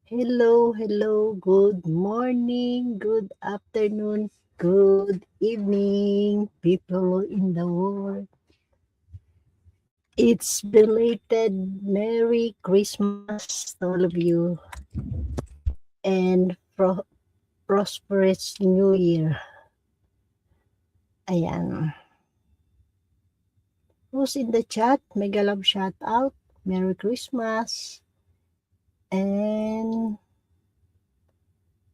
Hello, hello, good morning, good afternoon, good evening, people in the world. It's belated Merry Christmas to all of you and prosperous New Year. Ayan. Who's in the chat? Mega love shout out. Merry Christmas. And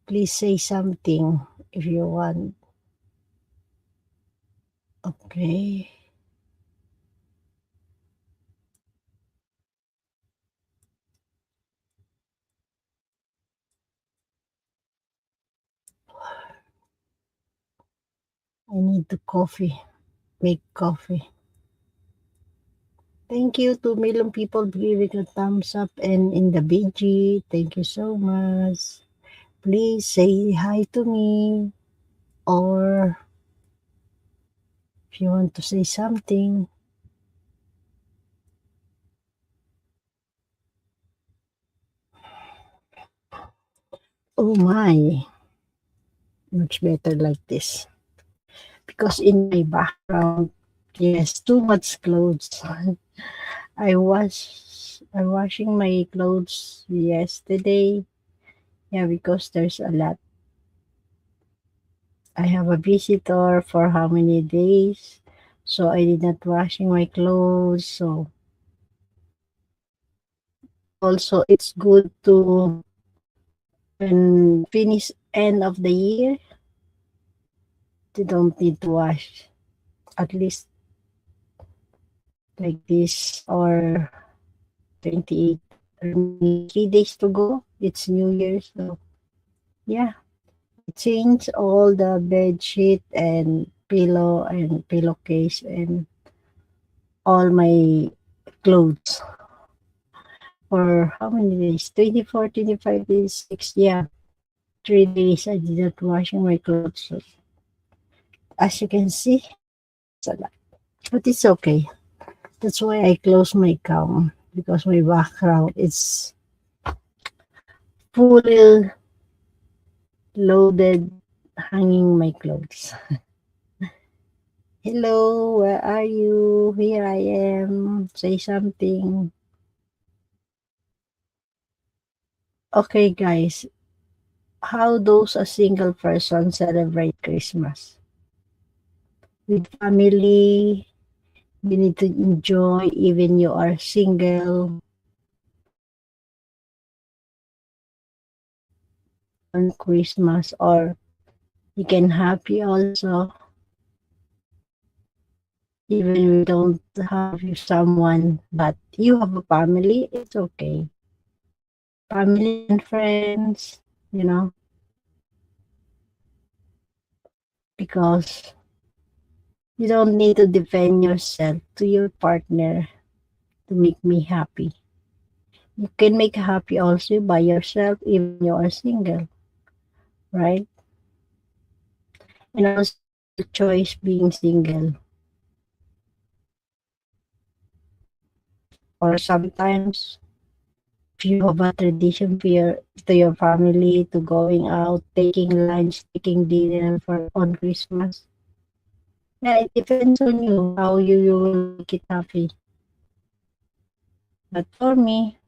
please say something if you want. Okay. I need to make coffee. Thank you to million people giving a thumbs up and in the BG. Thank you so much. Please say hi to me or if you want to say something. Oh my, much better like this. Because in my background, yes, too much clothes. I'm washing my clothes yesterday. Yeah, because there's a lot. I have a visitor for how many days, so I did not washing my clothes. So also it's good to when finish end of the year, you don't need to wash at least like this or 28 remaining 3 days to go. It's New Year, so yeah, I changed all the bed sheet and pillow and pillowcase and all my clothes for how many days? 24, 25 days, 6, yeah. 3 days I did not washing my clothes. So, as you can see, it's a lot. But it's okay. That's why I close my gown because my background is fully loaded hanging my clothes. Hello, where are you? Here I am. Say something. Okay, guys. How does a single person celebrate Christmas? With family, you need to enjoy even you are single on Christmas, or you can happy also even we don't have you someone but you have a family. It's okay, family and friends, you know, because you don't need to defend yourself to your partner to make me happy. You can make happy also by yourself even you are single, right? And also the choice being single, or sometimes if you have a tradition for to your family to going out, taking lunch, taking dinner for on Christmas. Yeah, it depends on you how you will make it happy. But for me,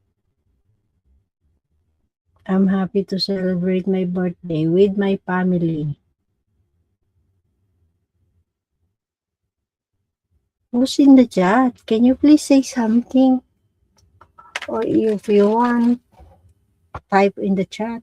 I'm happy to celebrate my birthday with my family. Who's in the chat? Can you please say something? Or if you want, type in the chat.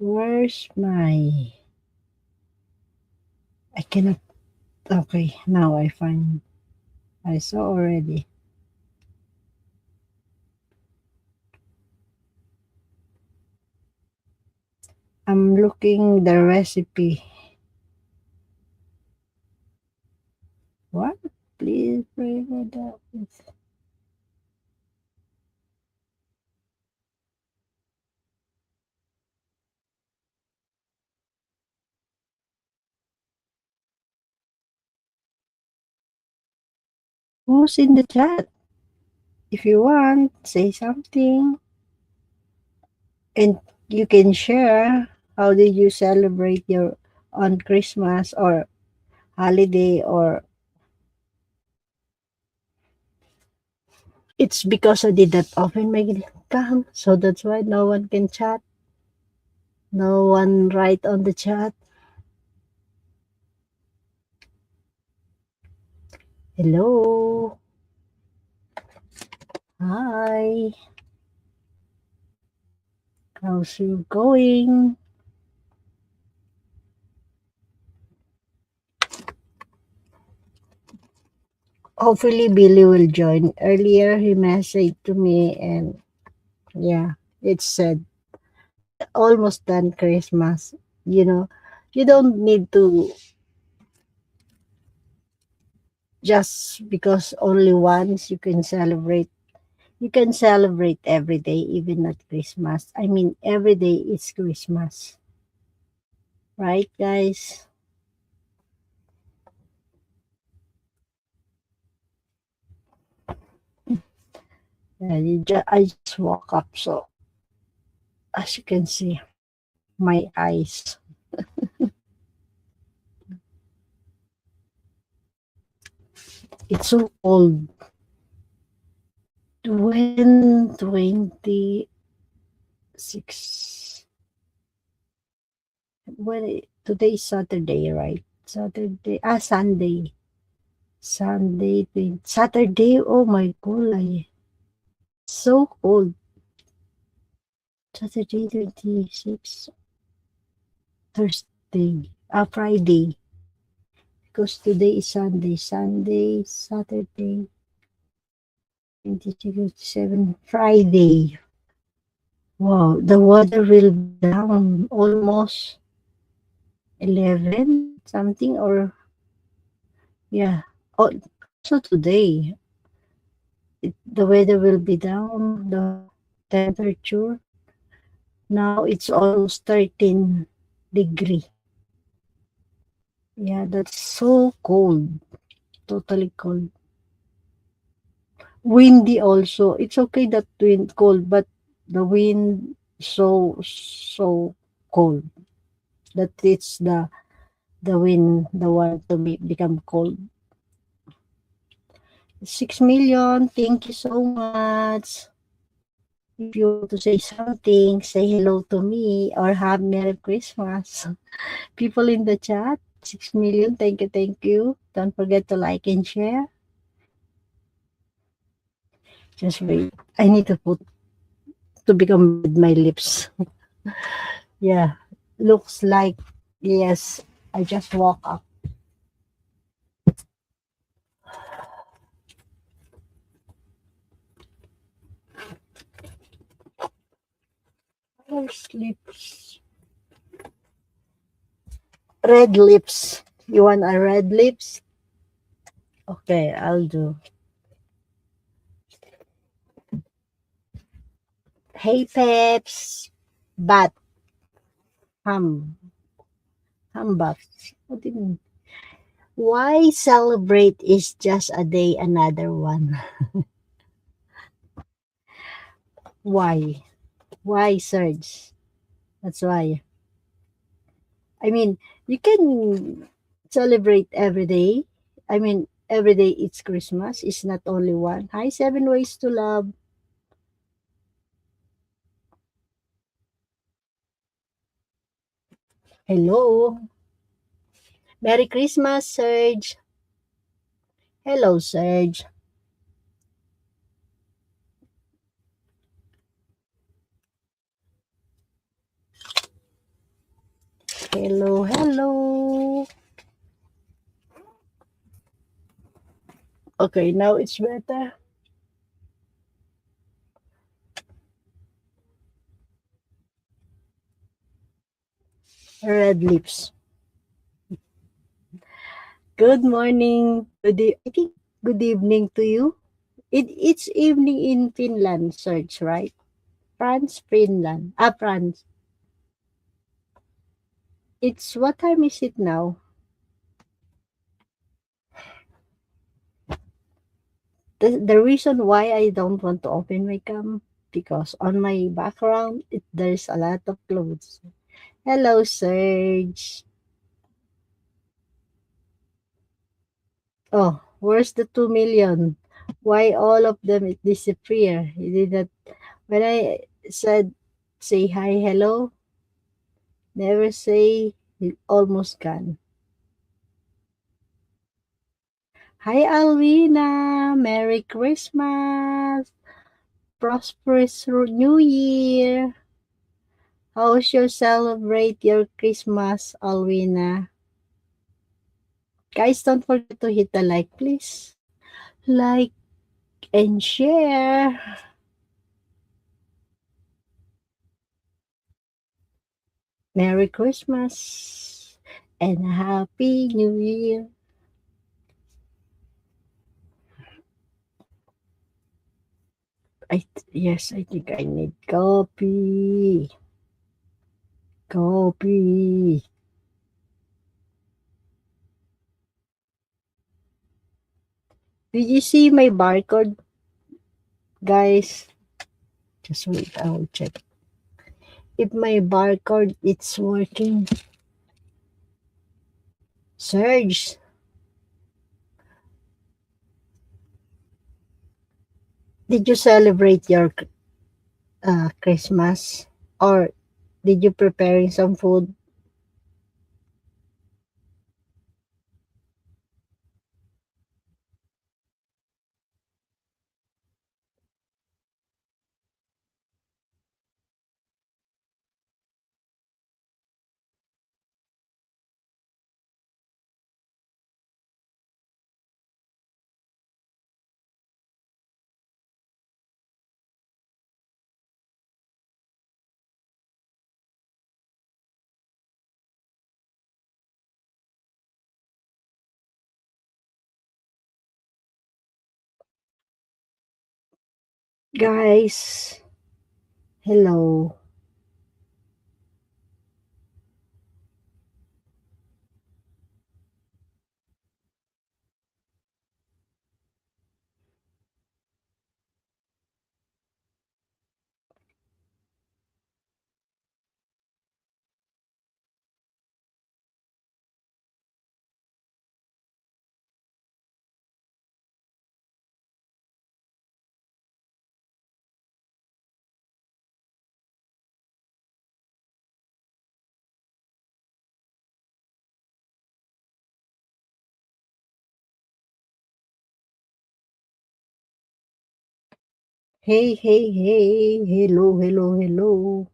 Where's my... I cannot... Okay, now I find... I saw already. I'm looking the recipe. Who's in the chat? If you want, say something. And you can share how did you celebrate your on Christmas or holiday, or it's because I did not open my cam, so that's why no one can chat. No one write on the chat. Hello. Hi. How's you going? Hopefully Billy will join. Earlier he messaged to me and yeah, it said almost done Christmas. You know, you don't need to just because only once you can celebrate. You can celebrate every day, even at Christmas. I mean, every day is Christmas. Right, guys? Yeah, I just woke up, so as you can see, my eyes. It's so cold. When 26, today is Saturday, right? Sunday. Saturday, oh my god, so cold. Saturday 26, Thursday, Friday, because today is Sunday, Saturday, 26, Friday. Wow, the weather will be down almost 11 something, or yeah. Oh, also today, the weather will be down, the temperature. Now it's almost 13 degree. Yeah, that's so cold. Totally cold. Windy also. It's okay that wind cold, but the wind so cold that it's the wind the one to become cold. 6 million, thank you so much. If you want to say something, say hello to me or have Merry Christmas. People in the chat, 6 million, thank you, thank you. Don't forget to like and share. Just wait. I need to put to become red my lips. Yeah, looks like, yes, I just woke up. Colors lips. Red lips. You want a red lips? Okay, I'll do. Hey Peps. Bat. Hum. Humbug. What do you mean? Why celebrate is just a day another one? Why? Why Serge? That's why. I mean, you can celebrate every day. I mean, every day it's Christmas. It's not only one. Hi, 7 Ways to Love. Hello. Merry Christmas, Serge. Hello, Serge. Hello, hello. Okay, now it's better. Red lips. Good morning. I think Good evening to you. It's evening in Finland, search, right? France, Finland. France. It's what time is it now? The reason why I don't want to open my cam because on my background there's a lot of clothes. Hello, Serge. Oh, where's the 2 million? Why all of them it disappear? You did that when I said say hi, hello, never say it almost gone. Hi, Alvina. Merry Christmas. Prosperous New Year. How's you celebrate your Christmas, Alvina? Guys, don't forget to hit the like, please. Like and share. Merry Christmas and Happy New Year. Yes, I think I need coffee. Coffee. Did you see my barcode, guys? Just wait, I will check. If my barcode it's working. Serge, did you celebrate your Christmas? Or did you preparing some food? Guys, hello. Hey, hey, hey. Hello, hello, hello.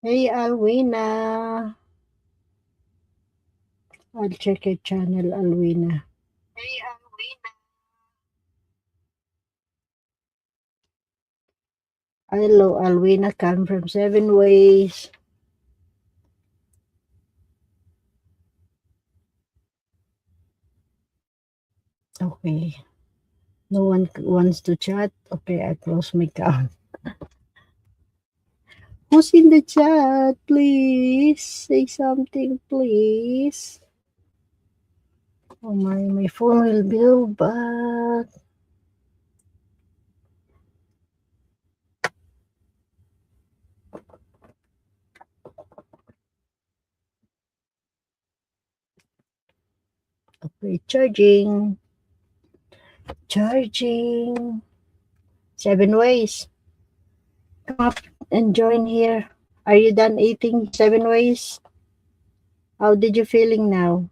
Hey, Alwina. I'll check your channel, Alwina. Hello, Alwina. Come from 7 ways. Okay. No one wants to chat. Okay, I close my account. Who's in the chat? Please say something, please. Oh my phone will be back. Okay, charging. Charging. 7 ways. Come up. and join here. Are you done eating 7 ways? How did you feeling now?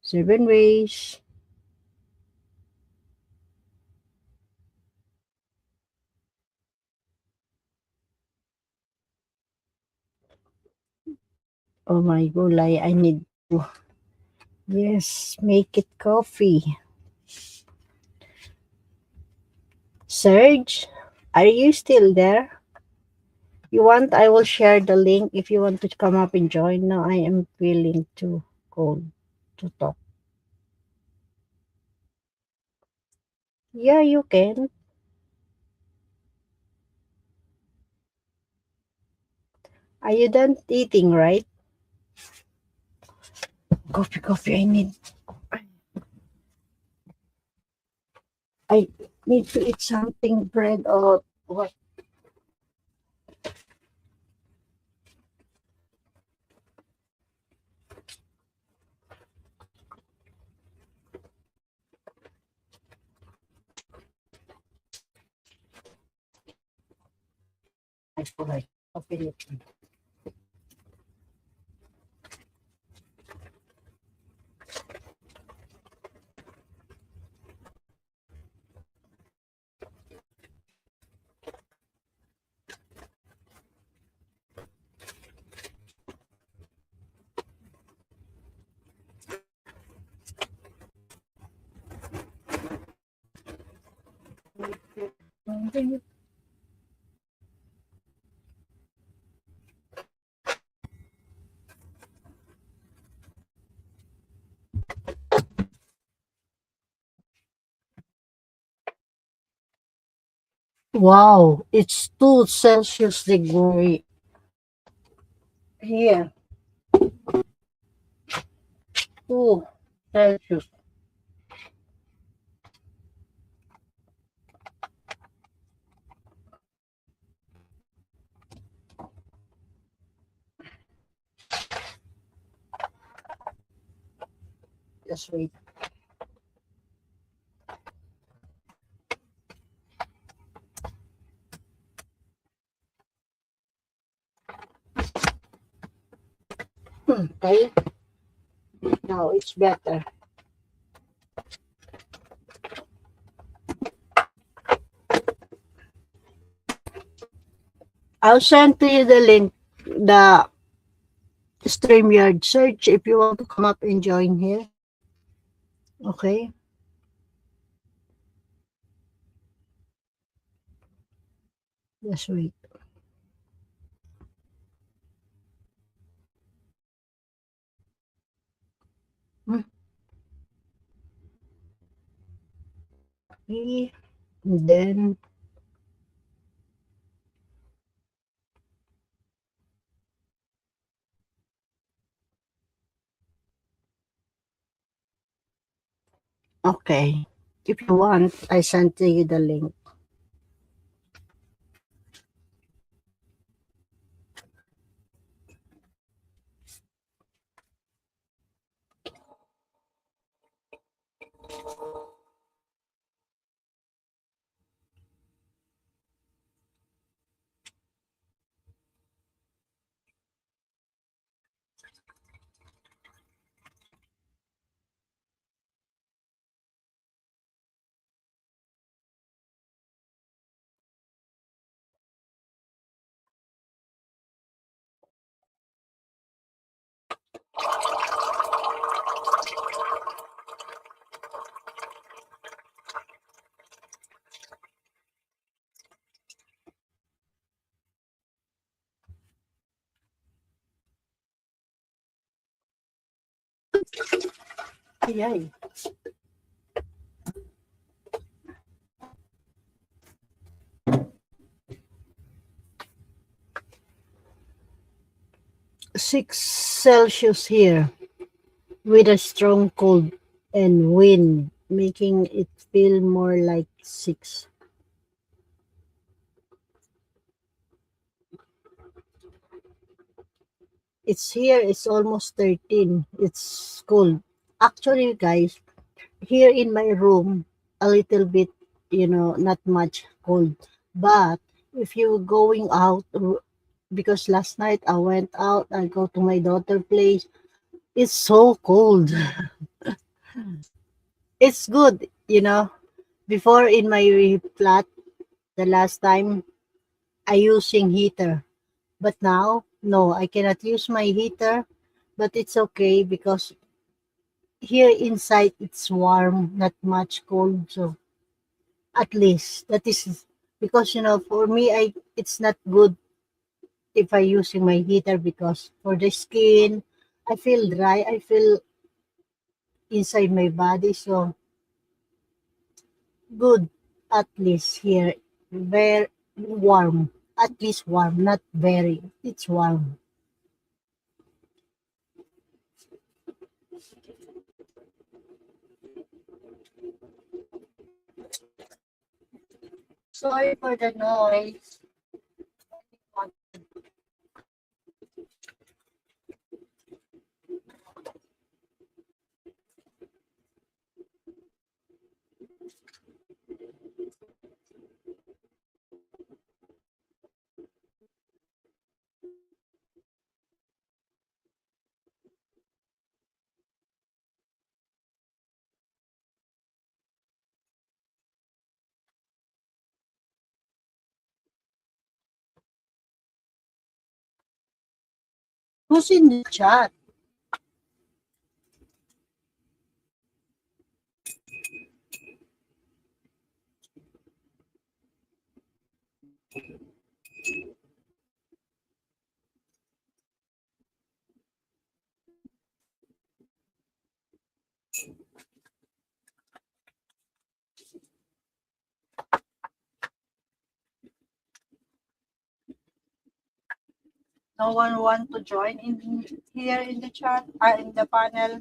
7 ways. Oh my gulay, I need to. Yes, make it coffee. Serge, are you still there? You want, I will share the link if you want to come up and join. Now I am feeling too cold to talk. Yeah, you can. Are you done eating, right? Coffee, coffee. I need to eat something, bread or what? I feel like coffee. Wow, it's 2 Celsius degree here. 2 Celsius. Just wait. Okay, now it's better. I'll send to you the link, the StreamYard. Search if you want to come up and join here. Okay, just wait. Hmm, okay, then okay. If you want, I send to you the link. Ay, ay. 6 Celsius here with a strong cold and wind, making it feel more like 6. It's here, it's almost 13. It's cold. Actually, guys, here in my room, a little bit, not much cold. But if you're going out, because last night I went out, I go to my daughter place, it's so cold. It's good, before in my flat, the last time I using heater. But now, no, I cannot use my heater, but it's okay because here inside it's warm, not much cold. So at least that is because for me, I it's not good if I using my heater because for the skin, I feel dry. I feel inside my body. So good at least here, very warm. At least warm, not very. It's warm. Sorry for the noise. Who's in the chat? No one want to join in here in the chat, in the panel.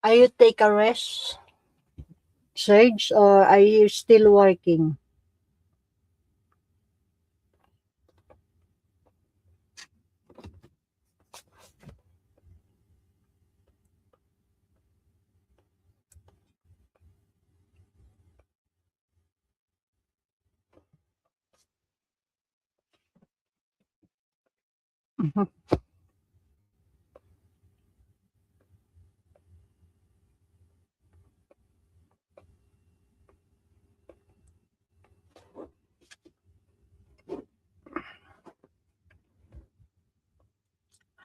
Are you take a rest, Serge, or are you still working?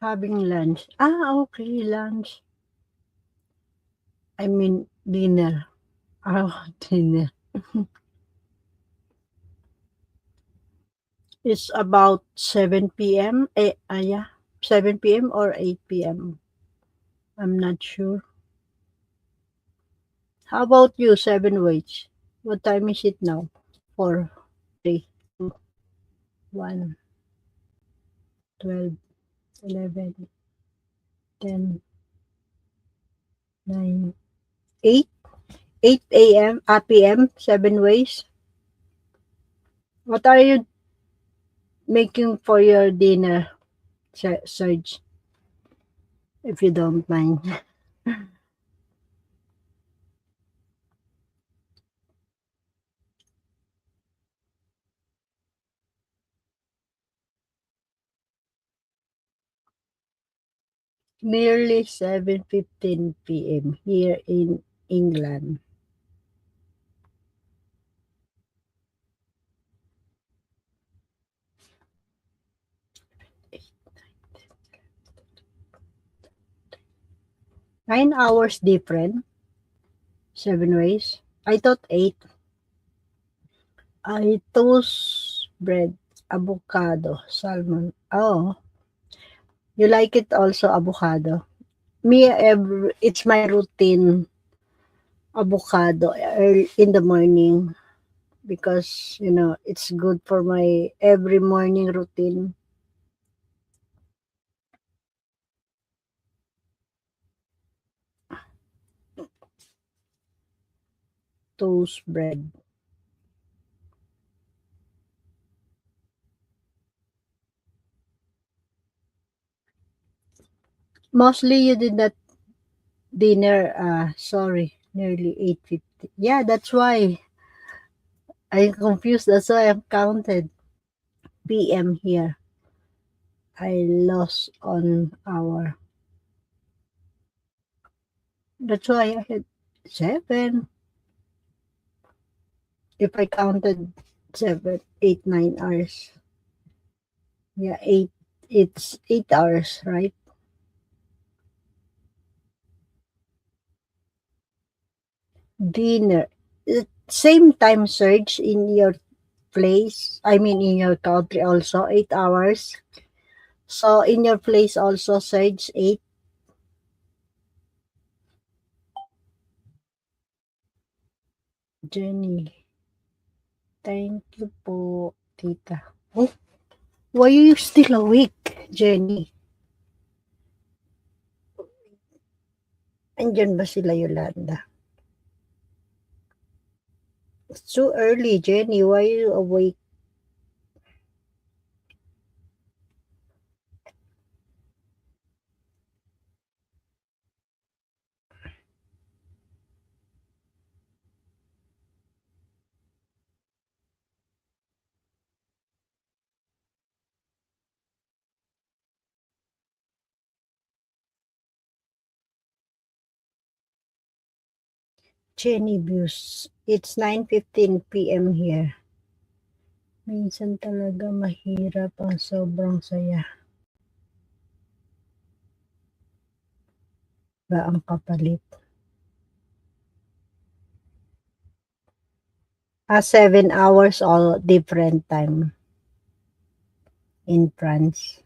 Having lunch. Okay, lunch. I mean dinner. Oh, dinner. It's about 7 p.m. Yeah, 7 p.m. or 8 p.m. I'm not sure. How about you, seven ways? What time is it now? 4, 3, 2, 1, 12, 11, 10, 9, 8, 8 a.m. p.m. 7 ways. What are you making for your dinner, Serge? If you don't mind. Nearly 7:15 p.m. here in England. Eight, 9 hours different. 7 ways. I thought 8. I toast bread, avocado, salmon. Oh, You like it also, avocado? Me, it's my routine, avocado early in the morning because, it's good for my every morning routine. Toast bread. Mostly you did not dinner, sorry, nearly 8:50. Yeah, that's why I'm confused. That's why I've counted PM here. I lost on hour. That's why I had 7. If I counted 7, 8, 9 hours. Yeah, 8. It's 8 hours, right? Dinner. Same time surge in your place. I mean, in your country also, 8 hours. So in your place also surge 8. Jenny, thank you po, tita. Oh, why are you still awake, Jenny? Andyan ba sila Yolanda? It's too early, Jenny. Why are you awake? Jenny views. It's 9:15 PM here. Minsan talaga mahirap ang sobrang saya. Ba ang kapalit? 7 hours all different time in France.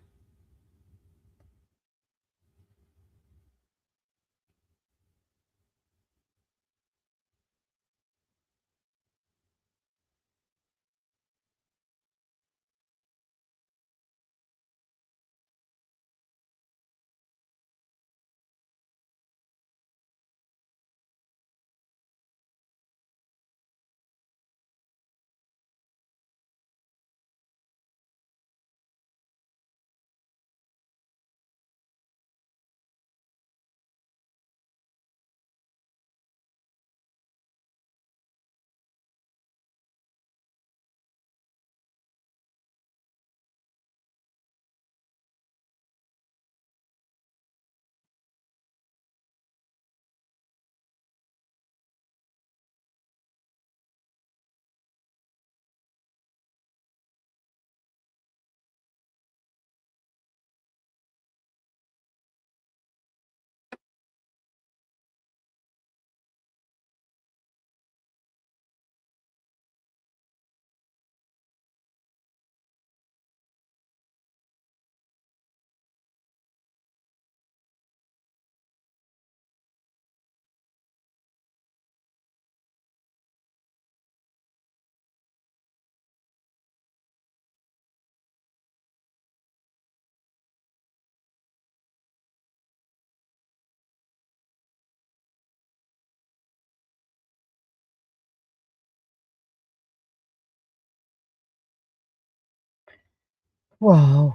Wow,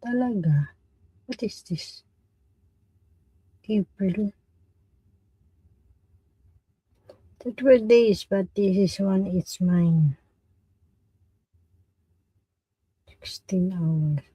talaga. What is this? April. That were days, but this is one, it's mine. 16 hours.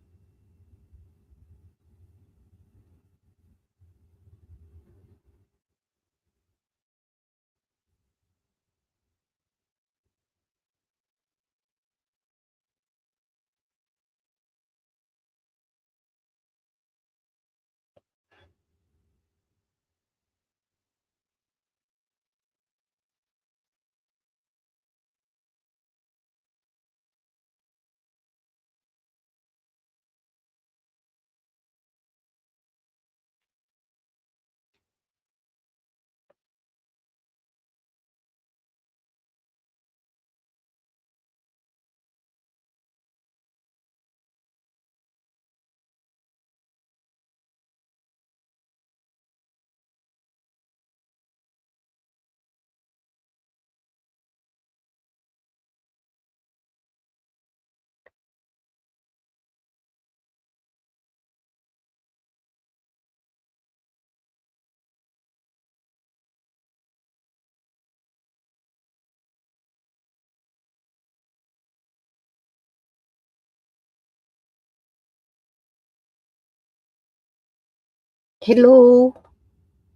Hello,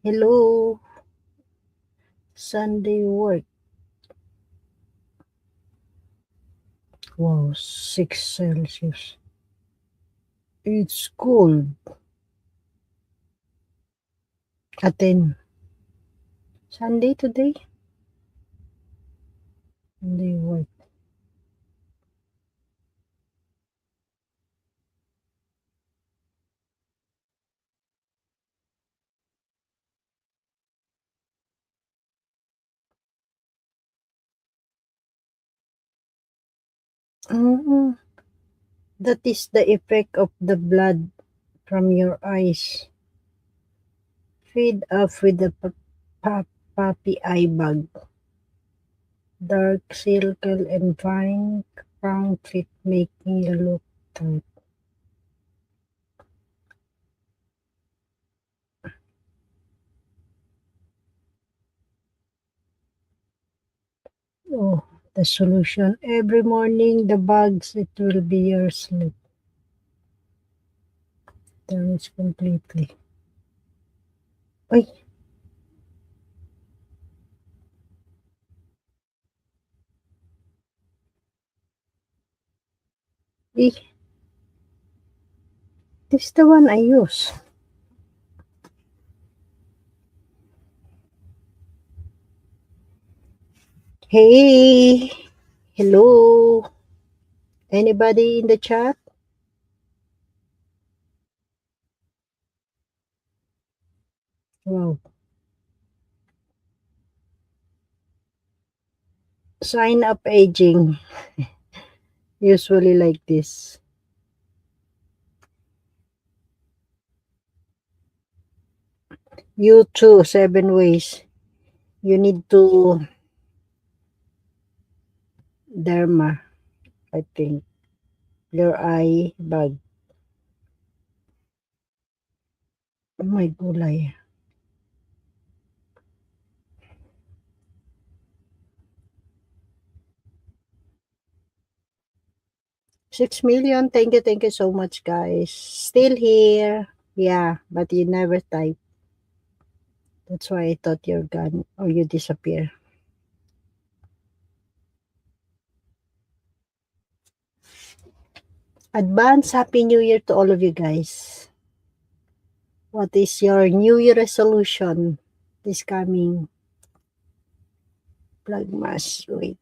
hello, Sunday work. Wow, 6 Celsius. It's cold. 10. Sunday today? Sunday work. Mm, that is the effect of the blood from your eyes. Feed off with the puppy eye bug. Dark circle and fine crown fit making you look tight. Oh, the solution. Every morning, the bugs, it will be your sleep. Damage completely. Uy, eh, this is the one I use. Hey, hello. Anybody in the chat? Wow. Sign up aging. Usually like this. You too, 7 ways. You need to derma, I think. Your eye bag. Oh my gulay. 6 million. Thank you so much, guys. Still here. Yeah, but you never type. That's why I thought you're gone or you disappear. Advance Happy New Year to all of you guys. What is your New Year resolution this coming? Plug mask. Wait.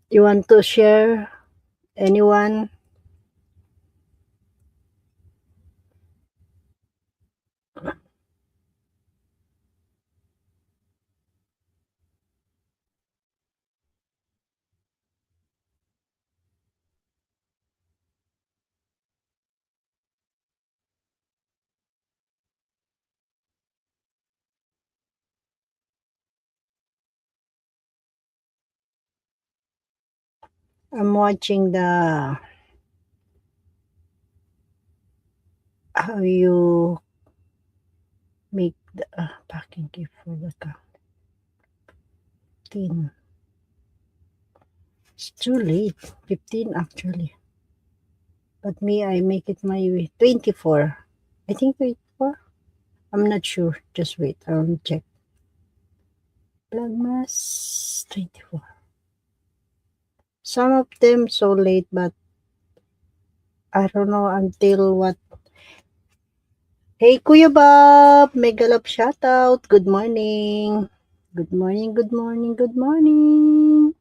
You want to share? Anyone? I'm watching the how you make the packing gift for the canteen. It's too late. 15 actually. But me, I make it my way. 24. I think 24. I'm not sure. Just wait. I'll check. Blood mass 24. Some of them so late, but I don't know until what. Hey, Kuya Bob! Mega love shoutout. Good morning. Good morning, good morning, good morning.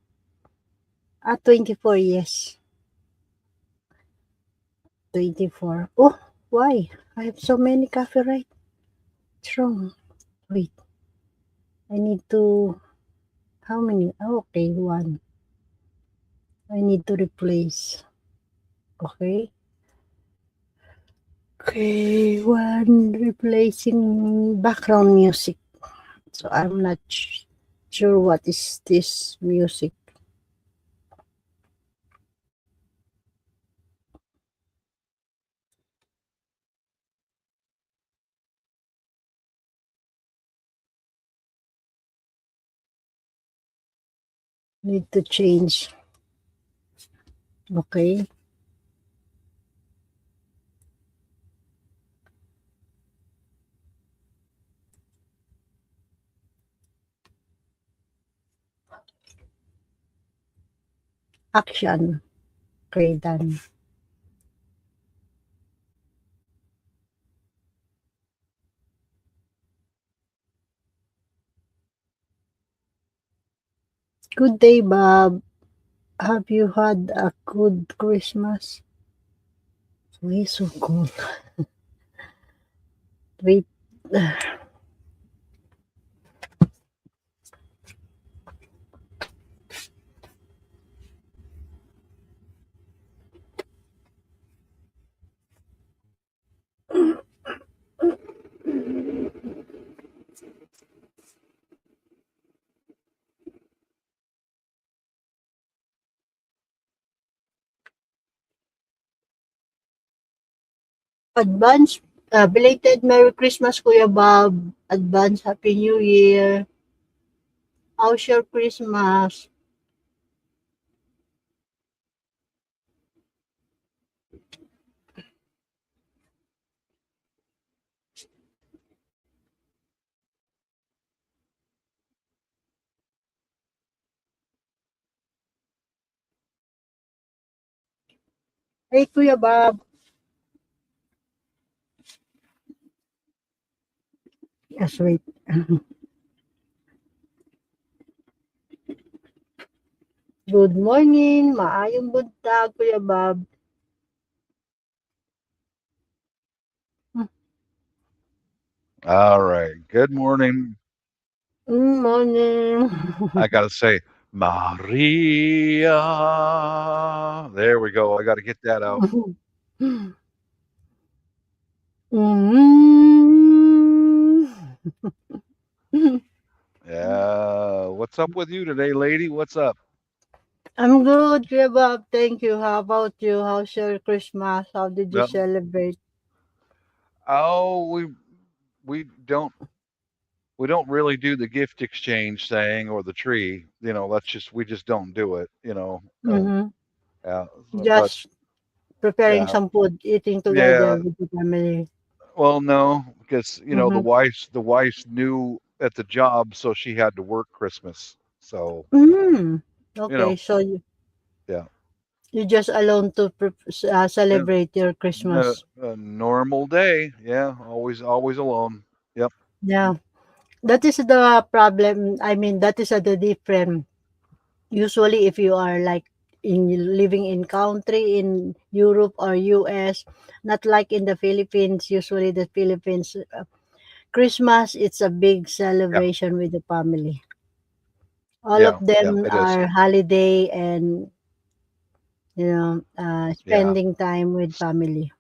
24, yes. 24. Oh, why? I have so many copyright. What's wrong? Wait. I need to. How many? Oh, okay, one. I need to replace. Okay. Okay, one replacing background music. So I'm not sure what is this music. Need to change. Okay. Action. Okay, done. Good day, Bob. Have you had a good Christmas? Why so cold? Wait. Advance, belated Merry Christmas, Kuya Bob. Advance Happy New Year. How's your Christmas? Hey, Kuya Bob. Yes, wait. Good morning. Maayong buntag, Kuya Bob. All right. Good morning. Morning. I got to say, Maria. There we go. I got to get that out. Mm. Yeah. What's up with you today, lady? What's up? I'm good, Kuya Bob. Thank you. How about you? How's your Christmas? How did you No. celebrate? Oh, we don't we don't really do the gift exchange thing or the tree. That's just we just don't do it. Mm-hmm. Yeah. But Just preparing yeah, some food, eating together yeah. with the family. Well, no, because the Mm-hmm. wife's new at the job, so she had to work Christmas. So Mm. you Okay, know, so yeah. you just alone to Yeah, celebrate your a, Christmas. a normal day. Yeah, always alone. Yep. Yeah, that is the problem. I mean, that is the difference. Usually, if you are like living in country in Europe or US, not like in the Philippines. Usually, the Philippines Christmas it's a big Yeah, celebration with the family. All of yeah. them It is. are holiday and Yeah, spending time with family.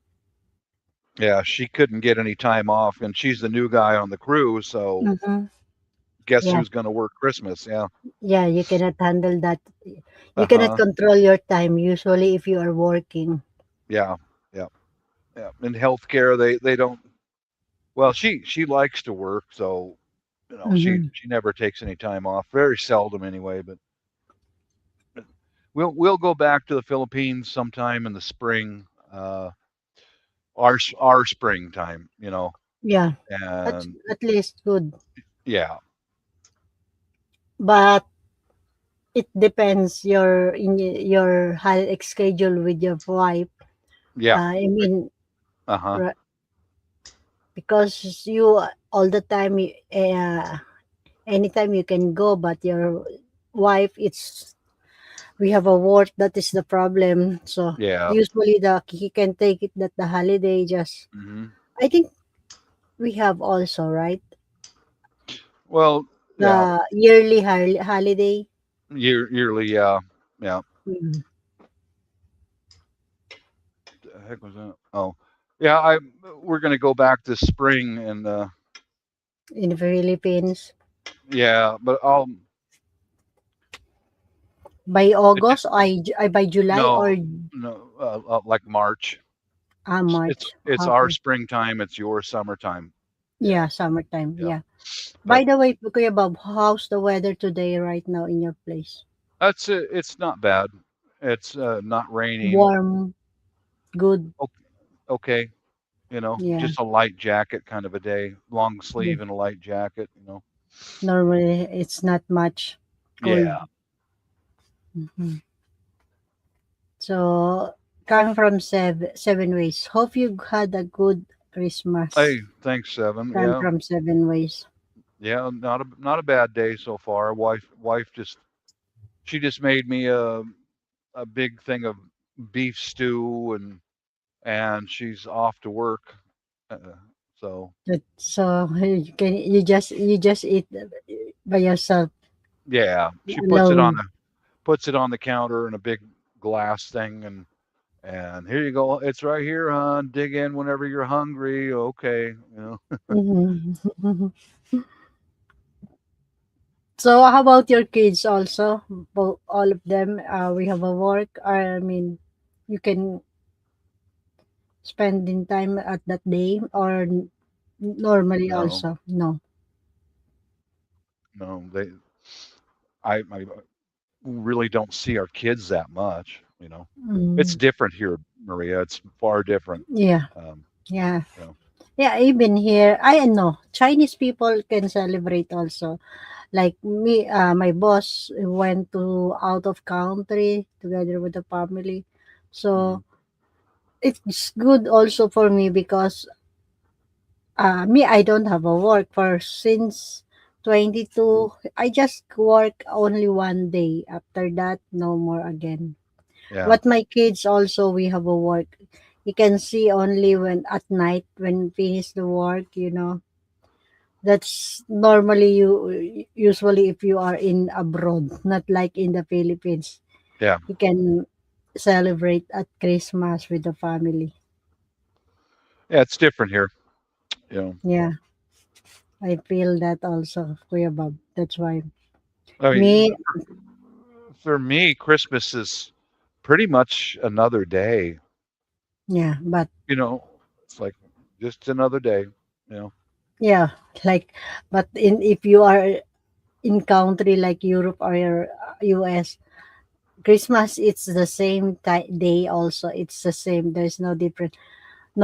yeah. She couldn't get any time off, and she's the new guy on the crew. So Mm-hmm. guess Yeah, who's going to work Christmas? Yeah. yeah. You cannot handle that. Uh You cannot huh. control your time. Usually, if you are working. Yeah, yeah, yeah. In healthcare, they don't. Well, she likes to work, so she Mm-hmm. she never takes any time off. Very seldom, anyway. But we'll go back to the Philippines sometime in the spring. Our springtime, Yeah, that's and at least good. yeah, But it depends your schedule with your wife. yeah, I mean, uh-huh, ra- because you all the time, anytime you can go, but your wife, it's we have a work that is the problem. So yeah, usually the he can take it that the holiday just. hmm. I think we have also right Well, yeah, the yearly holiday. yearly, yeah, yeah. Mm. The heck was that? Oh, yeah. We're gonna go back this spring, and In the Philippines yeah, but I'll by it just August or by July or no, no, like March. It's March. it's our Okay. springtime. It's your summertime. Yeah, Yeah, summertime. yeah. Yeah. But By the way, Kuya Bob, how's the weather today right now in your place? that's it. It's not bad. It's not raining. Warm, good. O- Okay, Yeah. just a light jacket kind of a day, long Yeah. sleeve and a light jacket. Normally, it's not much cold. Yeah, Mhm. So, coming from seven ways. Hope you had a good Christmas. Hey, thanks, Seven. Coming Yeah, from seven ways. yeah, not a bad day so far. Wife just she just made me a big thing of beef stew, and she's off to work. Uh, so So you just eat by yourself yeah, she alone. puts it on the counter in a big glass thing, and here you go. It's right here, hon. Dig in whenever you're hungry. Okay, you know. Mhm. So how about your kids also? All of them, we have a work. I mean, you can spend in time at that day or normally No, also? No. no, I really don't see our kids that much. It's Mm, different here, Maria. It's far different. yeah, Um, yeah. you know, Yeah, even here, I know Chinese people can celebrate also. Like me, my boss went to out of country together with the family. mhm. So it's good also for me because me, I don't have a work for since 22. I just work only one day. After that, no more again. Yeah, But my kids also, we have a work. You can see only when at night when finish the work. That's normally you usually if you are in abroad, not like in the Philippines. yeah, You can celebrate at Christmas with the family. yeah. It's different here. You know, Yeah, I feel that also, Kuya Bob. That's why I mean, me, for me, Christmas is pretty much another day. yeah, but It's like just another day. You know, yeah, like, but in if you are in country like Europe or US, Christmas it's the same day also. It's the same. There's no difference.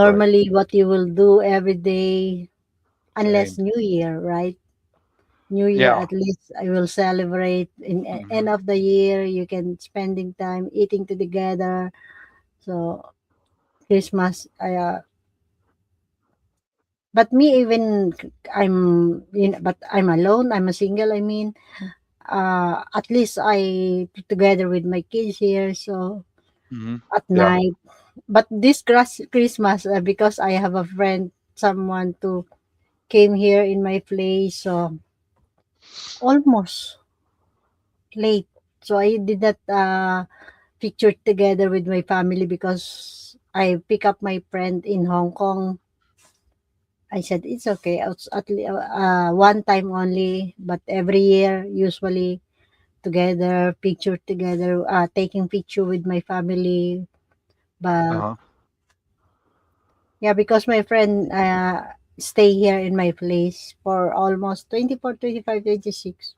right? Normally, what you will do every day, unless Same. New Year, right? New Year, Yeah. at least I will celebrate in end Hmm. of the year. You can spending time eating together. So Christmas, but me even but I'm alone. I'm a single. I mean, at least I together with my kids here. So Hmm. at Yeah. night, but this Christmas, because I have a friend, someone to came here in my place. So almost late. So I did not picture together with my family because I pick up my friend in Hong Kong. I said it's okay. It's one time only, but every year usually together, picture together, taking picture with my family. Uh But huh. yeah, because my friend stay here in my place for almost 24, 25, 26.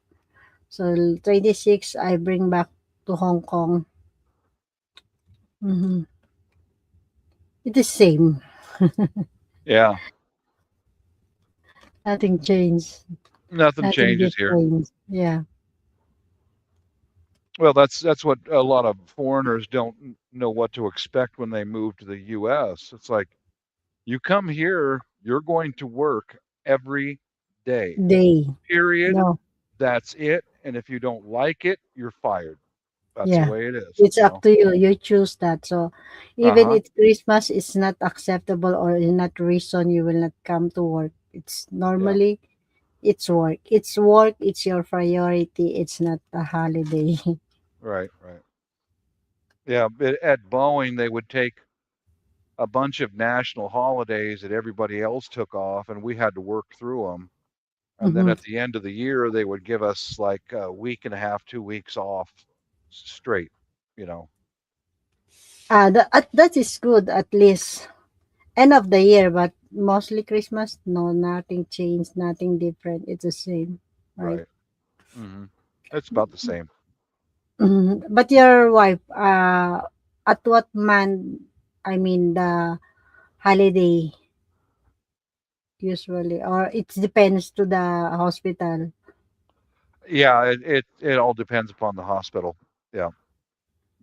So 26, I bring back to Hong Kong. Hmm. It is same. Yeah. Nothing changed. Nothing Nothing changes here. different. Yeah. Well, that's what a lot of foreigners don't know what to expect when they move to the U.S. It's like you come here, you're going to work every day. Day. Period. No. That's it. And if you don't like it, you're fired. That's the Yeah. way it is. It's up to you. You choose that. So Uh even huh. if Christmas is not acceptable or is not reason you will not come to work. It's Yeah. normally it's work. It's work. It's your priority. It's not a holiday. Right. Right. Yeah. At Boeing, they would take a bunch of national holidays that everybody else took off, and we had to work through them. And then Mm-hmm. at the end of the year, they would give us like a week and a half, 2 weeks off straight. You know. That is good at least. End of the year, but mostly Christmas, no, nothing changed, nothing different. It's the same, right? Right. It's about the same. Mhm. But your wife, at what month, I mean, the holiday usually, or it depends to the hospital. Yeah. It all depends upon the hospital. Yeah.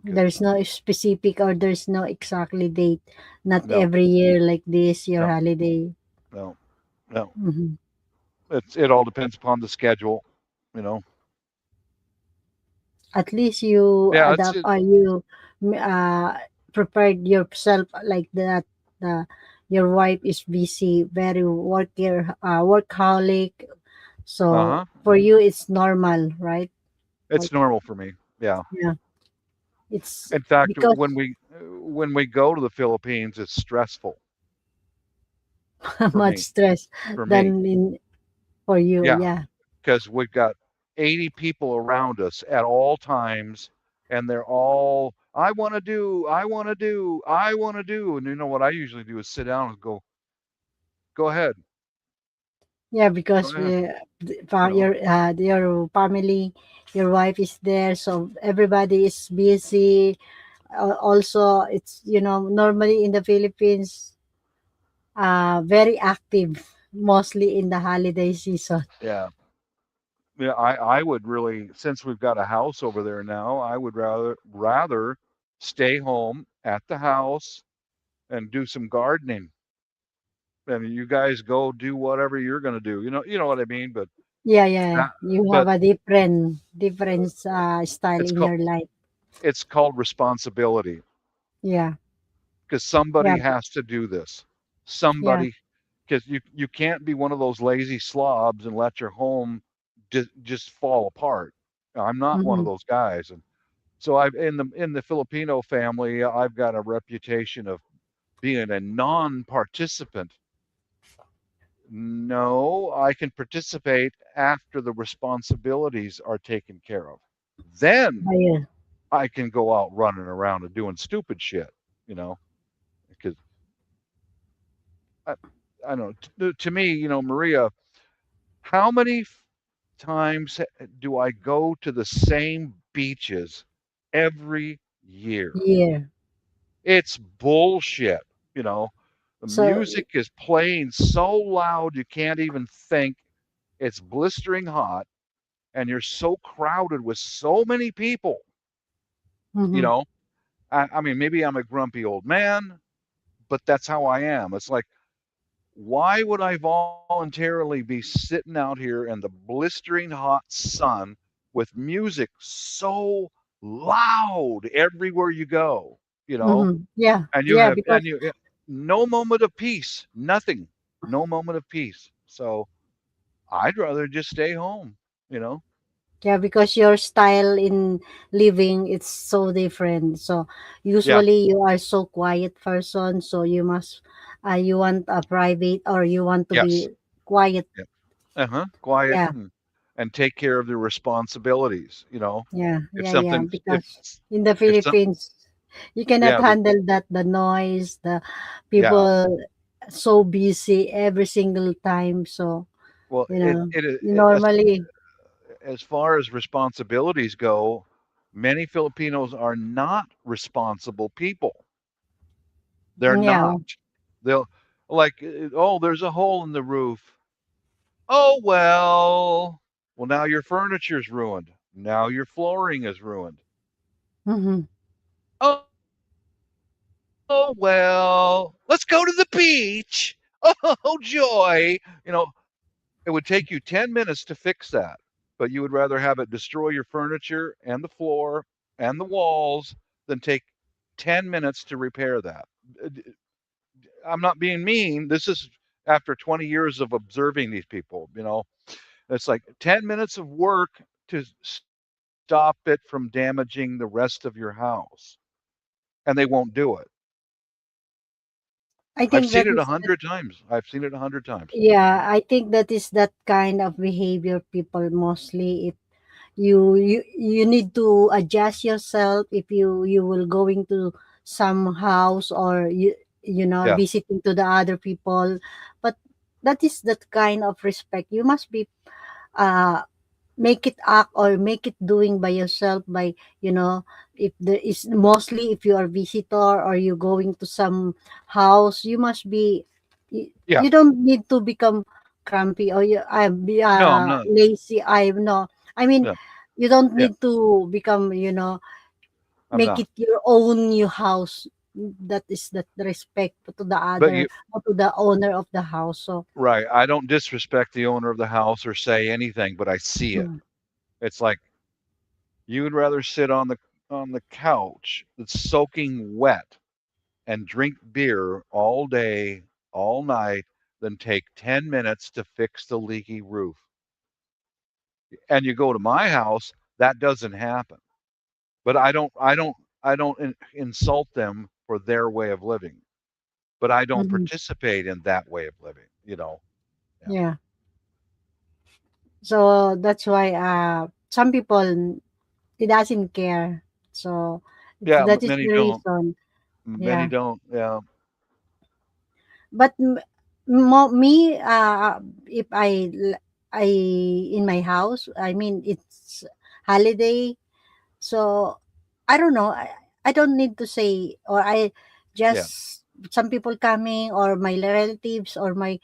There's no specific or there's no exactly date. Not No, every year like this, your no, holiday. no, no. Mhm. It all depends upon the schedule, you know. At least you Yeah, adapt or you uh, prepared yourself like that. Uh, your wife is busy, very workaholic. So uh-huh. for you, it's normal, right? It's normal for me. Yeah. Yeah, it's In fact, because when we go to the Philippines, it's stressful for much me. stress For me. than in for you. Yeah, Yeah. because we've got 80 people around us at all times, and they're all, I want to do, I want to do, I want to do. And you know what I usually do is sit down and go ahead, Yeah, go because ahead. You know, your family, your wife is there, so everybody is busy. Also, it's normally in the Philippines, very active, mostly in the holiday season. yeah. Yeah, I would really, since we've got a house over there now, I would rather stay home at the house and do some gardening. And you guys go do whatever you're going to do. You know what I mean. Yeah, yeah. That, You have but a different style it's in called your life. it's called responsibility Yeah, because yeah, somebody has to do this. yeah. Somebody, because you can't be one of those lazy slobs and let your home just fall apart. I'm not one of Mm-hmm. those guys, and so I've in the Filipino family, I've got a reputation of being a non-participant. No, I can participate after the responsibilities are taken care of. Then Yeah. I can go out running around and doing stupid shit, you know, because I, I don't know. To me, Maria, how many times do I go to the same beaches every year? Yeah. It's bullshit, you know. The So, music is playing so loud you can't even think. It's blistering hot, and you're so crowded with so many people, you mm-hmm. know. I mean, maybe I'm a grumpy old man, but that's how I am. It's like, why would I voluntarily be sitting out here in the blistering hot sun with music so loud everywhere you go, you know? Mm-hmm. Yeah, And you yeah, have because and you no moment of peace, nothing, no moment of peace. So I'd rather just stay home, you know? yeah, because your style in living it's so different. So Yeah, usually you are so quiet person, so you want a private or you want to yes, be quiet. yeah, quiet Yeah, and take care of the responsibilities, you know? yeah, If yeah, yeah. something's Because in the if some Philippines, you cannot yeah, handle that the noise, the yeah. people so busy every single time. So Well, you know, as normally, far as responsibilities go, many Filipinos are not responsible people. They're yeah. not. They'll like, oh, there's a hole in the roof. Oh well. Well, now your furniture's ruined. Now your flooring is ruined. Mm-hmm. Oh well. Let's go to the beach. Oh joy. It would take you 10 minutes to fix that, but you would rather have it destroy your furniture and the floor and the walls than take 10 minutes to repair that. I'm not being mean. This is after 20 years of observing these people, It's like 10 minutes of work to stop it from damaging the rest of your house, and they won't do it. I I've think seen that it a is hundred times. I've seen it 100 times. Yeah, I think that is that kind of behavior people mostly if you need to adjust yourself if you will going to some house or Yeah, visiting to the other people, but that is that kind of respect you must be uh make it act or make it doing by yourself by if there is mostly if you are visitor or you going to some house you must be yeah. you don't need to become crampy or I be No, I'm not. lazy I no I mean Yeah, you don't yeah. need to become I'm make not. it your own new house. That is that respect to the But other you or to the owner of the house. So right, I don't disrespect the owner of the house or say anything, but I see it. mm, It's like you would rather sit on the couch that's soaking wet and drink beer all day, all night, than take 10 minutes to fix the leaky roof. And you go to my house, that doesn't happen. But I don't insult them for their way of living, but I don't mhm, participate in that way of living, you know. Yeah. yeah. So that's why some people it doesn't care. So Yeah, that is many the don't. reason. Many Yeah. don't. Yeah. But me, if I in my house, I mean it's holiday, so I don't know. I don't need to say, or I Yeah. just some people coming or my relatives or my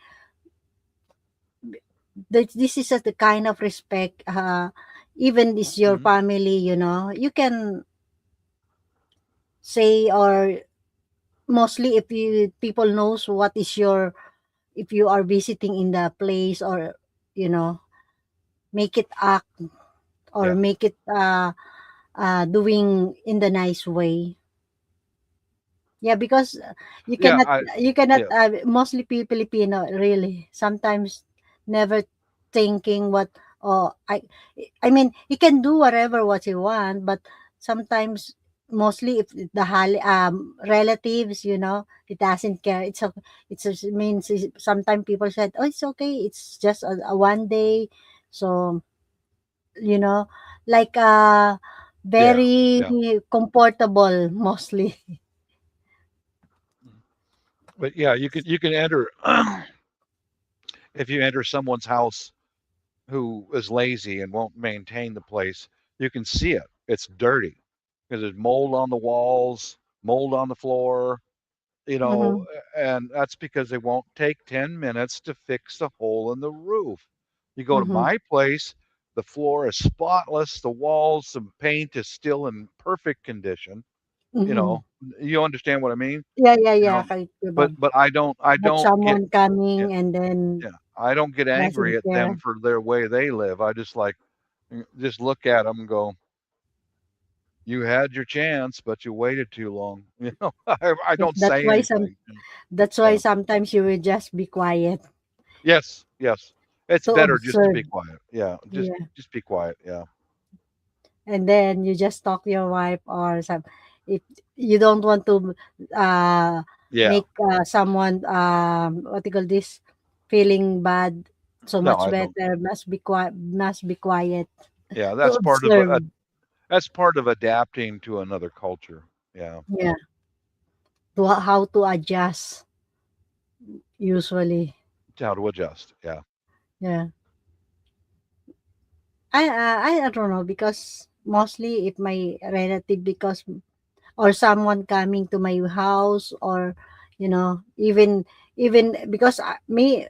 this is the kind of respect. Even this your Hmm. family, you can say, or mostly if you people knows what is your, if you are visiting in the place, or you know make it act, or Yeah. make it doing in the nice way. Yeah, because you Yeah. cannot you cannot Yeah. mostly Filipino really sometimes never thinking what, oh I mean you can do whatever what you want, but sometimes mostly if the relatives, it doesn't care. It's just means sometimes people said, oh, it's okay, it's just a one day. So you know like Yeah. very Yeah. comfortable mostly. But yeah, you can enter if you enter someone's house who is lazy and won't maintain the place, you can see it. It's dirty because there's mold on the walls, mold on the floor, you know, Mm-hmm. and that's because they won't take 10 minutes to fix the hole in the roof. You go to Mm-hmm. my place, the floor is spotless, the walls, the paint is still in perfect condition, you Mm-hmm. know. You understand what I mean? Yeah, yeah, You yeah, know, kay kebab. but I But don't get someone yeah, coming and then yeah, I don't get angry doesn't at them care. for their way they live. I just like just look at them and go, "You had your chance, but you waited too long." You know, I Yes, don't say anything. that's why Yeah. sometimes you will just be quiet Yes, yes. It's to better just to observe. be quiet. Yeah, Yeah. just be quiet. Yeah. And then you just talk to your wife, or some, if you don't want to uh Yeah. make someone what you call this, feeling bad, so No, much I don't. better must be quiet Yeah, to that's part of observe. that's part of adapting to another culture. Yeah. Yeah, to how to adjust usually. How to adjust. Yeah. Yeah. I don't know, because mostly if my relative, because or someone coming to my house, or even because me,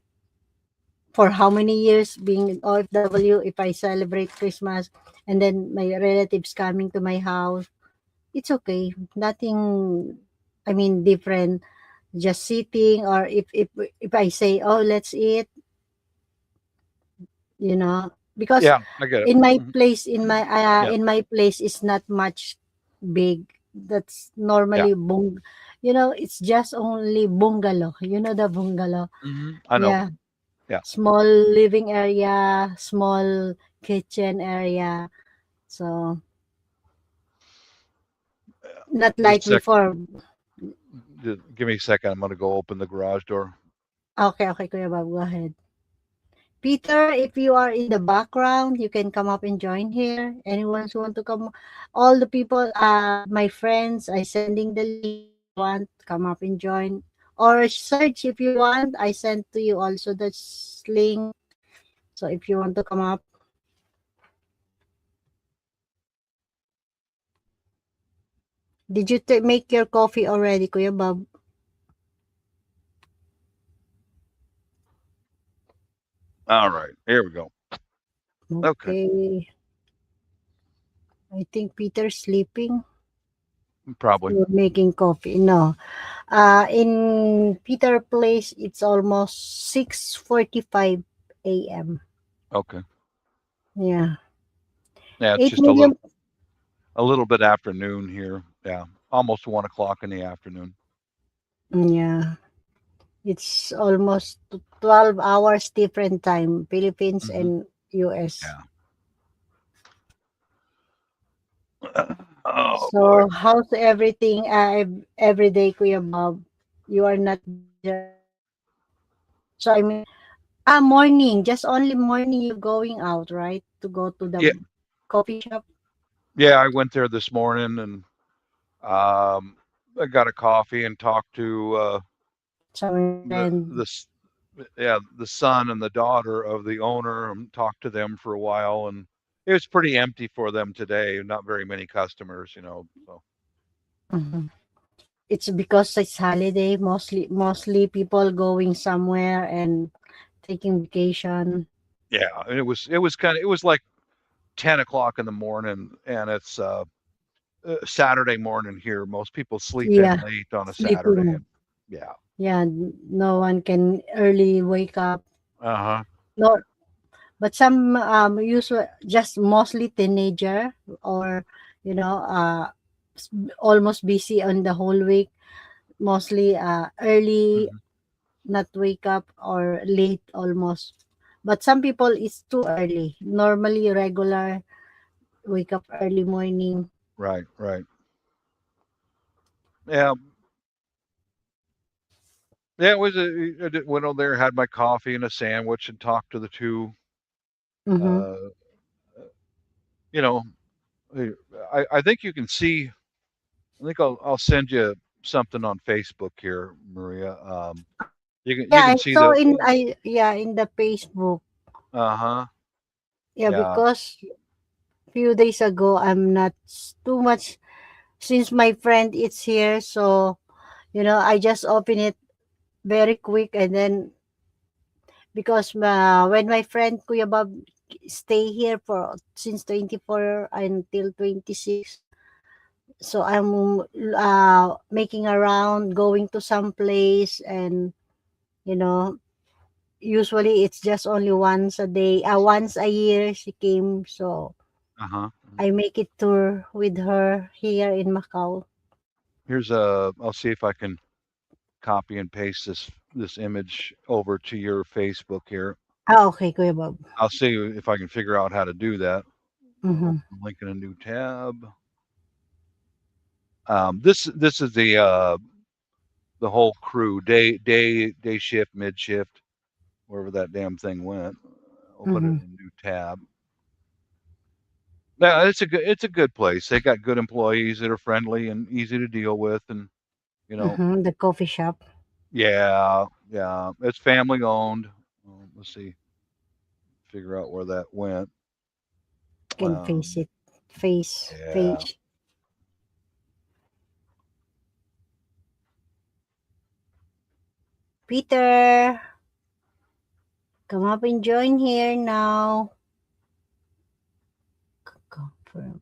for how many years being in OFW, if I celebrate Christmas and then my relatives coming to my house, it's okay, nothing, I mean different, just sitting, or if I say, oh, let's eat, because Yeah, I get it. in my Mhm. place, Yeah. in my place is not much big. That's Yeah. normally it's just only bungalow, the bungalow. I know. Yeah, Yeah. small living area, small kitchen area. So not Just like a sec. before. Give me a second. I'm going to go open the garage door. Okay, okay, Kuya Bob, go ahead. Peter, if you are in the background, you can come up and join here. Anyone who want to come, all the people, my friends, I sending the link. If you want, come up and join. Or search if you want. I sent to you also the link. So if you want to come up, did you make your coffee already, Kuya Bob? All right. Here we go. Okay. Okay. I think Peter's sleeping. Probably. You're making coffee. No. In Peter Place, it's almost 6:45 a.m. Okay. Yeah. Yeah, it's 8 just million. a little bit afternoon here. Yeah, almost 1 o'clock in the afternoon. Yeah. It's almost 12 hours different time, Philippines Hmm. and US. Yeah. Oh boy. So, how's everything every day, Kuya Bob? You are not busy right now. So, I mean, morning, just only morning you going out, right? To go to the Yeah, coffee shop. yeah. I went there this morning and I got a coffee and talked to Some the friend. yeah, the son and the daughter of the owner, and talked to them for a while, and it was pretty empty for them today. Not very many customers, So Mhm. It's because it's holiday, mostly people going somewhere and taking vacation. yeah, and it was like 10 o'clock in the morning, and it's Saturday morning here. Most people sleep in Yeah, late on a Saturday, sleeping. and yeah, Yeah, no one can early wake up. uh-huh, No, but some usual just mostly teenager or s- almost busy on the whole week. Mostly early, hmm, not wake up or late almost. But some people it's too early. Normally regular wake up early morning. right, right, yeah, yeah. It was went over there, had my coffee and a sandwich, and talked to the two. Mm-hmm. Uh, you know, I I think you can see. I think I'll send you something on Facebook here, Maria. You Yeah, can I see saw the in in the Facebook. uh-huh. Yeah, Yeah. because few days ago I'm not too much since my friend is here, so I just open it very quick and then because when my friend Kuya Bob stay here for since 24 until 26, so I'm making around going to some place and you know usually it's just only once a day, once a year she came, so Uh-huh. I make it tour with her here in Macau. I'll see if I can copy and paste this image over to your Facebook here. Okay, Kuya Bob. I'll see if I can figure out how to do that. Mm-hmm. Open link in a new tab. This is the whole crew, day shift, mid shift, wherever that damn thing went. Open it Mm-hmm. in a new tab. Yeah, it's a good place. They got good employees that are friendly and easy to deal with, and you know, Mm-hmm. The coffee shop. yeah, yeah. It's family owned. Let's see, figure out where that went. Can face it. Face Yeah, page. Peter, come up and join here now. Confirm.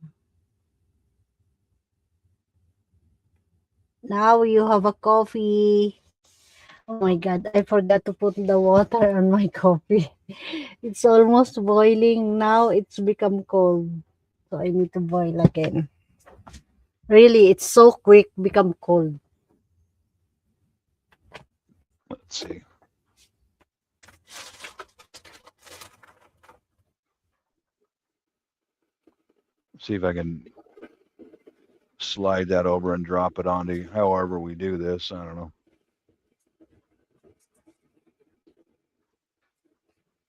Now you have a coffee. Oh my god, I forgot to put the water on my coffee. It's almost boiling. Now it's become cold. So I need to boil again. Really, it's so quick become cold. let's see. See if I can slide that over and drop it onto. However we do this, I don't know.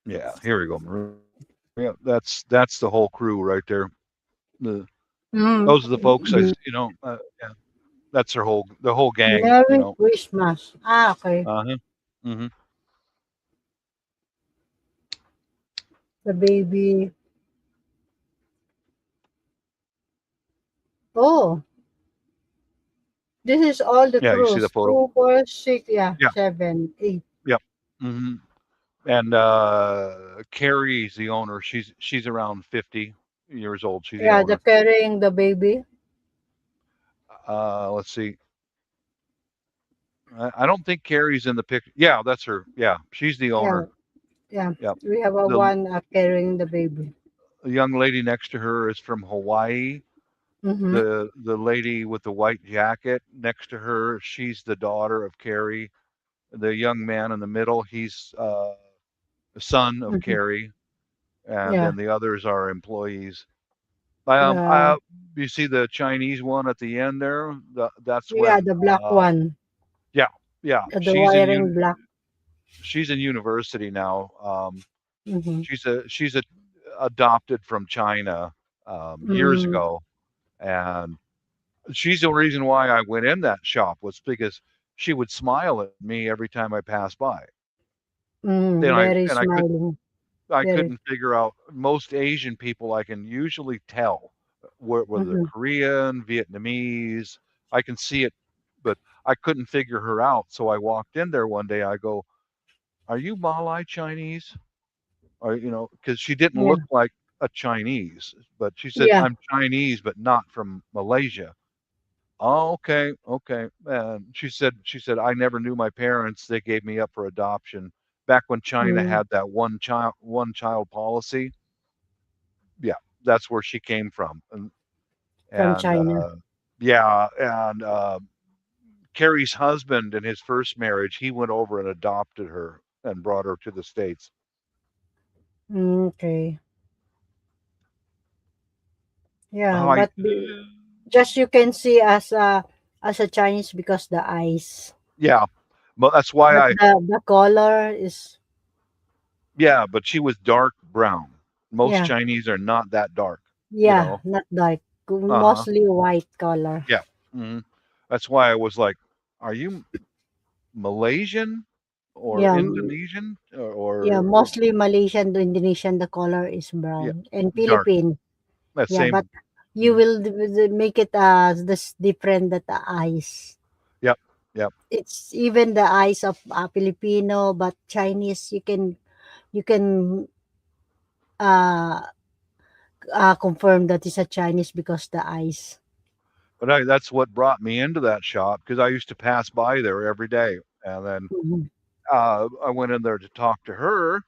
Yeah, here we go, Maria. That's the whole crew right there. The Mm. those are the folks yeah, that's the whole gang. Merry Christmas. Okay. Uh huh. Hmm. The baby. Oh, this is all the Yeah, you see the crews. photo. 2, 4, 6, yeah, Yeah. 7, 8. Yep. Hmm. And Carrie's the owner. She's around 50 years old. She's the Yeah, the owner. carrying the baby. Let's see. I don't think Carrie's in the picture. Yeah, that's her. Yeah, she's the Yeah, owner. yeah. Yep. We have a The one carrying the baby. young lady next to her is from Hawaii. Mm-hmm. The lady with the white jacket next to her, she's the daughter of Carrie. The young man in the middle, he's the son of Mm-hmm. Carrie, and Yeah. then the others are employees. The You see the Chinese one at the end there? That's yeah, when, the black one. yeah, yeah, The wiring black. she's in university now. Mm-hmm. She's adopted from China years Mm, ago, and she's the reason why I went in that shop was because she would smile at me every time I passed by, and very I could smiling. I Very. couldn't figure out most Asian people. I can usually tell whether they're Mm-hmm. Korean, Vietnamese. I can see it, but I couldn't figure her out. So I walked in there one day. I go, "Are you Malay Chinese?" Or because she didn't Yeah. look like a Chinese, but she said, Yeah. "I'm Chinese, but not from Malaysia." Oh, okay, okay. And she said, I never knew my parents. They gave me up for adoption back when China Mm, had that one child policy. Yeah, that's where she came from. And from and China. yeah, and Carrie's husband in his first marriage, he went over and adopted her and brought her to the States. Okay. Yeah, Oh, I but just you can see as a Chinese because the eyes. yeah, but that's why But I the color is yeah, but she was dark brown. Most yeah, Chinese are not that dark, you yeah, know. not dark. Uh-huh. Mostly white color. Yeah. Mhm. That's why I was like, "Are you Malaysian or Yeah, Indonesian yeah, or mostly Malaysian to Indonesian, the color is yeah, brown. And dark?" Philippine, That yeah, but same. you Mhm. will make it this different that the eyes. Yep. Yep. It's even the eyes of Filipino, but Chinese you can uh confirm that it's a Chinese because the eyes. But that's what brought me into that shop because I used to pass by there every day, and then Mhm. I went in there to talk to her,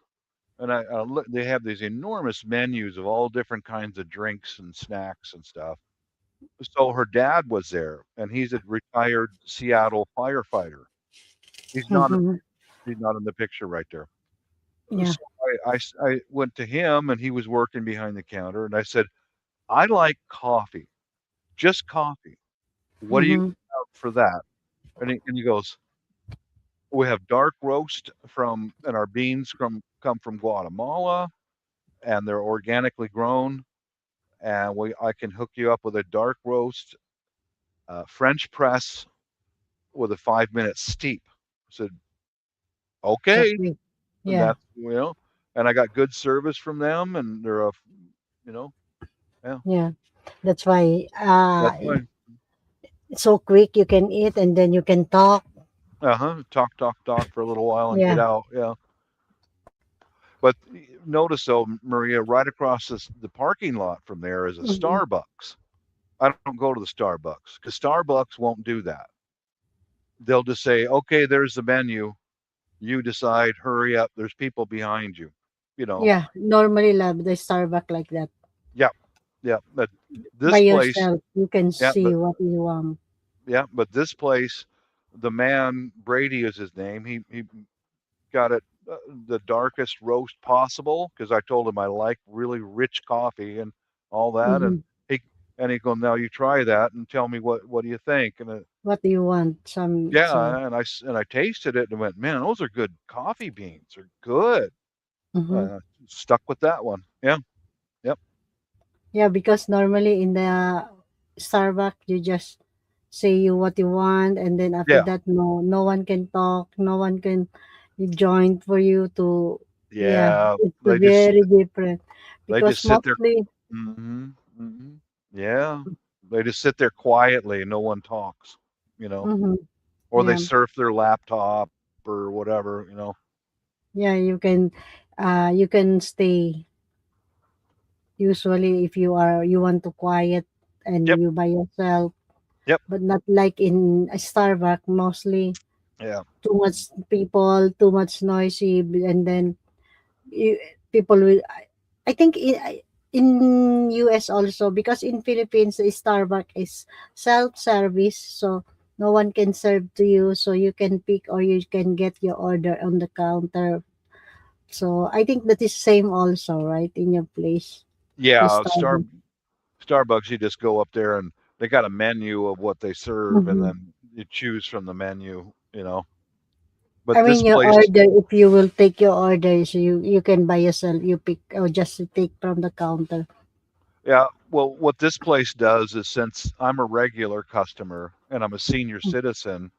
and they have these enormous menus of all different kinds of drinks and snacks and stuff. So her dad was there, and he's a retired Seattle firefighter. He's not Mhm. he's not in the picture right there. Yeah. So I went to him, and he was working behind the counter, and I said, "I like coffee, just coffee. What do you Mhm. have for that?" And he goes, "We have dark roast and our beans come from Guatemala, and they're organically grown, and I can hook you up with a dark roast, French press with a 5-minute steep." I said, So "Okay," quick. and Yeah. and I got good service from them, and you know, yeah, Yeah. That's why that's why. it's so quick you can eat and then you can talk. Uh-huh. Talk, talk, talk for a little while and get Yeah. out. Yeah. But notice though, Maria, right across the parking lot from there is a Mhm. Starbucks. I don't go to the Starbucks because Starbucks won't do that. They'll just say, okay, there's the menu. You decide, hurry up. There's people behind you. You know, Yeah. Normally love the Starbucks like that. yeah, yeah. But By this place, yourself, you can yeah, see what you want. but this place, the man, Brady is his name. He got it the darkest roast possible because I told him I like really rich coffee and all that, Hmm. he he goes, now you try that and tell me what do you think? And What do you want? Some so. yeah, and I tasted it and went, man, those are good coffee beans. They're good. Hmm. Uh, Stuck with that one. Yeah, yep, Yeah, because normally in the Starbucks you just say you what you want, and then after yeah, that no one can talk, no one can join for you to. Yeah, yeah. it's They just very different they because just sit there. mostly. Hmm. Hmm. Yeah, they just sit there quietly and no one talks. You know, Hmm. or they Yeah, surf their laptop or whatever. yeah, you can stay usually if you want to quiet Yep. and you by yourself. Yep. but not like in a Starbucks. Mostly Yeah. too much people, too much noisy, and then you, people will. I think in US also, because in Philippines the Starbucks is self service, so no one can serve to you, so you can pick or you can get your order on the counter. So I think that is same also, right, in your place, the Yeah. Starbucks. Starbucks, you just go up there and they got a menu of what they serve, and Mm-hmm. then you choose from the menu. But I this mean, your place, order, if you will take your order, so you can buy yourself, you pick or just take from the counter. yeah. Well, what this place does is, since I'm a regular customer and I'm a senior citizen,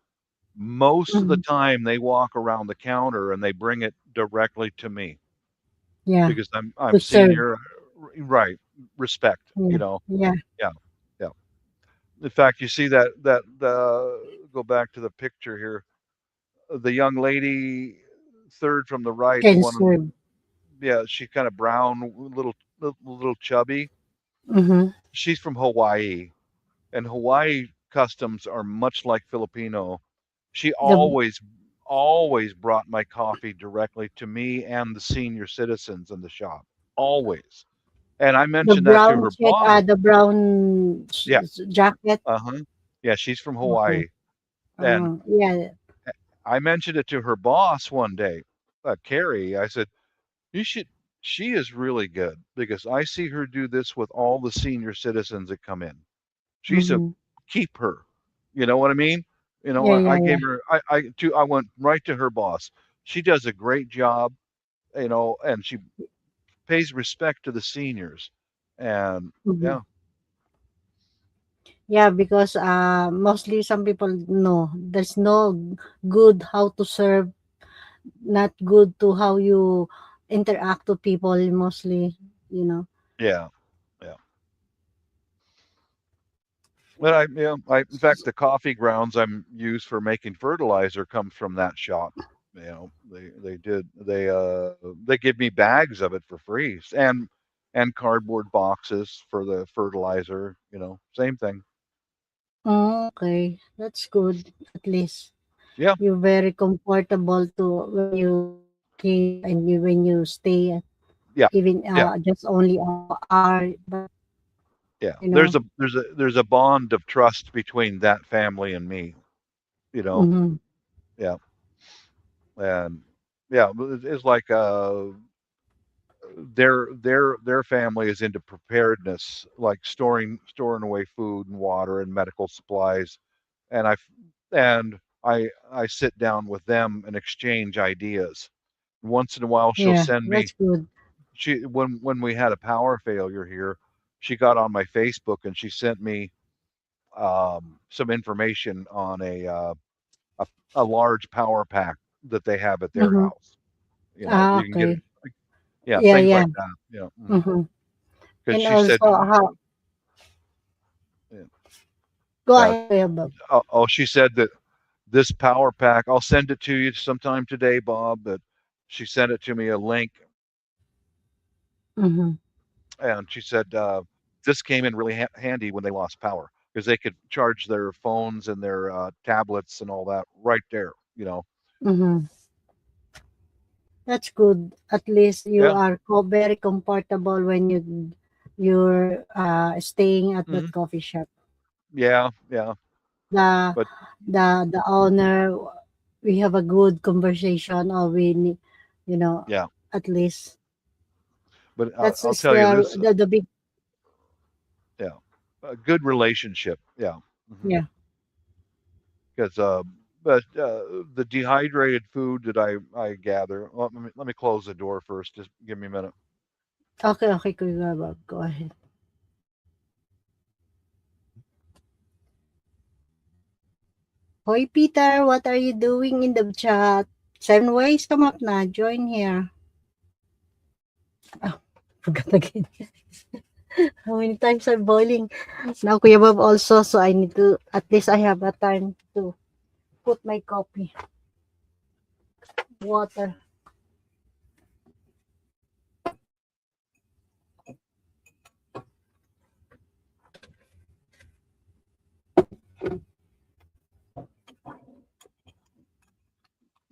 most of the Mm-hmm. time they walk around the counter and they bring it directly to me Yeah, because I'm to I'm serve. senior, right? Respect, Yeah, yeah, Yeah, yeah. In fact, you see that the go back to the picture here. The young lady, third from the right, the can one, serve. yeah, she kind of brown, little chubby. Mm-hmm. She's from Hawaii, and Hawaii customs are much like Filipino. She The always brought my coffee directly to me and the senior citizens in the shop. Always. And I the mentioned that to brown her check, boss. the brown Yeah. jacket. Uh-huh. Yeah, she's from Okay. Hawaii. And Yeah. I mentioned it to her boss one day, Carrie. I said, "You should she is really good because I see her do this with all the senior citizens that come in. She's a Mm-hmm. keep her. You know what I mean? Yeah, I yeah, yeah. gave her I went right to her boss. She does a great job, and she pays respect to the seniors. And Mm-hmm. yeah, Yeah, because mostly some people know there's no good how to serve, not good to how you interact to people mostly, you know. yeah, yeah. But in fact, the coffee grounds I'm used for making fertilizer come from that shop. They give me bags of it for free, and cardboard boxes for the fertilizer. Same thing. Okay, that's good. At least Yeah, you're very comfortable to when you working and when you stay yeah, even yeah, just only a hour, but yeah. you know. There's a bond of trust between that family and me. You know, Mm-hmm. yeah, and yeah, it's like their family is into preparedness, like storing away food and water and medical supplies, and I sit down with them and exchange ideas. Once in a while, she'll Yeah, send me that's good. she when we had a power failure here, she got on my Facebook and she sent me some information on a a large power pack that they have at their Mm-hmm. house. You can get it. Okay. Yeah, Yeah, things yeah. like that. Mm-hmm. Because And she said, also how yeah, go yeah. ahead, Kuya Bob. She said that this power pack, I'll send it to you sometime today, Bob. But she sent it to me a link, Mm-hmm. and she said this came in really handy when they lost power because they could charge their phones and their tablets and all that right there. Mm-hmm. That's good. At least you Yeah. are very comfortable when you're staying at that Hmm. coffee shop. Yeah. Yeah. The But the owner, we have a good conversation, or we need, you know, yeah. at least But that's I'll is tell you this. the big. Yeah. A good relationship. Yeah. Hmm. Yeah. Because but the dehydrated food that I gather. Well, let me close the door first. Just give me a minute. Okay, okay, Kuya Bob, go ahead. Hoy Peter, what are you doing in the chat? Seven ways, come up na, join here. Oh, forgot again. How many times I'm boiling? Now Kuya Bob also, so I need to, at least I have a time to put my coffee, water.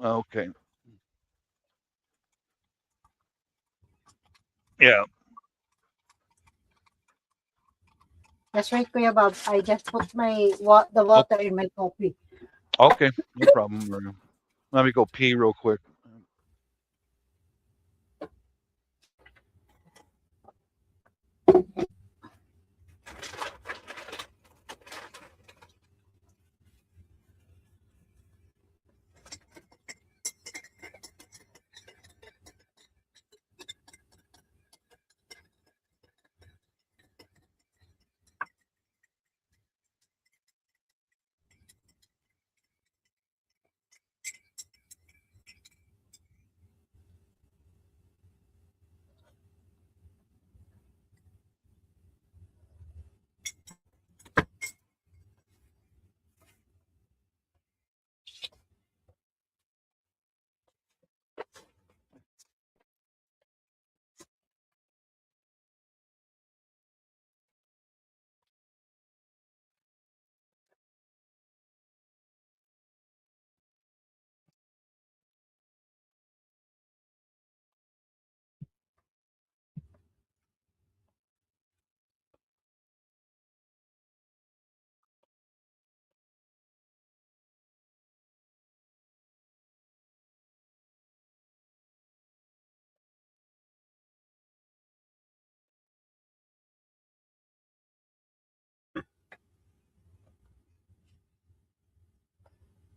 Okay. Yeah. That's right, Kuya Bob. I just put the Oh, water in my coffee. okay. No problem, Maria. Let me go pee real quick.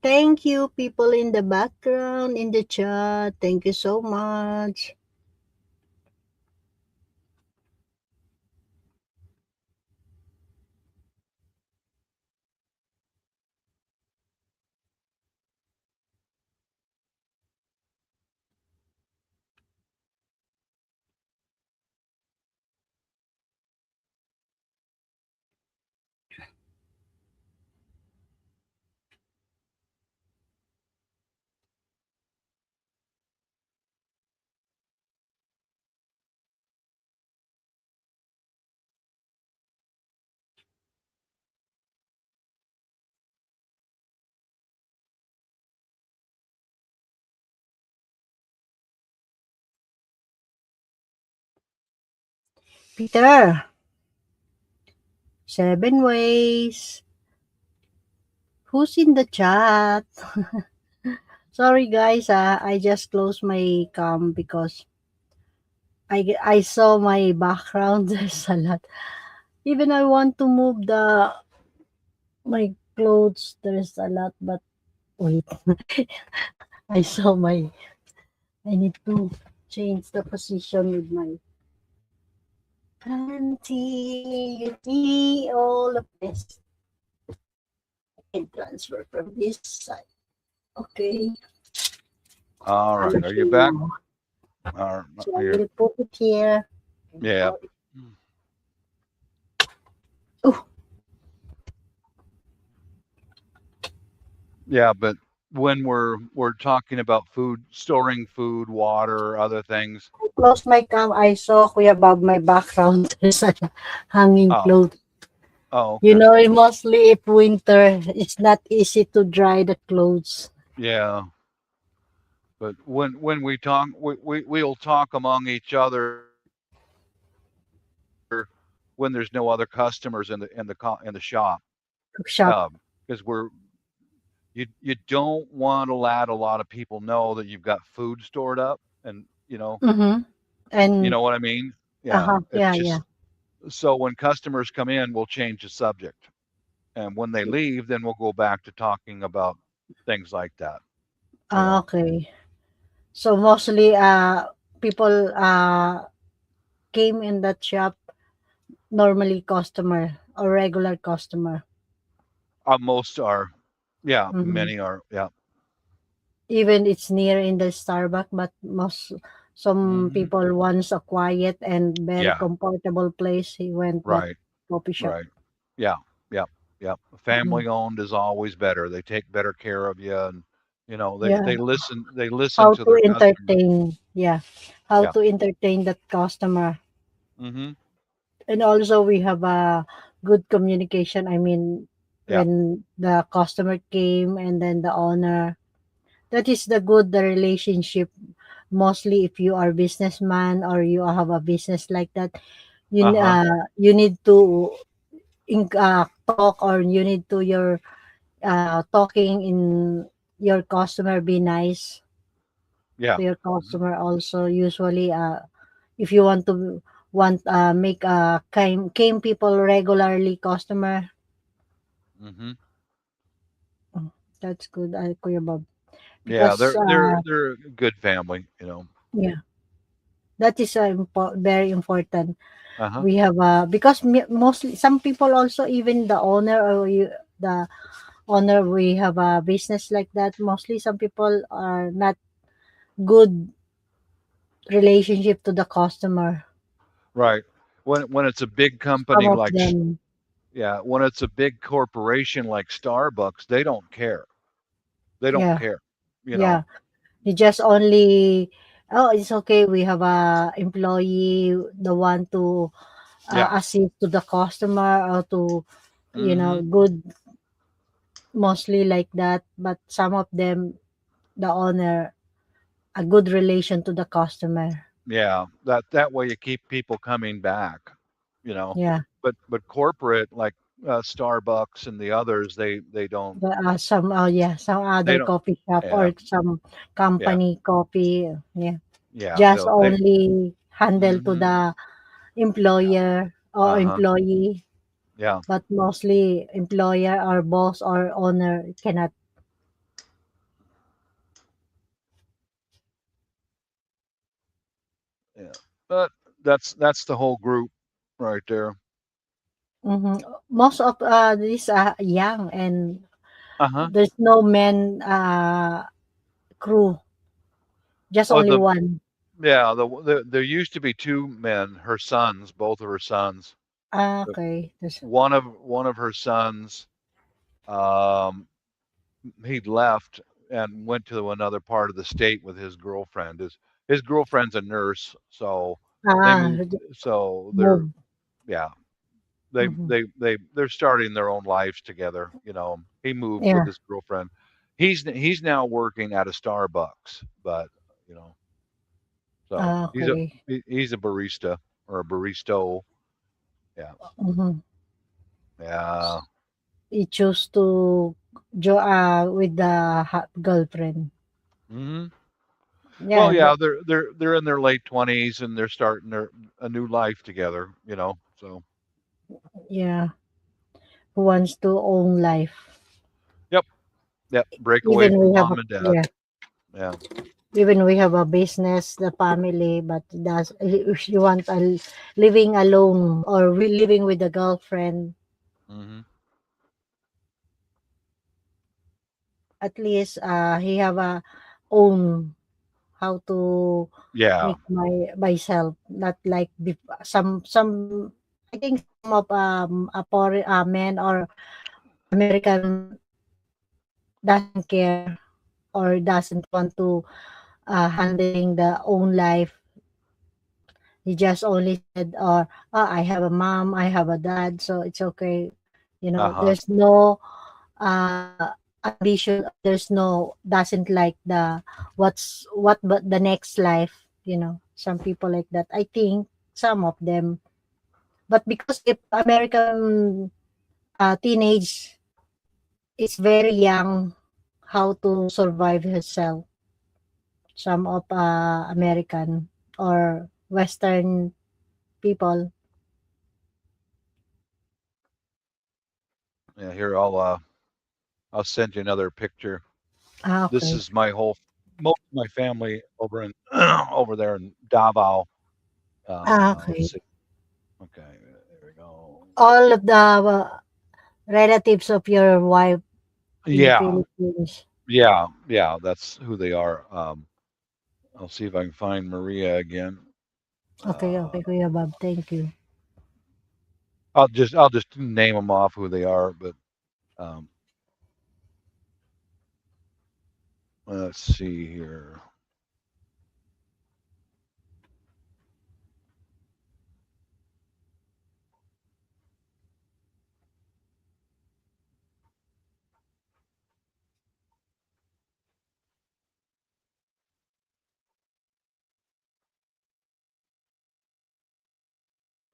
Thank you, people in the background, in the chat. Thank you so much. Peter, 7 ways. Who's in the chat? Sorry, guys. I just closed my cam because I saw my background. There's a lot. Even I want to move my clothes. There's a lot, but wait. I saw my. I need to change the position with my panty. You see all of this. I can transfer from this side. Okay. All I'm right. Are you okay back? now. So I Here. will put it here. And Yeah. oh, Yeah, but when we're talking about food, storing food, water, other things. I closed my cam. I saw Kuya Bob my background. There's a hanging Oh, clothes. oh, You okay. know, mostly if winter, it's not easy to dry the clothes. Yeah, but when we talk, we'll talk among each other when there's no other customers in the shop. Cook shop. Because you don't want to let a lot of people know that you've got food stored up, and Mm-hmm. you And know what I mean. Yeah, uh-huh, it's yeah, yeah. just so when customers come in, we'll change the subject, and when they leave, then we'll go back to talking about things like that. You know, Okay. So mostly people came in that shop normally customer or regular customer. most are, yeah, Mm-hmm. many are, yeah. Even it's near in the Starbucks, but some Hmm. people wants a quiet and very Yeah, comfortable place. He went that right, coffee shop. right. Yeah, yeah, yeah. Mm. Family owned is always better. They take better care of you, and Yeah. they listen How to to their customers. entertain. Yeah. How Yeah. to entertain that customer. Hmm. And also we have a good communication. I mean, Yeah. when the customer came and then the owner, that is the good the relationship. Mostly if you are businessman or you have a business like that, Uh-huh. you need to talk, or you need to your talking in your customer, be nice Yeah. to your Mhm. customer also. Usually if you want make came people regularly customer. Mhm. Oh, that's good, Kuya Bob, Yeah, because they're a good family, you know. yeah, that is very important. Uh-huh. We have because mostly some people also, even the owner, or the owner, we have a business like that. Mostly some people are not good relationship to the customer. Right. When it's a big Some company of like them, yeah, when it's a big corporation like Starbucks, they don't care. They don't yeah, care, you know. yeah. You just only, oh, it's okay. We have a employee, the one to Yeah. assist to the customer, or to, Mhm. good, mostly like that. But some of them, the owner, a good relation to the customer. Yeah, that way you keep people coming back, you know. Yeah. But corporate like Starbucks and the others, Some they other don't coffee shop yeah, or some yeah, company coffee. Yeah. yeah, Just they only handle to mhm. the employer or Uh-huh. employee, Yeah. but mostly employer or boss or owner cannot. Yeah. But that's the whole group right there. Hmm. Most of these are young, and Uh-huh. there's no men crew, just Oh, only one. yeah, there used to be two men, her sons, both of her sons. But Okay. one of her sons, um, he left and went to another part of the state with his girlfriend. His girlfriend's a nurse, so they Ah, moved. So they're move. yeah, Hmm. they're starting their own lives together. You know, he moved with Yeah. his girlfriend. He's now working at a Starbucks, but you know, so Okay. he's a barista or a baristo. Yeah, Mm-hmm. yeah. He chose to with the girlfriend. Hmm. Well, Yeah, yeah, they're in their late 20s and they're starting a new life together. You know, so yeah. Who wants to own life? yep, yep. Break away Even from we have mom and dad. yeah. Yeah. Even we have a business, the family, but does if you want living alone, or living with a girlfriend, Hmm. at least he have a own how to Yeah. make myself, not like some. I think some of men or American doesn't care or doesn't want to handling the own life. He just only said, or I have a mom, I have a dad, so it's okay. Uh huh. There's no ambition, or there's no doesn't like the what but the next life. Some people like that. I think some of them, but because if American teenage is very young, how to survive herself. Some of American or Western people. Yeah. Here, I'll send you another picture. This Okay. is most of my family over in over there in Davao. Okay. Let's see. Okay, there we go. All of the relatives of your wife in the Yeah, Philippines. yeah, yeah. That's who they are. I'll see if I can find Maria again. Okay, Uh, okay, Kuya Bob. Thank you. I'll just name them off who they are. But um, let's see here.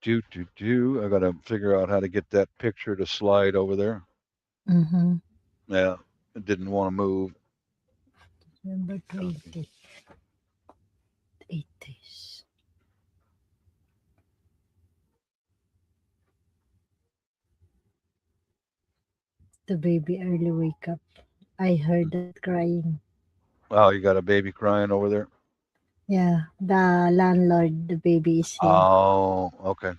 I gotta figure out how to get that picture to slide over there. Mm-hmm. Yeah, it didn't want to move. Number Copy. 20. 80s. The baby early wake up. I heard that crying. Oh, you got a baby crying over there? Yeah, the landlord, the baby is here. Oh, okay.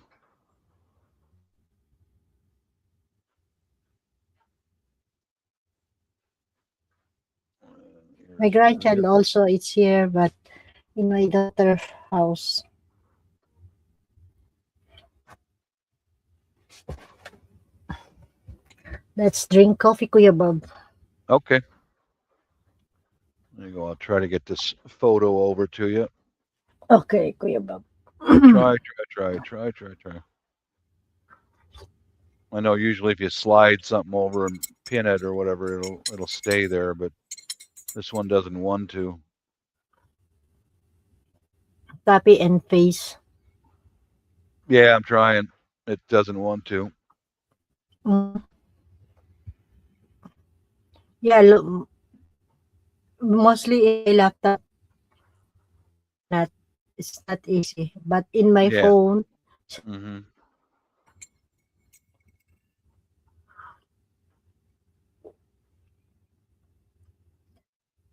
My Here's grandchild Maria. also is here, but in my daughter's house. Let's drink coffee, Kuya Bob. Okay. There you go. I'll try to get this photo over to you. Okay, Kuya Bob. Try. I know usually if you slide something over and pin it or whatever, it'll stay there, but this one doesn't want to. Copy and paste. Yeah, I'm trying. It doesn't want to. Mm. Yeah, look, mostly in my laptop, not it's not easy. But in my Yeah. phone, Hmm.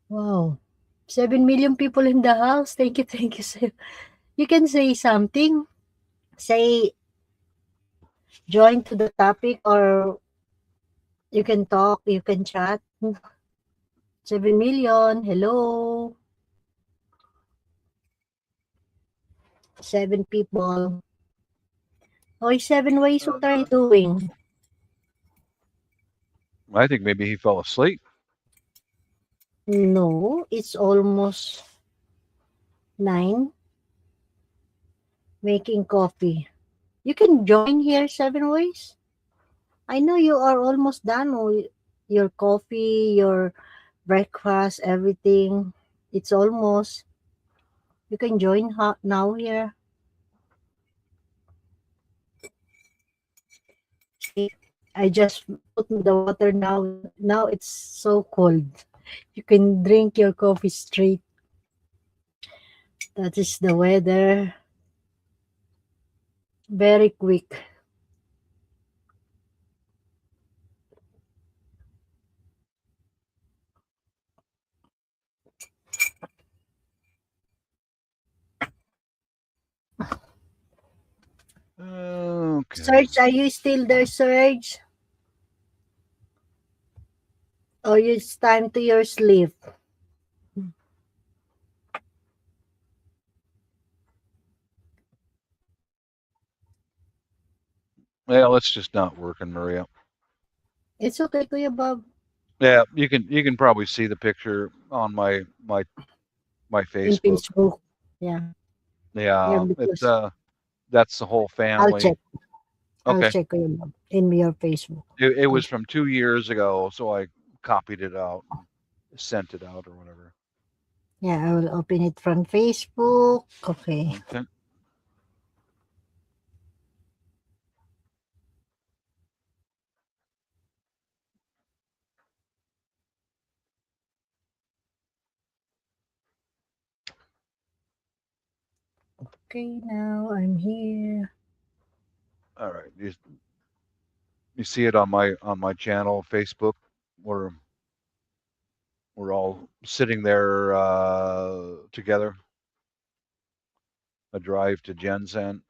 wow, 7 million people in the house. Thank you, sir. You can say something. Say join to the topic, or you can talk. You can chat. 7 million. Hello, 7 people. Oh, 7 ways. What are you doing? I think maybe he fell asleep. No, it's almost 9. Making coffee. You can join here 7 ways. I know you are almost done with your coffee, your breakfast, everything. It's almost. You can join now here. See, I just put the water now. Now it's so cold. You can drink your coffee straight. That is the weather. Very quick. Okay. Serge, are you still there, Serge? Or it's time to your sleep? Yeah, let's just not working, Maria. It's okay, Kuya Bob. Yeah, you can probably see the picture on my In Facebook. Facebook. Yeah. Yeah, Yeah, it's because that's the whole I'll family. check. I'll Okay. check Kuya Bob in your Facebook. It I'll was check. from 2 years ago, so I copied it out and sent it out or whatever. Yeah, I will open it from Facebook. Okay. Okay. Okay, now I'm here. All right. You see it on my channel, Facebook. We're we're all sitting there together. A drive to Jensen.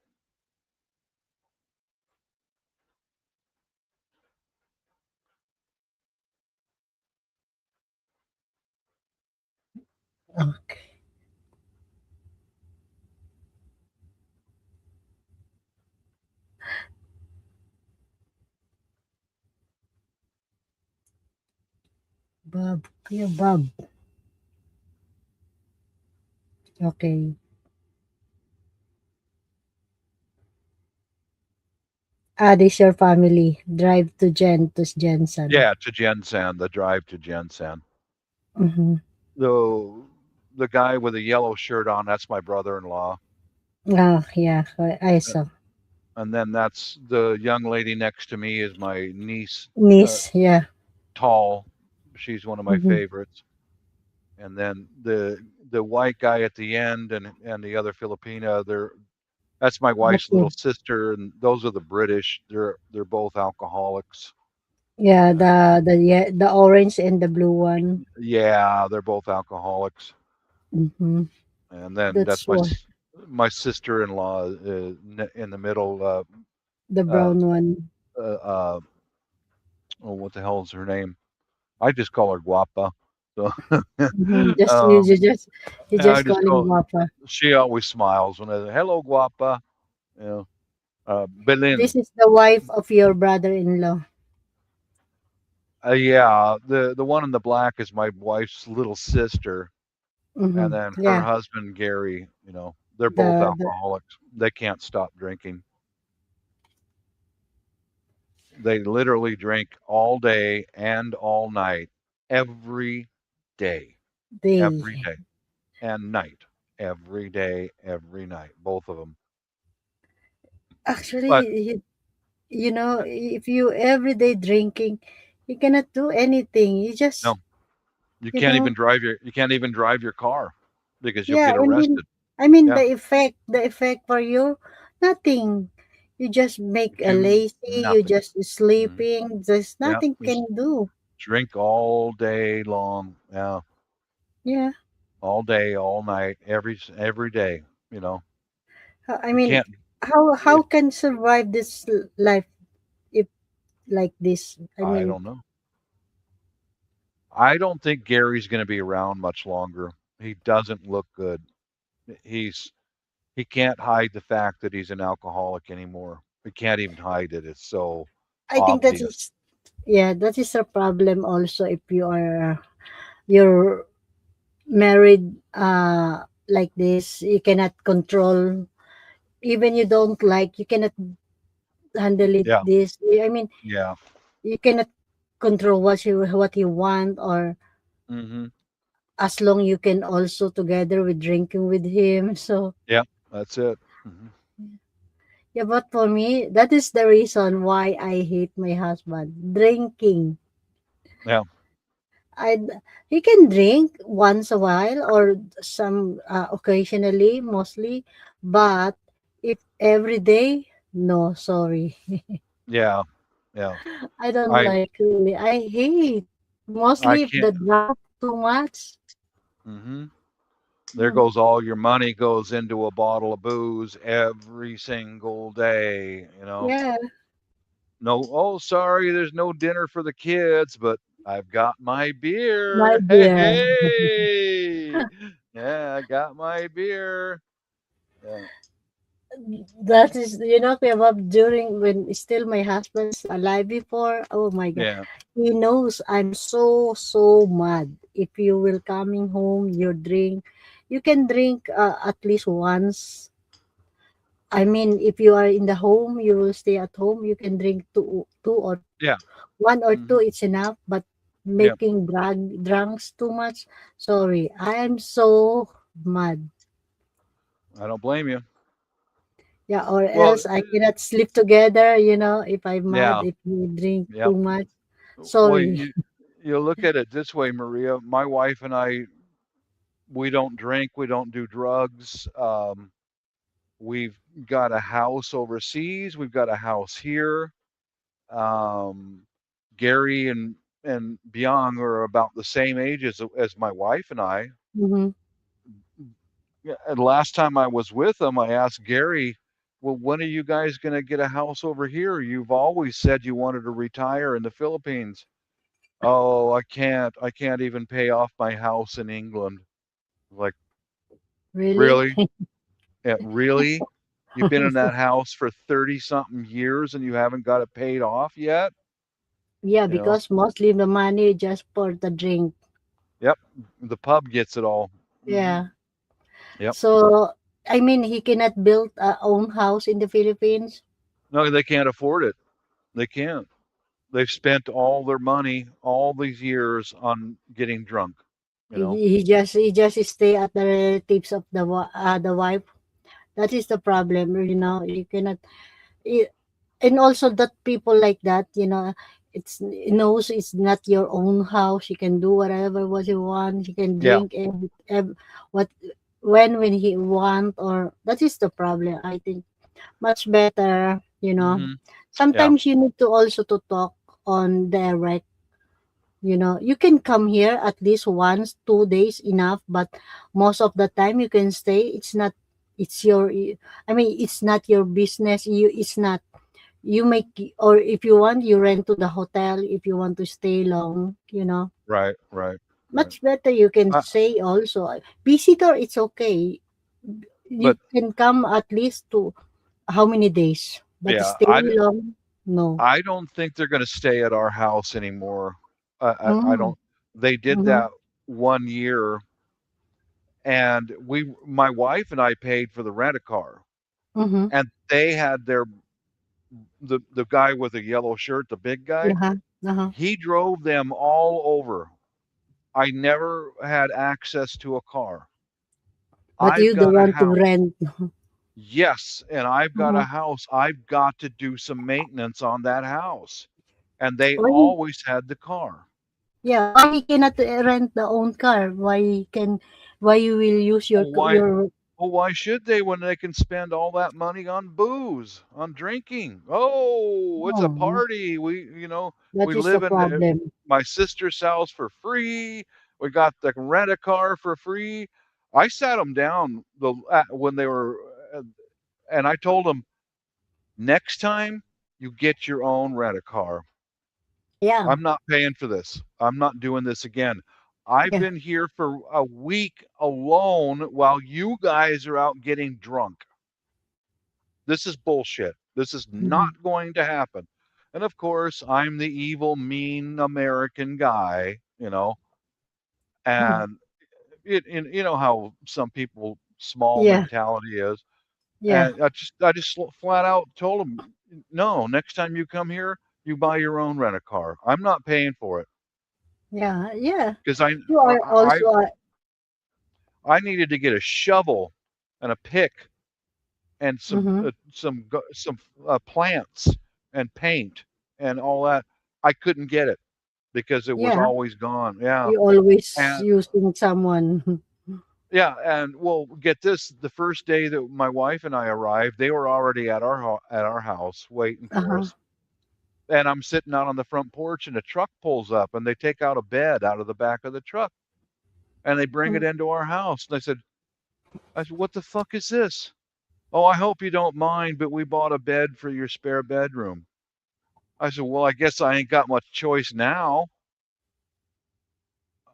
Okay. Bob. Kuya Bob. Okay. This your family. Drive to Jensen. Yeah, to Jensen. The drive to Jensen. Mm-hmm. The guy with the yellow shirt on. That's my brother-in-law. Oh, yeah. I Uh, saw. and then that's the young lady next to me is my niece, uh, Niece, yeah. Tall. She's one of my Mm-hmm. favorites. And then the white guy at the end and the other Filipina, that's my wife's little Okay. sister, and those are the British. They're both alcoholics. Yeah, Uh, the orange and the blue one. yeah, they're both alcoholics. Mm-hmm. And then That's that's one. my sister-in-law in the middle. The Uh, brown one. uh, uh, oh, what the hell is her name? I just call her Guapa. So Mm-hmm. Just um, you I just just call him call. Guapa. She always smiles when I say hello, Guapa. You know, Belin. This is the wife of your brother-in-law. Yeah, the one in the black is my wife's little sister, and Mm-hmm. then her Yeah. husband Gary. They're both The alcoholics. They can't stop drinking. They literally drink all day and all night, every day, every they day, and night, every day, every night, both of them. But actually if you everyday drinking, you cannot do anything. You no, just you you can't know even drive your car because you'll yeah, get and then arrested. Yeah, the effect for you, nothing. You just make a lazy, you nothing. just Mhm. sleeping, there's Yeah, nothing you can do. drink all day long. Yeah, Yeah. all day, all night, every day. You know, I you mean, can't. how If can survive this life if like this? I I mean, don't know. I don't think Gary's going to be around much longer. He doesn't look good. He's he can't hide the fact that he's an alcoholic anymore. He can't even hide it. It's so I think that obvious. is yeah, that is a problem also if you're married like this. You cannot control, even you don't like, you cannot handle it Yeah, this. I mean, yeah. you cannot control what you want, or Hmm. as long you can also together with drinking with him. So Yeah, that's it. Hmm. yeah, but for me, that is the reason why I hate my husband. Drinking. Yeah, I He can drink once a while or some occasionally, mostly, but if every day, no, sorry. yeah, yeah. I don't I like, really. I hate I mostly if can't. the drunk too much. Hmm. There Yeah. goes all your money goes into a bottle of booze every single day. Yeah, No, oh, sorry, there's no dinner for the kids, but I've got my my beer. Hey, dear. hey. Yeah, I got my beer. Yeah, That is, Kebab, during when still my husband's alive before, oh my God. yeah, He knows I'm so, so mad. If you will coming home, you can drink at least once. I mean, if you are in the home, you will stay at home, you can drink two or yeah, one or two, hmm, it's enough. But yeah. making drunks too much, sorry, I am so mad. I don't blame you. Yeah, or Well, else I cannot sleep together, if I'm mad, yeah, if you drink yeah. too much. Well, Sorry. you look at it this way, Maria. My wife and I, we don't drink, we don't do drugs. We've got a house overseas. We've got a house here. Um, Gary and Byung are about the same age as my wife and I. Mhm. Yeah, and last time I was with them, I asked Gary, "Well, when are you guys going to get a house over here? You've always said you wanted to retire in the Philippines." "Oh, I can't. I can't even pay off my house in England." Like, Really? really? Yeah, really? You've been in that house for 30 something years and you haven't got it paid off yet? Yeah, You know? because mostly the money just for the drink. Yep. The pub gets it all. Hmm. Yeah. Yep. So, I mean, he cannot build a own house in the Philippines. No, they can't afford it. They can't. They've spent all their money all these years on getting drunk, you know? He just stay at the relatives of the wife. That is the problem. You cannot. I- and also that people like that, it's knows it's not your own house. You can do whatever what you want. You can Yeah. drink what when he want, or that is the problem. I think much better. Hmm. Yeah. Sometimes you need to also to talk on direct. You can come here at least once, 2 days enough, but most of the time you can stay. It's your, I mean, it's not your business. It's not, you make, or if you want, you rent to the hotel if you want to stay long. Right. Right. Right. Much better you can Uh, say also. Visitor, it's okay. but You can come at least to how many days? But yeah, stay long, no. I don't think they're going to stay at our house anymore. I Mm-hmm. don't. They did Mm-hmm. that 1 year, and my wife and I paid for the rent a car, Mm-hmm. and they had the guy with the yellow shirt, the big guy. Uh-huh. Uh-huh. He drove them all over. I never had access to a car. But I've you the got a one to house. rent. Yes, and I've got a Uh-huh. house. I've got to do some maintenance on that house. And they Why? always had the car. Yeah, why he cannot rent the own car? Why you will use Well, why your well, why should they when they can spend all that money on booze, on drinking? Oh, it's a no, party. that We is the live in problem. my sister's house for free. We got the rent a car for free. I sat them down when they were, uh, and I told them, next time you get your own rent a car. Yeah, I'm not paying for this. I'm not doing this again. I've yeah. been here for a week alone while you guys are out getting drunk. This is bullshit. This is not Mhm. going to happen. And of course, I'm the evil, mean American guy, and you know how some people small Yeah, mentality is. yeah, And I just flat out told them, no, next time you come here, you buy your own rent a car. I'm not paying for it yeah, yeah. because I You I are I also I needed to get a shovel and a pick and mm-hmm. some plants and paint and all that. I couldn't get it because it was Yeah, always gone. Yeah, you always and using someone. yeah, and well, get this: the first day that my wife and I arrived, they were already at our house waiting for Uh-huh. us. And I'm sitting out on the front porch, and a truck pulls up, and they take out a bed out of the back of the truck, and they bring it Mm. into our house. And I said, what the fuck is this? Oh, I hope you don't mind, but we bought a bed for your spare bedroom. I said, well, I guess I ain't got much choice now.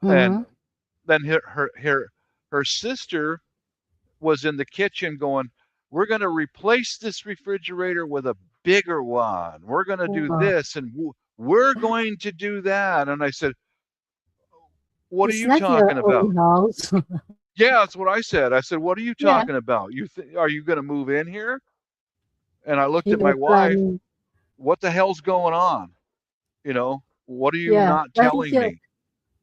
And Mm-hmm. then her sister was in the kitchen going, we're going to replace this refrigerator with a bigger one. We're going to do Wow. this and we're going to do that. And I said, what are It's you not your talking about? own house. Yeah, that's what I said. I said, what are you Yeah, talking about? Are you going to move in here? And I looked at my you're wife, planning. what the hell's going on? What are you Yeah, not that is telling your, me?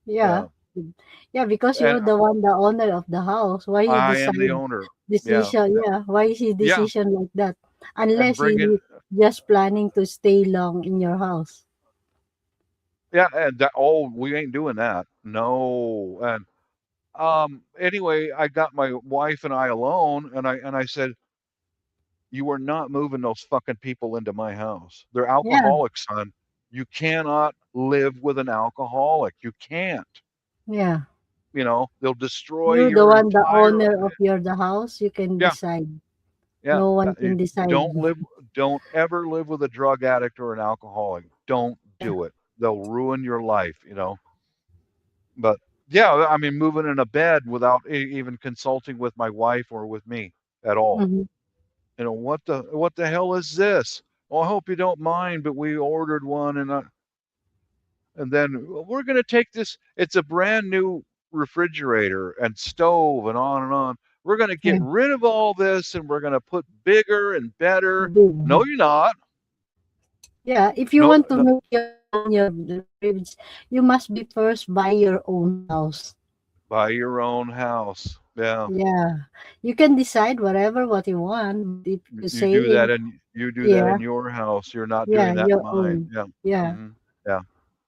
yeah. Yeah. Yeah, because And you're the one, the owner of the house. Why he I am the decide owner. Yeah. decision? Yeah, why is he Yeah. decision like that? And Unless bring in, he just planning to stay long in your house. yeah. And we ain't doing that. No. And anyway, I got my wife and I alone, and I said, you are not moving those fucking people into my house. They're Yeah, alcoholics, son. You cannot live with an alcoholic. You can't. yeah. They'll destroy You're the your one, the entire. owner of the house. You can Yeah, decide. yeah. No one can decide. Don't live. Don't ever live with a drug addict or an alcoholic. Don't Yeah. do it. They'll ruin your life. But yeah, I mean, moving in a bed without even consulting with my wife or with me at all. Mm-hmm. What the hell is this? Oh, I hope you don't mind, but we ordered one, and then we're going to take this. It's a brand new refrigerator and stove and on and on. We're going to get Yeah. rid of all this and we're going to put bigger and better. No, Big. you're not. Yeah, if you No, want to no, make your own your fridge, you must be first buy your own house. buy your own house. Yeah. Yeah. You can decide whatever what you want, but if you You say do that in, in yeah, your house. You're not yeah, doing that in your mine. own. Yeah. Yeah. Hmm. Yeah.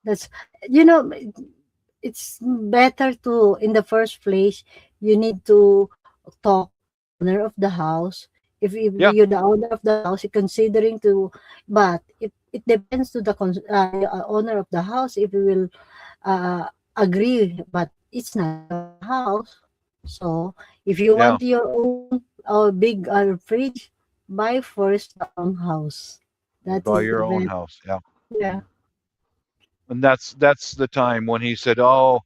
That's, you know, it's better to, in the first place, you need to talk to the owner of the house. If Yeah. you're the owner of the house, you're considering to, but it depends to the owner of the house if you will uh, agree, but it's not your house. So if you Yeah. want your own big fridge, buy first the own house. You That buy is the your own best. house. Yeah. Yeah. And that's the time when he said, "Oh,"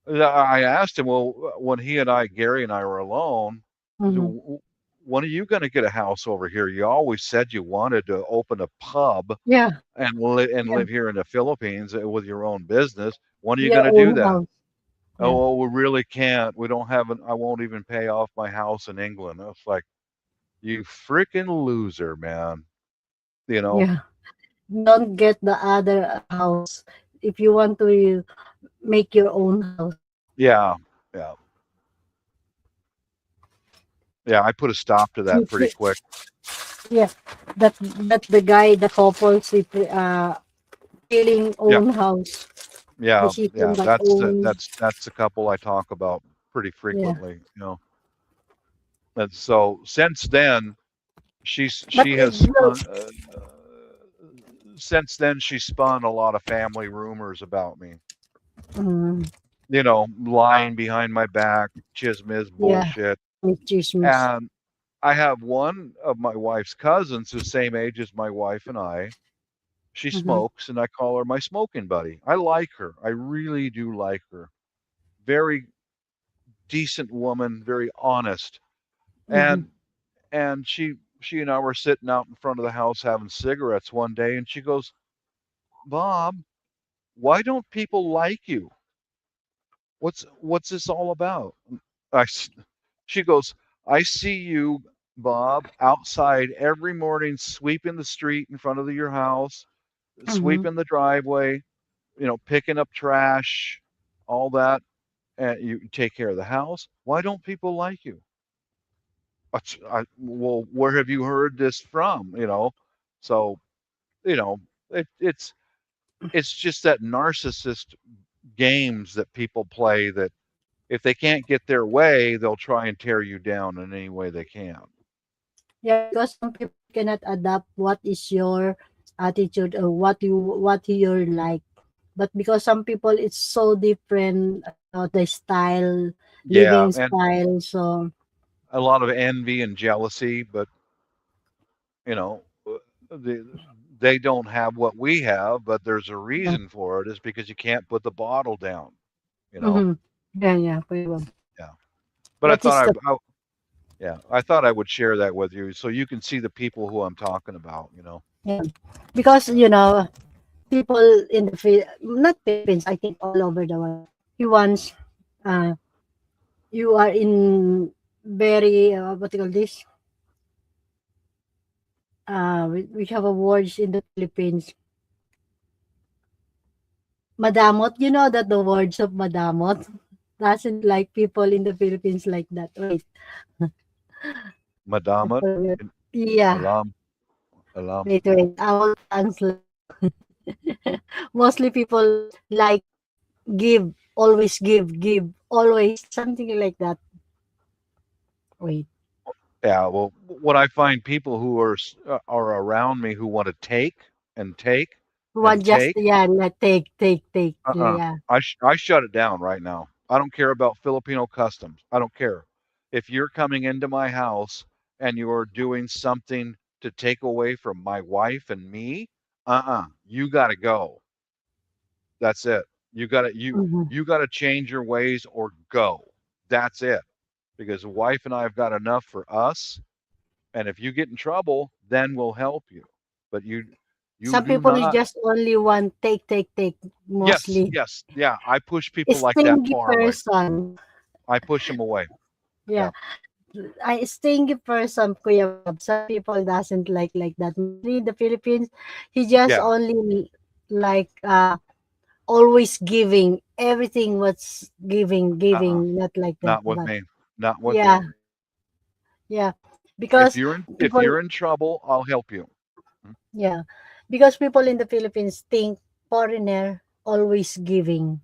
I asked him, "Well, when he and I, Gary and I were alone, I said, Mm-hmm. when are you going to get a house over here? You always said you wanted to open a pub Yeah. and Yeah. live here in the Philippines with your own business. When are you going Your to do own that?" house. Oh, Yeah. well, we really can't. We don't have an. I won't even pay off my house in England. I was like, you freaking loser, man. You know? Yeah. Don't get the other house if you want to make your own house. Yeah, yeah, yeah. I put a stop to that If pretty you- quick. Yeah. That the guy, the couples, if feeling Yeah, own house, yeah, decision yeah. by own. That's a couple I talk about pretty Yeah. frequently. You know, and so since then But she it has will. spun. Since then, she spun a lot of family rumors about me. Mm, You know, lying behind my back, chismis, yeah. bullshit. With chismis. And I have one of my wife's cousins who's same age as my wife and I. She Mm-hmm. smokes, and I call her my smoking buddy. I like her. I really do like her. Very decent woman, very honest. Mm-hmm. And she and I were sitting out in front of the house having cigarettes one day, and she goes, "Bob, why don't people like you? What's this all about?" I She goes, "I see you, Bob, outside every morning sweeping the street in front of your house, Mm-hmm. sweeping the driveway, picking up trash, all that, and you take care of the house. Why don't people like you?" Well, where have you heard this from? So you know, it's just that narcissist games that people play that if they can't get their way, they'll try and tear you down in any way they can. Yeah, because some people cannot adapt what is your attitude or what you're like. But because some people it's so different, the style, Yeah, living and style. So a lot of envy and jealousy, but you know, the, they don't have what we have, but there's a yeah. reason for it. Is because you can't put the bottle down. You know. Mm-hmm. Yeah, yeah, Kuya Bob. Yeah. But I That is thought the yeah, I thought I would share that with you so you can see the people who I'm talking about. You know. yeah. Because Yeah. people in the not Philippines, I think all over the world. He wants uh you are in very what do you call this? We have awards in the Philippines. Madamot, you know that the words of madamot doesn't like people in the Philippines like that. Wait, I Madamat, forgot. Yeah, alam, alam. wait. I will translate. Mostly people like give, always something like that. Wait, Yeah. Well, when I find people who are around me who want to take and take one and just take, yeah, not take. uh-uh. Yeah. I shut it down right now. I don't care about Filipino customs. I don't care. If you're coming into my house and you're doing something to take away from my wife and me, you got to go. That's it. Mm-hmm. You got to change your ways or go. That's it. Because the wife and I have got enough for us, and if you get in trouble, then we'll help you. But you Some do people is not. just only one take Yes, mostly. yes, yeah. I push people like that Stingy far away. person. I push them away. Yeah. Yeah, I stingy person, Kuya Bob. Some people doesn't like that. Mostly in the Philippines, he just yeah. only like always giving everything. What's Uh-uh. giving, not like that. Not with But me. not with you. Yeah, yeah. If Because if people, you're in trouble, I'll help you. Mm. yeah, because people in the Philippines think foreigner always giving,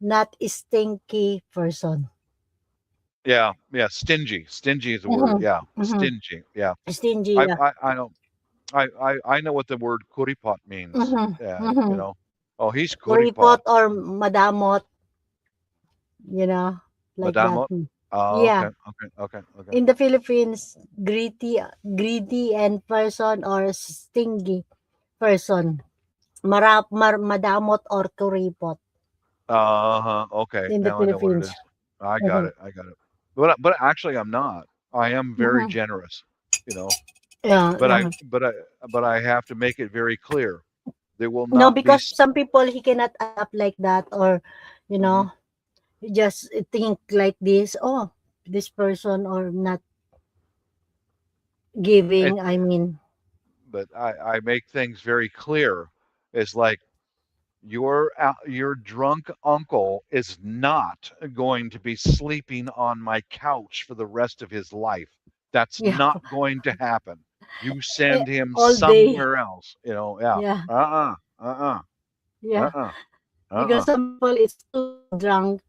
not stinky person. Yeah, yeah, stingy. Stingy is the word. Mm-hmm. Yeah, Mm-hmm. stingy. Yeah, Stingy. Yeah. I know I know what the word kuripot means. Mm-hmm. Yeah, you Mm-hmm. know. Oh, he's kuripot. Kuripot or madamot, you know, like that. Madamot. Oh, Yeah. okay, okay, okay, okay. In the Philippines, greedy and person or stingy person. Madamot or kuripot Uh-huh. Okay, in the now I know what it Philippines. is. I got Mm-hmm. it. I got it. But actually, I'm not. I am very Mm-hmm. generous. You know. Yeah, But I yeah. but I but I have to make it very clear. There will No, not be. because some people he cannot adapt like that, or you Mhm. know, you just think like this. Oh, this person or not It, giving. I mean, but I make things very clear. It's like your drunk uncle is not going to be sleeping on my couch for the rest of his life. That's yeah, not going to happen. You send him all day. somewhere else. You know, yeah. Yeah, Uh-uh. Uh-uh. yeah. Uh-uh. Because Uh-uh. some people is too drunk.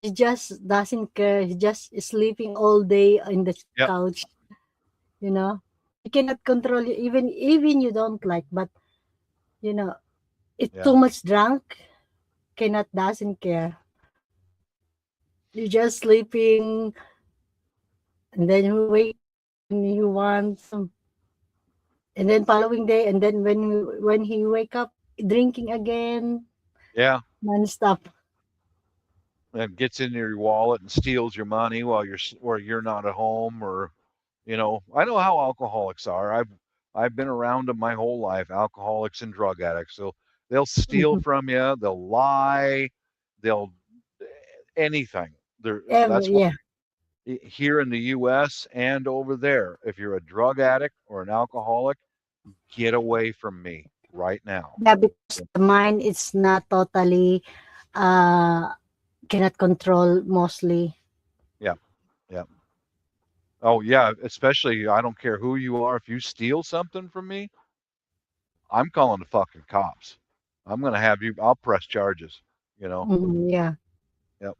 He just doesn't care. He just is sleeping all day in the Yep. couch. You know, you cannot control you. Even you don't like, but you know, it's Yeah. too much drunk. Cannot doesn't care. You just sleeping, and then you wake up when you want some, and then following day, and then when he wake up, drinking again, Yeah. non-stop. And gets into your wallet and steals your money while you're not at home, or I know how alcoholics are. I've been around them my whole life, alcoholics and drug addicts. So they'll steal Mhm. from you, they'll lie, they'll anything. That's what Yeah, here in the US and over there. If you're a drug addict or an alcoholic, get away from me right now. yeah, because the mind is not totally uh cannot control mostly. Yeah. Yeah. Oh yeah, especially I don't care who you are. If you steal something from me, I'm calling the fucking cops. I'm gonna have you. I'll press charges. You know. Mhm, yeah, Yep.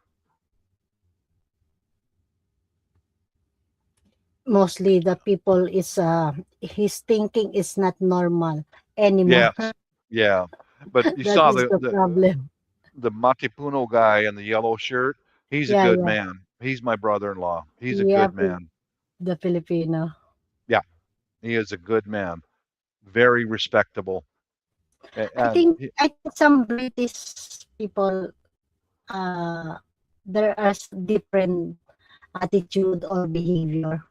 mostly the people is his thinking is not normal anymore. Yes. Yeah. But you That saw is the problem. the Matipuno guy in the yellow shirt. He's a Yeah, good yeah, man. He's my brother-in-law. He's a yeah. good man. The Filipino. Yeah, he is a good man. Very respectable. And I think some British people uh there are different attitude or behavior.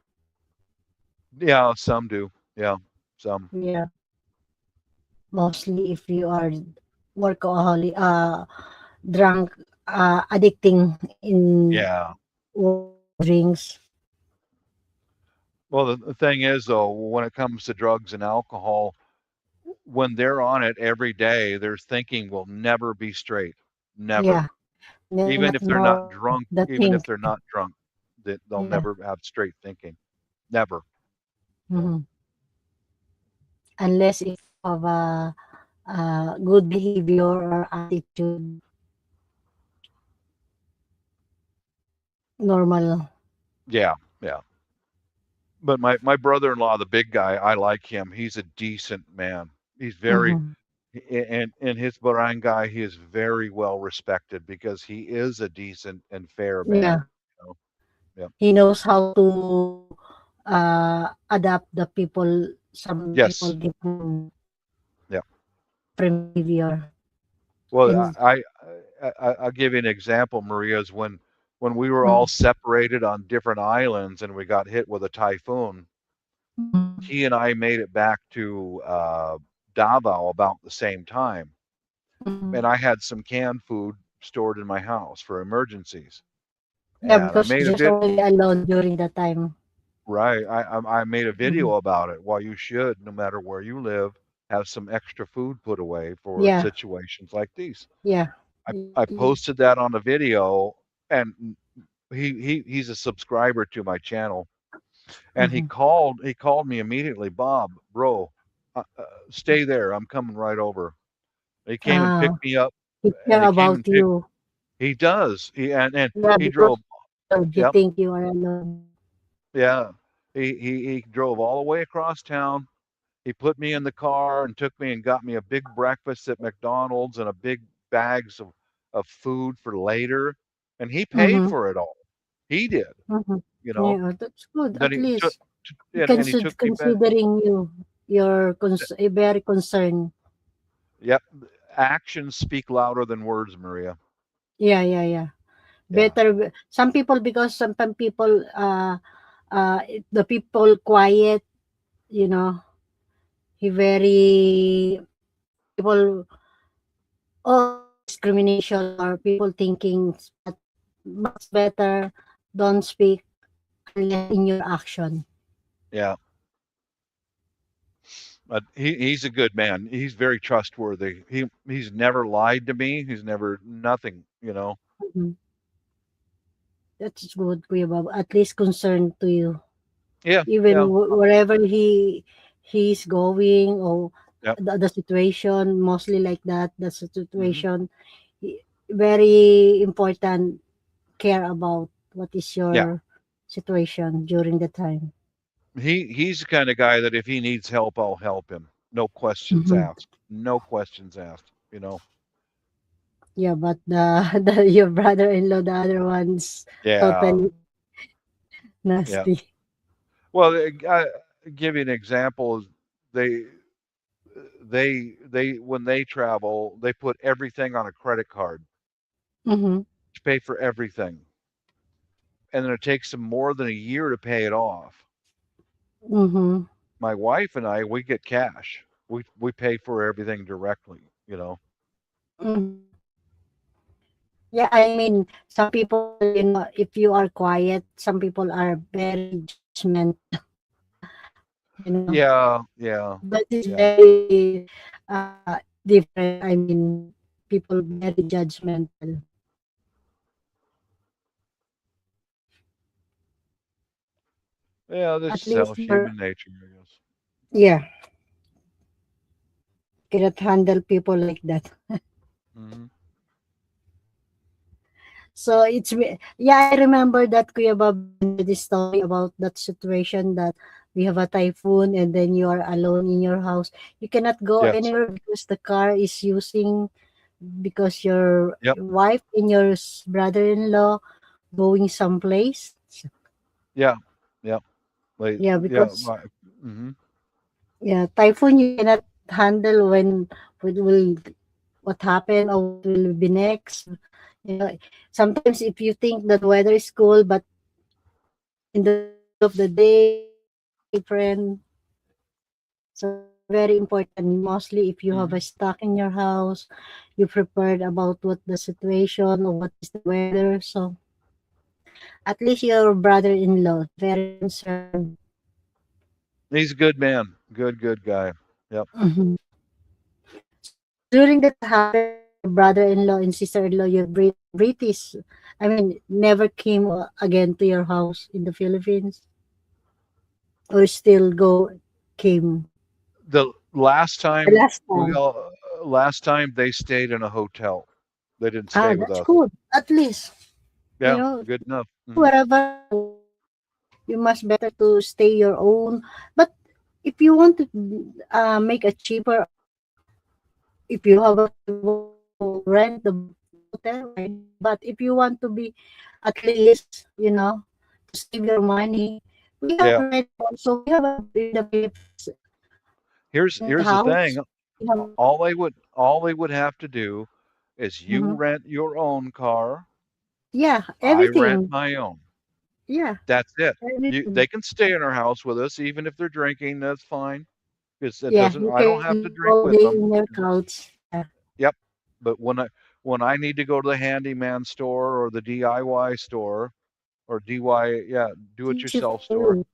yeah, some do. Yeah, some. Yeah, mostly if you are workaholic, drunk, addicting in Yeah. drinks. Well, the thing is, though, when it comes to drugs and alcohol, when they're on it every day, their thinking will never be straight. Never. Yeah, they Even not if they're not know drunk, the even if thing. they're not drunk, that they'll Yeah. never have straight thinking. Never. You know. Mhm. Unless if you have a good behavior or attitude, normal. Yeah, yeah. But my brother-in-law, the big guy, I like him. He's a decent man. He's very Mhm. and in his barangay, he is very well respected because he is a decent and fair man. Yeah, You know? Yep. he knows how to adapt the people. Some people Yes. different Yeah. different behavior, Well, and I'll give you an example, Maria, is when we were all mm, separated on different islands and we got hit with a typhoon, mm, he and I made it back to Davao about the same time, mm. and I had some canned food stored in my house for emergencies. Yeah, And I because made a just vid only alone during that time. right. I made a Mhm. video about it. While you should, no matter where you live, have some extra food put away for Yeah, situations like these. yeah, I posted that on the video, and he's a subscriber to my channel, and Mhm. he called me immediately. Bob, bro, stay there. I'm coming right over. He came and Uh, picked me up, he and care he came about and picked. you. He does. And Yeah, he because drove. you're alone. He Yep. think you are alone. Yeah. He drove all the way across town. He put me in the car and took me and got me a big breakfast at McDonald's and a big bags of food for later. And he paid Mhm. for it all. He did, Mhm. you know. Yeah, that's good. Then At he took least he and he took me back. considering you. You're very concerned. Yep. Actions speak louder than words, Maria. Yeah, yeah, yeah. Yeah. Better some people, because sometimes people the people quiet, you know, he very people, oh, discrimination or people thinking, but much better don't speak unless in your action. Yeah. But he's a good man. He's very trustworthy. He's never lied to me. He's never nothing, you know. Mhm. That's good, Kuya Bob. At least concerned to you. Yeah, Even yeah. wherever he's going, or Yep. the situation, mostly like that, the Hmm. situation, very important, care about what is Yeah. your situation during the time. He's the kind of guy that if he needs help, I'll help him. No questions Mhm. asked. No questions asked, you know. Yeah, but the, the your brother-in-law, the other one's Yeah. totally Yeah. nasty. Well, give you an example. They they when they travel, they put everything on a credit card Mm-hmm. to pay for everything. And then it takes them more than a year to pay it off. Mm-hmm. My wife and I, we get cash. We pay for everything directly, you know. Mm-hmm. Yeah, I mean, some people, if you are quiet, some people are very judgmental, you know. Yeah, yeah, That is yeah. very different. I mean, people very judgmental. Yeah, this At is how least you're, human nature, I guess. yeah, cannot handle people like that. Hmm. So yeah, I remember that Kuya Bob sent me this story about that situation that we have a typhoon and then you are alone in your house. You cannot go Yes. anywhere because the car is using, because your Yep. wife and your brother-in-law going someplace. Yeah. Yep. Like, Yeah, yeah. because Right. Hmm. yeah, typhoon you cannot handle when will what happened or what will be next. You know, sometimes if you think that the weather is cool, but in the middle of the day the weather is different. So it's very important. Mostly if you have a Hmm. stock in your house, you prepared about what the situation or what is the weather. So at least your brother-in-law very concerned. He's a good man. Good guy. Yep. Mhm. So during that happened, your brother-in-law and sister-in-law, your British, I mean, never came again to your house in the Philippines, or still came The last the time last we time. all last time they stayed in a hotel. They didn't Ah, stay with that's us. good. At least, Yeah, good enough. Hmm. wherever you go, you must better to stay your own. But if you want to make a cheaper, or if you want to rent the hotel, why not? But if you want to be, at least, to save your money, we have Yeah. rent also. We have in the Philippines rent Here's the house. thing. We have, All they would have to do is you mhm. rent your own car, Yeah, I rent everything. my own. Yeah, That's it. everything. They can stay in our house with us even if they're drinking. That's fine because that Yeah, doesn't. you I don't can have to live drink all with day them. in your You know? couch. Yeah. Yep. But when I need to go to the handyman store or the DIY store or DIY, yeah, do It's it easy yourself for store, you.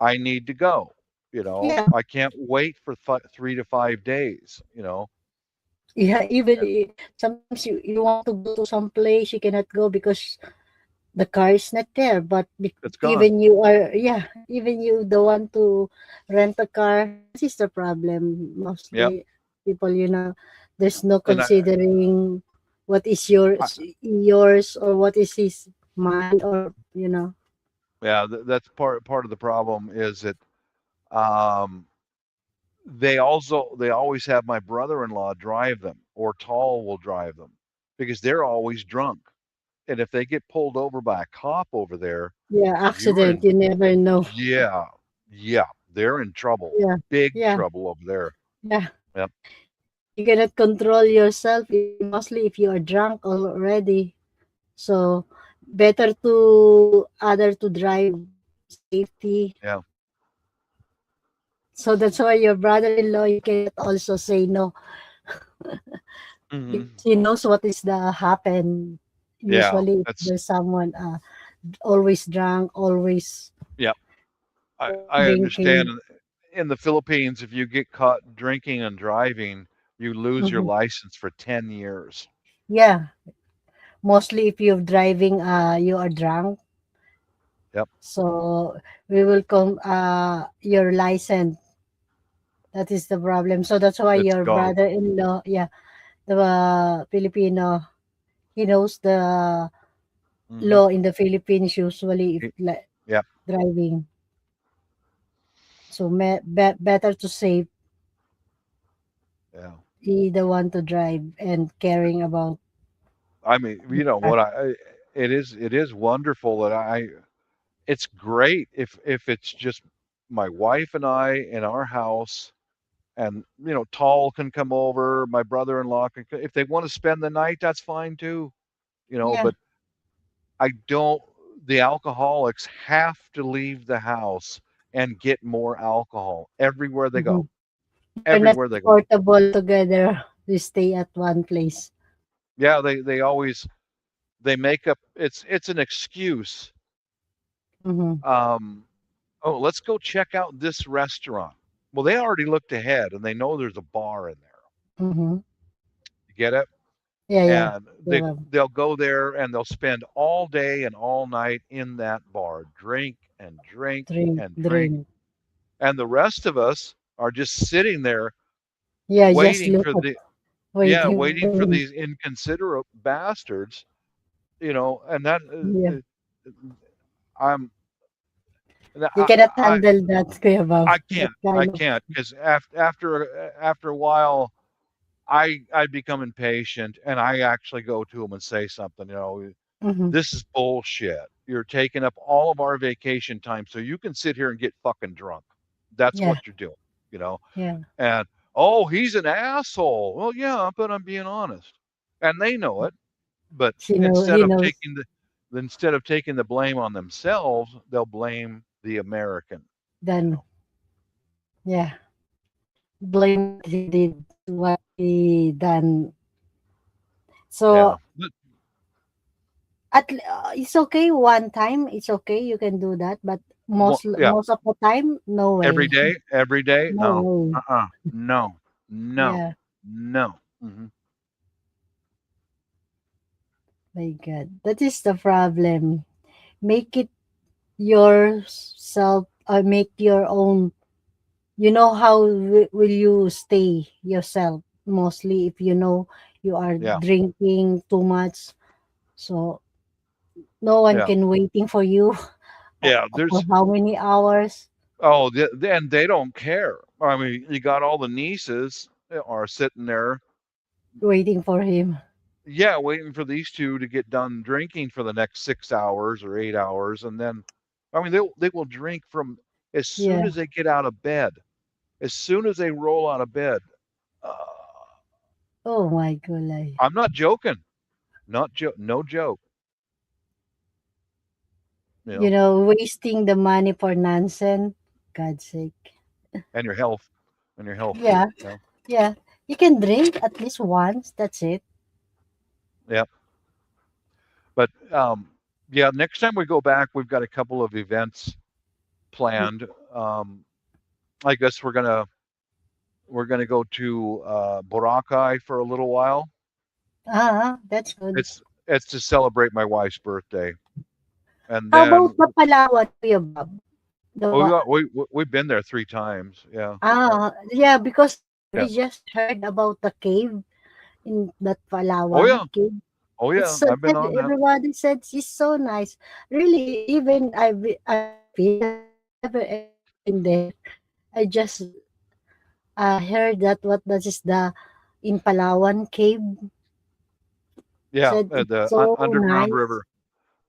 I need to go. You know, Yeah. I can't wait for 3 to 5 days. You know, Yeah, even and sometimes you want to go to some place, you cannot go because the car is not there, but It's gone. even you are, yeah, even you the one to rent a car, that is the problem. Yep. Mostly people, there's no And considering what is I yours or what is his mind, or yeah, that's part of the problem is that um, they always have my brother-in-law drive them, or Tall will drive them because they're always drunk. And if they get pulled over by a cop over there, yeah, you're accident, in you never know. yeah, yeah, they're in trouble, Yeah, big yeah, trouble over there. yeah. Yep. You cannot control yourself, mostly if you are drunk already. So better to other to drive safety. Yeah. So that's why your brother-in-law, you cannot also say no, Hmm. because he knows what is the happen. Yeah. Usually, if That's there's someone always drunk, yeah. always I understand. drinking. In the Philippines, if you get caught drinking and driving, you lose your Hmm. license for 10 years. Yeah, mostly if you're driving, you are drunk. Yep. So we will come. Your license. That is the problem. So that's why It's your gone. brother-in-law, yeah, the Filipino, he knows the Hmm. law in the Philippines usually if like Yep. driving. So better to save Yeah. he the one to drive and caring about I mean, the you know car. what it is wonderful that it's great if it's just my wife and I in our house, and Tall can come over, my brother-in-law can if they want to spend the night, that's fine too, Yeah. but I don't the alcoholics have to leave the house and get more alcohol everywhere they Hmm. go. They're not Everywhere they go. comfortable together. We stay at one place. Yeah, they always they make up it's an excuse. Mm-hmm. Um oh, let's go check out this restaurant. Well, they already looked ahead and they know there's a bar in there. Mm-hmm. You get it? Yeah, yeah. And Yeah. they'll go there and they'll spend all day and all night in that bar, drink and drink Drink, and drink. drink. And the rest of us are just sitting there Yeah, just waiting look for at waiting for waiting for him. these inconsiderate bastards, and that Yeah. I'm You cannot handle that, Kuya Bob. That I kind of. can't because after a while I become impatient and I actually go to them and say something. Mm-hmm. This is bullshit. You're taking up all of our vacation time so you can sit here and get fucking drunk. That's Yeah, what you're doing, you know. yeah. And oh, he's an asshole. Well, yeah, but I'm being honest, and they know it. But He knows. instead of taking the blame on themselves, they'll blame the American. You Then know. yeah, blame what he did, what he done. Yeah. So it's okay one time. It's okay. You can do that, but Yeah. most of the time, no way. Every day. No No. way. No. No. Yeah. No. Hmm. My God, that is the problem. Make it yourself, or make your own. You know how will you stay yourself? Mostly if you know you are Yeah. drinking too much, so no one Yeah. can waiting for you Yeah. for There's how many hours oh, and they don't care. I mean, you got all the nieces are sitting there, waiting for him. yeah, waiting for these two to get done drinking for the next 6 hours or 8 hours, and then, I mean, they will drink from as soon Yeah. as they get out of bed, as soon as they roll out of bed. Uh, Oh my God. I'm not joking, no joke, you know, Wasting the money for nonsense. God's sake. and your health, too, Yeah, yeah. You can drink at least once. That's it. yeah. But yeah, next time we go back, we've got a couple of events planned. Um, I guess we're gonna go to Boracay for a little while. That's good. It's to celebrate my wife's birthday. And How about then the Palawan, Kuya Bob? The oh, we've been there 3 times. Yeah, yeah, yeah, because yeah. I just heard about the cave in that Oh yeah, Palawan cave. oh It's yeah. so I've been on that. everybody said it's so nice. Really, even I've experienced, but I never ever been there. I just heard that what that is the in Palawan cave Yeah, said it's the so underground nice. river,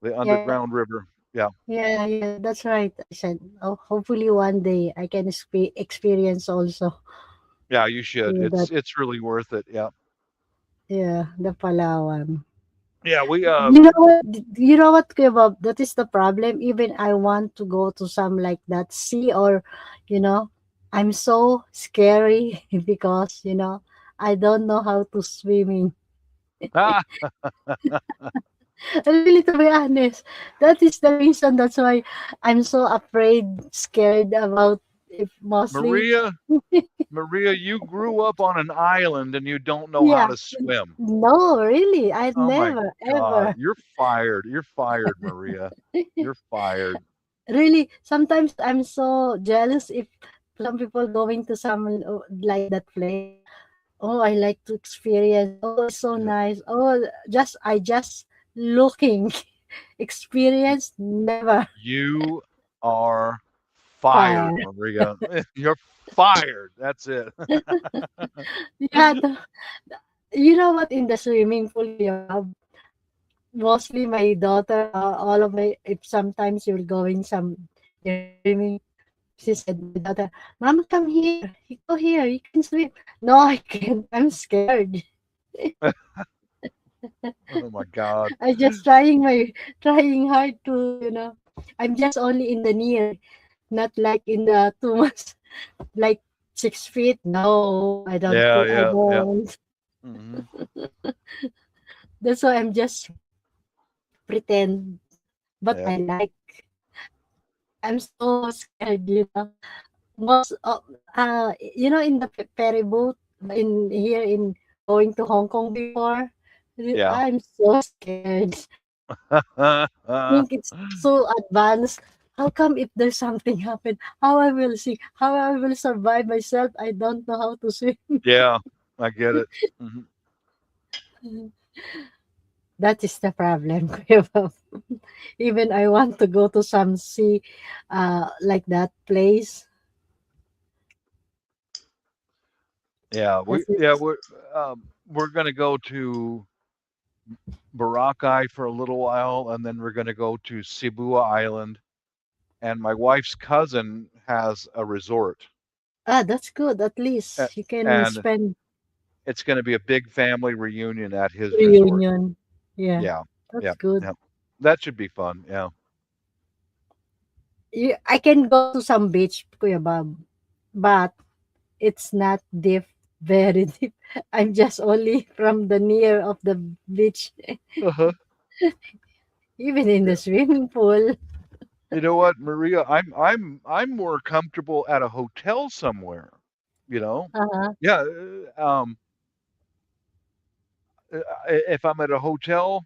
the Yeah, underground river. Yeah, yeah, that's right. I said, oh, hopefully one day I can experience also yeah. You should. that. It's really worth it. Yeah, Yeah, the Palawan. yeah. We You know what? You know what, Kuya Bob? That is the problem. Even I want to go to some like that sea or, you know, I'm so scary because I don't know how to swimming. ah, Really, to be honest, that is the reason. That's why I'm so afraid, scared about if mostly. Maria, Maria, you grew up on an island and you don't know how Yeah. to swim. No, really, I Oh my never God, ever. you're fired. You're fired, Maria. You're fired. Really, sometimes I'm so jealous if some people going to some like that place. Oh, I like to experience. Oh, it's so Yeah. nice. Oh, I just looking experience never You are fired, fire. Maria. You're fired. That's it. Yeah, you know what? In the swimming pool, Kuya Bob, mostly my daughter, all of my, if sometimes you're going some, swimming, she said, my daughter, Mama, come here. You go here. You can swim. No, I can't. I'm scared. Oh my God. I just trying hard to, I'm just only in the near, not like in the too much, like 6 feet. No, Yeah, I yeah, yeah. don't. Hmm. That's why I'm just pretend. But Yeah. I like, I'm so scared, Most, in the ferry boat in here in going to Hong Kong before, Yeah. I'm so scared. Think it's so advanced. How come if there's something happen? How I will see? How I will survive myself? I don't know how to swim. Yeah, I get it. Hmm. That is the problem. Kuya Bob. Even I want to go to some sea, like that place. Yeah, That's it. we're gonna go to Boracay for a little while, and then we're gonna go to Cebu Island. And my wife's cousin has a resort, That's good. At a- least you can and spend it's gonna be a big family reunion at his resort. reunion. Yeah, Yeah, yeah, that's good. yeah. That should be fun. Yeah. I can go to some beach, Kuya Bob, but it's not deep, very deep. I'm just only from the near of the beach, Uh-huh. even in the Yeah. swimming pool. You know what, Maria? I'm more comfortable at a hotel somewhere. You know? Uh-huh. Yeah. If I'm at a hotel,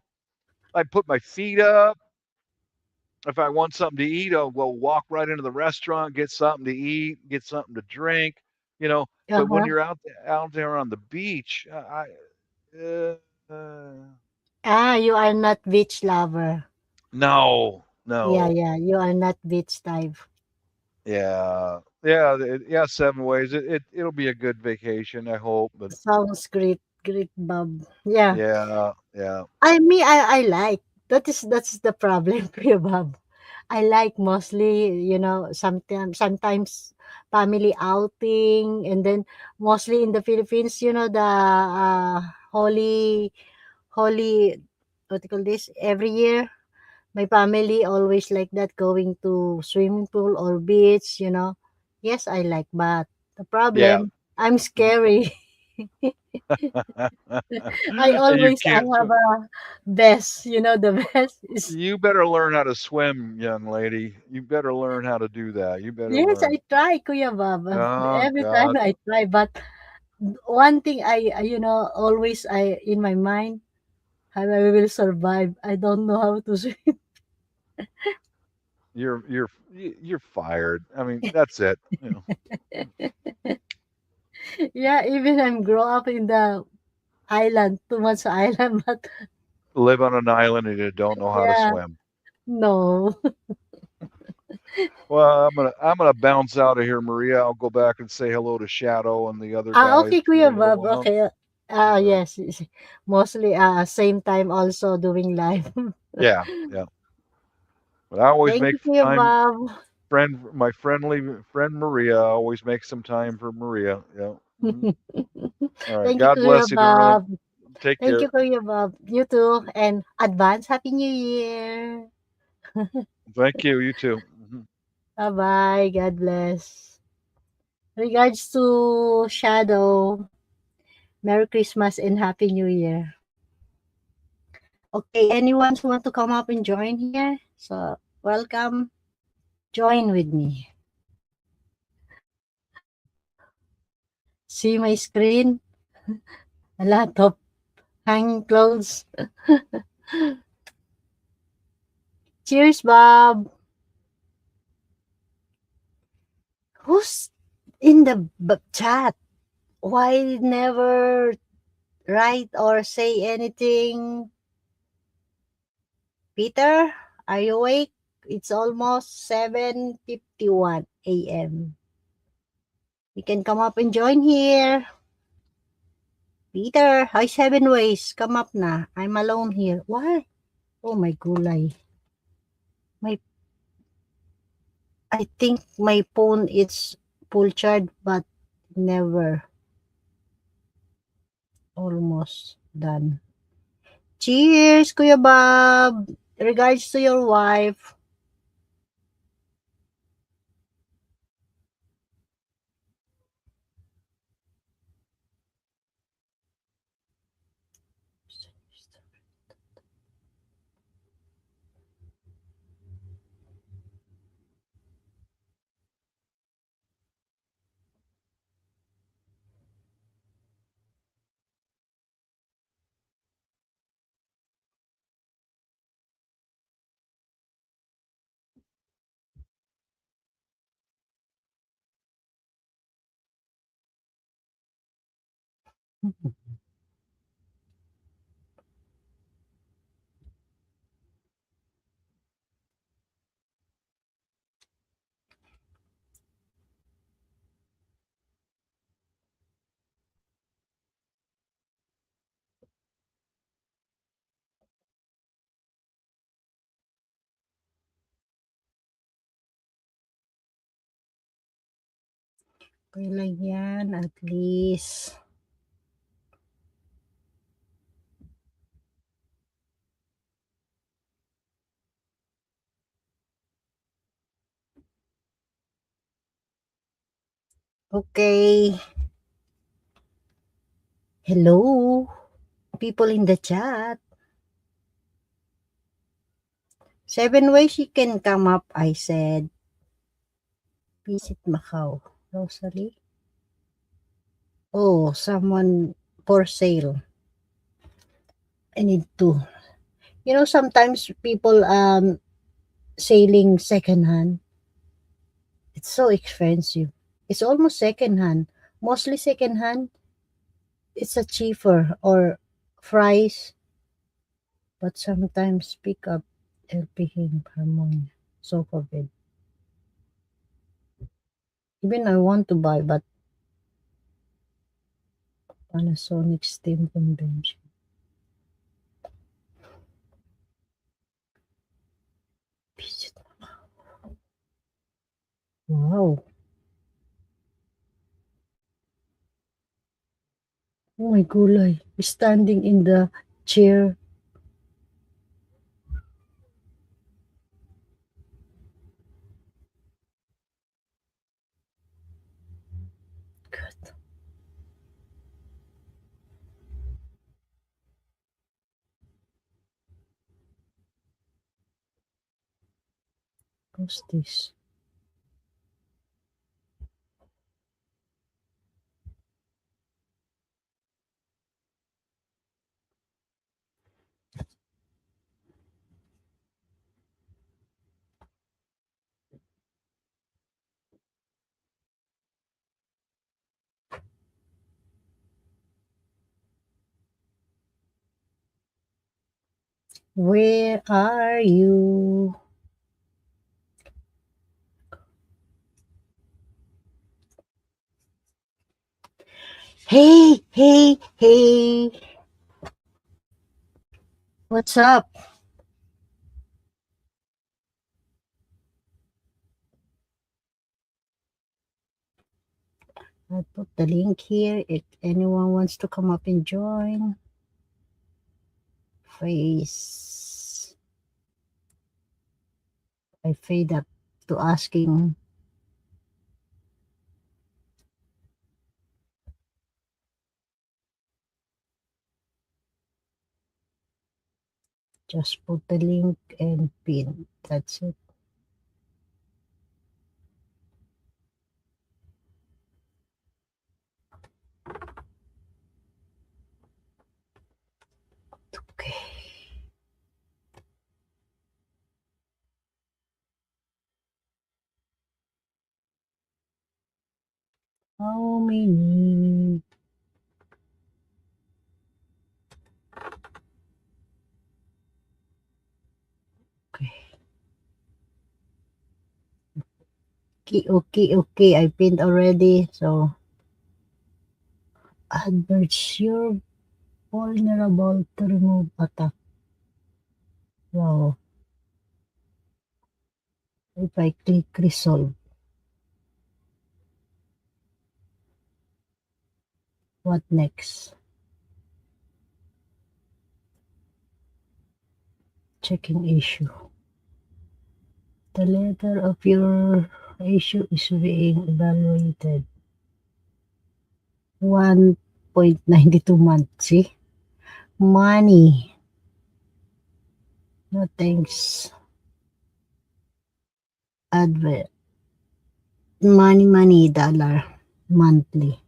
I put my feet up. If I want something to eat, I'll go walk right into the restaurant, get something to eat, get something to drink. You know. But when Uh-huh. you're out there on the beach, uh, uh, You are not beach lover. no, Yeah, no. yeah, you are not beach type. Yeah, yeah, yeah. 7 ways. It'll be a good vacation, I hope. But Sounds great, great, Bob. Yeah, yeah, yeah. I like. That's the problem, Kuya Bob. I like mostly, sometimes family outing, and then mostly in the Philippines, the holy, what do you call this? Every year, my family always like that going to swimming pool or beach. Yes, I like, but the Yeah. problem, I'm Mhm. scary. And you I can't have swim. a best, the best is. You better learn how to swim, young lady. You better learn how to do that. You better Yes, learn. I try, Kuya Bob. Oh Every time God. I try, but one thing always in my mind, how I will survive. I don't know how to swim. You're fired. I mean, that's it. Yeah, even I'm grow up in the island, too much island, but Live on an island and you don't know how to yeah, swim. no. Well, I'm gonna bounce out of here, Maria. I'll go back and say hello to Shadow and the other guys Okay, in Kuya a little Bob. while. Okay. Okay. Yes. Mostly same time also doing live. Yeah, yeah. But I always Thank make you, Kuya time. Bob. My friendly friend Maria always makes some time for Maria. Yeah. All right. Thank you, God Kuya bless you, darling. Bob. Take Thank you, care. Kuya Bob. You too. And advance Happy New Year. Thank you. You too. Bye-bye. God bless. Regards to Shadow, Merry Christmas and Happy New Year. Okay, anyone who want to come up and join here? So, welcome. Join with me. See my screen? A lot of hanging clothes. Cheers, Bob. Who's in the chat? Why never write or say anything? Peter, are you awake? It's almost 7:51 a.m. You can come up and join here. Peter, hi 7 ways. Come up na. I'm alone here. Why? Oh my gulay. My I think my phone is full charge but never. Almost done. Cheers, Kuya Bob. Regards to your wife. Okay lang yan, at least. Okay. Hello, people in the chat. 7 ways you can come up, I said. Visit Macau. Rosary? Oh, someone for sale. I need to. Sometimes people selling secondhand. It's so expensive. It's almost secondhand. Mostly secondhand. It's a cheaper or price, but sometimes pick up LPG harmony. So forbid. Even I want to buy, but Panasonic Steam Convention. Visit. Wow. Oh my gulay. Standing in the chair. God, what's this? Where are you? Hey, hey, hey. What's up? I put the link here if anyone wants to come up and join. Face. I fade up to asking. Just put the link and pin. That's it. Okay. How many? Okay. Okay, okay, okay. I pinned already. So, adverts, you're vulnerable to remove attack. Wow. If I click resolve, what next? Checking issue. The letter of your issue is being evaluated. 1.92 months. See? Money. No thanks. Advert. Money, money, dollar. Monthly.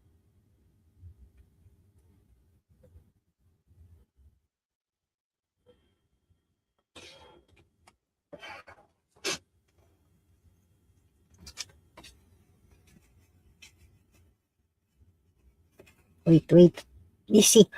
Wait, wait. Easy.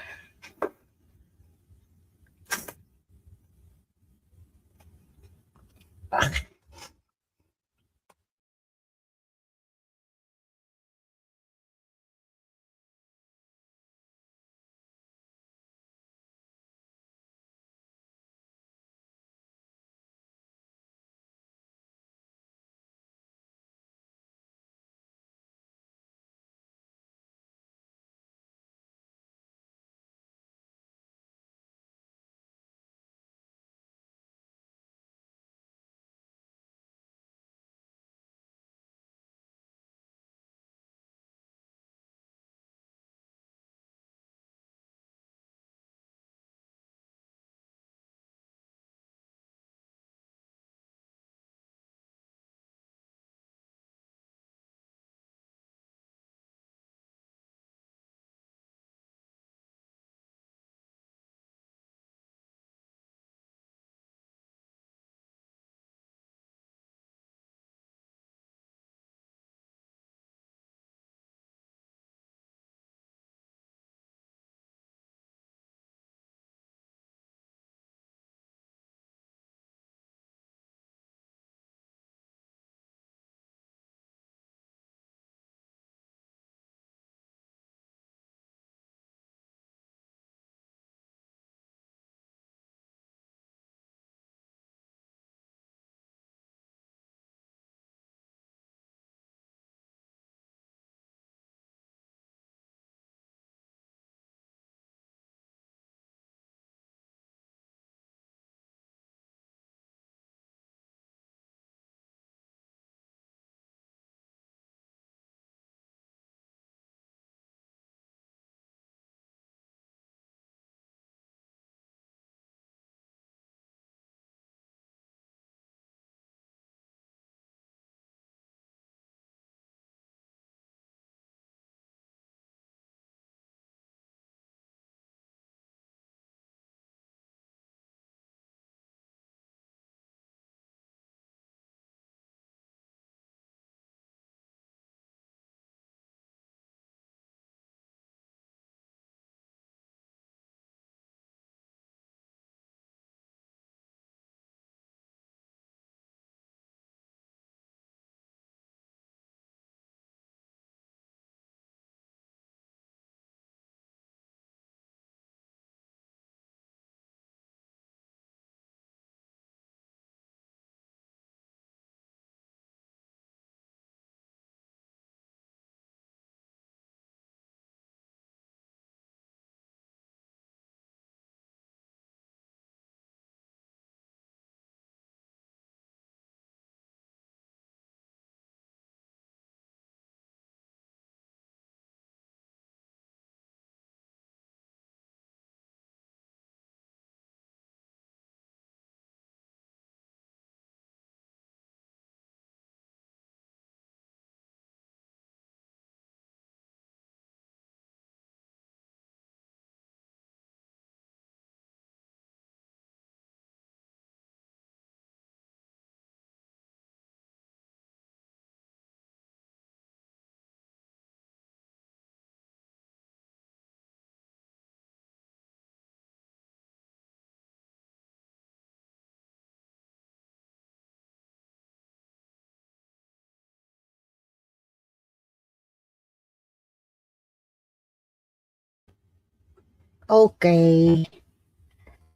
Okay,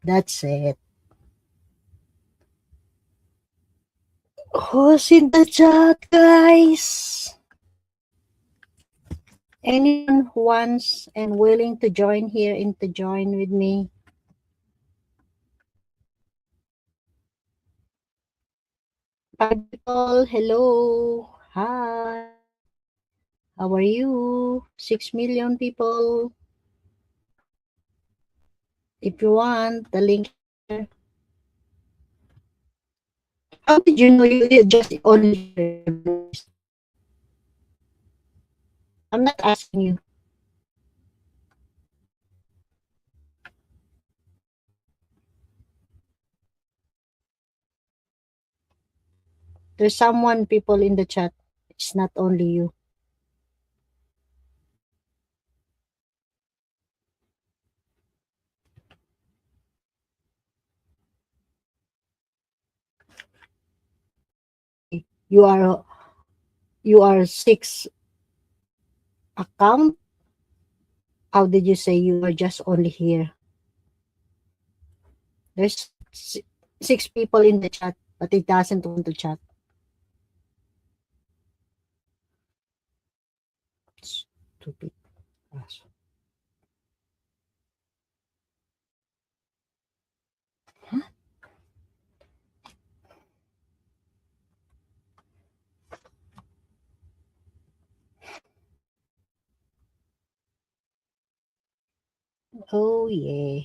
that's it. Who's in the chat, guys? Anyone who wants and willing to join here and to join with me? Five people, hello. Hi. How are you? 6 million people. If you want, the link is here. How did you know you just only here, Bernice? I'm not asking you. There's someone people in the chat. It's not only you. You are you are six account. How did you say you are just only here? There's six people in the chat, but it doesn't want to chat. Stupid. Oh yeah.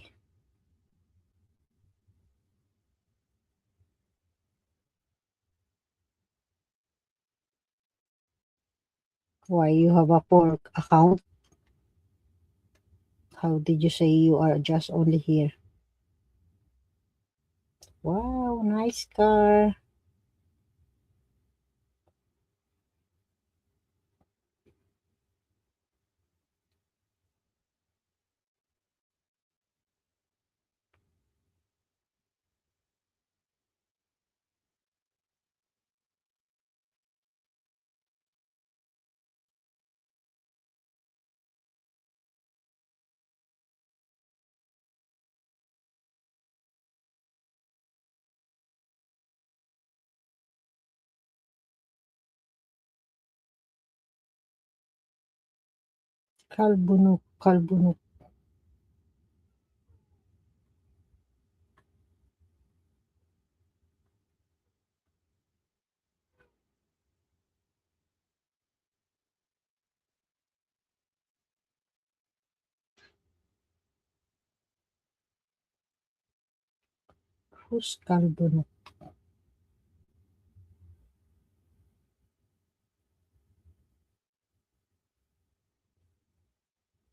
Why you have a pork account? How did you say you are just only here? Wow, nice car. Kalbunok, kalbunok. Who's kalbunok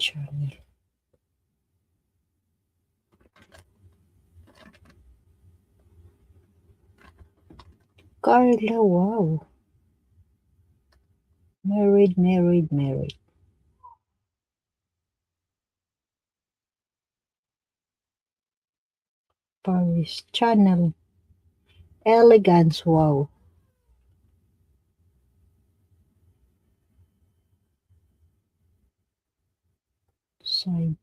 channel? Carla, wow. Married, married, married. Paris channel. Elegance, wow. Side.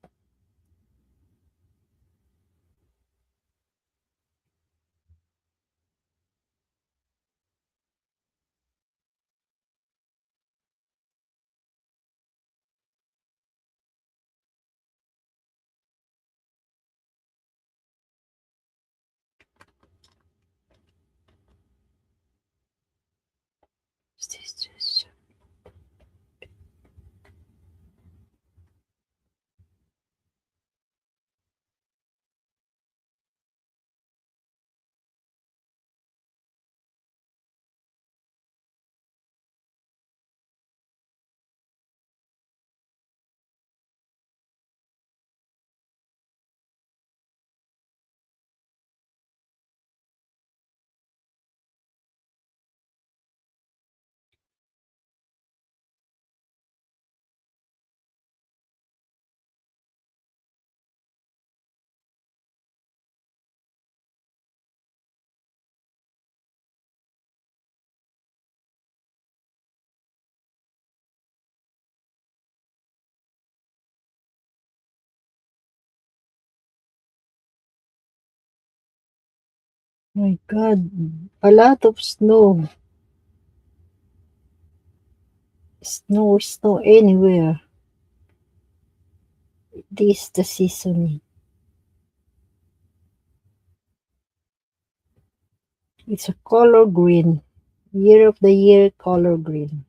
This. My God, a lot of snow. Snow anywhere. This the season. It's a color green. Year of the year color green.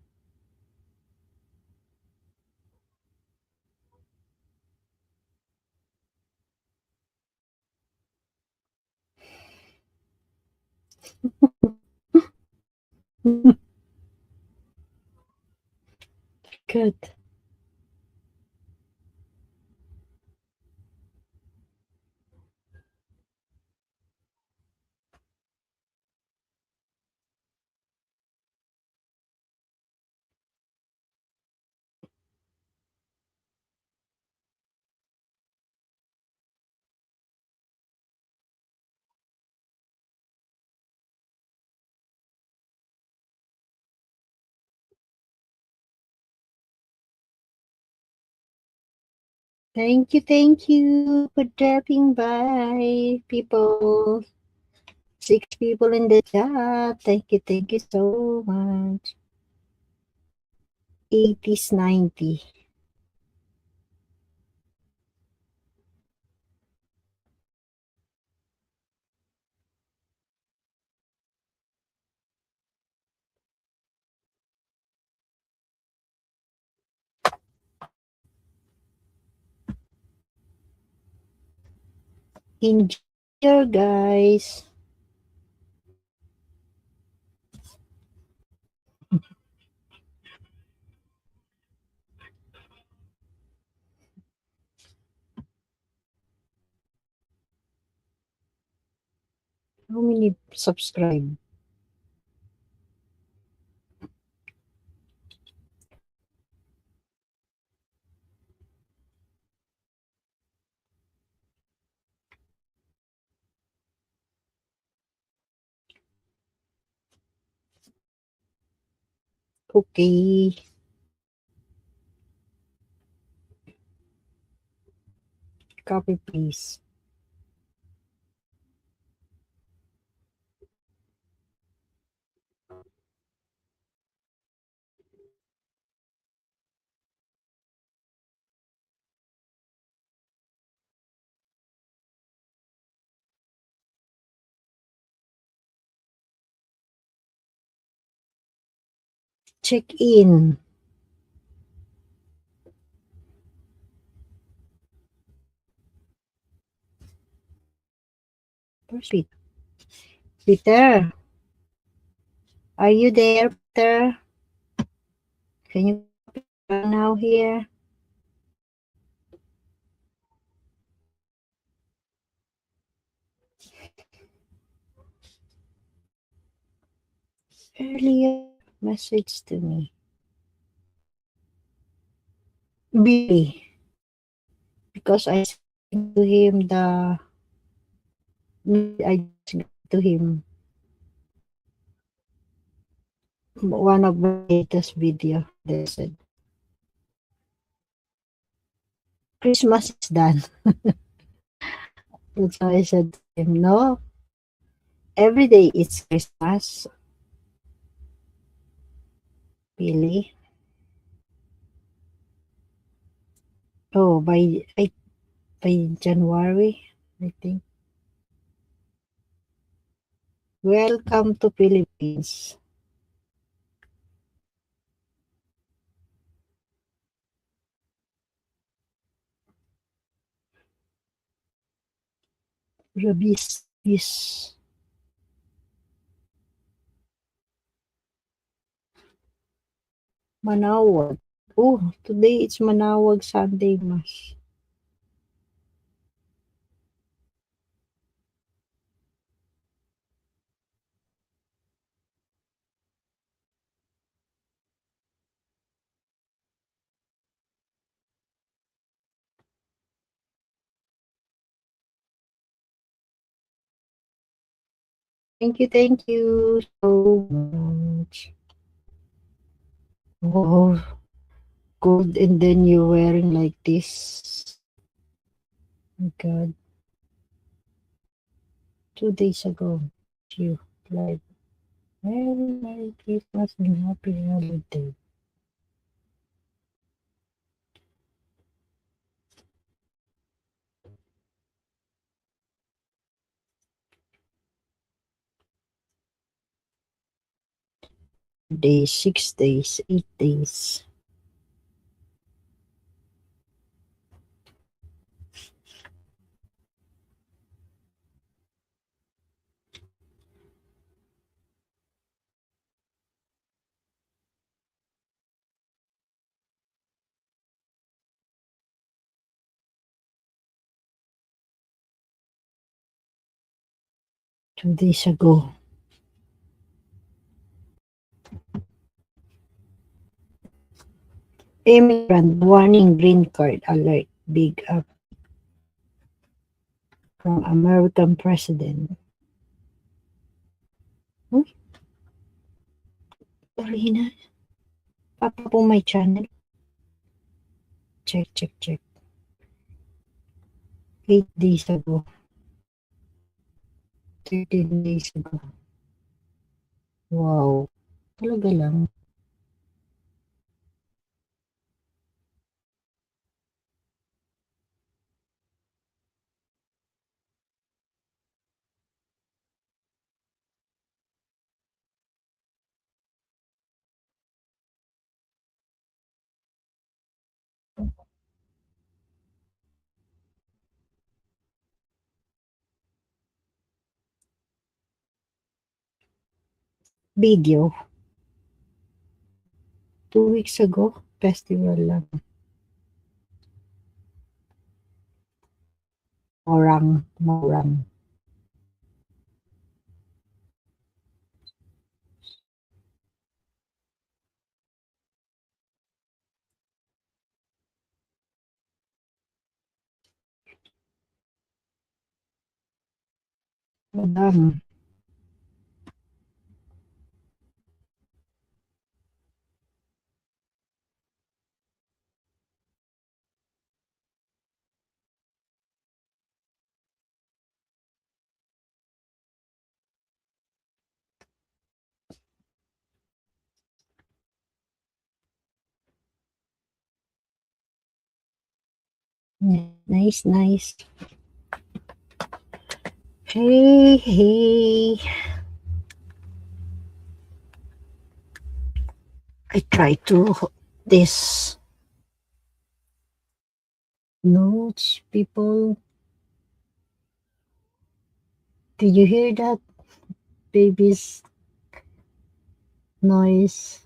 Good. Thank you for dropping by, people. 6 people in the chat. Thank you so much. 80s, 90. Enjoy, guys. How many subscribe? Okay. Copy, please. Check in. Where's Peter? Peter, are you there, Peter? Can you copy now here? Earlier message to me. Billy, because I sent to him I just to him one of my latest video. They said Christmas is done. That's why I said to him, no, every day it's Christmas, Billy. Oh, by January, I think. Welcome to Philippines. Rabis is Manawag. Oh, today it's Manawag Sunday Mass. Thank you so much. Oh, cold, and then you're wearing like this. My God. 2 days ago. you. Like, very Merry Christmas and Happy Holiday. Days, 6 days, 8 days. Two days ago. Immigrant warning green card alert. Big up from American president. Uy, Karina. Papa po my channel. Check. 8 days ago. 13 days ago. Wow. Talaga lang. Video. 2 weeks ago. Festival lang. Morang. Madam. Nice. Hey. I try to this notes, people. Did you hear that baby's noise?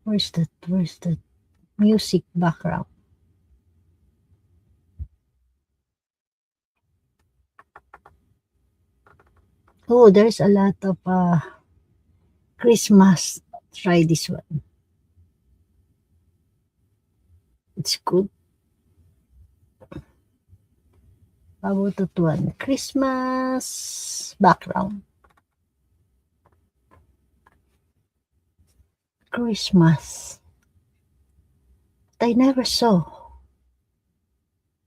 Where's that music background? Oh, there's a lot of Christmas. Try this one. It's good. How about that one? Christmas background. Christmas. I never saw.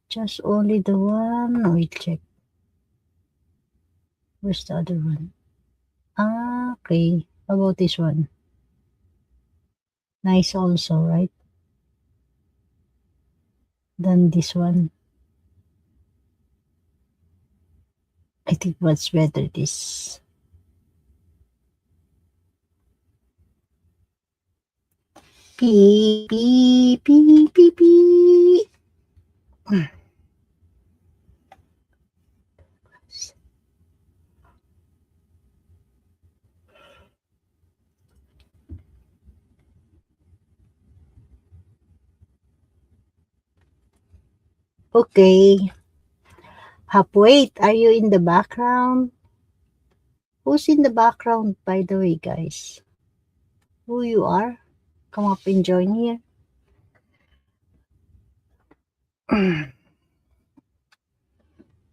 Just only the one. Wait, check. Where's the other one? Okay. How about this one? Nice also, right? Then this one. I think what's better this. Beep. Okay. Wait, are you in the background? Who's in the background, by the way, guys? Who you are? Come up and join here.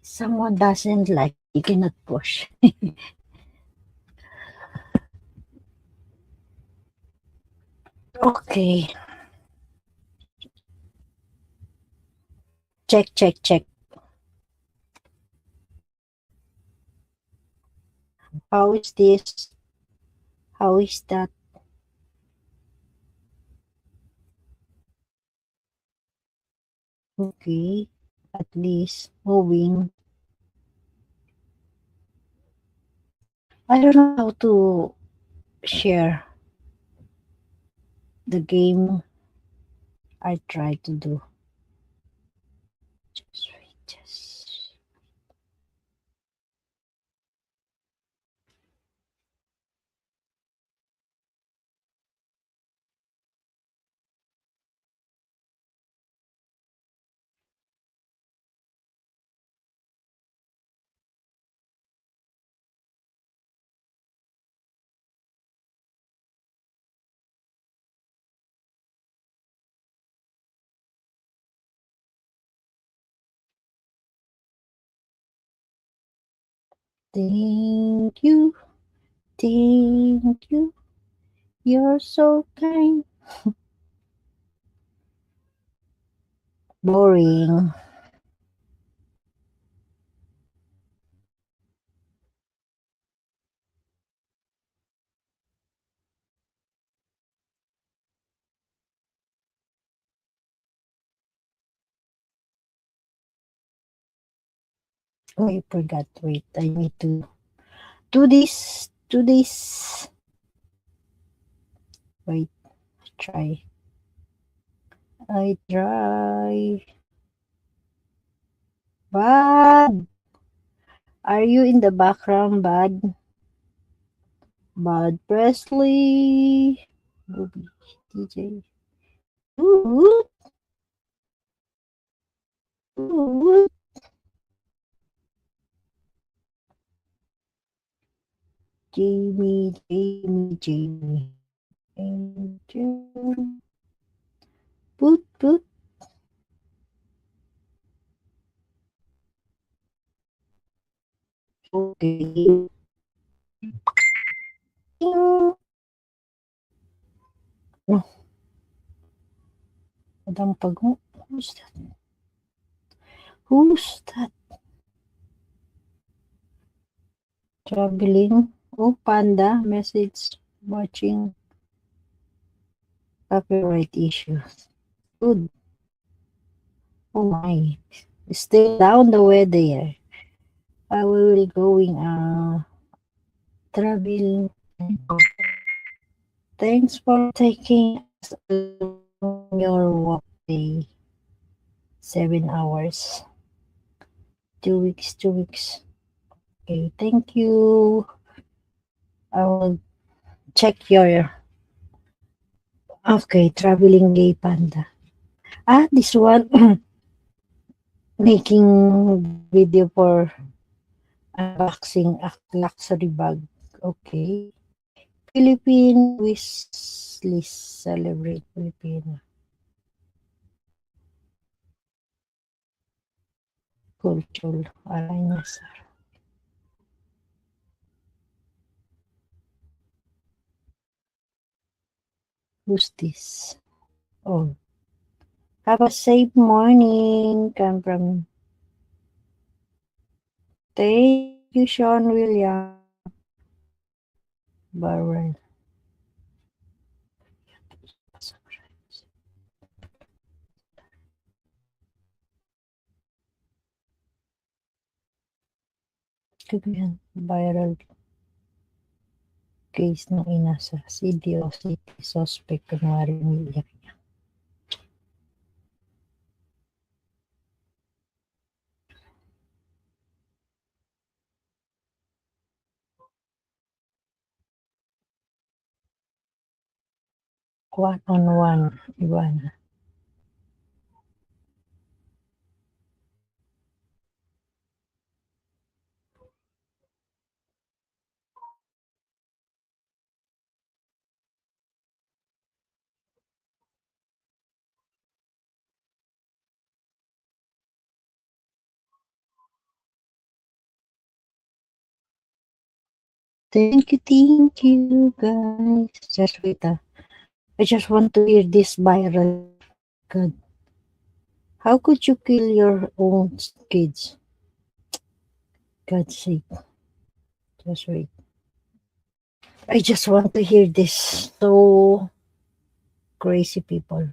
Someone doesn't like, you cannot push. Okay. Check. How is this? How is that? Okay. At least moving. I don't know how to share the game I try to do. Just wait, just. Thank you, thank you. You're so kind. Boring. Oh, I forgot. Wait, I need to do this. Do this. Wait, try. I try. Bud, are you in the background, Bud? Bud Presley. Booby DJ. Ooh, ooh, Jamie, Jamie, Jamie. Angel. Boot, boot. Okay. Ding. No, madang pag. Who's that? Who's that? Traveling. Oh, Panda. Message. Watching. Copyright issues. Good. Oh my. Still down the way there. I will going travel. Thanks for taking us along your walk day. 7 hours. 2 weeks, 2 weeks. Okay, thank you. I will check your okay, traveling gay panda. Ah, this one making video for unboxing a luxury bag. Okay. Philippine wish list celebrate Filipino culture. Alliance. Who's this? Oh, have a safe morning. Come from. Thank you, Sean William. Barbaria. Kaibigan, viral case ng ina sa CDO City. Suspect kunwari umiiyak niya. One-on-one. Iba na. Thank you, guys. Just wait. I just want to hear this viral. God, how could you kill your own kids? God's sake. Just wait. I just want to hear this. So crazy people.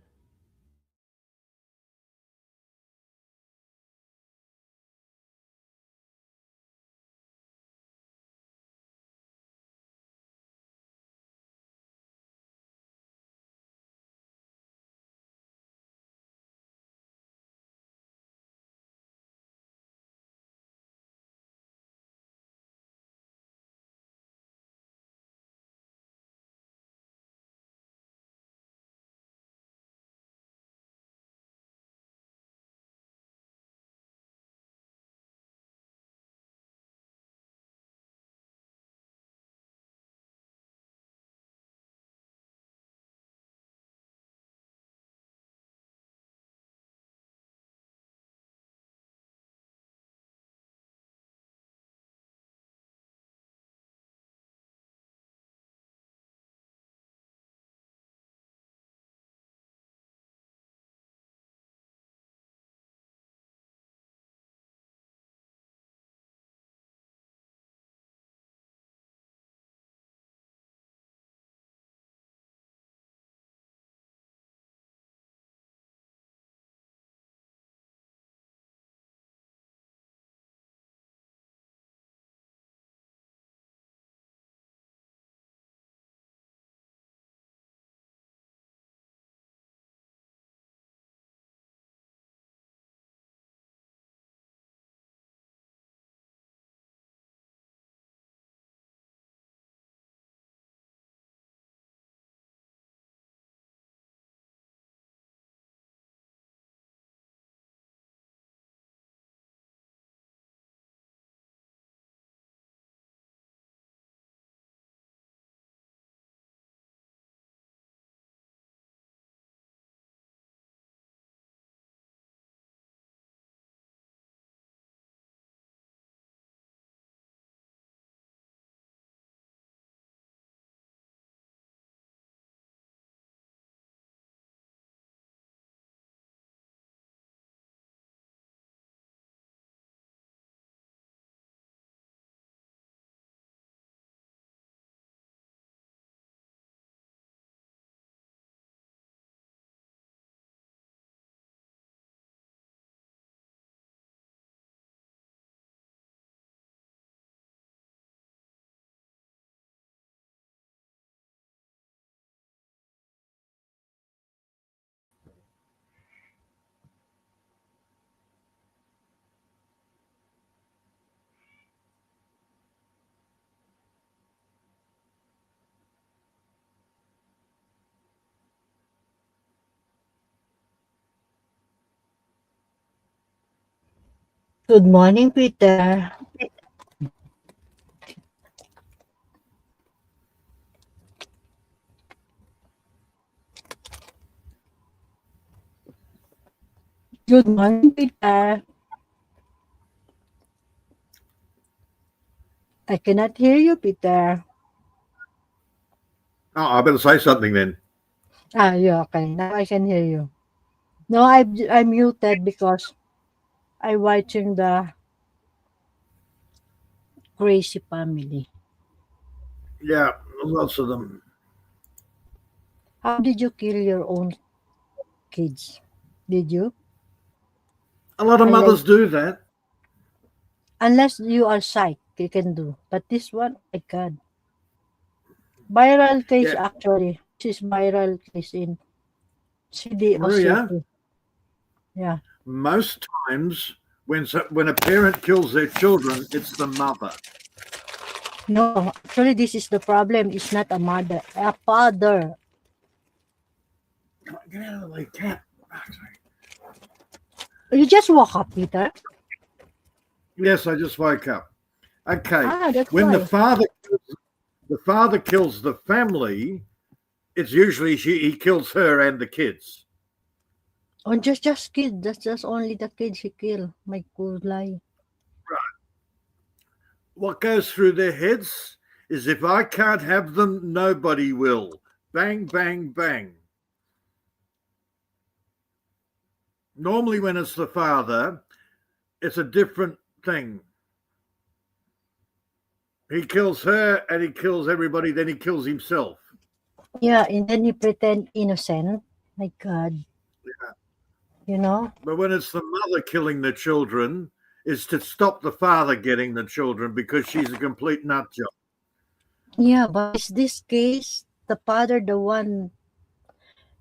Good morning, Peter. Good morning, Peter. I cannot hear you, Peter. Oh, I better say something then. Ah, yeah, okay. Now I can hear you. No, I muted because I'm watching the crazy family. Yeah, lots of them. How did you kill your own kids? Did you? A lot of I like mothers do that. unless you are psych, you can do. But this one, oh my God, viral case Yeah, actually. This is viral case in CD Maria, City. Yeah. most times when a parent kills their children, it's the mother. No, actually, this is the problem. It's not a mother, a father. Get out of the way, cat. You just woke up, Peter. Yes, I just woke up. Okay, Ah, that's when why. the father kills the family, it's usually he kills her and the kids. Oh, just kid. That's just only the kids he kill. My kulay. What goes through their heads is if I can't have them, nobody will. Bang, bang, bang. Normally, when it's the father, it's a different thing. He kills her and he kills everybody, then he kills himself. Yeah, and then he pretend innocent. My God, you know? But when it's the mother killing the children, it's to stop the father getting the children because she's a complete nut job. Yeah, but is this case the father the one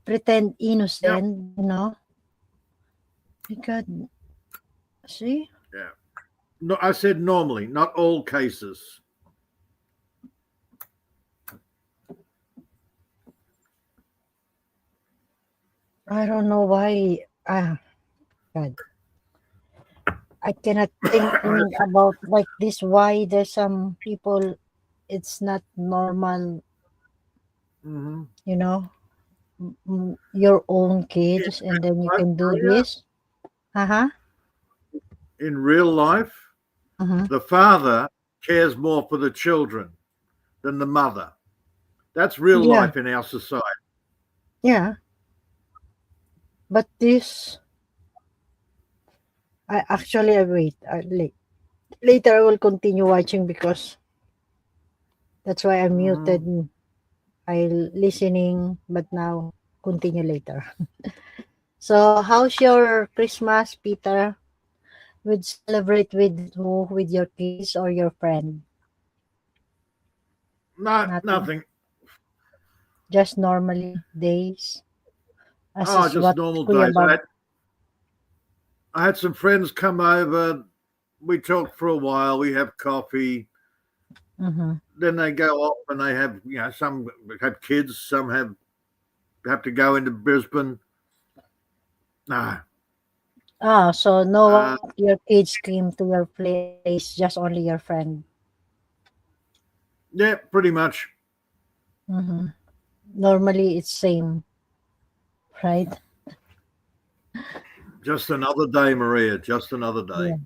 pretend Yep. innocent, you know? My God, see? Yeah. No, I said normally, not all cases. I don't know why. God, I cannot think about like this. Why there's some people, it's not normal, Mm-hmm. you know, your own In kids, and then you life, can do Maria, this. Uh huh. in real life, Uh-huh. the father cares more for the children than the mother. That's real Yeah, life in our society. yeah. But this, I wait. Later, I will continue watching because that's why I Mm-hmm. muted. I listening, but now continue later. So, how's your Christmas, Peter? Would celebrate with who? With your kids or your friend? Nothing. Nothing. Just normally days, as Oh, is just what normal Kuya days. Bob. I had some friends come over. We talk for a while. We have coffee. Mm-hmm. Then they go off and they have, some have kids, some have to go into Brisbane. No, So no uh, one your kids came to your place, just only your friend. yeah, pretty much. Mm-hmm. Normally it's same, right? Just another day, Maria. Just another Yeah. day.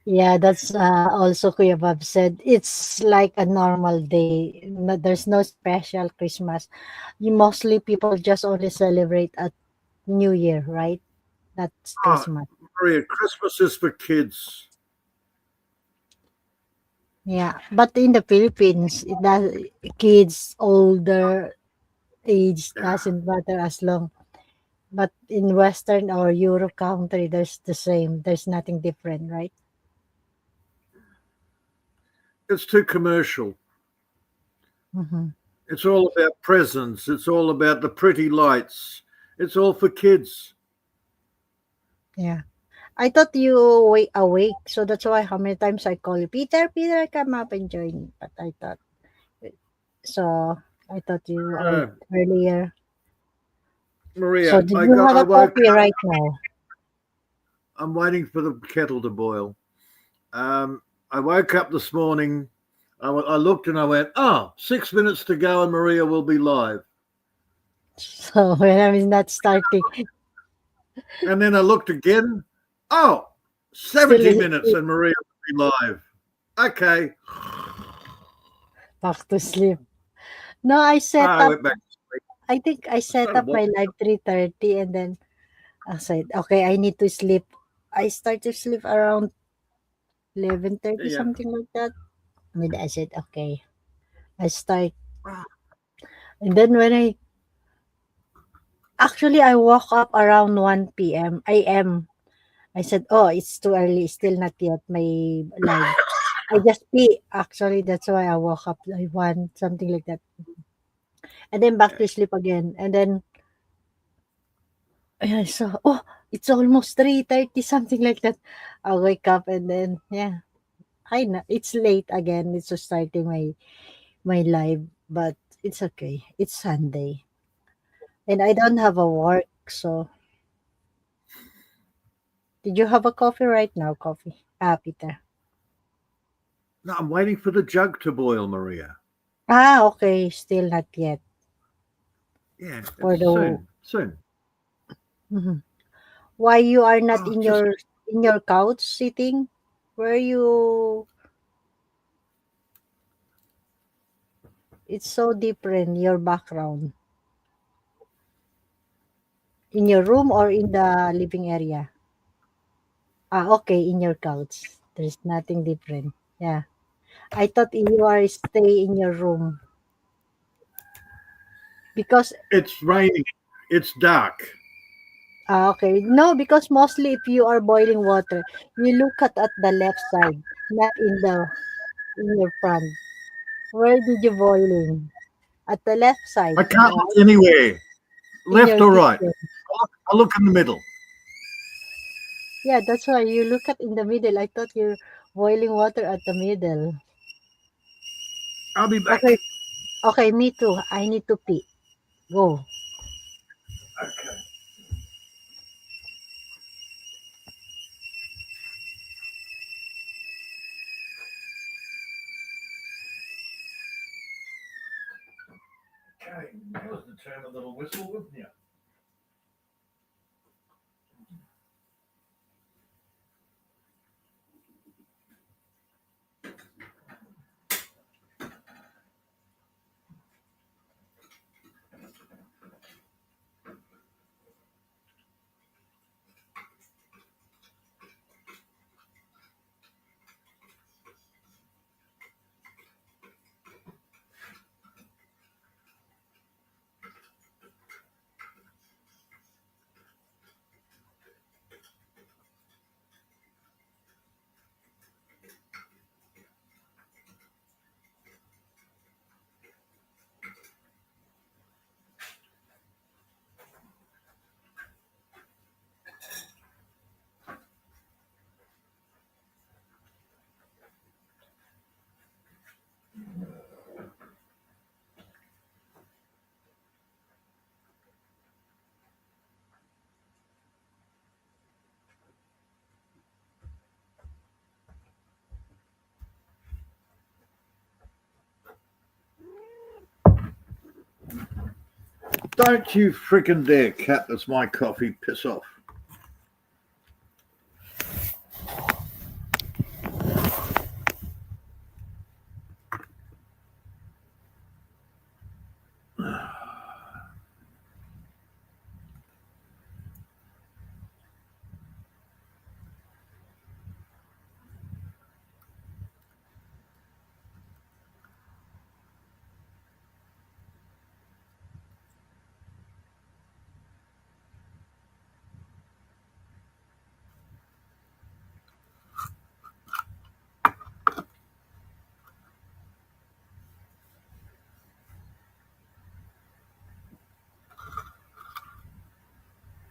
Yeah, that's also Kuya Bob said. It's like a normal day. No, there's no special Christmas. You mostly people just only celebrate at New Year, right? That's Oh, Christmas. Maria, Christmas is for kids. Yeah, but in the Philippines, it does kids older age Yeah, doesn't matter as long. But in Western or Euro country, there's the same. There's nothing different, right? it's too commercial. Mm-hmm. It's all about presents. It's all about the pretty lights. It's all for kids. Yeah. I thought you wake awake, so that's why how many times I call you, Peter, Peter, come up and join me. But I thought so. I thought you awake Uh, earlier. So Maria, did you have I a woke coffee up. right now? I'm waiting for the kettle to boil. I woke up this morning. I looked and I went, oh, 6 minutes to go and Maria will be live. So when I'm not starting, And then I looked again. Oh, still 70 minutes and Maria will be live. Okay. back to sleep. No, I set I up. went back to sleep. I think I I set started up my watching. live 3:30, and then I said, okay, I need to sleep. I start to sleep around 11:30, Yeah. something like that. And then I said, okay, I start. And then when I woke up around 1 p.m. AM. I said, oh, it's too early. Still not yet my live. I just pee. Actually, that's why I woke up like 1, something like that. And then back Yeah. to sleep again. And then I saw, oh, it's almost 3:30, something like that. I wake up and then, yeah, I know it's late again. It's just starting my live, but it's okay. It's Sunday, and I don't have a work. So, did you have a coffee right now? Coffee, Peter. No, I'm waiting for the jug to boil, Maria. Okay, still not yet Yeah, for it's the. soon. Soon. Mhm. Why you are not Oh, just in your couch sitting? Where you? It's so different. Your background in your room or in the living area. Okay, in your couch. There's nothing different. Yeah. I thought you are stay in your room because It's raining. It's dark. okay. No, because mostly if you are boiling water, you look at the left side, not in your front. Where did you boiling? At the left I side, can't right? look anywhere, In left your or right. kitchen. I look in the middle. Yeah, that's why you look at in the middle. I thought you're boiling water at the middle. I'll be back. Okay, okay, me too. I need to pee. Go. Okay. Okay. That was the turn a little whistle, wasn't you? Don't you freaking dare, cat. That's my coffee. Piss off.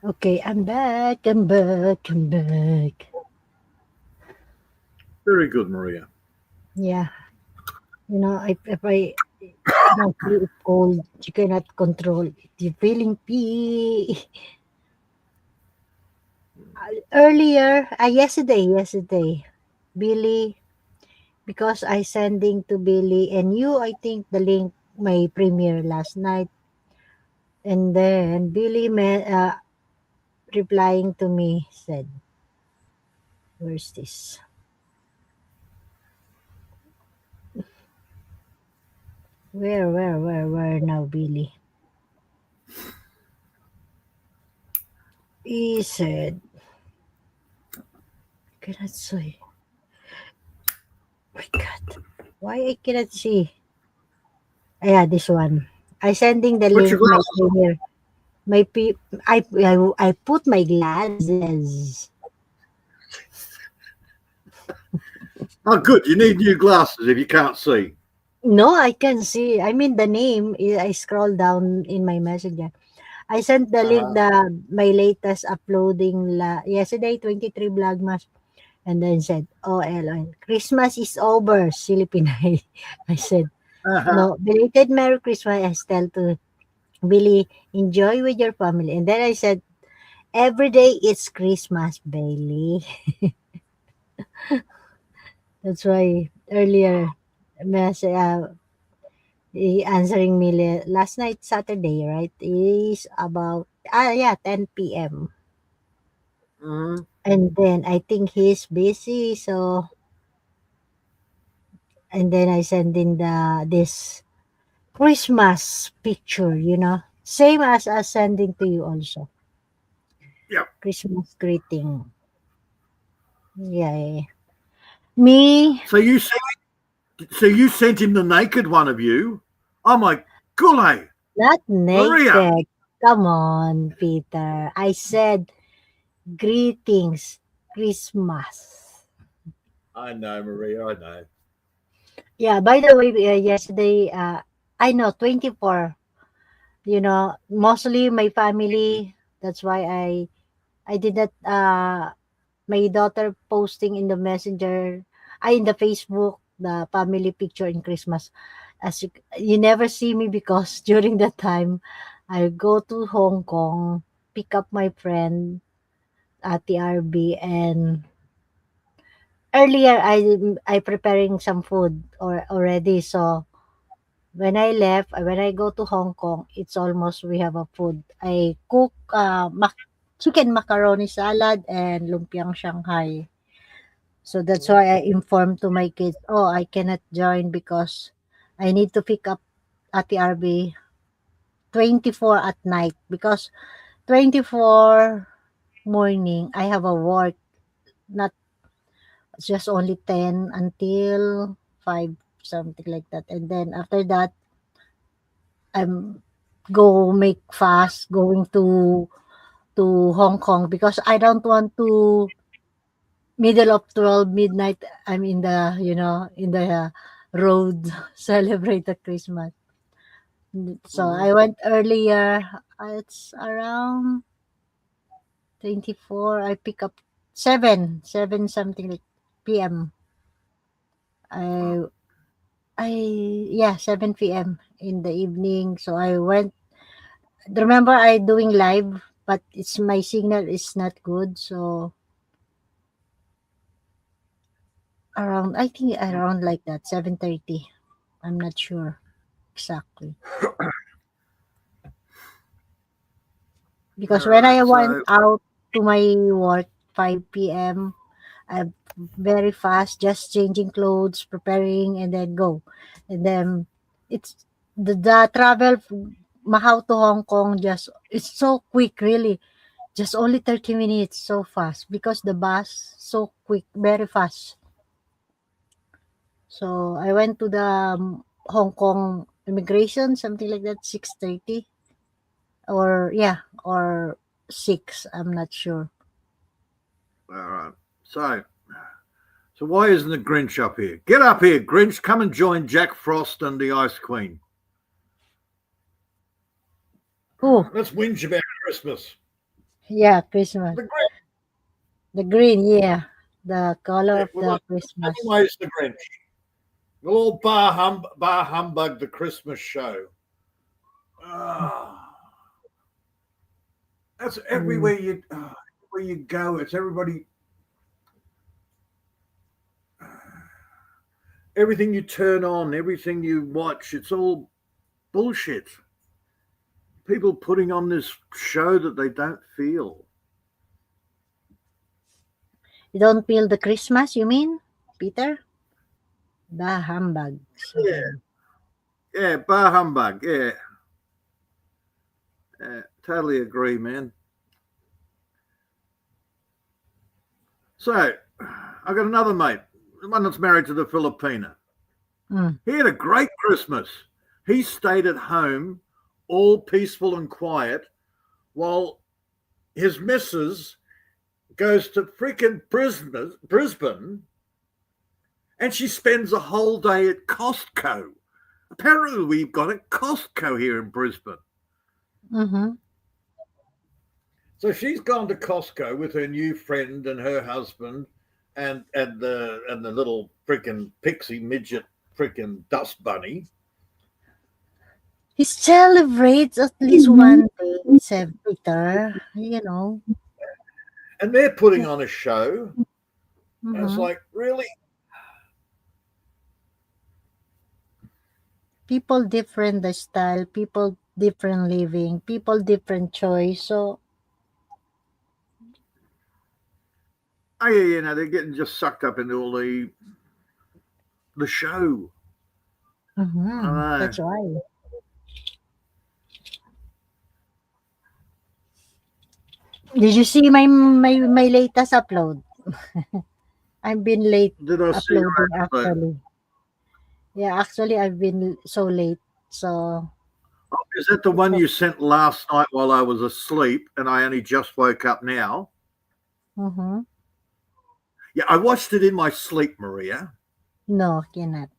Okay, I'm back. I'm back. I'm back. Very good, Maria. Yeah, if I don't feel cold, you cannot control it. You're feeling pee. Earlier, yesterday, Billy, because I sending to Billy and you, I think the link my premiere last night, and then Billy replying to me said, "Where's this? Where now, Billy?" He said, "Cannot see." My God, why I cannot see? Yeah, this one. I sending the Put your link my glasses on. premiere. My P, I put my glasses. Oh, good. You need new glasses if you can't see. No, I can see. I mean the name. I scroll down in my messenger. I sent the link Uh-huh. my latest uploading yesterday 23 vlogmas and then said OLN Christmas is over silly Pinay. I said Uh-huh. no belated Merry Christmas. I tell to Billy enjoy with your family and then I said every day it's Christmas Bailey. That's why earlier he answering me last night Saturday, right? Is about yeah 10 p.m. Mm-hmm. And then I think he's busy, so and then I send in this Christmas picture, same as sending to you also Yep. Christmas greeting. Yeah, yeah. Me, So you see, So you sent him the naked one of you? Oh my golly, Not Maria! naked. Come on, Peter. I said greetings, Christmas. I know, Maria. I know. Yeah, by the way, yesterday, I know 24, mostly my family. That's why I did not, my daughter posting in the messenger, in the Facebook, the family picture in Christmas. As you never see me because during that time, I go to Hong Kong, pick up my friend at the RB, and earlier I preparing some food or already. So when I left, when I go to Hong Kong, it's almost we have a food. I cook chicken macaroni salad and lumpiang Shanghai. So that's why I informed to my kids, oh, I cannot join because I need to pick up at the RB 24 at night because 24 morning I have a work, not just only 10 until 5, something like that. And then after that, I'm go make fast going to Hong Kong because I don't want to middle of 12 midnight I'm in the in the road celebrate the Christmas. So I went earlier. It's around 24. I pick up 7 something like PM. I I yeah, 7 PM in the evening. So I went. Remember I doing live, but it's my signal is not good. So around, I think around like that 7:30. I'm not sure exactly because All when right. I went So out to my work 5 p.m. I'm very fast, just changing clothes, preparing, and then go. And then it's the travel Macau to Hong Kong, just it's so quick, really. Just only 30 minutes, so fast because the bus so quick, very fast. So I went to the Hong Kong immigration, something like that, 6:30 or yeah, or 6. I'm not sure. all right. So why isn't the Grinch up here? Get up here, Grinch. Come and join Jack Frost and the Ice Queen. Oh, Let's whinge about Christmas. yeah, Christmas. The Grinch. The green, yeah. The color Yeah, of we've the got Christmas. anyways the Grinch. We'll all bar humbug the Christmas show. Ah, that's Mm. everywhere you go. It's everybody. Everything you turn on, everything you watch, it's all bullshit. People putting on this show that they don't feel. You don't feel the Christmas, you mean, Peter? The humbugs. Yeah, yeah, bar humbug. Yeah, totally agree, man. So, I got another mate, the one that's married to the Filipina. Mm. He had a great Christmas. He stayed at home, all peaceful and quiet, while his missus goes to freaking Brisbane, and she spends a whole day at Costco. Apparently, we've got a Costco here in Brisbane. Mm-hmm. So she's gone to Costco with her new friend and her husband, and the little freaking pixie midget freaking dust bunny. He celebrates at least one day, said Peter, And they're putting on a show. And it's Mm-hmm. like, really? People different the style, people different living, people different choice. So, Oh yeah, they're getting just sucked up into all the show. I know. that's why. Did you see my latest upload? I've been late Did I see your uploading episode? actually. Yeah, actually, I've been so late. So, Is that the one you sent last night while I was asleep and I only just woke up now? mm-hmm. Yeah, I watched it in my sleep, Maria. No, cannot.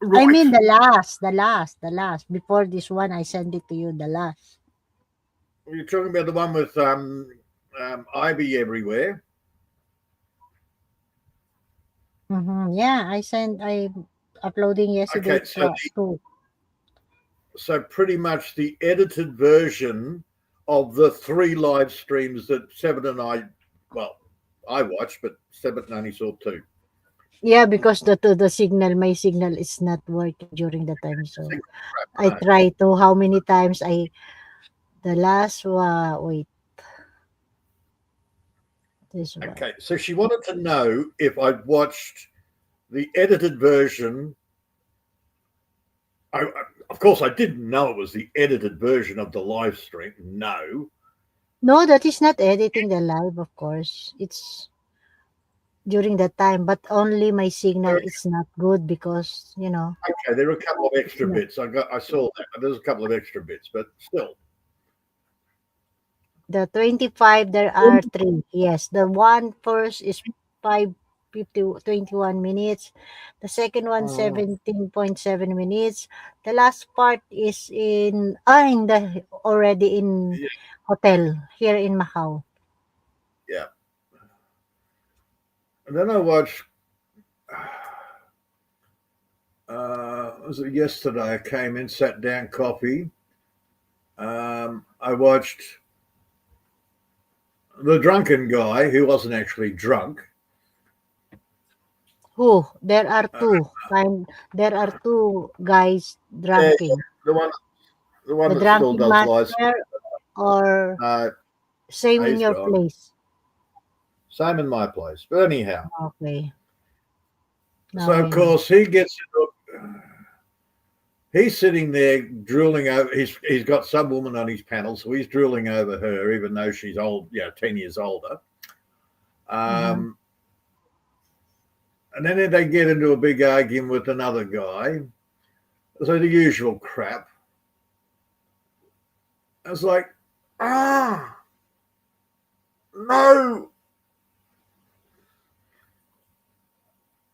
I Right. mean, the last. Before this one, I send it to you, the last. You're talking about the one with Ivy everywhere. Mm-hmm. Yeah, I uploading yesterday Okay, so too. pretty much the edited version of the 3 live streams that Seven and I watched, but Seven only saw 2. Yeah, because the signal, my signal is not working during the time. So I No. try to how many times the last wait, this one. Okay, so she wanted to know if I'd watched the edited version. Of course, I didn't know it was the edited version of the live stream. No. No, that is not editing the live, of course. It's during that time, but only my signal is not good because Okay, there are a couple of extra yeah. bits. I saw that. There's a couple of extra bits, but still. The 25 there are three. Yes, the one first is 5:21. The second one 17.7 minutes. The last part is in the already in Yeah, hotel here in Macau. yeah. And then I watched. Was it yesterday? I came in, sat down, coffee. I watched the drunken guy who wasn't actually drunk. Who? There are Uh, two. There are two guys yeah, drinking. the one, the one The that still drunken does lies. master or No, same in he's your gone. place. Same in my place. But anyhow, Okay. Now so of I know. course he's sitting there drooling over. He's got some woman on his panel, so he's drooling over her, even though she's old, 10 years older. Mm-hmm. And then they get into a big argument with another guy. So the usual crap. I was like, no.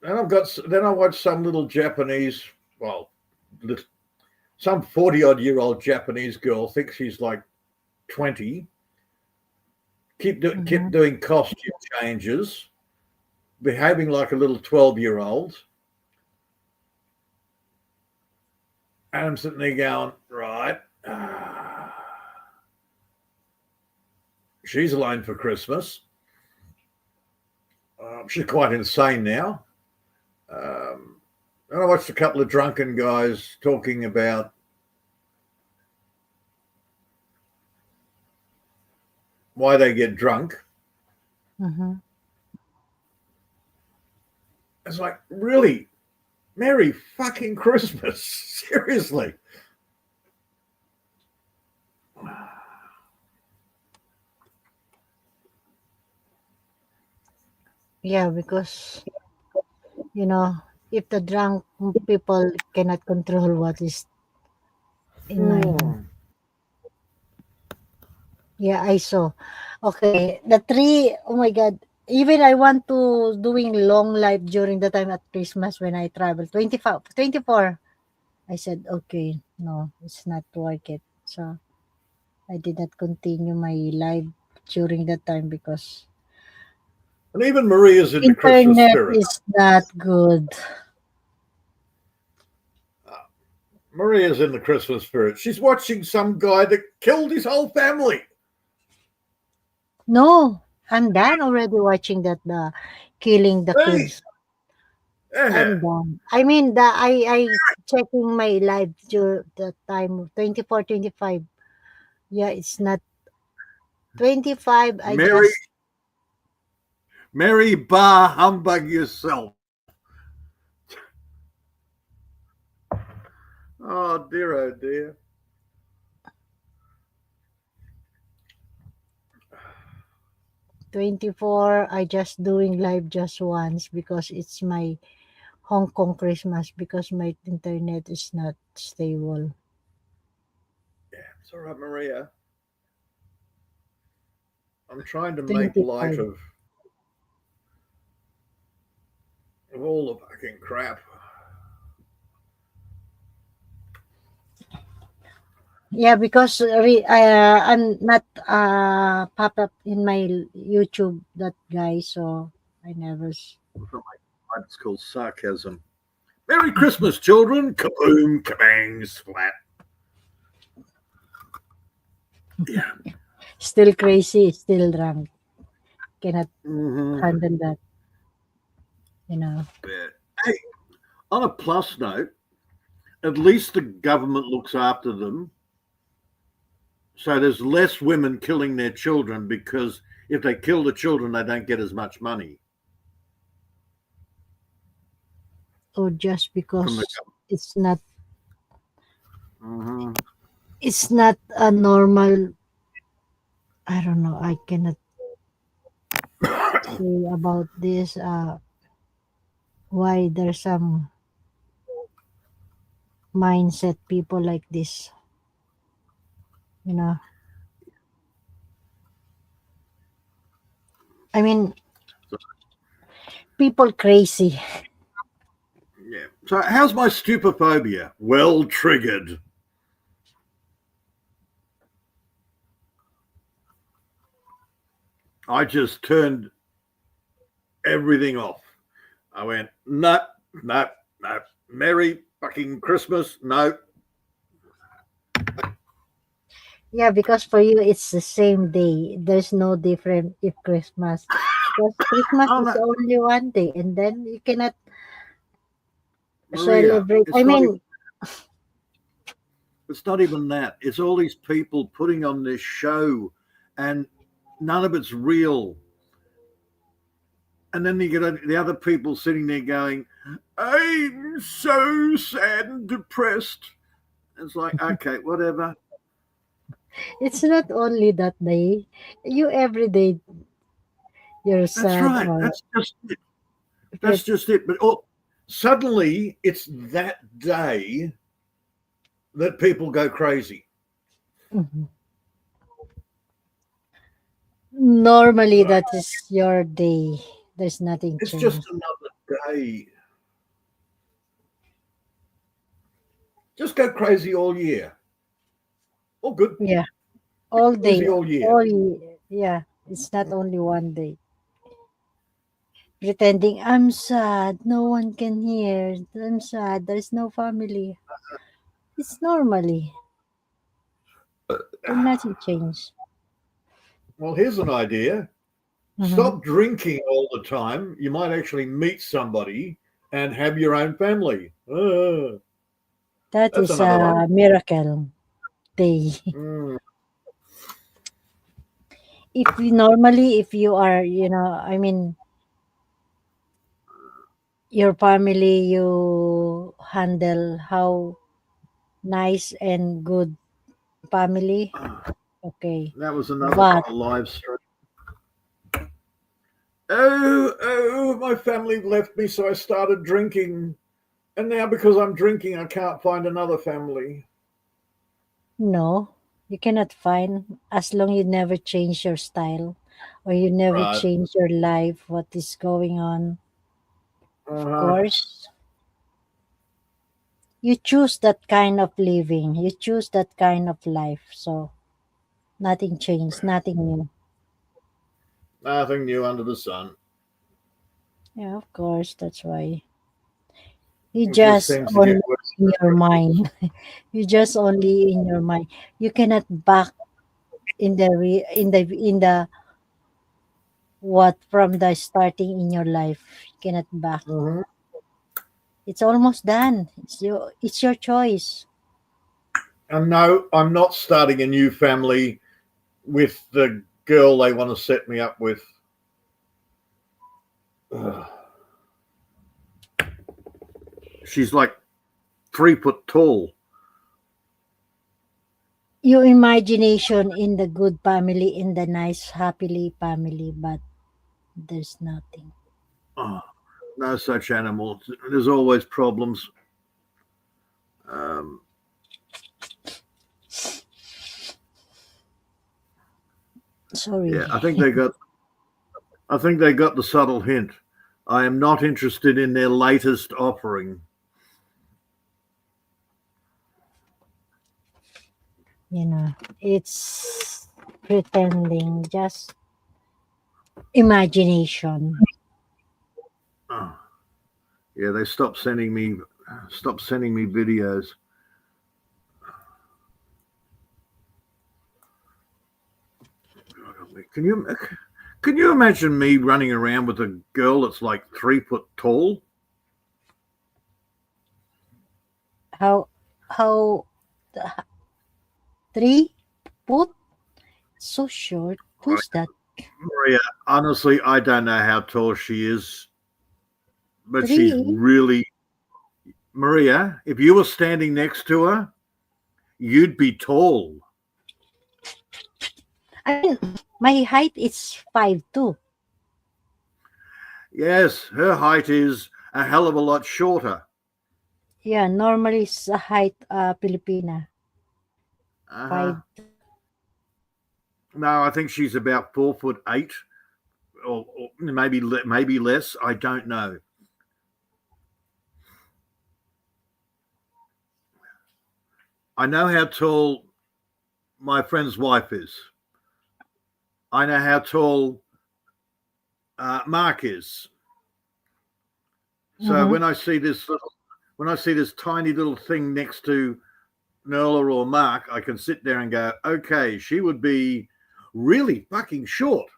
Then I watched some little Japanese, some 40-odd-year-old Japanese girl thinks she's like 20. Keep doing costume changes, behaving like a little 12-year-old. And I'm sitting there going, right. She's alone for Christmas. She's quite insane now. And I watched a couple of drunken guys talking about why they get drunk. Mm-hmm. It's like, really? Merry fucking Christmas. Seriously. Yeah, because if the drunk people cannot control what is in mind. Yeah, I saw. Okay, the three. Oh my God! Even I want to doing long live during the time at Christmas when I travel. 25, 24. I said okay. No, it's not worth it. So I did not continue my live during that time because And even Maria's in the Christmas internet spirit. is not good. Maria's in the Christmas spirit. She's watching some guy that killed his whole family. No, I'm done already watching that the killing the Hey, kids. yeah. I'm done. I mean I checking my live to the time 24, 25. Yeah, it's not 25. I Mary, just Mary Bar humbug yourself. Oh dear, oh dear. 24. I just doing live just once because it's my Hong Kong Christmas because my internet is not stable. It's all right, Maria. I'm trying to make light 25. of all the fucking crap. Yeah, because I'm not pop up in my YouTube that guy, so I never. It's called sarcasm. Merry Christmas, children! Kaboom, kabang, splat. Yeah. Still crazy, still drunk. Cannot Mhm. handle that. You know. Yeah. Hey, on a plus note, at least the government looks after them. So there's less women killing their children because if they kill the children, they don't get as much money Or just from the because it's not government. it's not a normal. I don't know. I cannot say about this. Why there's some mindset people like this. You know. I mean, people crazy. Yeah. So how's my stupophobia? Well triggered. I just turned everything off. I went, no, no, no. Merry fucking Christmas. No. Yeah, because for you it's the same day. There's no different if Christmas. Because Christmas Oh, is no. only one day and then you cannot Maria, celebrate. I mean, it's not even that. It's all these people putting on this show and none of it's real. And then you get the other people sitting there going, I'm so sad and depressed. It's like, okay, whatever. it's not only that day. You every day you're That's sad right. or That's just it. That's just it. But suddenly it's that day that people go crazy. Mhm. Normally Right. that is your day. There's nothing It's just changed. another day. Just go crazy all year. All good. Yeah. All day. Crazy all year. Yeah. It's not only one day. Pretending I'm sad. No one can hear. I'm sad. There's no family. It's normally. Nothing changed. Well, here's an idea. Mhm. Stop drinking all the time. You might actually meet somebody and have your own family. That That's is another one. a miracle day. Mm. If you are, I mean, your family, you handle how nice and good family. Okay. That was another But live stream. Oh, my family left me, so I started drinking. And now because I'm drinking, I can't find another family. no, you cannot find as long you never change your style or you never Right. change your life, what is going on. Of course, you choose that kind of living, you choose that kind of life. So nothing changed, nothing new. Nothing new under the sun. Yeah, of course, that's why. You It just just seems to get only worse. in your mind. You just only in your mind. You cannot back in the what from the starting in your life. You cannot back. Mhm. It's almost done. It's your choice. And no, I'm not starting a new family with the girl they want to set me up with. Ugh. She's like 3 foot tall. Your imagination in the good family, in the nice, happily family, but there's nothing. Oh, no such animal. There's always problems. Sorry. Yeah, I think they got the subtle hint. I am not interested in their latest offering. You know, it's pretending, just imagination. Oh. Yeah, they stopped sending me videos. Can you imagine me running around with a girl that's like 3 foot tall? How 3 foot? So short. Who's that? Maria, honestly, I don't know how tall she is, but she's 3? really Maria. If you were standing next to her, you'd be tall. I mean, my height is 5'2". Yes, her height is a hell of a lot shorter. Yeah, normally it's a height Filipina. Uh-huh. 5. No, I think she's about 4'8", or maybe less. I don't know. I know how tall my friend's wife is. I know how tall Mark is. So when I see this tiny little thing next to Nola or Mark, I can sit there and go, okay, she would be really fucking short.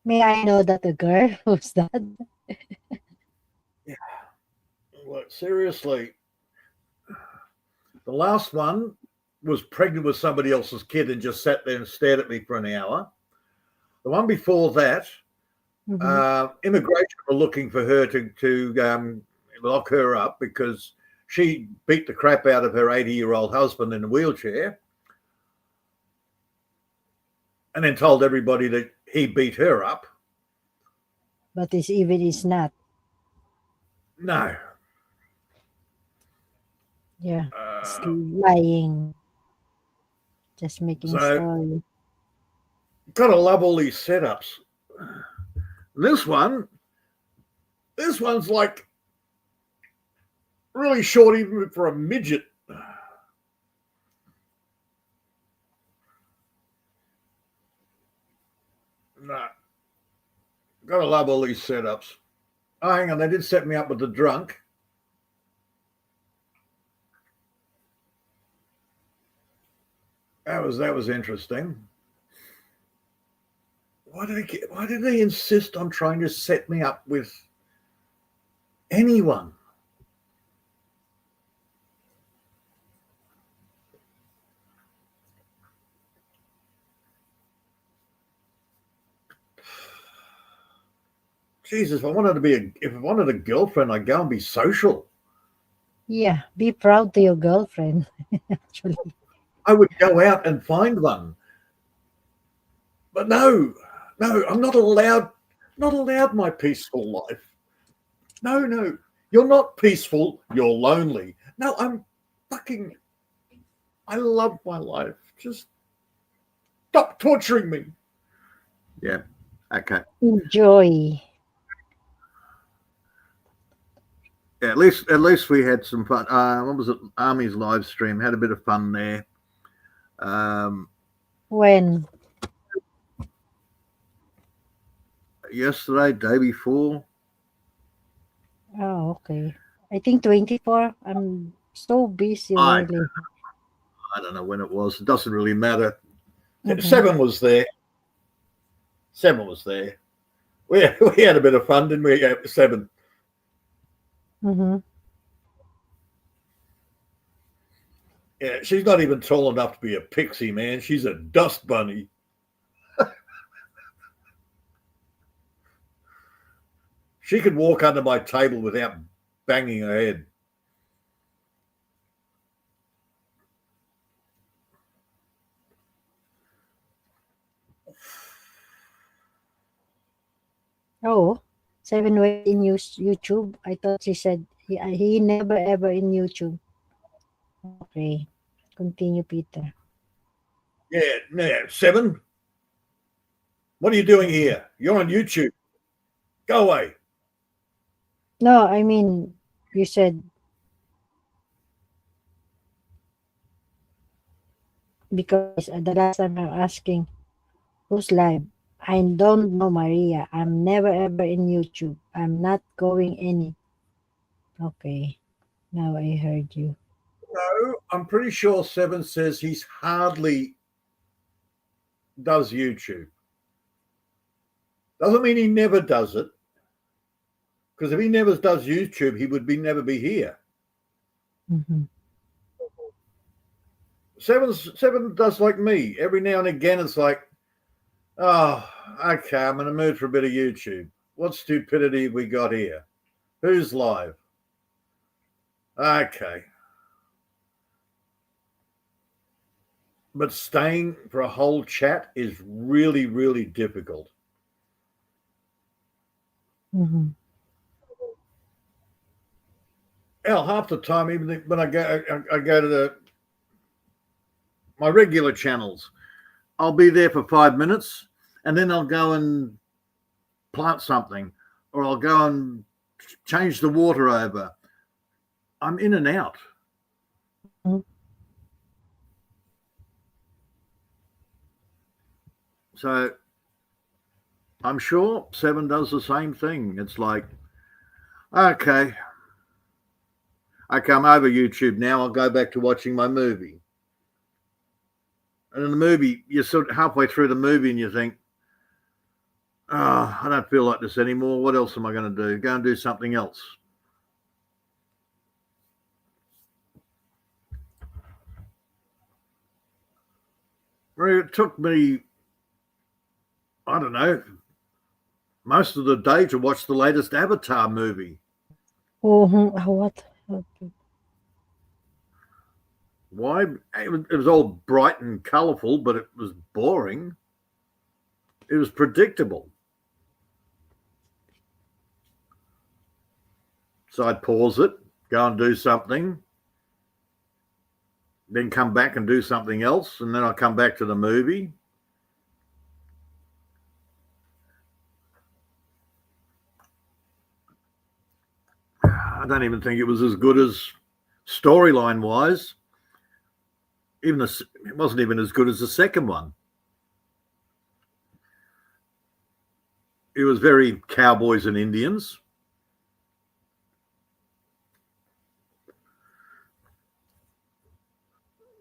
May I know that the girl? Who's that? Yeah. Look, seriously, the last one was pregnant with somebody else's kid and just sat there and stared at me for an hour. The one before that, immigration were looking for her to lock her up because she beat the crap out of her 80-year-old husband in a wheelchair and then told everybody that he beat her up. But it's not. No. Yeah, it's lying. Just making story. Gotta love all these setups. This one's like really short even for a midget. No. Gotta love all these setups. Oh, hang on, they did set me up with the drunk. That was interesting. Why did they insist on trying to set me up with anyone? Jesus, if I wanted a girlfriend, I'd go and be social. Yeah, be proud to your girlfriend. Actually, I would go out and find one. But no, I'm not allowed my peaceful life. No, you're not peaceful, you're lonely. No, I love my life. Just stop torturing me. Yeah, okay. enjoy. Yeah, at least we had some fun. What was it? Army's live stream. Had a bit of fun there. When? Yesterday, day before. Oh, okay. I think 24. I'm so busy I really. don't know when it was. It doesn't really matter. 7 was there. 7 was there. We had a bit of fun, didn't we? 7. Yeah, she's not even tall enough to be a pixie, man. She's a dust bunny. She could walk under my table without banging her head. Oh, 7 went in YouTube. I thought she said he never ever in YouTube. Okay. Continue, Peter. Yeah, yeah. 7. What are you doing here? You're on YouTube. Go away. No, I mean, you said because the last time I'm asking who's live. I don't know Maria. I'm never ever in YouTube. I'm not going any. Okay. Now I heard you. No, I'm pretty sure 7 says he's hardly does YouTube. Doesn't mean he never does it. Because if he never does YouTube, he would never be here. Mm-hmm. 7 does like me. Every now and again, it's like, oh, okay, I'm in the mood for a bit of YouTube. What stupidity we got here? Who's live? Okay. But staying for a whole chat is really, really difficult. Mm-hmm. Hell, half the time, even when I go to my regular channels, I'll be there for 5 minutes, and then I'll go and plant something, or I'll go and change the water over. I'm in and out. Mm-hmm. So I'm sure 7 does the same thing. It's like, okay, I'm over YouTube now. I'll go back to watching my movie. And in the movie, you're sort of halfway through the movie and you think, oh, I don't feel like this anymore. What else am I going to do? Go and do something else. It took me, I don't know, most of the day to watch the latest Avatar movie. Mm-hmm. What? Okay. Why? It was all bright and colourful, but it was boring. It was predictable. So I'd pause it, go and do something, then come back and do something else, and then I'll come back to the movie. I don't even think it was as good as storyline wise. It wasn't even as good as the second one. It was very cowboys and Indians.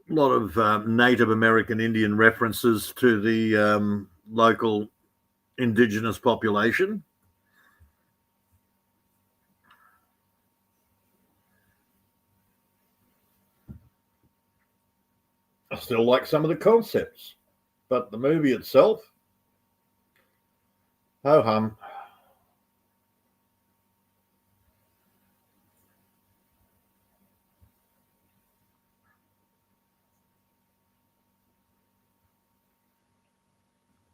A lot of Native American Indian references to the local indigenous population. I still like some of the concepts, but the movie itself, ho hum.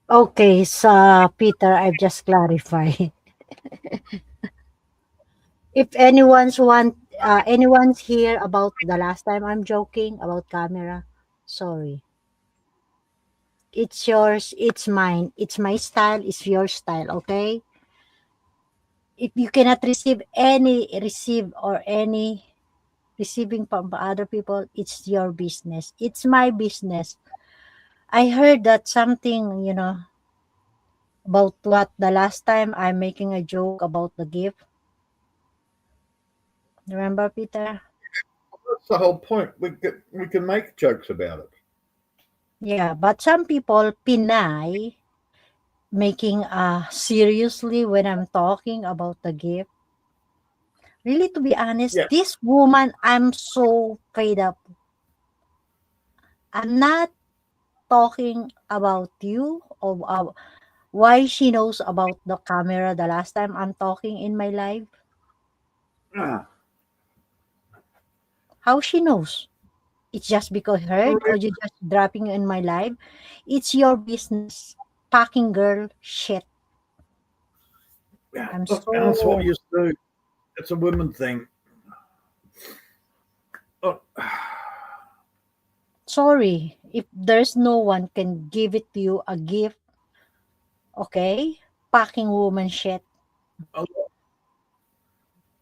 Okay, so Peter, I've just clarified. If anyone's here about the last time I'm joking about camera, sorry. It's yours, it's mine. It's my style, it's your style, okay? If you cannot receive or any receiving from other people, it's your business. It's my business. I heard that something, about what the last time I'm making a joke about the gift. Remember, Peter? That's the whole point. We can make jokes about it. Yeah, but some people Pinay making seriously when I'm talking about the gift. Really, to be honest, Yeah. this woman, I'm so fed up. I'm not talking about you or why she knows about the camera the last time I'm talking in my live. Ah, How she knows? It's just because heard or you just dropping in my live. It's your business. Packing girl shit. Yeah, I'm look, that's what so you do. It's a women thing. Look, sorry if there's no one can give it to you a gift, okay? Packing woman shit. oh,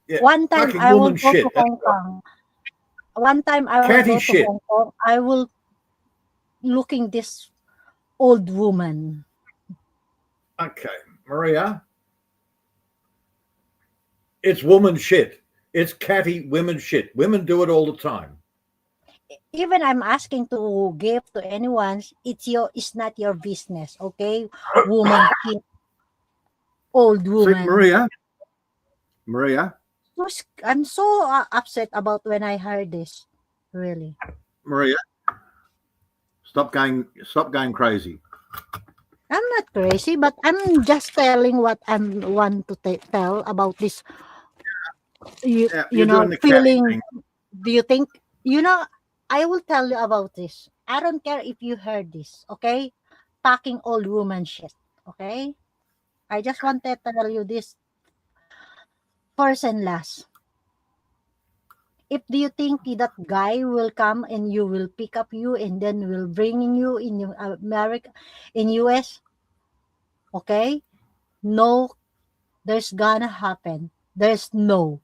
yeah, One time fucking I will woman go to shit. That's Hong Kong. One time I will catty go to shit. Hong Kong. I will looking this old woman. Okay, Maria, it's woman shit. It's catty women shit. Women do it all the time. Even I'm asking to give to anyone, it's not your business, okay? Woman shit, old See, woman. Maria, I'm so upset about when I heard this. Really. Maria, stop going crazy. I'm not crazy, but I'm just telling what I want to tell about this. Yeah, you're doing the catty Feeling. thing. Do you think I will tell you about this. I don't care if you heard this, okay? Packing old woman shit, okay? I just wanted to tell you this first and last. If do you think that guy will come and you will pick up you and then will bringing you in America, in US, okay? No, there's gonna happen. There's no.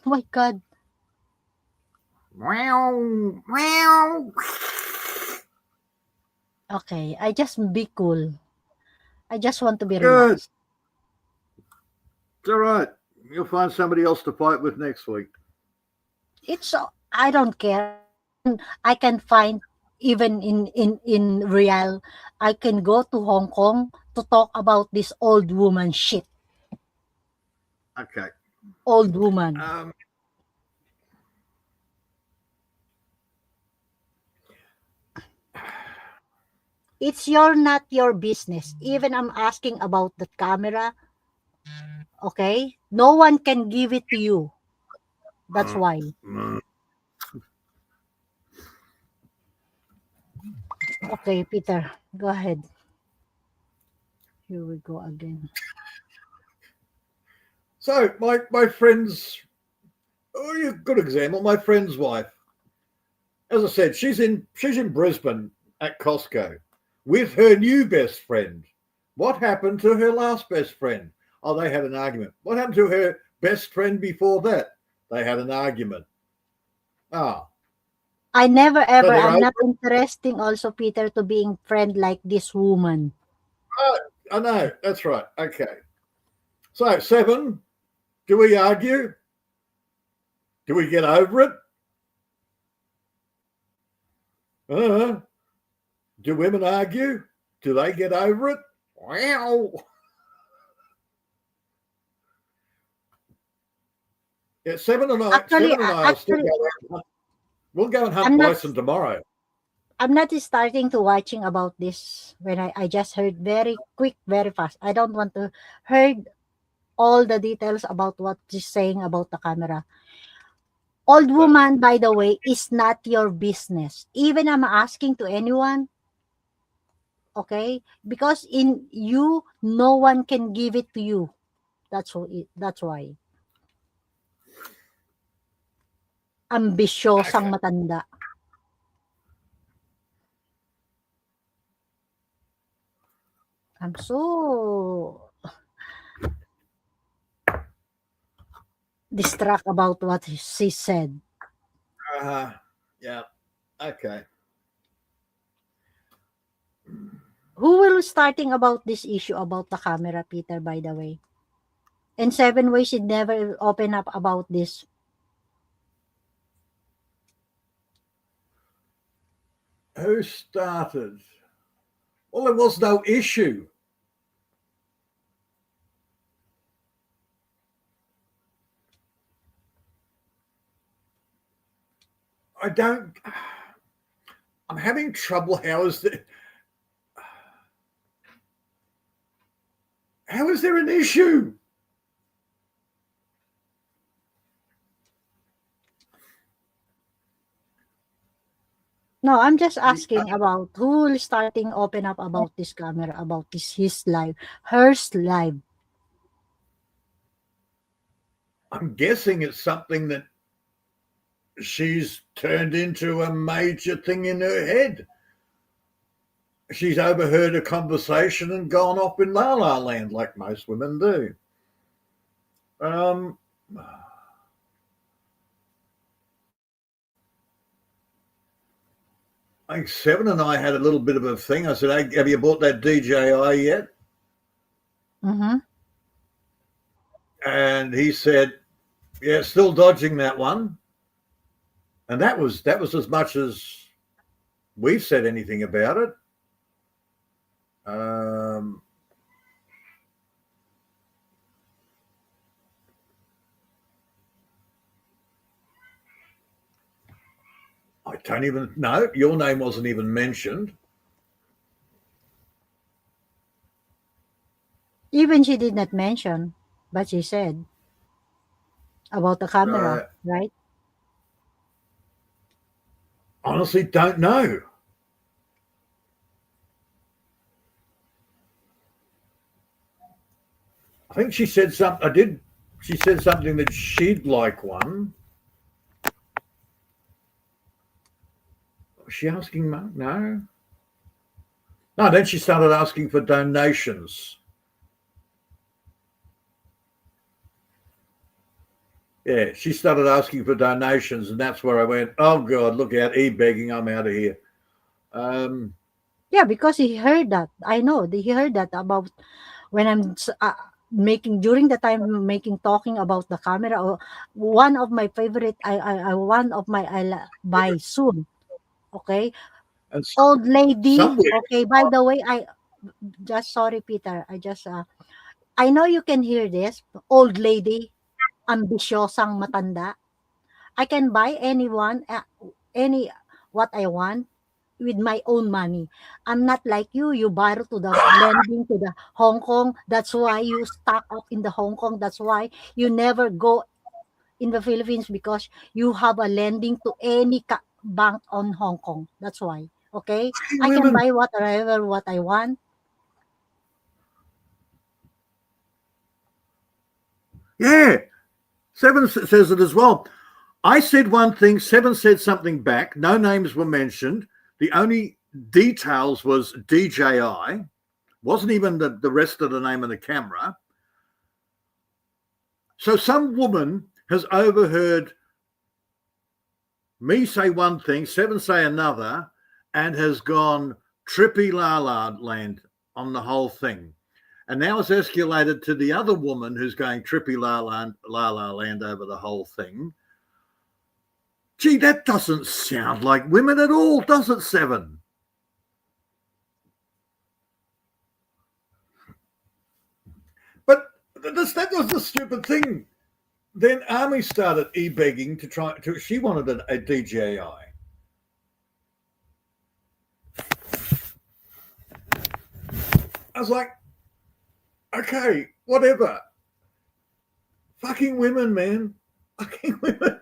Oh my God. Meow, meow. Okay, I just be cool. I just want to be Good. relaxed. It's all right. You'll find somebody else to fight with next week. I don't care. I can find even in real. I can go to Hong Kong to talk about this old woman shit. Okay. Old woman. It's not your business. Even I'm asking about the camera. Okay? No one can give it to you. That's why. Okay, Peter, go ahead. Here we go again. So my friend's a good example. My friend's wife, as I said, she's in Brisbane at Costco with her new best friend. What happened to her last best friend? Oh, they had an argument. What happened to her best friend before that? They had an argument. Ah, I never so ever, they're I'm over. not interesting also, Peter, to being friend like this woman. Oh, I know. That's right. Okay. So 7. Do we argue? Do we get over it? Do women argue? Do they get over it? Wow. Yeah, 7 and I. Actually, 7 and I will still go. We'll go and hunt I'm not bison tomorrow. I'm not starting to watching about this when I just heard very quick, very fast. I don't want to heard all the details about what she's saying about the camera. Old woman, by the way, is not your business. Even I'm asking to anyone, okay? Because in you, no one can give it to you. That's why. Ambisyosang Okay. matanda. I'm so distraught about what she said. Yeah. Okay. Who will starting about this issue about the camera, Peter, by the way? And 7 ways she'd never open up about this. Who started? Well, there was no issue. I'm having trouble. How is there an issue? No, I'm just asking about who will starting open up about this camera, about this his life, hers life. I'm guessing it's something that she's turned into a major thing in her head. She's overheard a conversation and gone off in la la land like most women do. I think Seven and I had a little bit of a thing. I said, hey, have you bought that DJI yet? Mm-hmm. And he said, yeah, still dodging that one. And that was as much as we've said anything about it. I don't even know. Your name wasn't even mentioned. Even she did not mention, but she said about the camera, right? Honestly, don't know. I think she said something. She said something that she'd like one. Was she asking? No. No, then she started asking for donations. Yeah, she started asking for donations, and that's where I went, oh, God, look out, e-begging, I'm out of here. Yeah, because he heard that. I know he heard that about when I'm during the time talking about the camera. Or one of my favorite, I buy soon. Okay, And old lady. somewhere, Okay, by the way, sorry, Peter. I know you can hear this. Old lady, ambisyosang matanda. I can buy any what I want with my own money. I'm not like you. You borrow to the lending to the Hong Kong. That's why you stuck up in the Hong Kong. That's why you never go in the Philippines, because you have a lending to any bank on Hong Kong. That's why. Okay, I can women, buy whatever what I want. yeah, Seven says it as well. I said one thing, Seven said something back. No names were mentioned. The only details was DJI. Wasn't even the rest of the name of the camera. So some woman has overheard me say one thing, Seven say another, and has gone trippy la la land on the whole thing. And now it's escalated to the other woman who's going trippy la la land over the whole thing. Gee, that doesn't sound like women at all, does it, Seven? But that was the stupid thing. Then Army started e-begging she wanted a DJI. I was like, okay, whatever. Fucking women, man. Fucking women.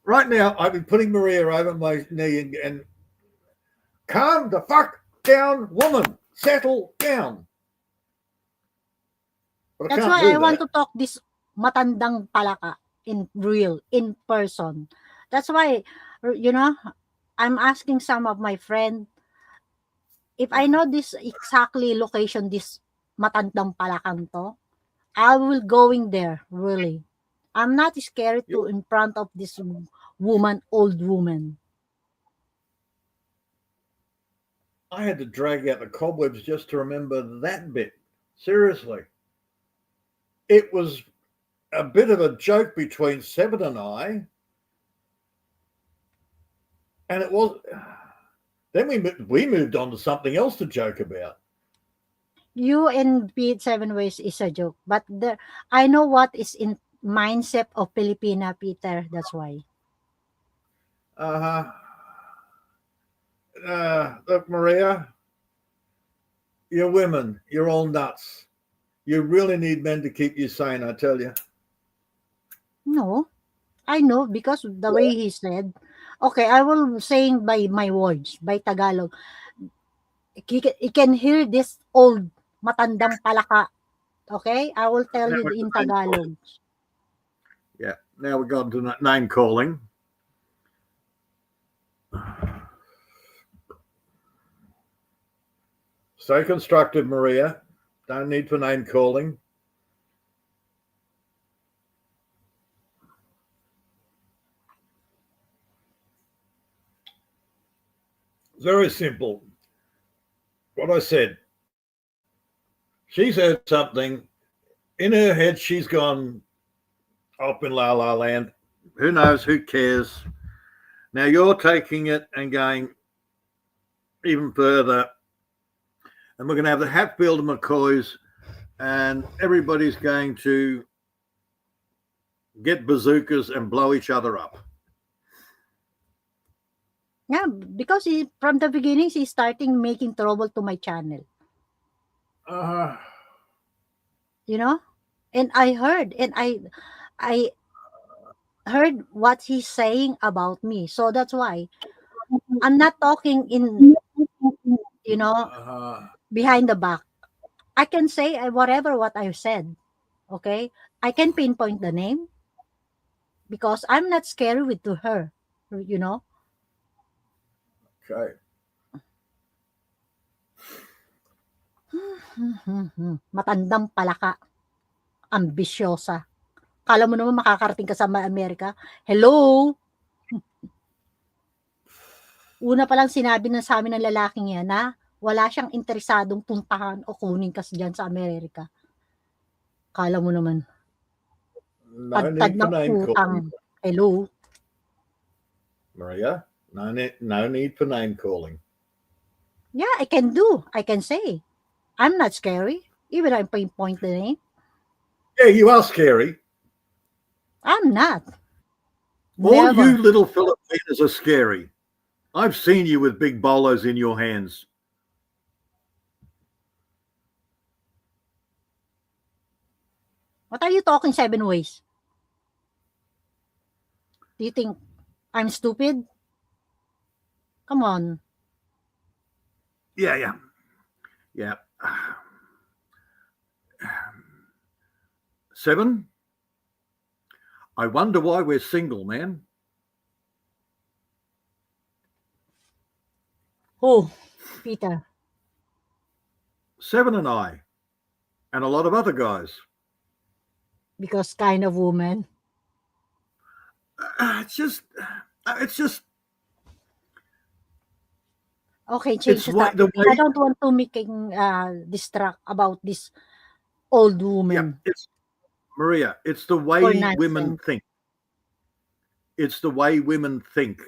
Right now, I've been putting Maria over my knee and calm the fuck down, woman. Settle down. That's why I want to talk this matandang palaka in person. That's why, I'm asking some of my friends, if I know this exactly location, this matandang palakang to, I will going there, really. I'm not scared to in front of this old woman. I had to drag out the cobwebs just to remember that bit. Seriously. It was a bit of a joke between Seven and I. And it was... Then we moved on to something else to joke about. You and Pete Seven Ways is a joke. But I know what is in mindset of Filipina, Peter. That's why. Look, Maria, you're women. You're all nuts. You really need men to keep you sane, I tell you. No, I know, because the way he said. Okay, I will saying by my words, by Tagalog. You can hear this old matandang palaka Okay? I will tell Now you we're in to name calling. Tagalog. Yeah. Now we've gone to name calling. Stay constructive, Maria. Don't need for name calling. Very simple. What I said. She's heard something. In her head, she's gone up in La La Land. Who knows? Who cares? Now you're taking it and going even further. And we're going to have the Hatfield and McCoys, and everybody's going to get bazookas and blow each other up. Yeah, because from the beginning, she's starting making trouble to my channel. You know? And I heard, and I heard what he's saying about me. So that's why I'm not talking in, you know, behind the back. I can say whatever what I said. Okay? I can pinpoint the name because I'm not scary with to her. You know? Okay. Matandang palaka. Ambisyosa. Kala mo naman makakarating ka sa Amerika? Hello? Una pa lang sinabi na sa amin ng lalaking yan na wala siyang interesadong puntahan o kunin kasi dyan sa Amerika. Kala mo naman. No Tad-tad need for ng name utang. calling. Hello? Maria, no need for name calling. Yeah, I can do. I can say. I'm not scary. Even if I pinpoint the name. Yeah, you are scary. I'm not. All Never. you little Filipinos are scary. I've seen you with big bolos in your hands. What are you talking 7 ways? Do you think I'm stupid? Come on. Yeah. Seven. I wonder why we're single, man. Who? Peter. Seven and I, and a lot of other guys. Because kind of woman. It's just. Okay, change the topic. I don't want to making distract about this old woman. Yeah, Maria, it's the way women think. It's the way women think.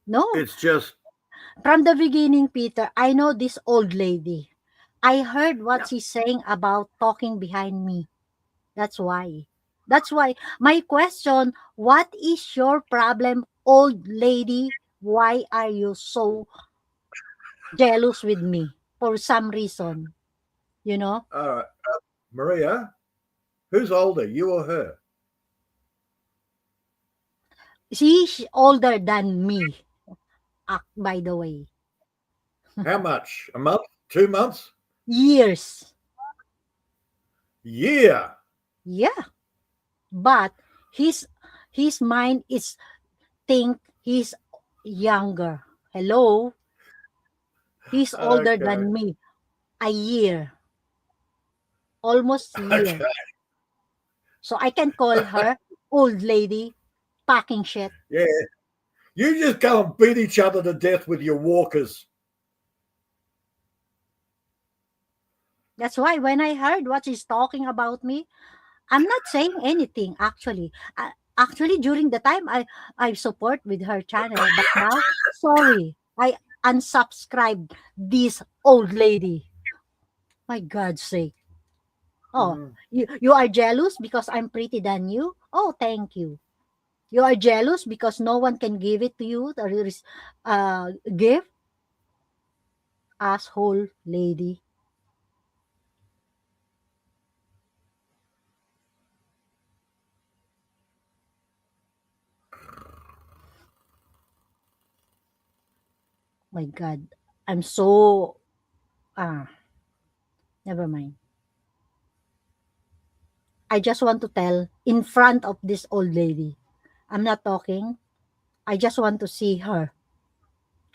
No. It's just. From the beginning, Peter, I know this old lady. I heard what she's saying about talking behind me. That's why. That's why. My question, what is your problem, old lady? Why are you so jealous with me? For some reason. You know? Maria, who's older, you or her? She's older than me, by the way. How much? A month? 2 months? Years. Yeah. Yeah. But his mind is think he's younger. Hello? He's older than me. A year. Almost a year. Okay. So I can call her old lady packing shit. Yeah. You just go and beat each other to death with your walkers. That's why when I heard what she's talking about me, I'm not saying anything actually. Actually, during the time I support with her channel, but now, sorry, I unsubscribed this old lady. My God's sake. Oh, you are jealous because I'm pretty than you? Oh, thank you. You are jealous because no one can give it to you, gift? Asshole lady. My God. I'm so Never mind. I just want to tell in front of this old lady. I'm not talking. I just want to see her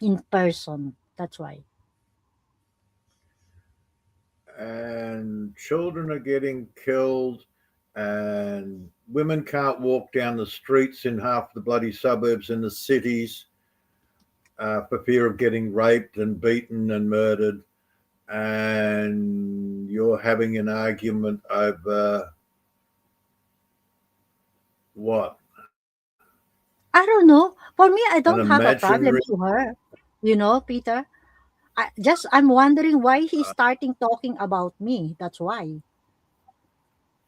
in person. That's why. And children are getting killed, and women can't walk down the streets in half the bloody suburbs in the cities for fear of getting raped and beaten and murdered. And you're having an argument over what? I don't know. For me, I An don't have a imaginary. problem to her. You know, Peter. I'm wondering why he's starting talking about me. That's why.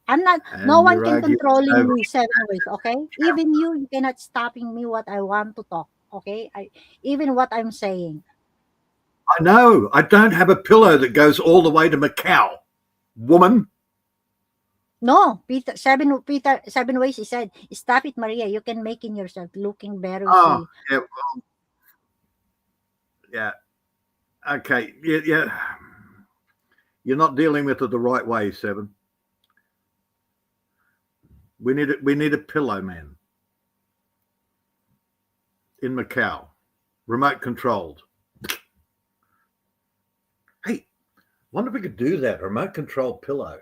I'm not. No And one you're can arguing controlling over. me 7 ways. Okay. Even you cannot stopping me what I want to talk. Okay. Even what I'm saying. I know. I don't have a pillow that goes all the way to Macau, woman. No, Peter 7 ways. He said, "Stop it, Maria. You can make in yourself looking very Oh, see." yeah, yeah. Okay, yeah, yeah. You're not dealing with it the right way, Seven. We need it. We need a pillow man in Macau, remote controlled. Hey, wonder if we could do that. Remote controlled pillow.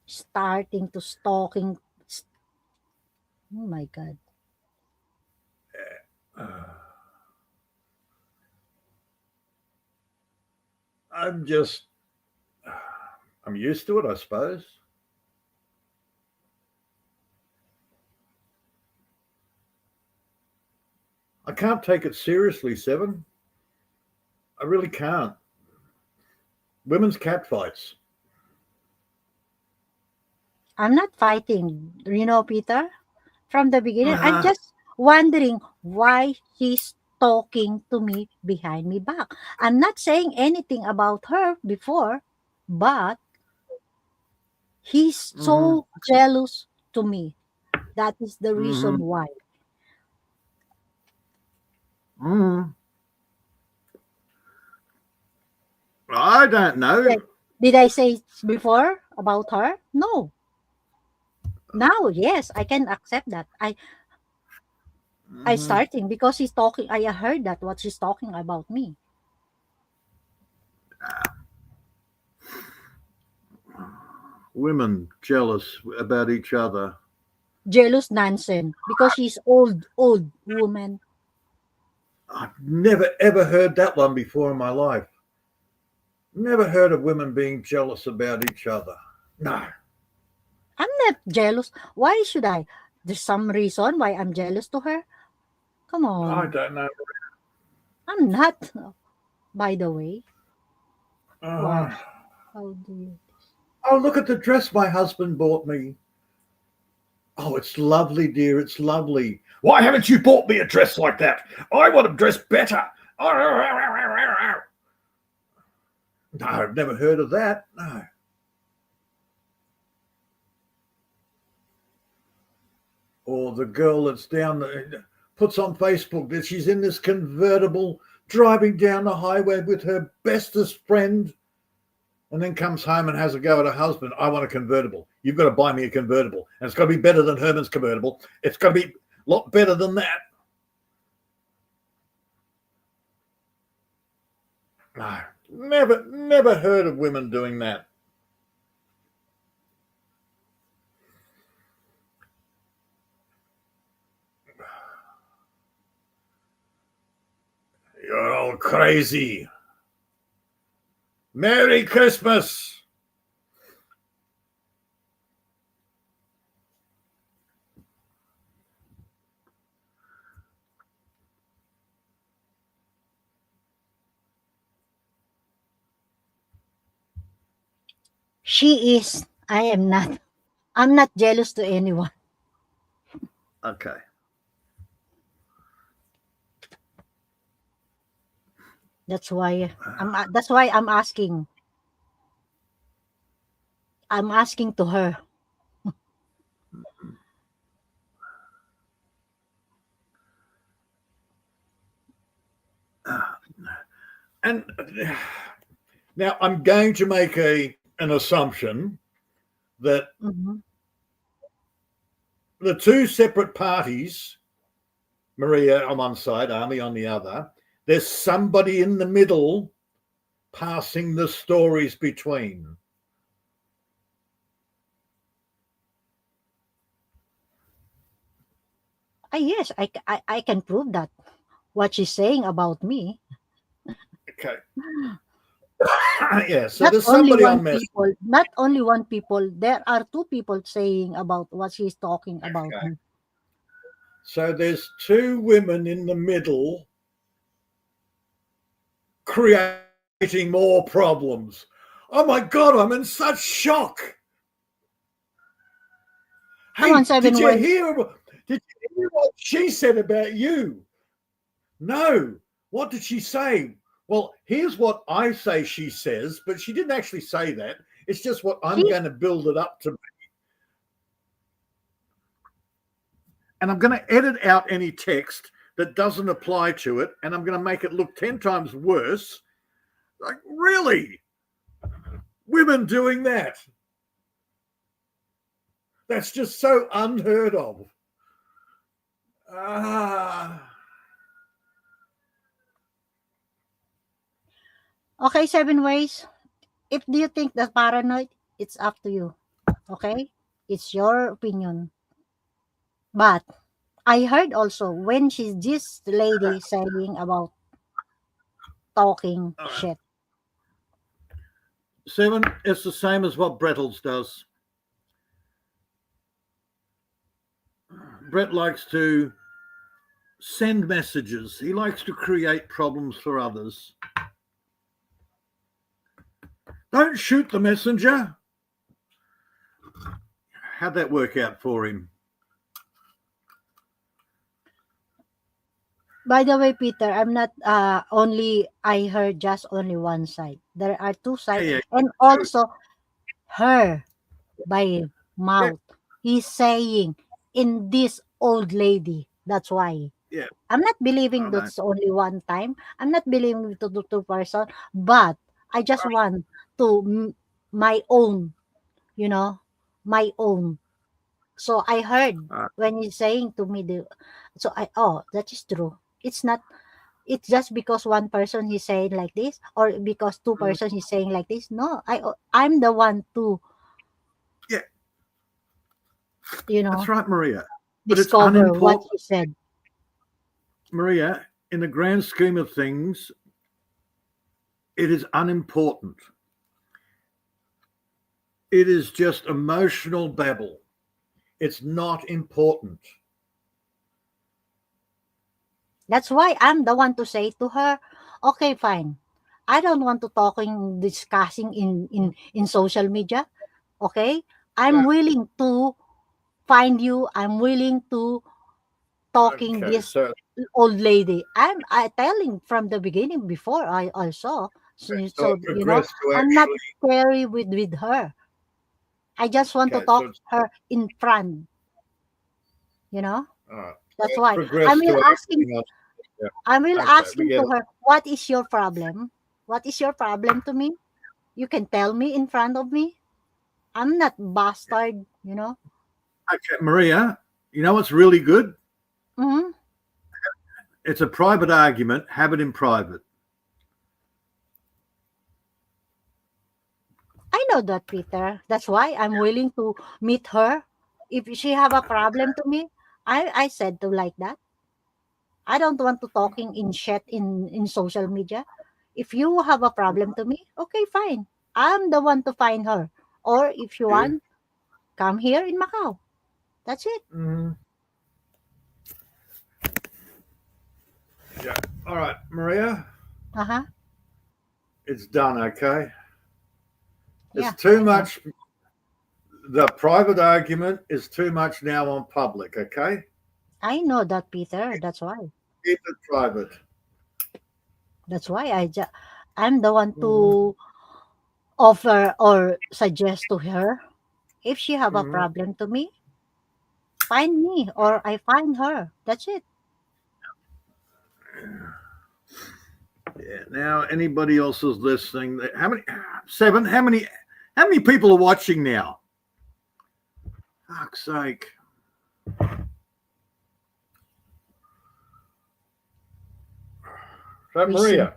Starting to stalking. Oh my God. I'm just. I'm used to it, I suppose. I can't take it seriously, Seven. I really can't. Women's catfights. I'm not fighting. You know, Peter. From the beginning, I'm Uh, just wondering why he's talking to me behind me back. I'm not saying anything about her before, but he's mm-hmm, so jealous to me. That is the reason mm-hmm, why. mm-hmm. I don't know. Did did I say it before about her? No. Now, yes, I can accept that. I Mm-hmm. starting because he's talking. I heard that what she's talking about me. Women jealous about each other. Jealous nonsense because she's old woman. I've never ever heard that one before in my life. Never heard of women being jealous about each other. No, I'm not jealous. Why should I? There's some reason why I'm jealous to her. Come I on. don't know. I'm not. By the way. Uh, Wow. How do you? oh, look at the dress my husband bought me. Oh, it's lovely, dear. It's lovely. Why haven't you bought me a dress like that? I want to dress better. No, I've never heard of that. No. Or the girl that's down the puts on Facebook that she's in this convertible driving down the highway with her bestest friend and then comes home and has a go at her husband. I want a convertible. You've got to buy me a convertible. And it's got to be better than Herman's convertible. It's got to be a lot better than that. No, never heard of women doing that. You're all crazy. Merry Christmas. She is. I am not. I'm not jealous to anyone. Okay. That's why I'm asking. I'm asking to her. And now I'm going to make an assumption that Mm-hmm. the two separate parties, Maria on one side, Army on the other, there's somebody in the middle passing the stories between. Yes, I can prove that what she's saying about me. Okay. Yeah, so Not there's only somebody one on message. people, not only one people. There are two people saying about what she's talking about Okay. me. So there's two women in the middle creating more problems. Oh my God, I'm in such shock. Come on, Hey, did seven you ways. hear what she said about you? No. What did she say? Well, here's what I say she says, but she didn't actually say that. It's just what I'm She going to build it up to be. And I'm going to edit out any text that doesn't apply to it, and I'm going to make it look 10 times worse. Like, really? Women doing that? That's just so unheard of. okay, seven ways. If do you think that's paranoid, it's up to you. Okay, it's your opinion. But I heard also when she's this lady saying about talking All right. shit. 7, it's the same as what Brettles does. Brett likes to send messages. He likes to create problems for others. Don't shoot the messenger. How'd that work out for him? By the way, Peter, I'm not only I heard just only one side. There are two sides, Yeah, and true. also her by Yeah. mouth. He's saying in this old lady. That's why. Yeah. I'm not I believing know. that's only one time. I'm not believing to the two person, but I just want to my own, you know, my own. So I heard when he's saying to me so I that is true. It's not it's just because one person is saying like this or because two persons is saying like this. No, I'm the one to Yeah, you that's know right, Maria. But it's discover what unimportant. he said. Maria, in the grand scheme of things, it is unimportant. It is just emotional babble. It's not important. That's why I'm the one to say to her, okay, fine. I don't want to talking discussing in social media. Okay? I'm willing to find you. I'm willing to talking Okay, this so old lady. I telling from the beginning before I also so it you know progressed to I'm not actually. scary with her. I just want to Okay, so talk her in front. You know that's it why I progressed will to asking actually. Yeah. I will Okay, we asking get to it. her what is your problem? What is your problem to me? You can tell me in front of me. I'm not bastard. Okay, Maria, you know what's really good? Hmm. It's a private argument. Have it in private. I know that, Peter. That's why I'm willing to meet her. If she have a problem to me, I said to like that. I don't want to talking in shit in social media. If you have a problem to me, okay, fine. I'm the one to find her. Or if you Yeah. want, come here in Macau. That's it. Mm-hmm. Yeah. All right, Maria, Uh-huh. it's done. Okay. Yeah. It's too I know. much. The private argument is too much now on public. Okay. I know that, Peter. That's why. Keep it private. That's why I'm the one Mm-hmm. to offer or suggest to her. If she have a Mm-hmm. problem to me, find me or I find her. That's it. Yeah. Now, anybody else is listening? How many? 7. How many people are watching now? Fuck's sake. So, Maria,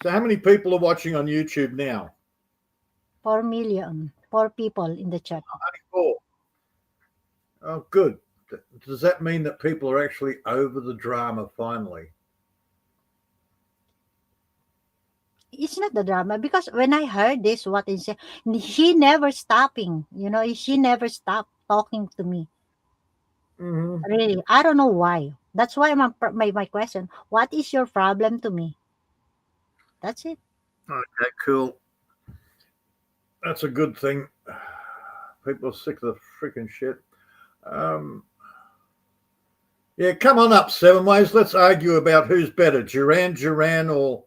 so how many people are watching on YouTube now? 4 million. 4 people in the chat. Only 4. Oh, good. Does that mean that people are actually over the drama finally? It's not the drama, because when I heard this, what is it? She never stopping. She never stopped talking to me. Mm-hmm. Really, I don't know why. That's why my question. What is your problem to me? That's it. Okay, cool. That's a good thing. People are sick of the freaking shit. Yeah, come on up, 7 Ways. Let's argue about who's better, Duran or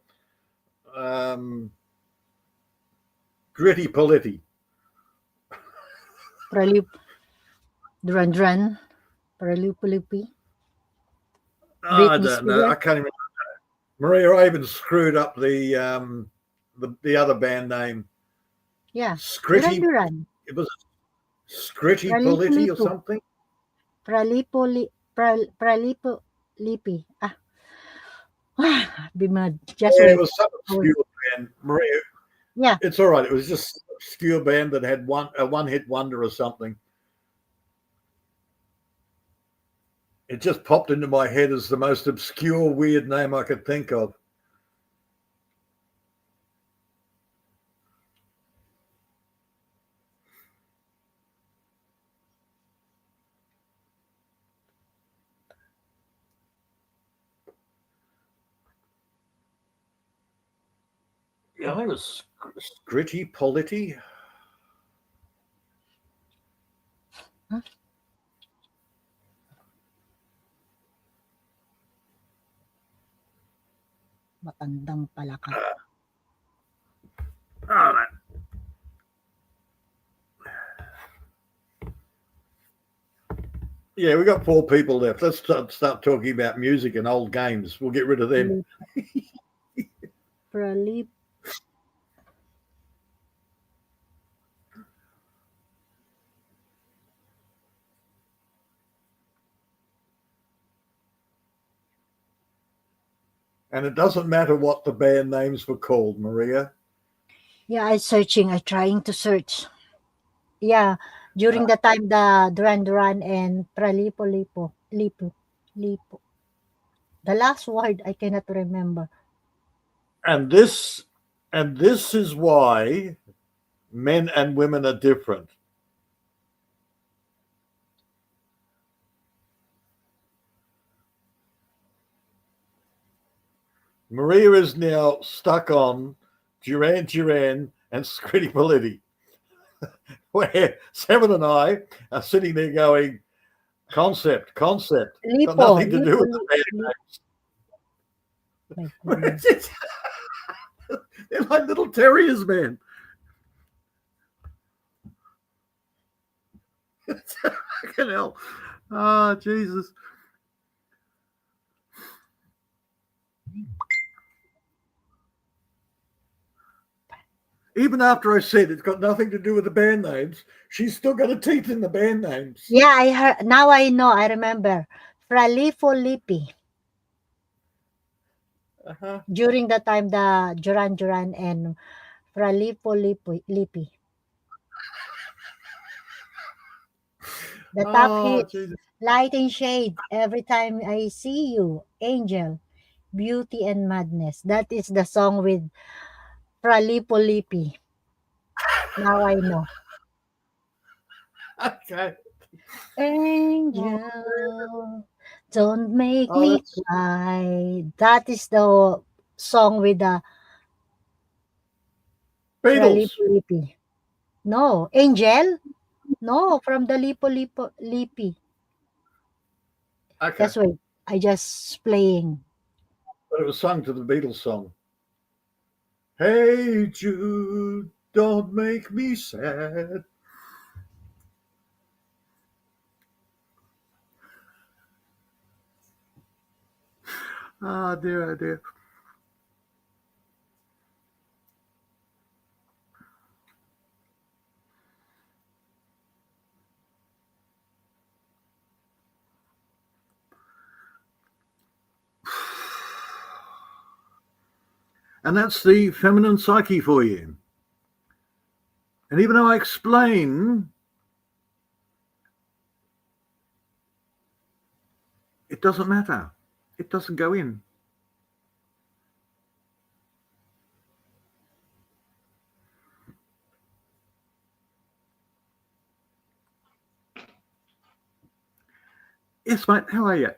Gritty Politti. Duran, Pralupulipi. I don't know. I can't even. Maria, I even screwed up the other band name. Yeah, Scritty. Duran. It was Scritty Politti or something. Pralipulipi. Be mad. Just Yeah, wait. it was some obscure band, Maria. Yeah, it's all right. It was just an obscure band that had a one-hit wonder or something. It just popped into my head as the most obscure, weird name I could think of. Yeah, I think it was Gritty Politti. Huh? Matandang pala ka. Oh, man. Yeah, we got 4 people left. Let's start talking about music and old games. We'll get rid of them. Pralip. And it doesn't matter what the band names were called, Maria. Yeah, I'm trying to search. Yeah, during the time the Duran and Lipo. The last word I cannot remember. And this is why men and women are different. Maria is now stuck on Duran and Scritty Politti, where 7 and I are sitting there going, concept. Lipo. Got nothing to do with the band names. They're like little terriers, man. Fucking hell. Oh, Jesus. Even after I said it's got nothing to do with the band names, she's still got her teeth in the band names. Yeah, I heard. Now I know. I remember. Lipi. During the time the Duran and Lipi. The top hits, Jesus. Light and Shade, Every Time I See You, Angel, Beauty and Madness. That is the song with Lipi. Now I know. Okay. Angel, don't make me cry. That is the song with the Beatles. Lipi. No, Angel? No, from the Lipi. Okay. That's why I just playing. But it was sung to the Beatles song. Hey Jude, don't make me sad. Oh dear, oh dear. And that's the feminine psyche for you. And even though I explain, it doesn't matter. It doesn't go in. Yes, mate. How are you?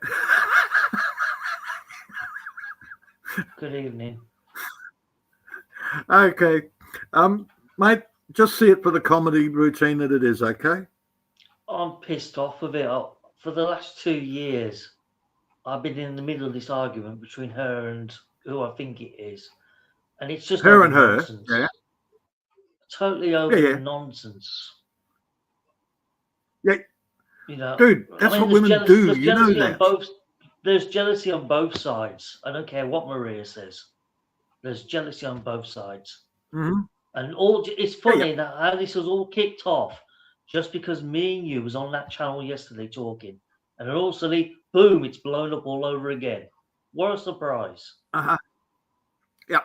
Good evening. Okay. Mate, just see it for the comedy routine that it is, okay? I'm pissed off with it. For the last 2 years, I've been in the middle of this argument between her and who I think it is. And it's just Her over and her. nonsense. Yeah. Totally over Yeah. nonsense. Yeah. You know, Dude, that's what there's women do. there's You know jealousy on that. there's jealousy on both sides. I don't care what Maria says. There's jealousy on both sides. Mhm. And it's funny that how this was all kicked off just because me and you was on that channel yesterday talking. And then all suddenly, boom, it's blown up all over again. What a surprise. Uh-huh. Yeah.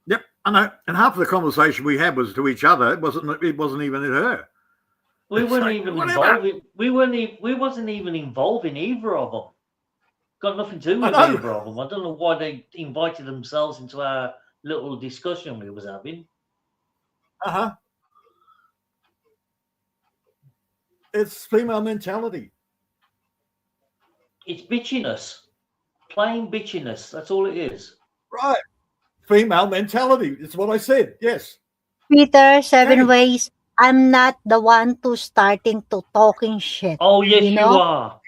Yep, I know. And half of the conversation we had was to each other. It wasn't even in her. We It's weren't like, even whatever. involved. We wasn't even involved in either of them. Got nothing to do with I know. either of them. I don't know why they invited themselves into our little discussion we was having. Uh-huh. It's female mentality. It's bitchiness. Plain bitchiness. That's all it is. Right. Female mentality. It's what I said. Yes. Peter, seven Hey. ways. I'm not the one to starting to talking shit. Oh, yes, You you know? are.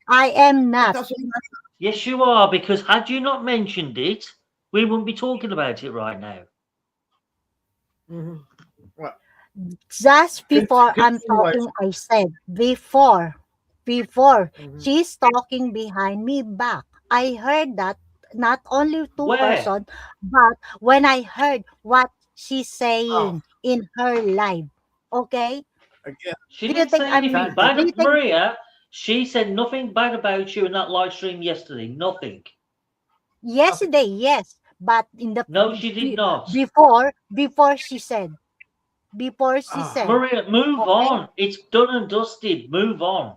I am It not. doesn't matter. Yes, you are. Because had you not mentioned it, we wouldn't be talking about it right now. Mm-hmm. Right. Just before I'm Continuation. talking, I said, before Mhm. she's talking behind me back. I heard that not only two Where? person, but when I heard what she's Oh, saying in her live, okay? again. She Do you didn't think say I'm? anything Can't bad Do you of think? Maria. She said nothing bad about you in that live stream yesterday. Nothing. Yesterday, yes, but in the No, she did not. before she said, Ah. Maria, move okay? on. It's done and dusted. Move on.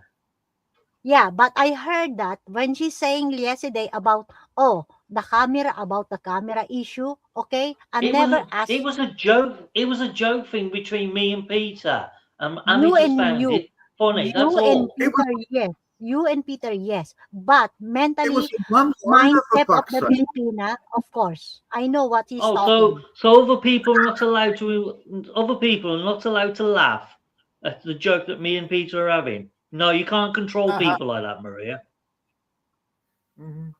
Yeah, but I heard that when she's saying yesterday about about the camera issue, okay? I never It asked was a joke. It was a joke thing between me and Peter. Amy you just and found you, it funny. That's and all. It was Peter, yes. You and Peter, yes. But it was mentally, a one-liner for mindset of fuck's the sake. Filipina, of course. I know what he's Oh, talking. so other people are not allowed to. Other people are not allowed to laugh at the joke that me and Peter are having. No, you can't control Uh-huh. people like that, Maria. Mm-hmm.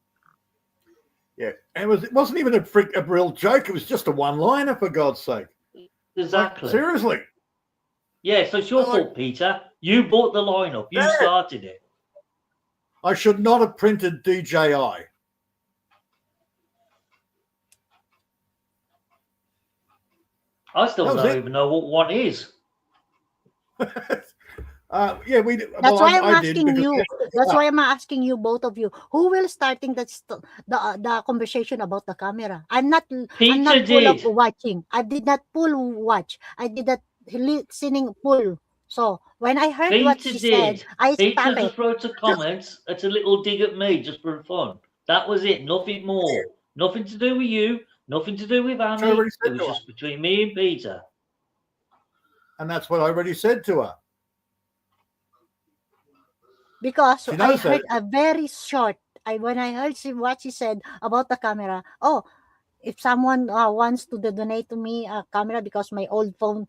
Yeah, and it wasn't even a real joke. It was just a one-liner, for God's sake. Exactly. Like, seriously. Yeah, so it's your fault, Peter. You bought the lineup. You started it. I should not have printed DJI. I still don't even know what one is. Yeah, we. That's Well, why I'm I did asking because you. That's why I'm asking you, both of you, who will starting the conversation about the camera. I'm not Peter full of did. watching. I did not full watch. I did not listening full. So when I heard what Peter she said, did. I Peter stopped it. just wrote a comment. It's a little dig at me just for fun. That was it. Nothing more. Nothing to do with you. Nothing to do with I Amy. already It said was to her. just between me and Peter. And that's what I already said to her. Because She I knows heard that. a very short. When I heard what she said about the camera. Oh, if someone wants to donate to me a camera because my old phone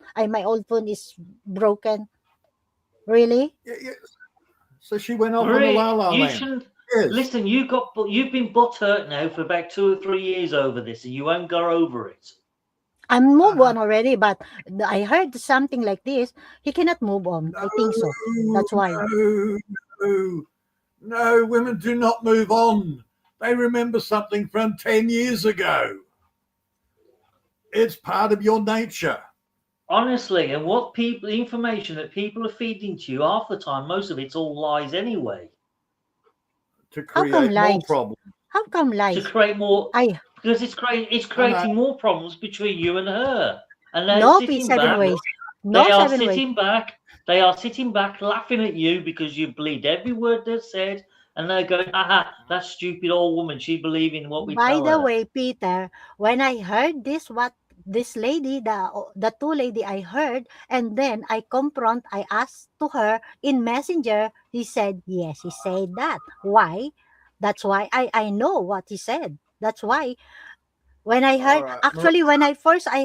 is broken. Really? Yeah. So she went off on the Maria, la la you land. shouldn't. Yes. Listen, you've been butthurt now for about 2 or 3 years over this, and you won't go over it. I'm moved on already, but I heard something like this. He cannot move on. I think so. That's why. No. No, women do not move on. They remember something from 10 years ago. It's part of your nature. Honestly, and what people, the information that people are feeding to you, half the time, most of it's all lies anyway. To How come create more lies? problems. How come To lies? create more, I because it's creating more problems between you and her. And they're no sitting seven back. ways. They No are 7 ways. sitting back. They are sitting back, laughing at you because you believed every word they've said, and they're going, "Haha, that stupid old woman. She believed in what we By tell the her." way, Peter, when I heard this, what this lady, the two lady I heard, and then I asked to her in Messenger. He said, yes, he said that. Why? That's why I know what he said. That's why when I heard, All right. actually, when I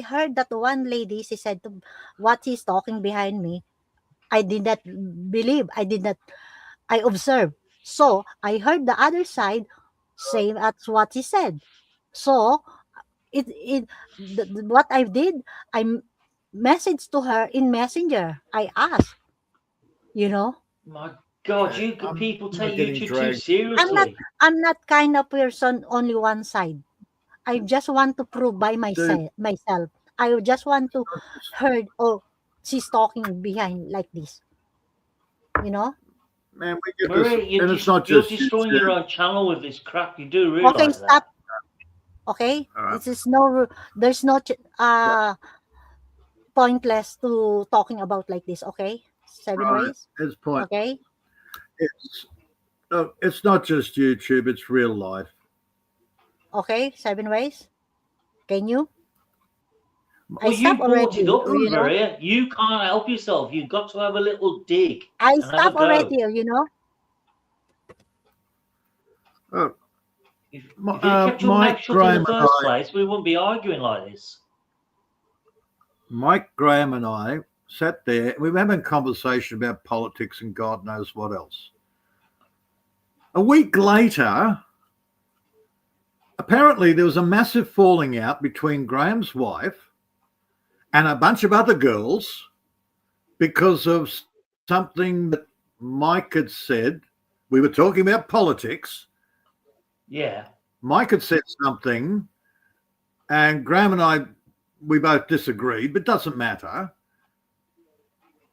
heard that one lady, she said to, what he's talking behind me, I did not believe. I observed. So I heard the other side, same as what he said. So what I did, messaged to her in Messenger. I asked, you know, My God, Okay, people I'm take getting YouTube too dragged. seriously. I'm not kind of person only one side. I just want to prove by Dude, myself. I just want to heard, oh, she's talking behind like this, you know. man, we get this, Marie, and it's not you're just destroying your YouTube. own channel with this crap. You do Okay, realize stop. that. Okay, All right. this is no, there's no Yeah. pointless to talking about like this. Okay, 7 Right. ways. It's point. Okay, It's not just YouTube. It's real life. okay, 7 ways. Can you? I Well, you stopped brought already. it up, You know, Maria. You can't help yourself. You've got to have a little dig I and have a stopped go. already. You know. Oh, If you kept your Mike mouth shut in Graham the first place, we wouldn't be arguing like this. Mike Graham and I sat there. We were having a conversation about politics and God knows what else. A week later, apparently there was a massive falling out between Graham's wife and a bunch of other girls because of something that Mike had said. We were talking about politics. Yeah. Mike had said something, and Graham and I, we both disagreed, but doesn't matter.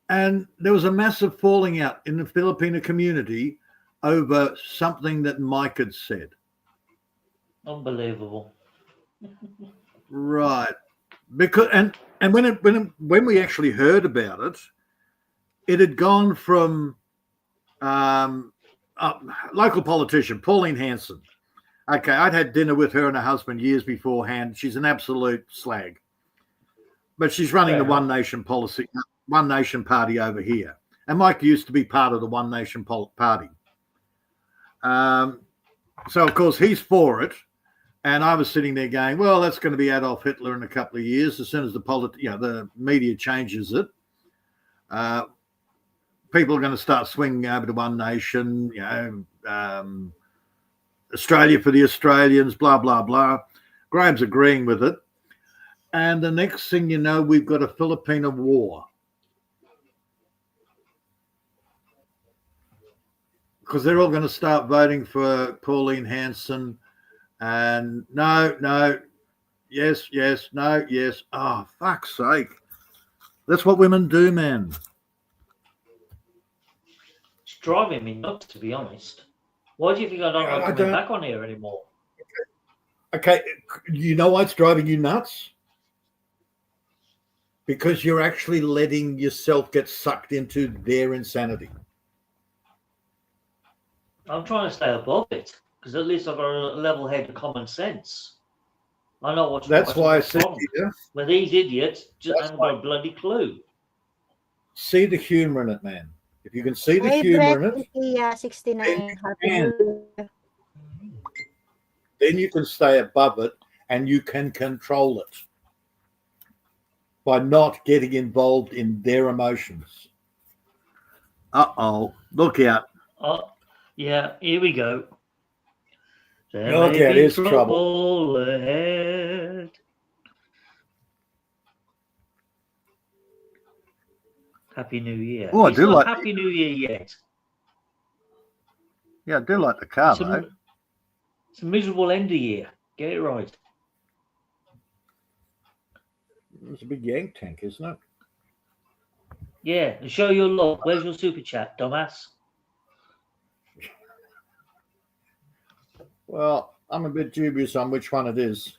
And there was a massive falling out in the Filipino community over something that Mike had said. Unbelievable. Right. Because and when we actually heard about it, it had gone from local politician Pauline Hanson. Okay, I'd had dinner with her and her husband years beforehand. She's an absolute slag, but she's running the One Nation policy, One Nation party over here. And Mike used to be part of the One Nation party. So of course he's for it. And I was sitting there going, well, that's going to be Adolf Hitler in a couple of years. As soon as the media changes it, people are going to start swinging over to One Nation, Australia for the Australians, blah, blah, blah. Graham's agreeing with it. And the next thing you know, we've got a Filipino war. Because they're all going to start voting for Pauline Hanson. And no, yes, no, yes. Oh, fuck's sake. That's what women do, man. It's driving me nuts, to be honest. Why do you think I don't like coming back on here anymore? Okay, you know why it's driving you nuts? Because you're actually letting yourself get sucked into their insanity. I'm trying to stay above it, because at least I've got a level head of common sense. I know what's That's right why I and said wrong. to you, But these idiots just haven't got a bloody clue. see the humor in it, man. If you can see the Hey, humor Brett, in it, yeah, 69. Happy New Year. then you can stay above it and you can control it by not getting involved in their emotions. Uh-oh, look out. Oh, yeah, here we go. There Look may out, be here's trouble. ahead. Happy New Year. Oh, I It's do not like Happy New Year yet. Yeah, I do like the car, It's a, though. it's a miserable end of year. Get it right. It's a big yank tank, isn't it? Yeah, and show your love. Where's your super chat, dumbass? Well, I'm a bit dubious on which one it is.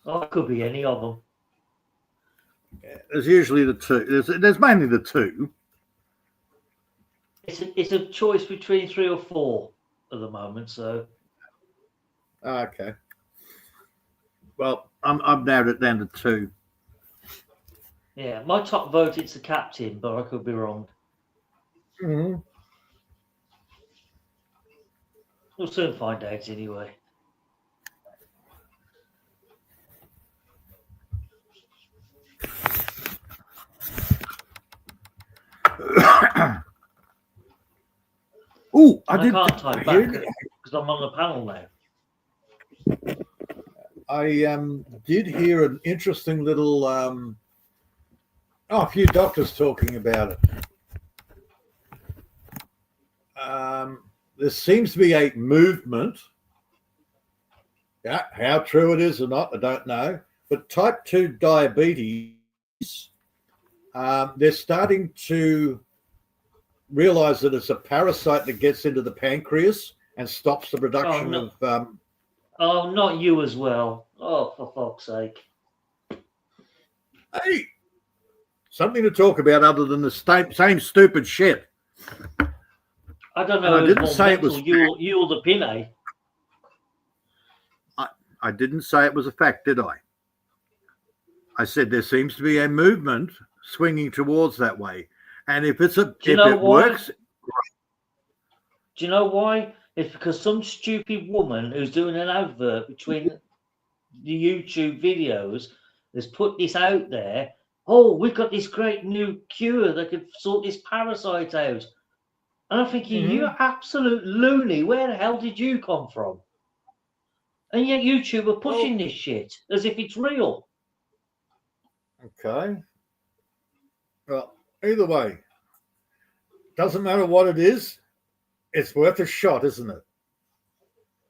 Oh, it could be any of them. There's usually the two. There's mainly the two. It's a choice between 3 or 4 at the moment. So Okay. Well, I've narrowed it down to 2. yeah, my top vote it's the captain, but I could be wrong. Mm-hmm. We'll soon find out anyway. Oh, I can't type back because I'm on the panel now. I did hear an interesting little a few doctors talking about it. There seems to be a movement. Yeah, how true it is or not, I don't know. But type 2 diabetes, they're starting to realize that it's a parasite that gets into the pancreas and stops the production of. Oh, not you as well. Oh, for fuck's sake. Hey, something to talk about other than the same stupid shit. I don't know. I didn't say it was you or the Pinay. I didn't say it was a fact, did I? I said there seems to be a movement swinging towards that way, and if it works, do you know why? It's because some stupid woman who's doing an advert between the YouTube videos has put this out there. Oh, we've got this great new cure that could sort this parasite out. And I'm thinking, you're absolute loony. Where the hell did you come from? And yet YouTube are pushing this shit as if it's real. Okay. Well, either way, doesn't matter what it is, it's worth a shot, isn't it?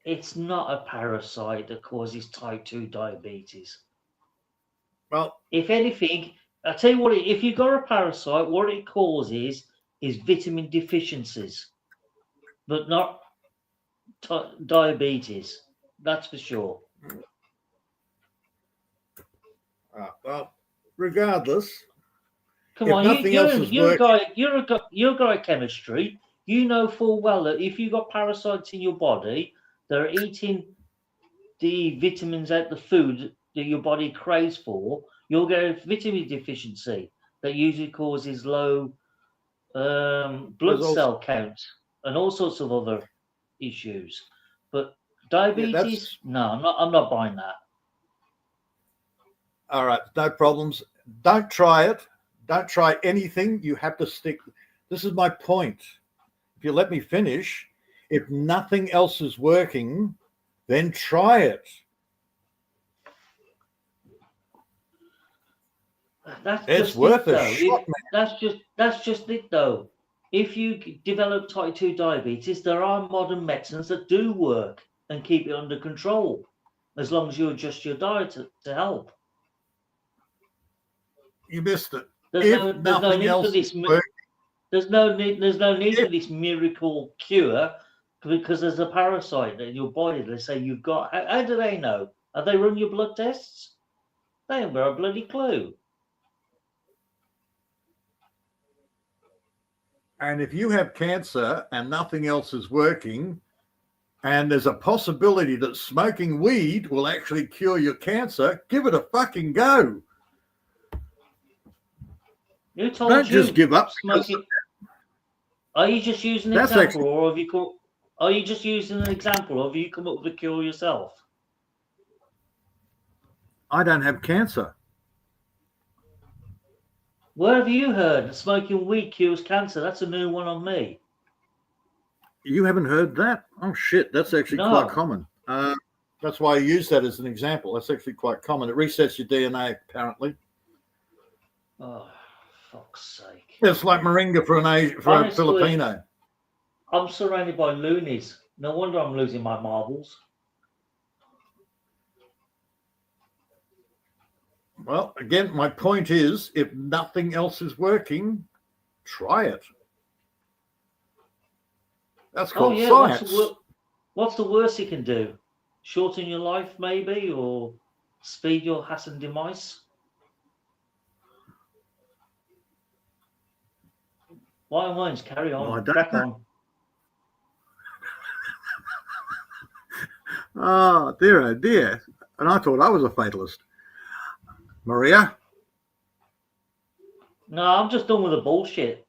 It's not a parasite that causes type 2 diabetes. Well, if anything, I tell you what, if you've got a parasite, what it causes is vitamin deficiencies, but not diabetes. That's for sure. Well, regardless. Come on, you're a guy at chemistry. You know full well that if you've got parasites in your body, they're eating the vitamins out the food that your body craves for, you'll get a vitamin deficiency that usually causes low blood cell count and all sorts of other issues. But diabetes, no, I'm not buying that. All right, no problems. Don't try it. Don't try anything. You have to stick. This is my point. If you let me finish, if nothing else is working, then try it. It's worth a shot, man. That's just it, though. If you develop type 2 diabetes, there are modern medicines that do work and keep it under control, as long as you adjust your diet to help. You missed it. There's no need for this miracle cure because there's a parasite in your body. They say you've got. How do they know? Have they run your blood tests? They haven't got a bloody clue. And if you have cancer and nothing else is working, and there's a possibility that smoking weed will actually cure your cancer, give it a fucking go. Don't just give up. Are you just using an example, or have you come? Are you just using an example, or have you come up with a cure yourself? I don't have cancer. Where have you heard smoking weed cures cancer? That's a new one on me. You haven't heard that? Oh shit, that's actually quite common. That's why I use that as an example. That's actually quite common. It resets your DNA, apparently. Oh, fuck's sake! It's like moringa for a Filipino. I'm surrounded by loonies. No wonder I'm losing my marbles. Well, again, my point is, if nothing else is working, try it. That's called science. What's the worst you can do? Shorten your life, maybe, or speed your hasten demise? Why mine's carry on, Well, I don't crack know. on. Oh, dear, oh dear. And I thought I was a fatalist. Maria? No, I'm just done with the bullshit,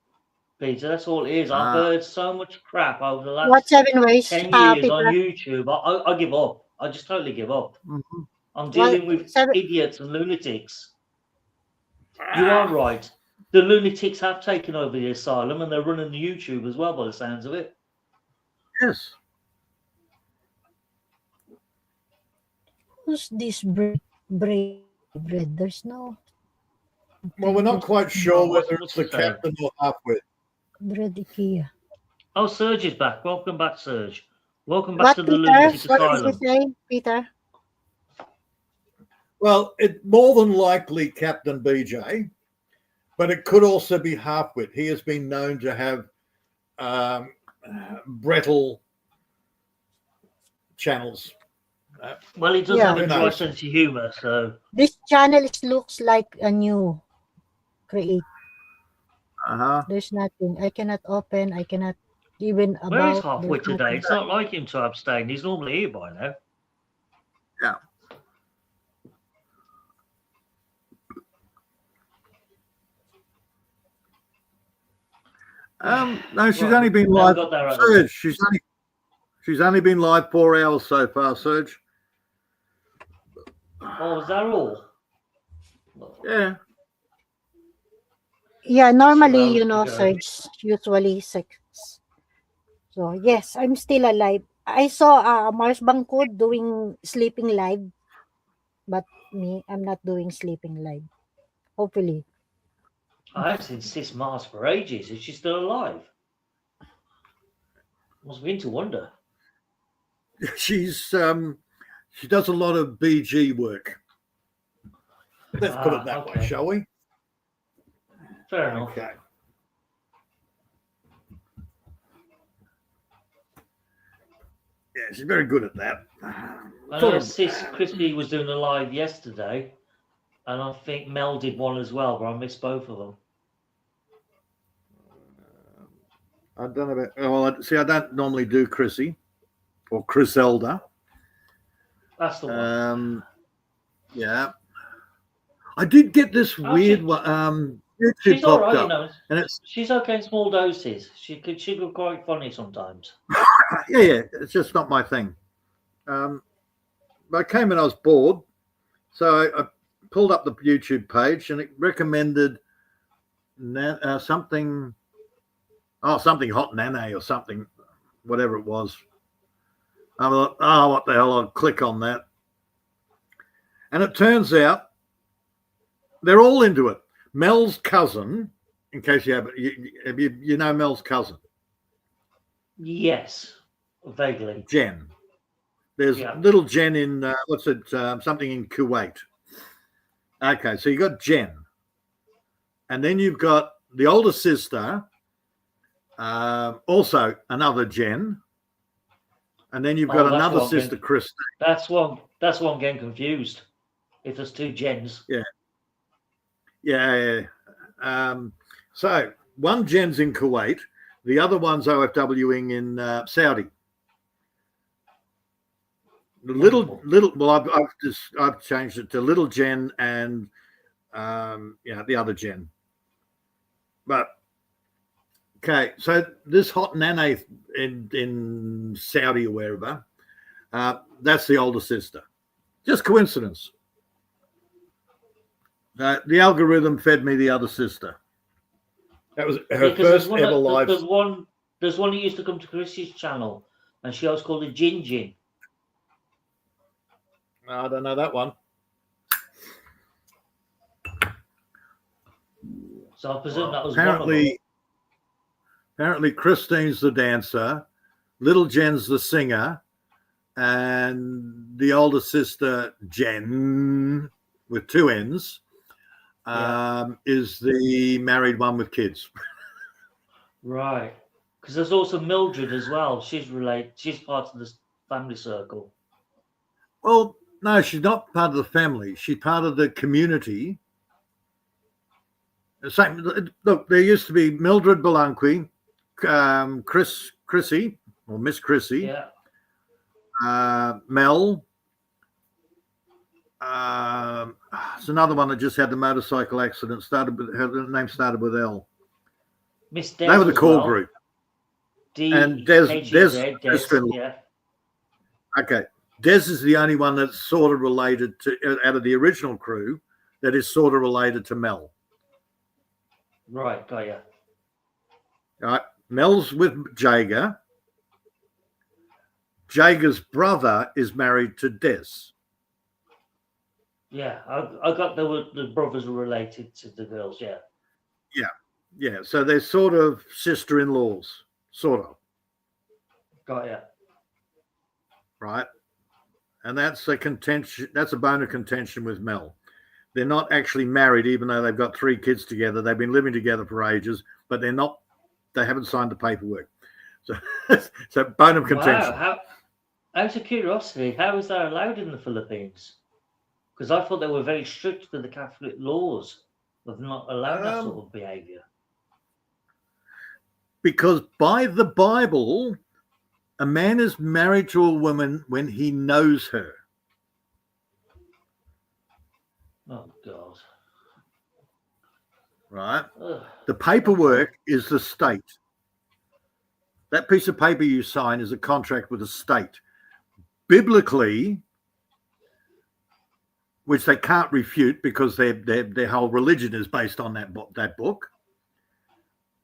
Peter. That's all it is. I've heard so much crap over the last What 7 ways, 10 years on Peter? YouTube. I give up. I just totally give up. Mm-hmm. I'm dealing with 7 idiots and lunatics. You are right. The lunatics have taken over the asylum and they're running the YouTube as well, by the sounds of it. Yes. Who's this bread? There's no Well, we're not quite sure what's whether it's the his name? captain or halfwit. bread IKEA. Oh, Serge is back. Welcome back, Serge. Welcome back What, to the Peter? lunatic What did you asylum. say, Peter? Well, it's more than likely Captain BJ, but it could also be halfwit. He has been known to have brittle channels. Well, he does Yeah. have a Who dry knows? sense of humor, so This channel looks like a new create. Uh-huh. There's nothing. I cannot open. I cannot even about. where is halfway there's today? nothing. It's not like him to abstain. He's normally here by now. Yeah. No, she's Right, only been now we live. got that out of the way. Serge, she's only been live 4 hours so far, Serge. Oh, is that all? Yeah. Yeah, normally, Hours to go. Serge, usually 6. So, yes, I'm still alive. I saw Mars Bangkod doing sleeping live, but me, I'm not doing sleeping live. Hopefully. I haven't seen Sis Mars for ages. Is she still alive? Must begin to wonder. She's she does a lot of BG work. Let's put it that way, shall we? Fair enough. Okay. Yeah, she's very good at that. I know Sis Crispy was doing a live yesterday, and I think Mel did one as well, but I missed both of them. I don't know about. Well, see, I don't normally do Chrissy or Chris Elder. That's the one. Yeah, I did get this weird YouTube She's all popped right, up, and it's she's okay in small doses. She could be quite funny sometimes. yeah, it's just not my thing. But I came and I was bored, so I pulled up the YouTube page and it recommended something hot nane or something, whatever it was. I thought, oh, what the hell? I'll click on that, and it turns out they're all into it. Mel's cousin, in case you haven't, you know Mel's cousin. Yes, vaguely. Jen. There's little Jen in something in Kuwait. Okay, so you got Jen, and then you've got the older sister, also another Jen, and then you've got another sister, Christine. That's one getting confused. If there's two Jens. Yeah. So one Jen's in Kuwait, the other one's OFWing in Saudi. Well, I've changed it to little Jen and the other Jen. But okay, so this hot nane in Saudi or wherever, that's the older sister. Just coincidence. The algorithm fed me the other sister. That was her first ever live. There's one who used to come to Chrissy's channel, and she always called it Jin Jin. I don't know that one. So I presume that was apparently, Apparently, Christine's the dancer, little Jen's the singer, and the older sister, Jen, with two N's, is the married one with kids. Right. Because there's also Mildred as well. She's related. She's part of the family circle. Well, no, she's not part of the family. She's part of the community. Same. Look, there used to be Mildred Belanqui, Chrissy, or Miss Chrissy, Mel. It's another one that just had the motorcycle accident. Her name started with L. Miss Des. They were the core well. group. D And Des. Yeah. Okay. Des is the only one that's sort of related to, out of the original crew, that is sort of related to Mel. Right, got you. All right. Mel's with Jager. Jager's brother is married to Des. Yeah, I got the brothers were related to the girls, yeah. Yeah. So they're sort of sister-in-laws, sort of. Got you. Right. And that's a contention. That's a bone of contention with Mel. They're not actually married, even though they've got 3 kids together. They've been living together for ages, but they're not. They haven't signed the paperwork. So bone of contention. Wow. Out of curiosity, how is that allowed in the Philippines? Because I thought they were very strict with the Catholic laws of not allowing that sort of behaviour. Because by the Bible, a man is married to a woman when he knows her. Oh, God. Right? Ugh. The paperwork is the state. That piece of paper you sign is a contract with the state. Biblically, which they can't refute because their whole religion is based on that book,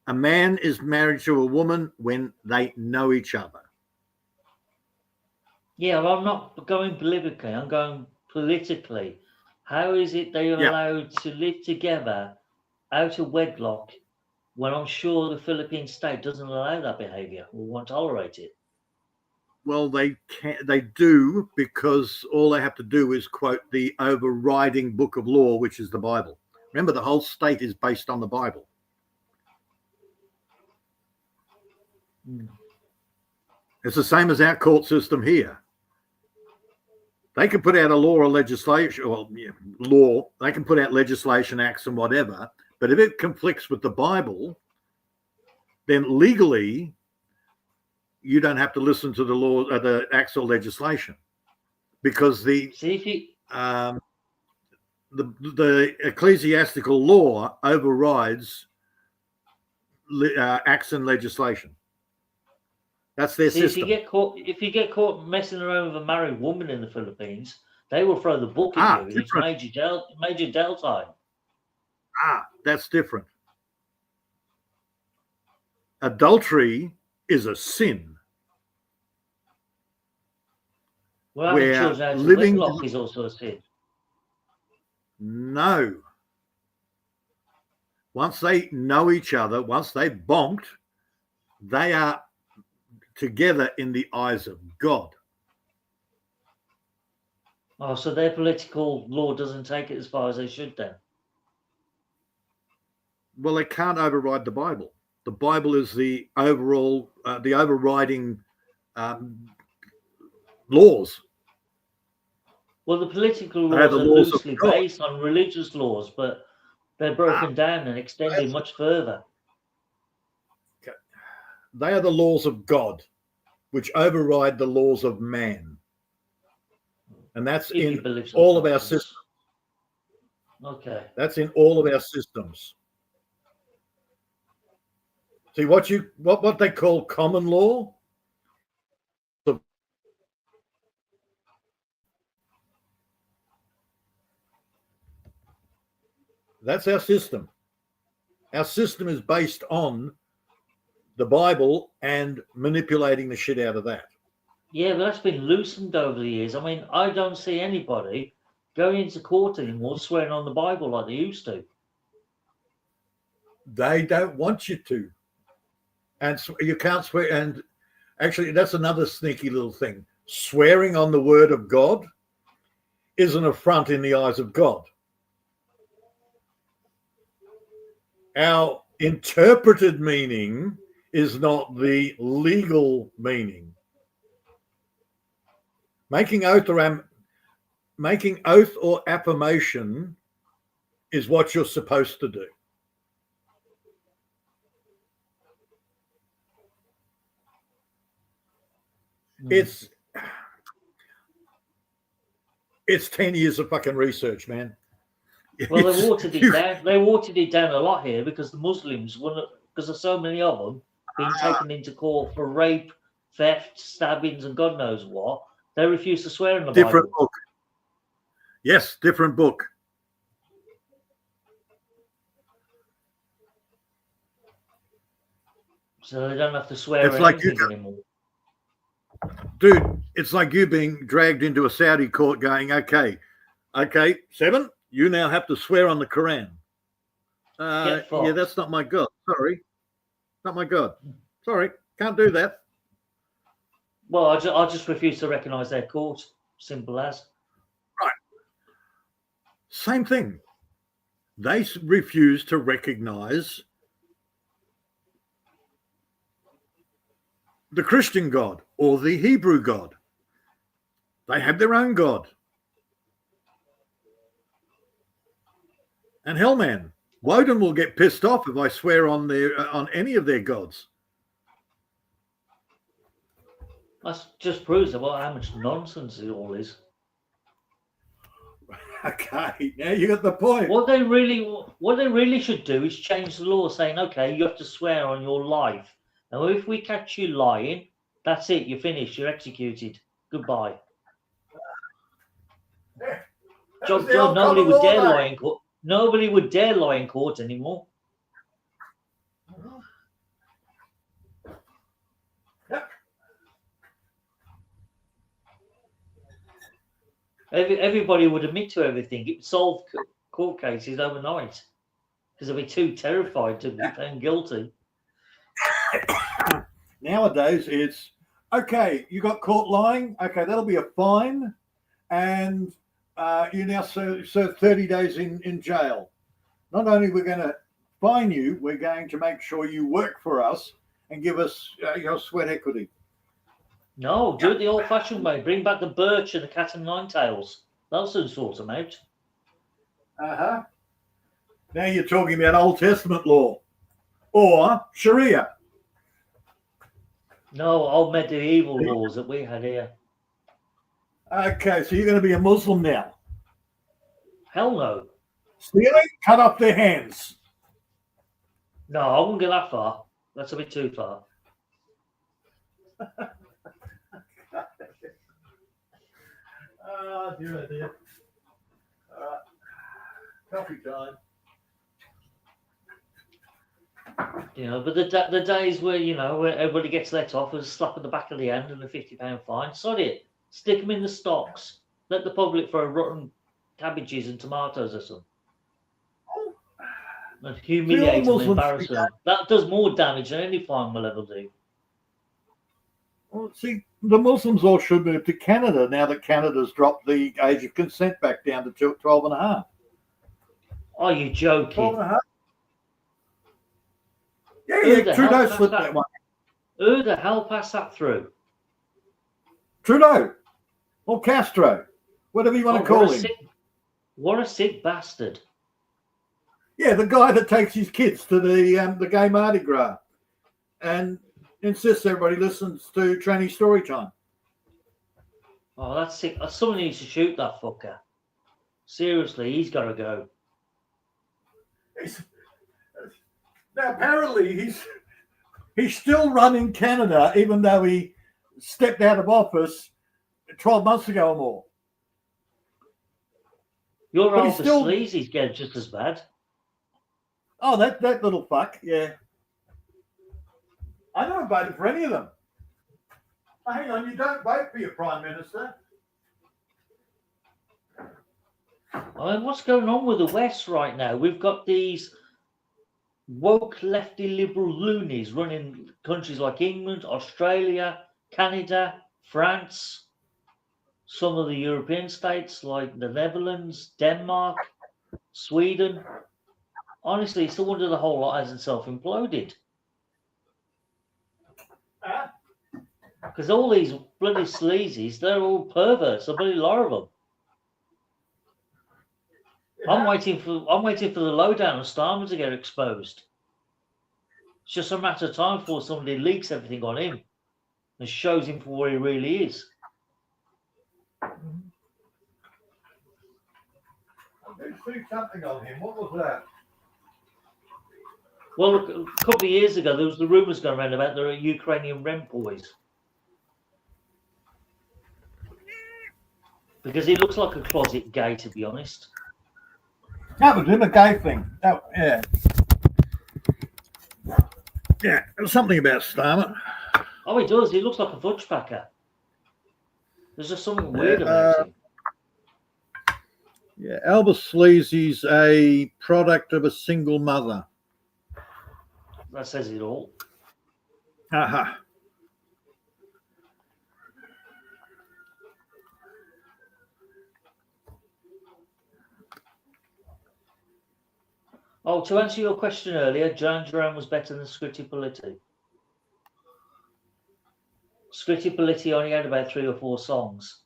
a man is married to a woman when they know each other. Yeah, well, I'm not going biblically, I'm going politically. How is it they are allowed to live together out of wedlock when I'm sure the Philippine state doesn't allow that behaviour or won't tolerate it? Well, they do, because all they have to do is quote the overriding book of law, which is the Bible. Remember, the whole state is based on the Bible. It's the same as our court system here. They can put out a law or legislation, or law. They can put out legislation, acts, and whatever. But if it conflicts with the Bible, then legally, you don't have to listen to the law, the acts or legislation, because the ecclesiastical law overrides acts and legislation. That's their system. If you get caught messing around with a married woman in the Philippines, they will throw the book at you. It's major jail time. That's different. Adultery is a sin. Well, having children out of wedlock is also a sin. No. Once they know each other, once they've bonked, they are together in the eyes of God. Oh, so their political law doesn't take it as far as they should then? Well, they can't override the Bible. The Bible is the overall, the overriding laws. Well, the political laws are loosely based on religious laws, but they're broken down and extended much further. They are the laws of God, which override the laws of man. And that's in all of our systems. Okay. That's in all of our systems. See, what they call common law, that's our system. Our system is based on the Bible and manipulating the shit out of that. Yeah, but that's been loosened over the years. I mean, I don't see anybody going into court anymore swearing on the Bible like they used to. They don't want you to. And you can't swear. And actually, that's another sneaky little thing. Swearing on the word of God is an affront in the eyes of God. Our interpreted meaning is not the legal meaning. Making oath or affirmation is what you're supposed to do. It's 10 years of fucking research, man. Well, they watered it down. They watered it down a lot here because the Muslims, because there's so many of them being taken into court for rape, theft, stabbings, and God knows what. They refuse to swear in the different Bible. Book. Yes, different book. So they don't have to swear It's in like anything anymore. Dude, it's like you being dragged into a Saudi court going, okay, 7, you now have to swear on the Quran. Yeah, that's not my God. Sorry. Not my God. Sorry, can't do that. Well, I just refuse to recognise their court. Simple as. Right. Same thing. They refuse to recognise the Christian God or the Hebrew God. They have their own God. And hell, man, Woden will get pissed off if I swear on any of their gods. That just proves about how much nonsense it all is. Okay, now you got the point. What they really should do is change the law, saying, okay, you have to swear on your life. Now, if we catch you lying, that's it. You're finished. You're executed. Goodbye. Nobody would dare lie in court. Nobody would dare lie in court anymore. Yep. Everybody would admit to everything. It would solve court cases overnight because they'd be too terrified to be found guilty. Nowadays, it's okay. You got caught lying. Okay, that'll be a fine, and you now serve 30 days in jail. Not only we're going to fine you, we're going to make sure you work for us and give us sweat equity. No, do it the old-fashioned way. Bring back the birch and the cat and nine tails. That'll soon sort them out. Now you're talking about Old Testament law or Sharia. No, old medieval laws that we had here. Okay, so you're going to be a Muslim now. Hell no. Stealing, cut off their hands. No, I wouldn't go that far. That's a bit too far. Dear. Coffee time. You know, but the days where, where everybody gets let off with a slap at the back of the hand and a £50 fine, sod it. Stick them in the stocks. Let the public throw rotten cabbages and tomatoes at them. And humiliate them and embarrass them. That does more damage than any fine will ever do. Well, see, the Muslims all should move to Canada now that Canada's dropped the age of consent back down to 12 and a half. Are you joking? 12 and a half? Yeah, Trudeau slipped that one. Who the hell passed that through? Trudeau or Castro, whatever you want to call him. What a sick bastard. Yeah, the guy that takes his kids to the gay Mardi Gras and insists everybody listens to Tranny Story Time. Oh, that's sick. Someone needs to shoot that fucker. Seriously, he's got to go. Now, apparently, he's still running Canada, even though he stepped out of office 12 months ago or more. Your old sleazy's getting just as bad. Oh, that little fuck, yeah. I never voted for any of them. Oh, hang on, you don't vote for your Prime Minister. I mean, what's going on with the West right now? We've got these woke lefty liberal loonies running countries like England, Australia, Canada, France, some of the European states like the Netherlands, Denmark, Sweden. Honestly, it's the wonder the whole lot hasn't self-imploded. Because all these bloody sleazies, they're all perverts. A bloody lot of them. I'm waiting for the lowdown of Starmer to get exposed. It's just a matter of time before somebody leaks everything on him and shows him for what he really is. I did see something on him. What was that? Well, a couple of years ago, there was the rumours going around about the Ukrainian rent boys. Because he looks like a closet gay, to be honest. That was him, a gay thing. Yeah. Yeah, there was something about Starmer. Oh, he does. He looks like a fudge packer. There's just something weird about him. Yeah, Albus Sleazy's a product of a single mother. That says it all. Aha. Oh, to answer your question earlier, Duran Duran was better than Scritti Politti. Scritti Politti only had about 3 or 4 songs.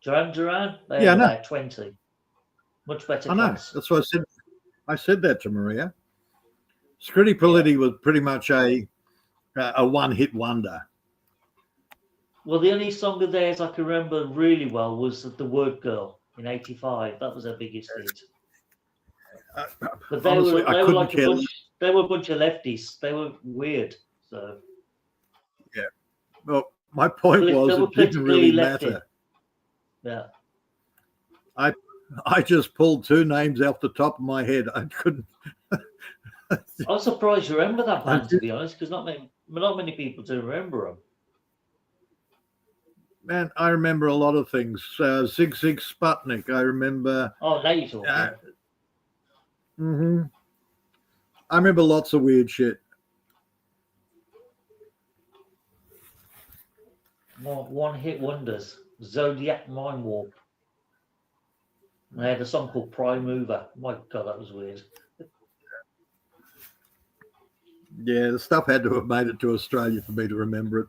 Duran Duran, they had about 20. Much better. I know. That's what I said. I said that to Maria. Scritti Politti was pretty much a one-hit wonder. Well, the only song of theirs I can remember really well was The Word Girl in '85. That was their biggest hit. But they honestly, were like a bunch of lefties. They were weird. So yeah. Well, my point was it didn't really matter. Yeah. I just pulled 2 names off the top of my head. I couldn't. I was surprised you remember that band, to be honest, because not many people do remember them. Man, I remember a lot of things. Zig Zig Sputnik. I remember. Oh, now you're talking. I remember lots of weird shit. More one-hit wonders. Zodiac Mind Warp. And they had a song called Prime Mover. My God, that was weird. Yeah, the stuff had to have made it to Australia for me to remember it.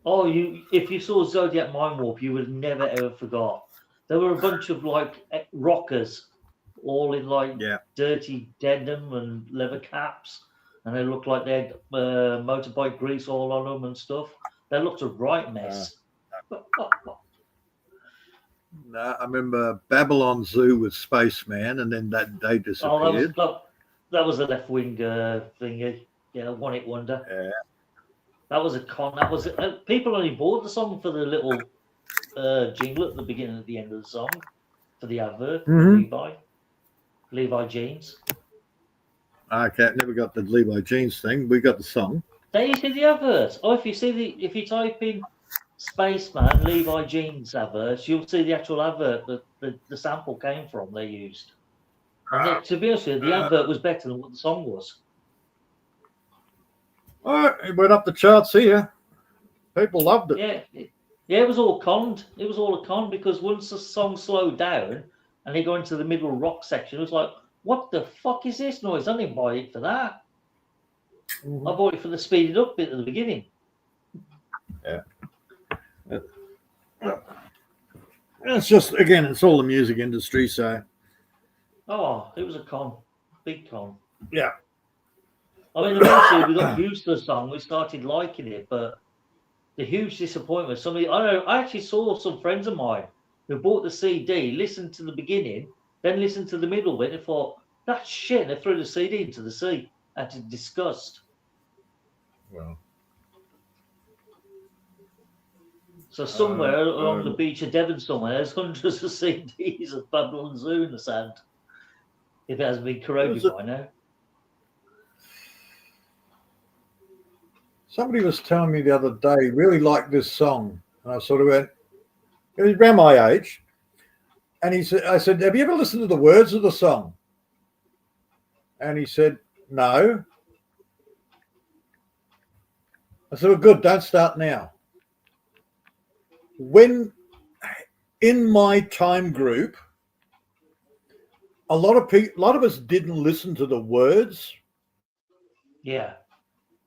Oh, if you saw Zodiac Mind Warp, you would never ever forgot. There were a bunch of like rockers, all in like dirty denim and leather caps, and they looked like they had motorbike grease all on them and stuff. They looked a right mess. No, I remember Babylon Zoo with Spaceman, and then they disappeared. Oh, that was a left wing thingy. Yeah, one hit wonder. Yeah. That was a con. That was people only bought the song for the little jingle at the beginning and at the end of the song for the advert. Levi jeans. Okay, never got the Levi jeans thing. We got the song. There you see the adverts. Oh, if you type in Spaceman Levi jeans adverts, you'll see the actual advert that the sample came from. They used. And to be honest with you, the advert was better than what the song was. Oh, it went up the charts here. People loved it. Yeah, it was all conned. It was all a con because once the song slowed down and they go into the middle rock section, it was like, what the fuck is this noise? I didn't buy it for that. I bought it for the speeded up bit at the beginning. Yeah. It's just, again, it's all the music industry, so. Oh, it was a con. Big con. Yeah. I mean, eventually we got used to the song. We started liking it, but the huge disappointment. I actually saw some friends of mine who bought the CD, listened to the beginning, then listened to the middle bit, and thought, that's shit. And they threw the CD into the sea. And disgust. Well. So somewhere along the beach of Devon somewhere, there's hundreds of CDs of Babylon Zoo in the sand. If it hasn't been corroded by now. Somebody was telling me the other day, really liked this song. And I sort of went, it was around my age. And I said, have you ever listened to the words of the song? And he said, No. I said, well, good, don't start now. When in my time group, a lot of us didn't listen to the words. Yeah.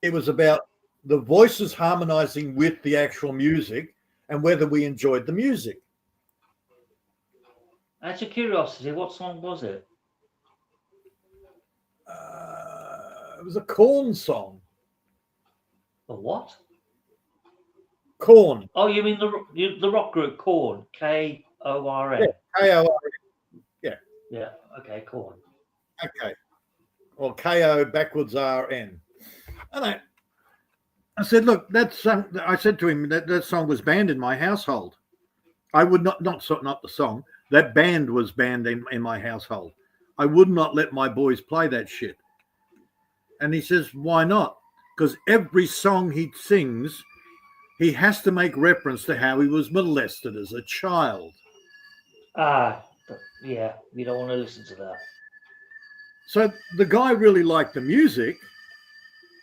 It was about the voices harmonizing with the actual music and whether we enjoyed the music. Out of curiosity, what song was it? It was a Korn song. A what? Korn. Oh, you mean the rock group Korn? K-O-R-N. Yeah, K-O-R-N. Yeah. Yeah. Okay, Korn. Okay. Or K-O backwards R-N. And I said, look, that song, I said to him that song was banned in my household. I would not the song, that band was banned in my household. I would not let my boys play that shit. And he says, why not? Because every song he sings, he has to make reference to how he was molested as a child. Yeah, we don't want to listen to that. So the guy really liked the music,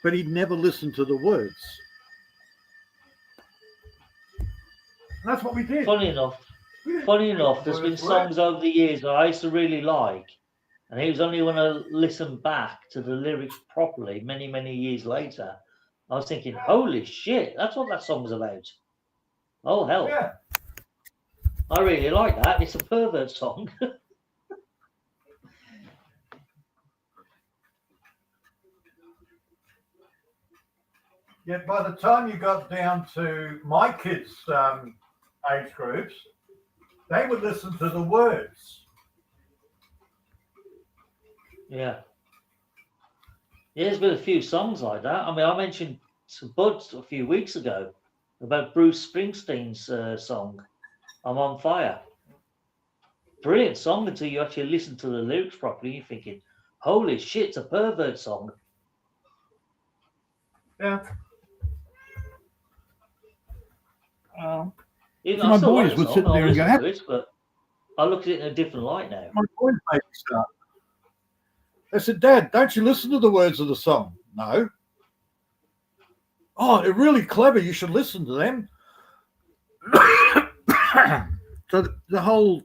but he'd never listened to the words. That's what we did. Funny enough, there's been songs over the years that I used to really like, and it was only when I listened back to the lyrics properly many, many years later, I was thinking, holy shit, that's what that song was about. Oh, hell. Yeah. I really like that. It's a pervert song. Yet by the time you got down to my kids' age groups, they would listen to the words. Yeah. Yeah, there's been a few songs like that. I mean, I mentioned to Bud a few weeks ago about Bruce Springsteen's song, I'm on Fire. Brilliant song until you actually listen to the lyrics properly. You're thinking, holy shit, it's a pervert song. Yeah. Even my I still boys like would the sit song, there and go, listen to it, but I look at it in a different light now. My boys made me start. They said, Dad, don't you listen to the words of the song? No. Oh, they're really clever. You should listen to them. So the whole,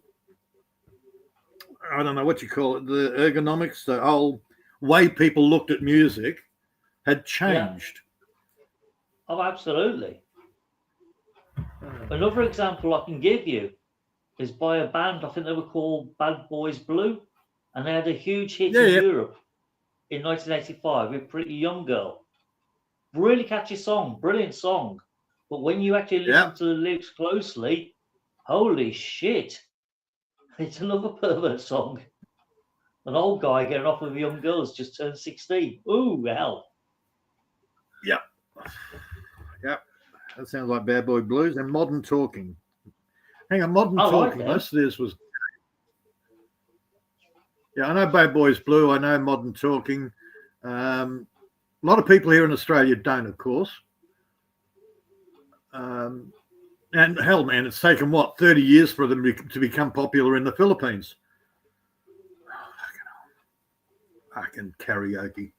I don't know what you call it, the ergonomics, the whole way people looked at music had changed. Yeah. Oh, absolutely. Another example I can give you is by a band, I think they were called Bad Boys Blue, and they had a huge hit in Europe in 1985 with Pretty Young Girl. Really catchy song, brilliant song. But when you actually listen to the lyrics closely, holy shit, it's another pervert song. An old guy getting off with young girls just turned 16. Ooh, hell. Yep. Yep. That sounds like Bad Boy Blues and Modern Talking. Hang on, Modern Talking. Like most of this was. Yeah, I know Bad Boys Blue. I know Modern Talking. A lot of people here in Australia don't, of course. And hell, man, it's taken, 30 years for them to become popular in the Philippines. Fucking karaoke.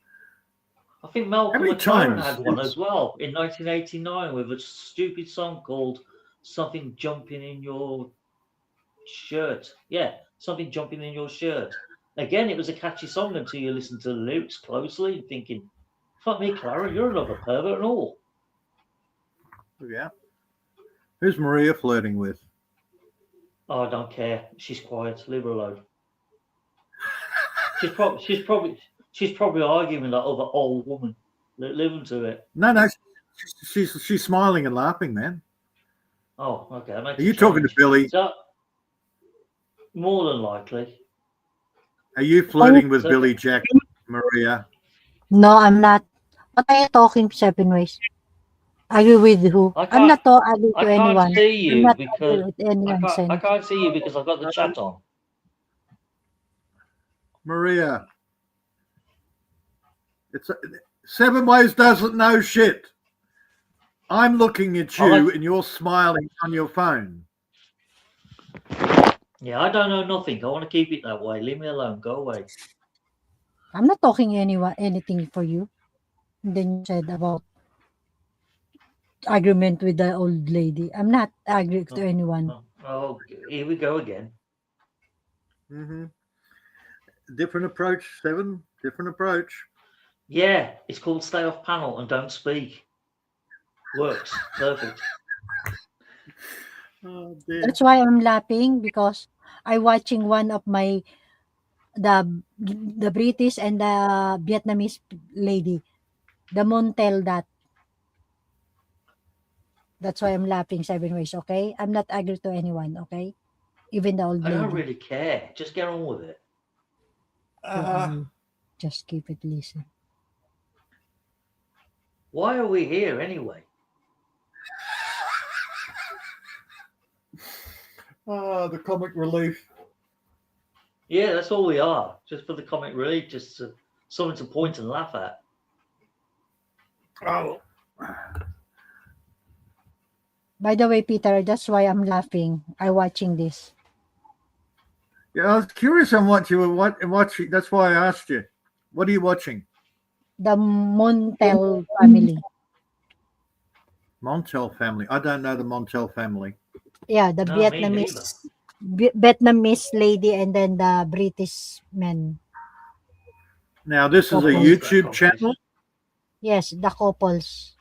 I think Malcolm McLaren had one as well in 1989 with a stupid song called Something Jumping in Your Shirt. Yeah, Something Jumping in Your Shirt. Again, it was a catchy song until you listen to the lyrics closely and thinking, fuck me, Clara, you're another pervert and all. Yeah. Who's Maria flirting with? Oh, I don't care. She's quiet. Leave her alone. She's probably arguing with that other old woman. Leave to it. No, she's smiling and laughing, man. Oh, okay. Are you talking to Billy? So, more than likely. Are you flirting with Billy, Jack, Maria? No, I'm not. What are you talking, Seven Ways? Are you with who? I'm not talking to anyone. I can't see you because I can't see you because I've got the chat on. Maria, Seven Ways doesn't know shit. I'm looking at you and you're smiling on your phone. Yeah, I don't know nothing. I want to keep it that way. Leave me alone. Go away. I'm not talking anything for you. And then you said about argument with the old lady. I'm not arguing to anyone. Oh, here we go again. Mm-hmm. Different approach, Seven. Different approach. Yeah, it's called stay off panel and don't speak. Works. Perfect. Oh dear. That's why I'm laughing because I watching one of my the British and the Vietnamese lady, the Montel that. That's why I'm laughing 7 ways. Okay, I'm not angry to anyone. Okay, even the old I don't lady. really care. Just get on with it. Just keep it listen. Why are we here anyway? The comic relief. Yeah, that's all we are. Just for the comic relief, just something to point and laugh at. Oh. By the way, Peter, that's why I'm laughing. I watching this. Yeah, I was curious on what you were watching. That's why I asked you. What are you watching? The Montel family. Montel family. I don't know the Montel family. Yeah, the No, me Vietnamese lady and then the British man. Now, this is a Couple. YouTube channel? Yes, the couples.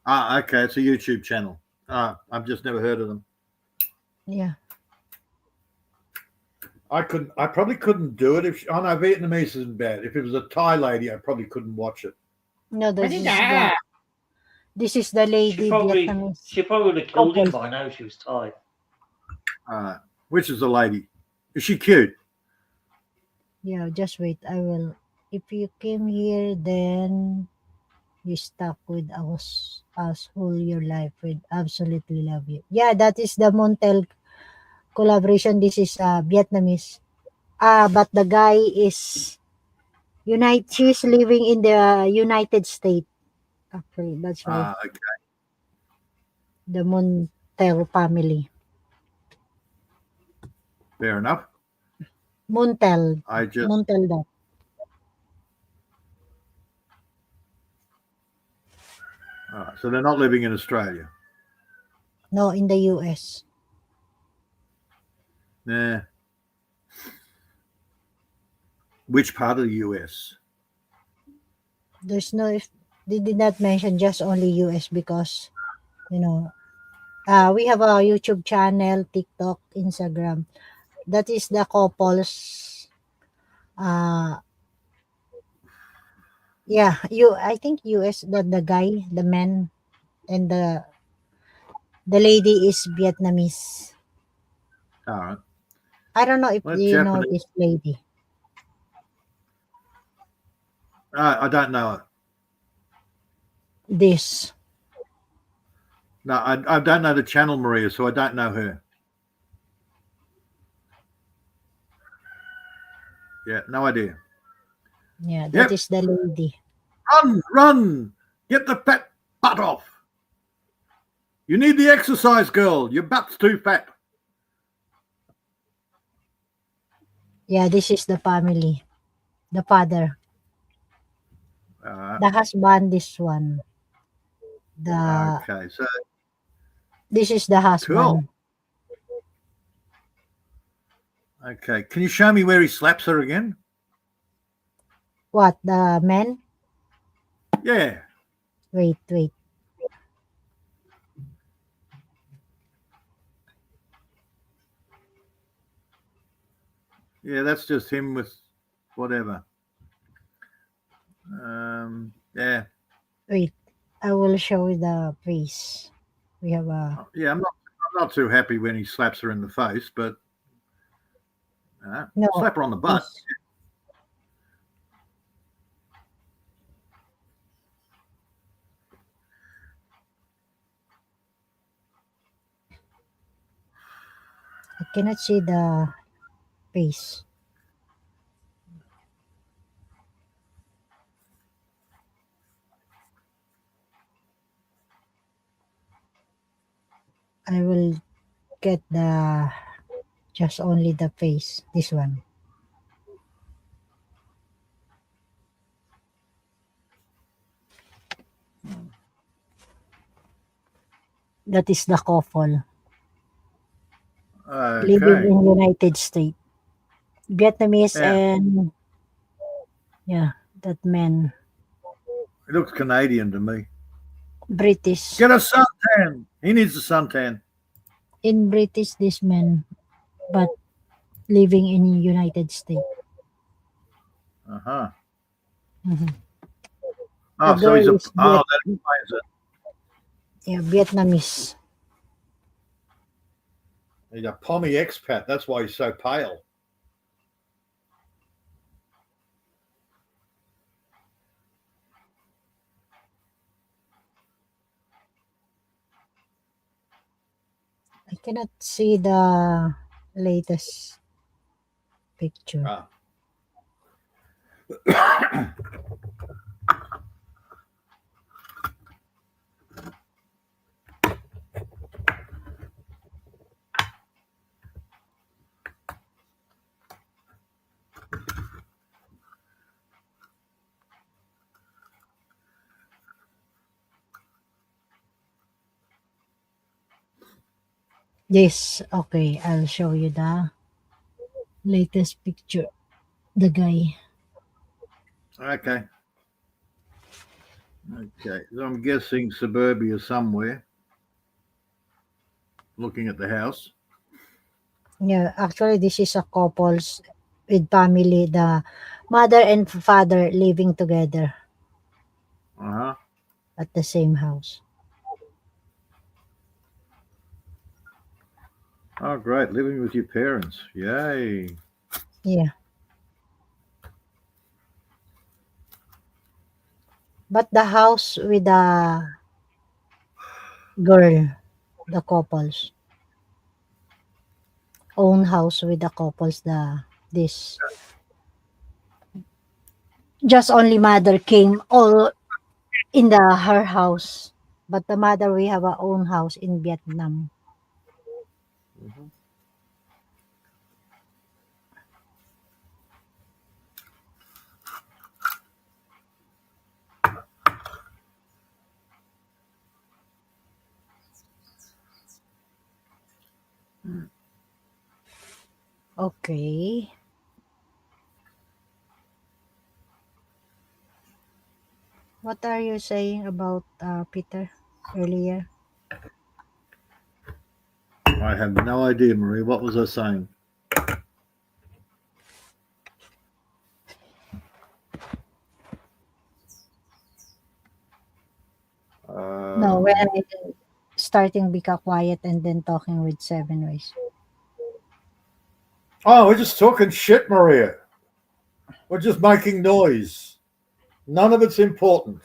Ah, okay. It's a YouTube channel. I've just never heard of them. Yeah. I probably couldn't do it if. Oh no, Vietnamese isn't bad. If it was a Thai lady, I probably couldn't watch it. No, this is the lady She probably would have killed him by now if she was Thai. Which is the lady? Is she cute? Yeah, just wait. I will. If you came here, then you stuck with us whole your life. With absolutely love you. Yeah, that is the Montel collaboration. This is Vietnamese. But the guy is she's living in the United States. Actually, that's why Okay. the Montel family. Fair enough. Montel. I just. Montel that. So they're not living in Australia. No, in the US. Nah. Which part of the US? There's no, if they did not mention just only US because, we have a YouTube channel, TikTok, Instagram. That is the couples. I think US, the guy, the man, and the lady is Vietnamese. All right. I don't know if Well, you know Japanese. this lady. I don't know it. This. No, I don't know the channel, Maria, so I don't know her. Yeah, no idea. Yeah, that is the lady. Run! Get the fat butt off. You need the exercise, girl. Your butt's too fat. Yeah, this is the family. The father. The husband, this one. Okay, so this is the husband. cool. Okay, can you show me where he slaps her again? What, the man? Yeah. Wait. Yeah, that's just him with whatever. Yeah. Wait, I will show you the face. We have a. Yeah, I'm not too happy when he slaps her in the face, but No, slap her on the butt. this- I cannot see the face. I will get just only the face. This one. That is the couple living Okay. in United States. Vietnamese Yeah. and yeah, that man. He looks Canadian to me. British. Get a suntan. He needs a suntan. In British, this man, but living in United States. Uh-huh. Mhm. Oh, The so he's girl a is that explains it. yeah, Vietnamese. He's a pommy expat. That's why he's so pale. I cannot see the latest picture. Ah. Yes, okay, I'll show you the latest picture. The guy. Okay. Okay. So I'm guessing suburbia somewhere. Looking at the house. Yeah, actually, this is a couples with family. The mother and father living together Uh-huh. at the same house. Oh, great. Living with your parents. Yay. Yeah. But the house with the girl, the couples. Own house with the couples, this. Just only mother came all in her house. But the mother, we have our own house in Vietnam. Mm-hmm. Okay. What are you saying about Peter earlier? I have no idea, Marie. What was I saying? No, when I starting become quiet and then talking with Seven Ways. Oh, we're just talking shit, Maria. We're just making noise. None of it's important.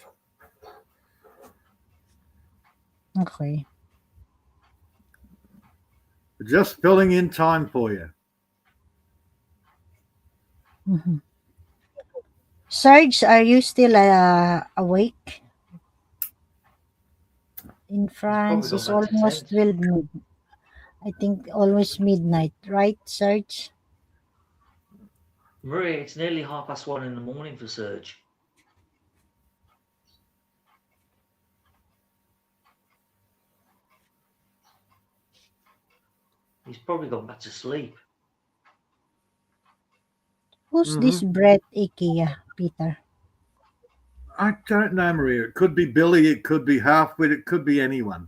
Okay. We're just filling in time for you. Mm-hmm. Serge, are you still awake? In France, probably it's gone back to almost tent. I think almost midnight, right, Serge? Maria, it's nearly 1:30 in the morning for Serge. He's probably gone back to sleep. Who's this Brett IKEA, Peter? I don't know, Maria. It could be Billy. It could be Halfwit. It could be anyone.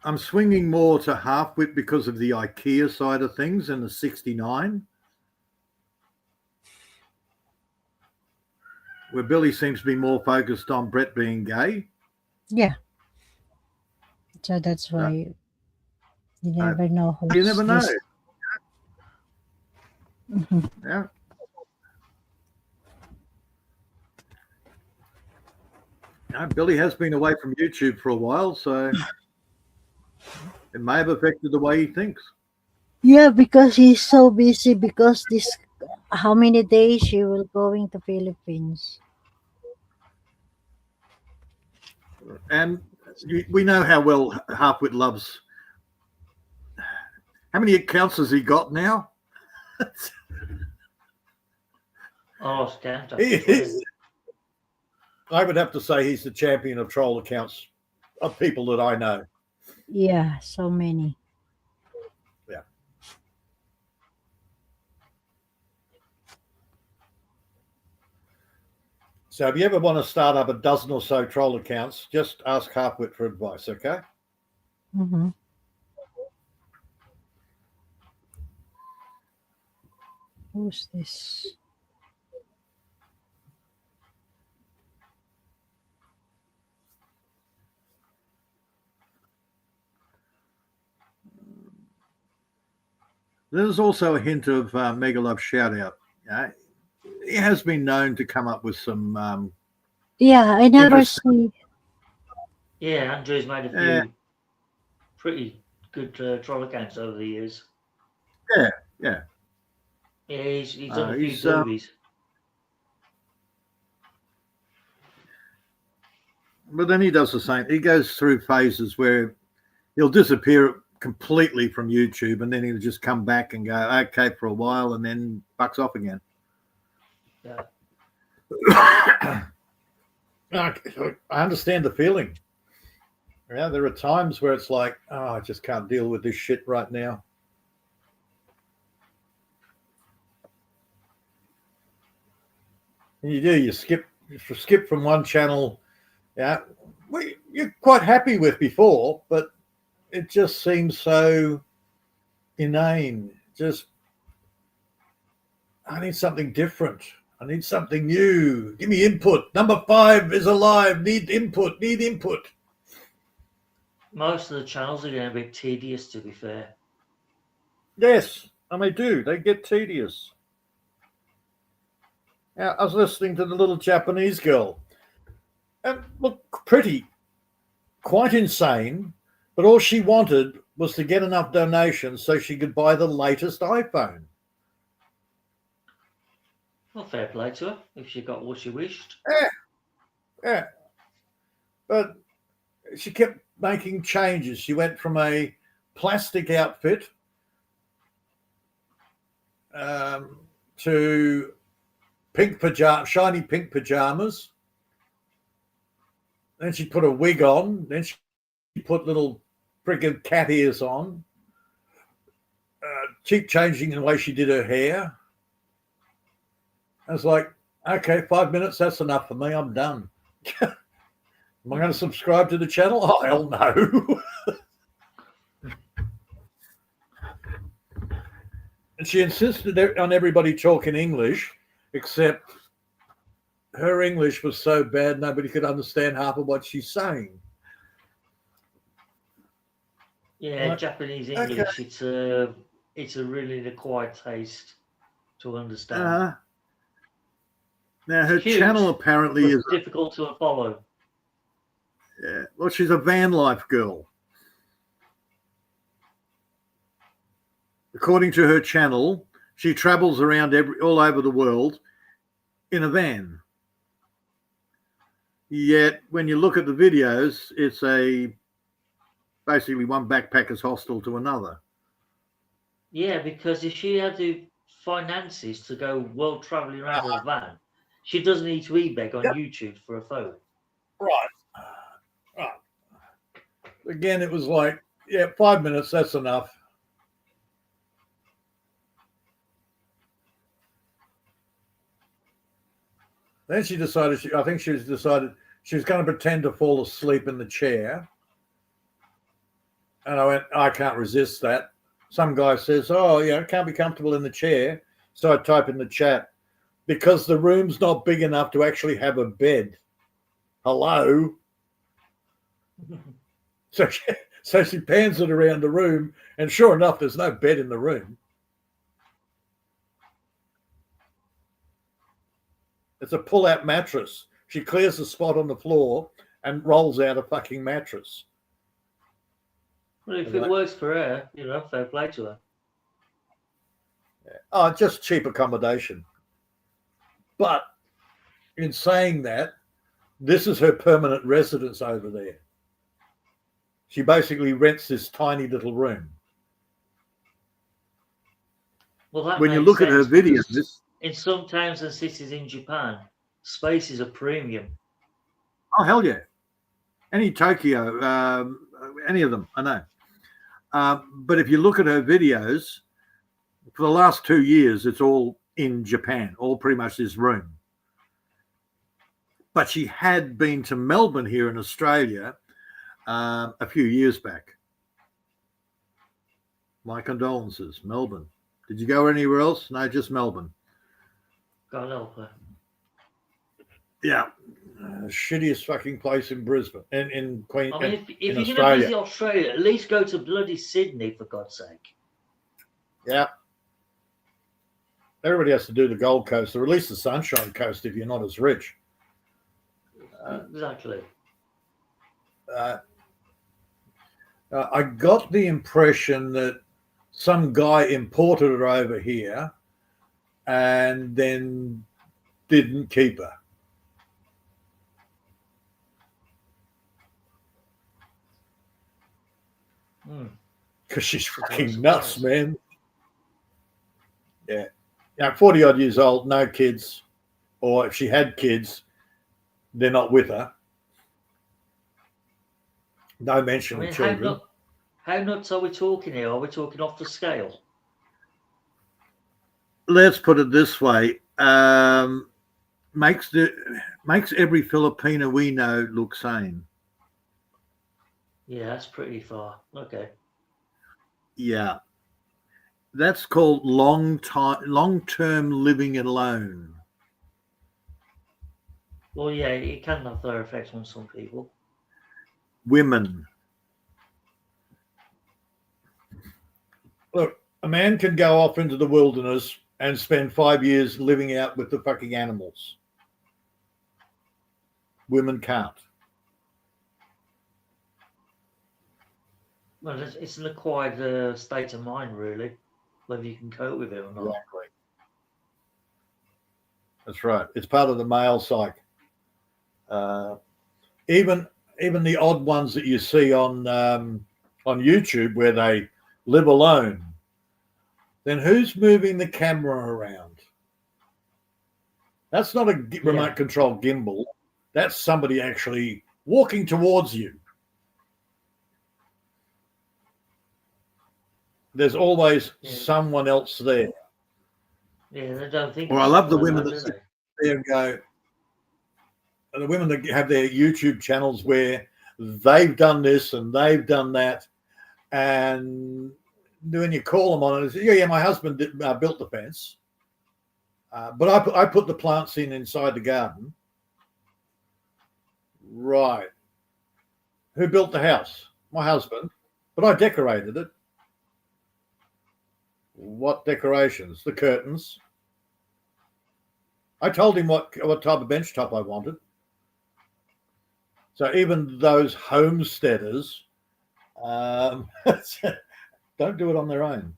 I'm swinging more to Halfwit because of the IKEA side of things and the 69, where Billy seems to be more focused on Brett being gay. Yeah. So that's why you never know who's You never know. this. Mhm. Yeah. Billy has been away from YouTube for a while, so it may have affected the way he thinks. Yeah, because he's so busy because this how many days she will going to Philippines. And we know how well Halfwit loves. How many accounts has he got now? Oh, stand up. He- I would have to say he's the champion of troll accounts of people that I know. Yeah, so many. Yeah. So if you ever want to start up a dozen or so troll accounts, just ask Harpwit for advice, okay? Mm-hmm. Who's this? There's also a hint of Mega Love shout out. He has been known to come up with some. Yeah, I never Interesting. see. Yeah, Andrew's made a few pretty good troll accounts over the years. Yeah. Yeah, he's done a few He's, doobies. But then he does the same. He goes through phases where he'll disappear completely from YouTube, and then he'll just come back and go okay for a while, and then bucks off again. Yeah. I understand the feeling. Yeah, there are times where it's like, oh, I just can't deal with this shit right now. And you skip from one channel, yeah, you're quite happy with before, but it just seems so inane. Just, I need something different. I need something new. Give me input. Number 5 is alive. Need input. Most of the channels are getting a bit tedious, to be fair. Yes, and they do. They get tedious. Yeah, I was listening to the little Japanese girl, and look, quite insane, but all she wanted was to get enough donations so she could buy the latest iPhone. Well, fair play to her if she got what she wished. Yeah. But she kept making changes. She went from a plastic outfit to shiny pink pajamas. Then she put a wig on. Then she put little friggin' cat ears on. Keep changing the way she did her hair. I was like, okay, 5 minutes, that's enough for me. I'm done. Am I going to subscribe to the channel? Oh, hell no. And she insisted on everybody talking English, except her English was so bad nobody could understand half of what she's saying. Yeah, Like, Japanese English, okay. It's a really acquired taste to understand. Now her channel apparently is difficult to follow. Yeah, well, she's a van life girl. According to her channel, she travels around all over the world in a van. Yet when you look at the videos, it's basically one backpacker's hostel to another. Yeah, because if she had the finances to go world traveling around in a van, she doesn't need to e-beg on YouTube for a phone. Right. Again, it was like, 5 minutes, that's enough. Then she decided, she was going to pretend to fall asleep in the chair. And I went, I can't resist that. Some guy says, oh, I can't be comfortable in the chair. So I type in the chat, because the room's not big enough to actually have a bed. Hello? So she pans it around the room, and sure enough, there's no bed in the room. It's a pull-out mattress. She clears the spot on the floor and rolls out a fucking mattress. Well, if it works for her, fair play to her. Oh, just cheap accommodation. But in saying that, this is her permanent residence over there. She basically rents this tiny little room. Well, that when you look at her videos, in some towns and cities in Japan, space is a premium. Oh, hell yeah. Any Tokyo, any of them, I know. But if you look at her videos, for the last 2 years, it's all in Japan, all pretty much this room. But she had been to Melbourne here in Australia a few years back. My condolences, Melbourne. Did you go anywhere else? No, just Melbourne. God help her. Yeah. Shittiest fucking place in Brisbane, in Queen. I mean, if you're going to Australia. visit Australia, at least go to bloody Sydney, for God's sake. Yeah. Everybody has to do the Gold Coast, or at least the Sunshine Coast if you're not as rich. Exactly. I got the impression that some guy imported her over here and then didn't keep her. Because she's fucking nuts, man. Yeah. Now, 40 odd years old, no kids, or if she had kids, they're not with her. No mention of children. How nuts are we talking here? Are we talking off the scale? Let's put it this way. Makes every Filipino we know look sane. Yeah, that's pretty far. Okay. Yeah. That's called long-term living alone. Well, yeah, it can have their effects on some people. Women. Look, a man can go off into the wilderness and spend 5 years living out with the fucking animals. Women can't. Well, it's an acquired state of mind, really, whether you can cope with it or not. Exactly. That's right. It's part of the male psyche. Even the odd ones that you see on YouTube where they live alone, then who's moving the camera around? That's not a remote control gimbal. That's somebody actually walking towards you. There's always someone else there. Yeah, they don't think. Or I love the women that sit there and go, the women that have their YouTube channels where they've done this and they've done that, and when you call them on it, say, yeah, my husband built the fence, but I put the plants inside the garden. Right. Who built the house? My husband, but I decorated it. What decorations? The curtains. I told him what type of bench top I wanted. So even those homesteaders don't do it on their own.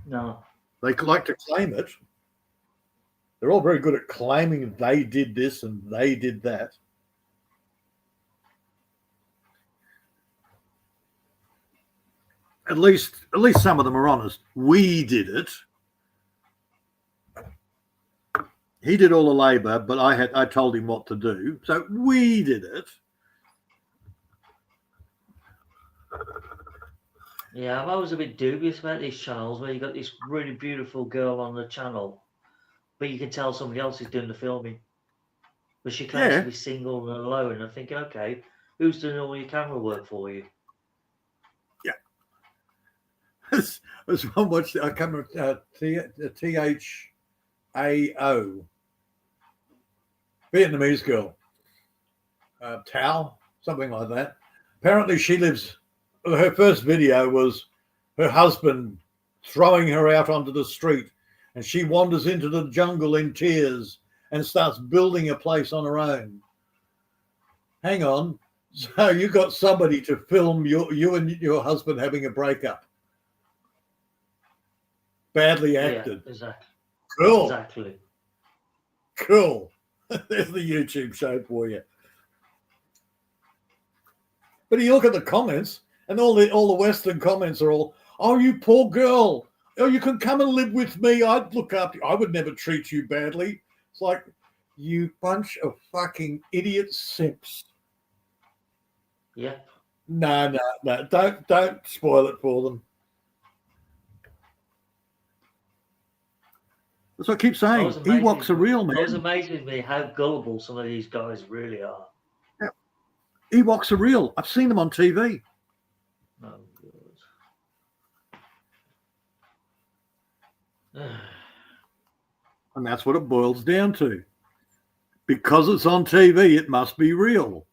No. They like to claim it. They're all very good at claiming they did this and they did that. At least some of them are honest. We did it. He did all the labor, but I told him what to do. So we did it. Yeah, I'm always a bit dubious about these channels where you got this really beautiful girl on the channel, but you can tell somebody else is doing the filming. But she claims to be single and alone. And I'm thinking, okay, who's doing all your camera work for you? Yeah. There's one watch I can't remember THAO. Vietnamese girl. Tao, something like that. Apparently she lives, her first video was her husband throwing her out onto the street, and she wanders into the jungle in tears and starts building a place on her own. Hang on. So you got somebody to film you and your husband having a breakup. Badly acted. Yeah, exactly. Cool. Exactly. Cool. There's the YouTube show for you. But you look at the comments, and all the Western comments are all, "Oh, you poor girl. Oh, you can come and live with me. I'd look after you. I would never treat you badly." It's like, You bunch of fucking idiot simps. Yep. No. Don't spoil it for them. That's what I keep saying. Ewoks are real, man. It was amazing to me how gullible some of these guys really are. Yeah. Ewoks are real. I've seen them on TV. Oh, God. And that's what it boils down to. Because it's on TV, it must be real.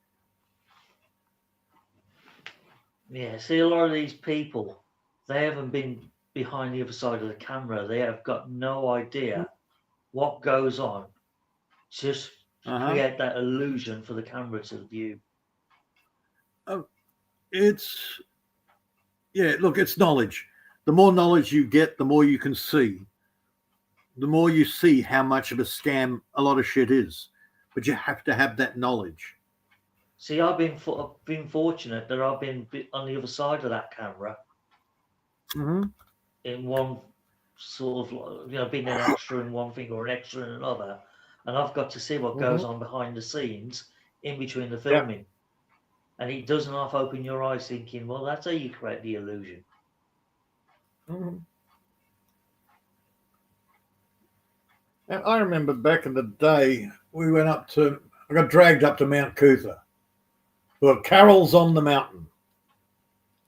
Yeah, see, a lot of these people, they haven't been behind the other side of the camera. They have got no idea what goes on. Just create that illusion for the camera to view. It's knowledge. The more knowledge you get, the more you can see. The more you see how much of a scam a lot of shit is. But you have to have that knowledge. See, I've been fortunate that I've been on the other side of that camera. Mm-hmm. In one sort of, being an extra in one thing or an extra in another. And I've got to see what goes on behind the scenes in between the filming. Yep. And it doesn't half open your eyes thinking, well, that's how you create the illusion. Mm-hmm. And I remember back in the day, I got dragged up to Mount Cootha. There were carols on the mountain.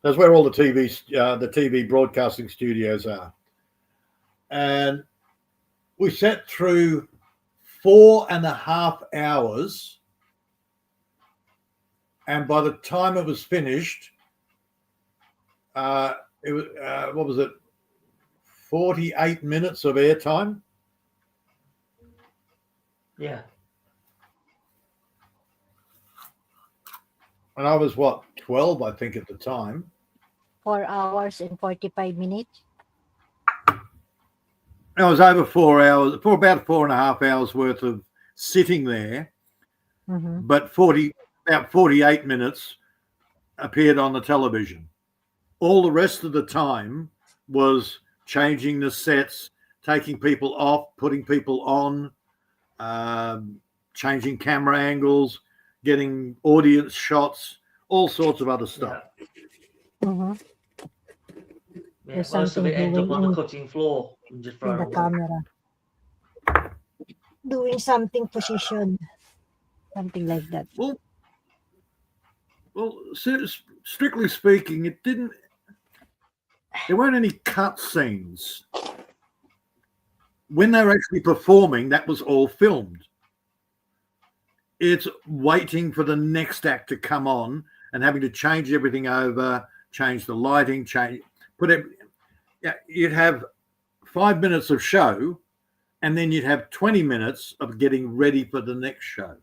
That's where all the TV broadcasting studios are. And we sat through 4.5 hours. And by the time it was finished, it was 48 minutes of airtime. Yeah. And I was 12, I think, at the time. 4 hours and 45 minutes. I was over 4 hours, for about 4.5 hours worth of sitting there. Mm-hmm. But about 48 minutes appeared on the television. All the rest of the time was changing the sets, taking people off, putting people on, changing camera angles, getting audience shots, all sorts of other stuff. Yeah. Mm-hmm. Yeah, most of it ends up on the cutting floor and just thrown in the camera. Doing something position. Something like that. Well, strictly speaking, there weren't any cut scenes. When they were actually performing, that was all filmed. It's waiting for the next act to come on and having to change everything over, change the lighting, you'd have 5 minutes of show, and then you'd have 20 minutes of getting ready for the next show.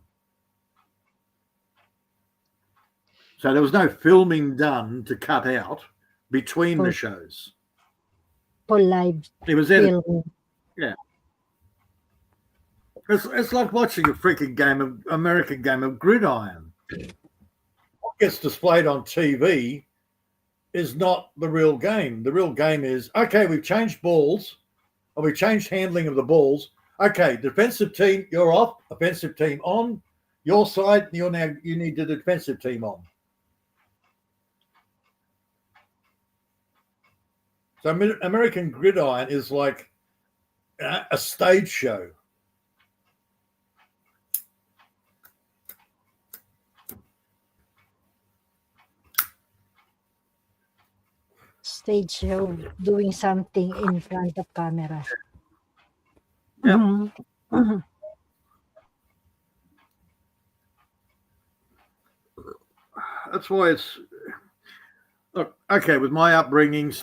So there was no filming done to cut out between the shows. For live it was filming. Yeah. It's like watching a freaking American game of gridiron. What gets displayed on TV is not the real game. The real game is, okay, we've changed balls, or we've changed handling of the balls. Okay, defensive team, you're off. Offensive team on. Your side, you need the defensive team on. So American Gridiron is like a stage show. Stage show, doing something in front of camera. Yeah. Mm-hmm. Mm-hmm. That's why it's look, okay, with my upbringing,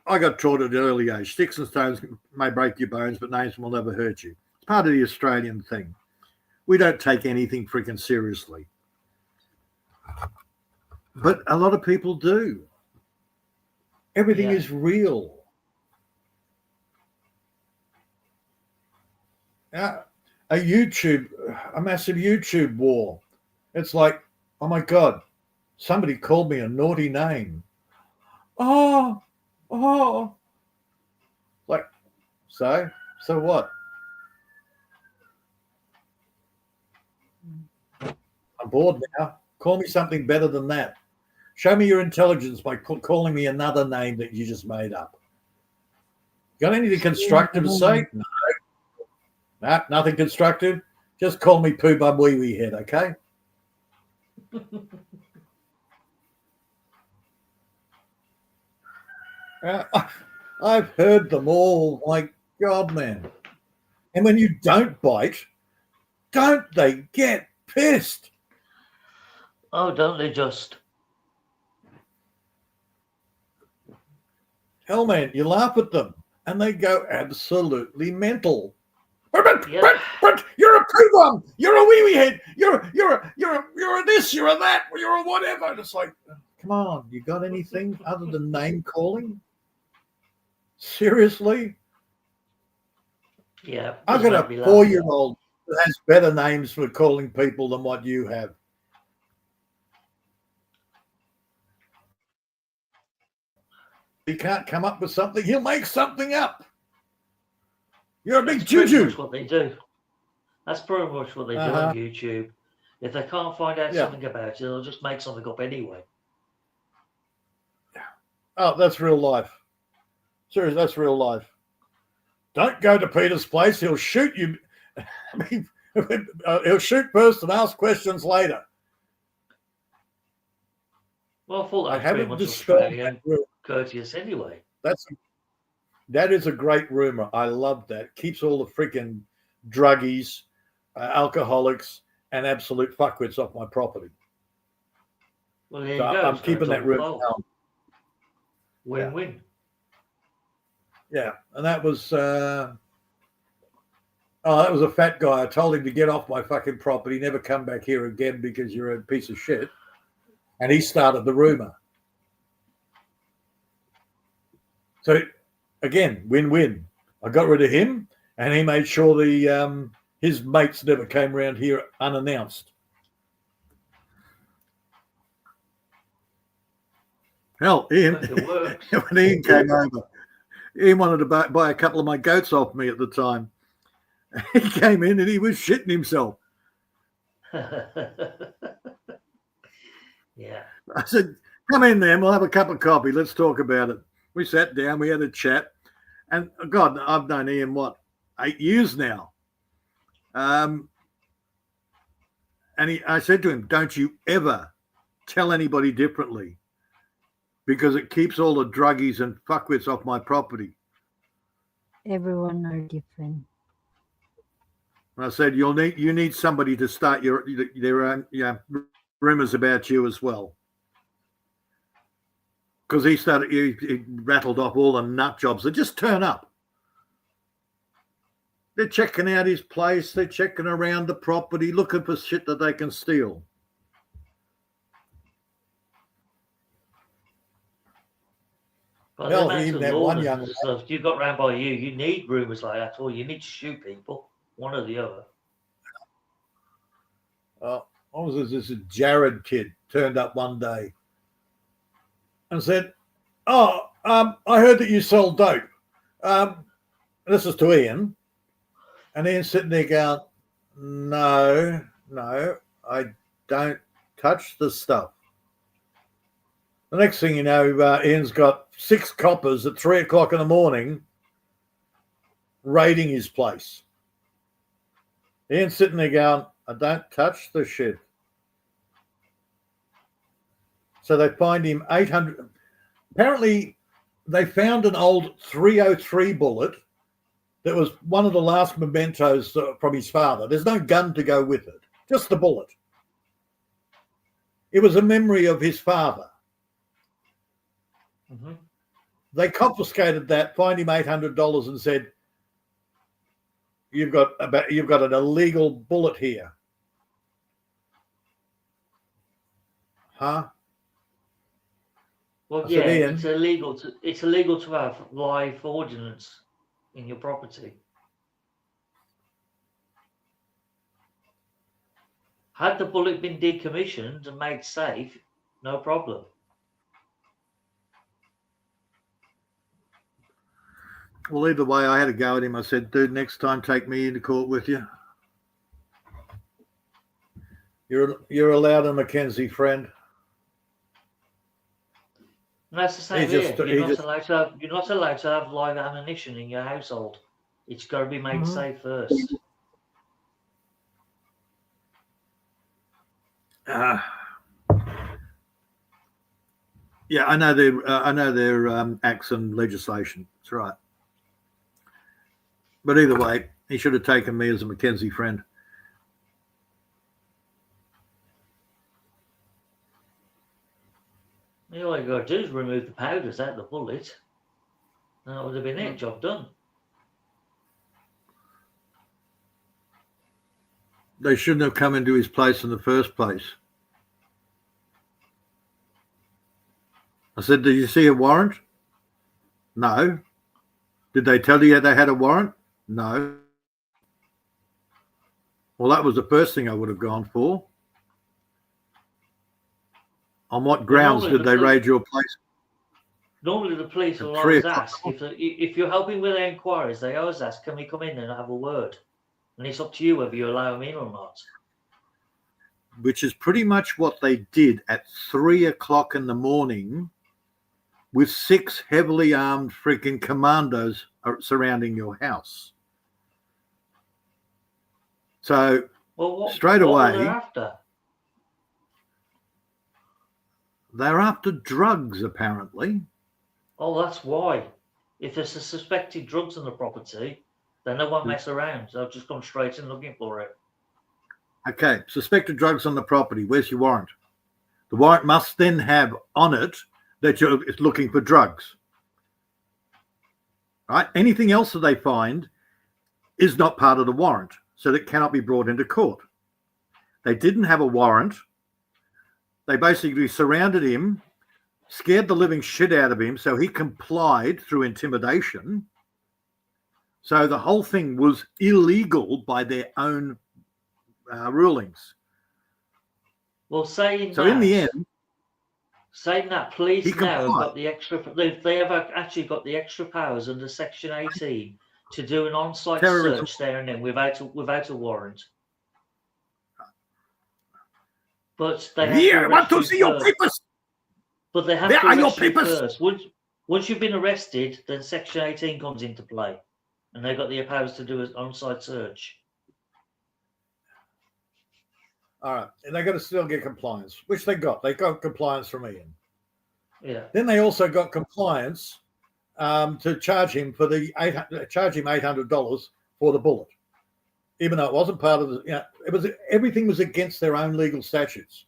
I got taught at an early age. Sticks and stones may break your bones, but names will never hurt you. It's part of the Australian thing. We don't take anything freaking seriously. But a lot of people do. Everything is real. A massive YouTube war. It's like, oh my God, somebody called me a naughty name. Oh. Like, so what? I'm bored now. Call me something better than that. Show me your intelligence by calling me another name that you just made up. Got anything constructive to say? No. Nah, nothing constructive. Just call me Pooh Bum Wee Wee Head, okay? I've heard them all. My God, man. And when you don't bite, don't they get pissed? Oh, don't they just? Hell, man, you laugh at them and they go absolutely mental. Yeah. But you're a Pooh Bum. You're a Wee Wee Head. You're a this. You're a that. You're a whatever. And it's like, come on, you got anything other than name calling? Seriously? Yeah. I've got a 4-year-old that has better names for calling people than what you have. He can't come up with something, he'll make something up. You're a big juju. That's what they do. That's pretty much what they do on YouTube. If they can't find out something about it, they'll just make something up anyway. Oh, that's real life. Seriously, that's real life. Don't go to Peter's place. He'll shoot you. I mean, he'll shoot first and ask questions later. Well, I thought that was pretty much Australian courteous anyway. That is a great rumor. I love that. Keeps all the freaking druggies, alcoholics, and absolute fuckwits off my property. Well, there you go. I'm keeping that rumor down. Win-win. Yeah, and that was that was a fat guy. I told him to get off my fucking property, never come back here again because you're a piece of shit. And he started the rumor. So again, win-win. I got rid of him, and he made sure the his mates never came around here unannounced. Hell, Ian, when Ian came over, Ian wanted to buy a couple of my goats off me at the time. He came in and he was shitting himself. Yeah. I said, come in there, we'll have a cup of coffee. Let's talk about it. We sat down, we had a chat. And God, I've known Ian, 8 years now. And I said to him, don't you ever tell anybody differently, because it keeps all the druggies and fuckwits off my property. Everyone are different. And I said, you need somebody to start their own rumors about you as well. Because he rattled off all the nut jobs that just turn up. They're checking out his place. They're checking around the property, looking for shit that they can steal. But Hell, the even amount that of one young stuff you got round by you need rumours like that, or you need to shoot people, one or the other. What was this? This Jared kid turned up one day and said, I heard that you sell dope. This is to Ian. And Ian's sitting there going, no, I don't touch the stuff. The next thing you know, Ian's got 6 coppers at 3 o'clock in the morning raiding his place. Ian's sitting there going, I don't touch the shit. So they find him 800. Apparently, they found an old 303 bullet that was one of the last mementos from his father. There's no gun to go with it, just the bullet. It was a memory of his father. Mm-hmm. They confiscated that, fined him $800 and said, you've got an illegal bullet here. Huh? Well, I said, Ian, it's illegal to have live ordnance in your property. Had the bullet been decommissioned and made safe, no problem. Well, either way, I had a go at him. I said, dude, next time take me into court with you. You're allowed a Mackenzie friend. And that's the same He here. just- he You're just- not allowed to have live ammunition in your household. It's got to be made safe first. Yeah, I know their acts and legislation. That's right. But either way, he should have taken me as a Mackenzie friend. All you got to do is remove the powders out of the bullet. And that would have been it. Job done. They shouldn't have come into his place in the first place. I said, did you see a warrant? No. Did they tell you they had a warrant? No. Well, that was the first thing I would have gone for. On what grounds did they raid your place? Normally the police will always ask, if you're helping with their inquiries, they always ask, can we come in and have a word? And it's up to you whether you allow them in or not. Which is pretty much what they did at 3 o'clock in the morning with 6 heavily armed freaking commandos surrounding your house. So straight away, what were they after? They're after drugs, apparently. Oh, that's why. If there's a suspected drugs on the property, then they won't mess around. They'll just come straight in looking for it. Okay, suspected drugs on the property. Where's your warrant? The warrant must then have on it that you're looking for drugs. Right? Anything else that they find is not part of the warrant, so that cannot be brought into court. They didn't have a warrant. They basically surrounded him, scared the living shit out of him, so he complied through intimidation. So the whole thing was illegal by their own rulings. Well, saying that, police now have got the extra. They have actually got the extra powers under Section 18 to do an on-site search there and then without a warrant. But they have I want to see your papers. But they have to arrest you first. Once you've been arrested, then Section 18 comes into play, and they've got the powers to do an on-site search. All right, and they got to still get compliance, which they got. They got compliance from Ian. Yeah. Then they also got compliance to charge him for $800 for the bullet, even though it wasn't part of the. Everything was against their own legal statutes,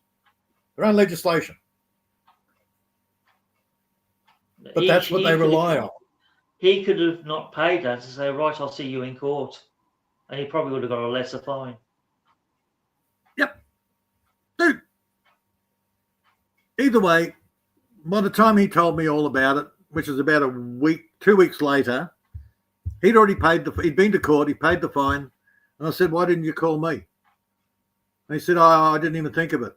their own legislation. But that's what they rely on. He could have not paid that to say, right, I'll see you in court, and he probably would have got a lesser fine. Yep. Dude. Either way, by the time he told me all about it, which was about 2 weeks later, he'd already paid he'd been to court, he paid the fine, and I said, why didn't you call me? And he said, I didn't even think of it.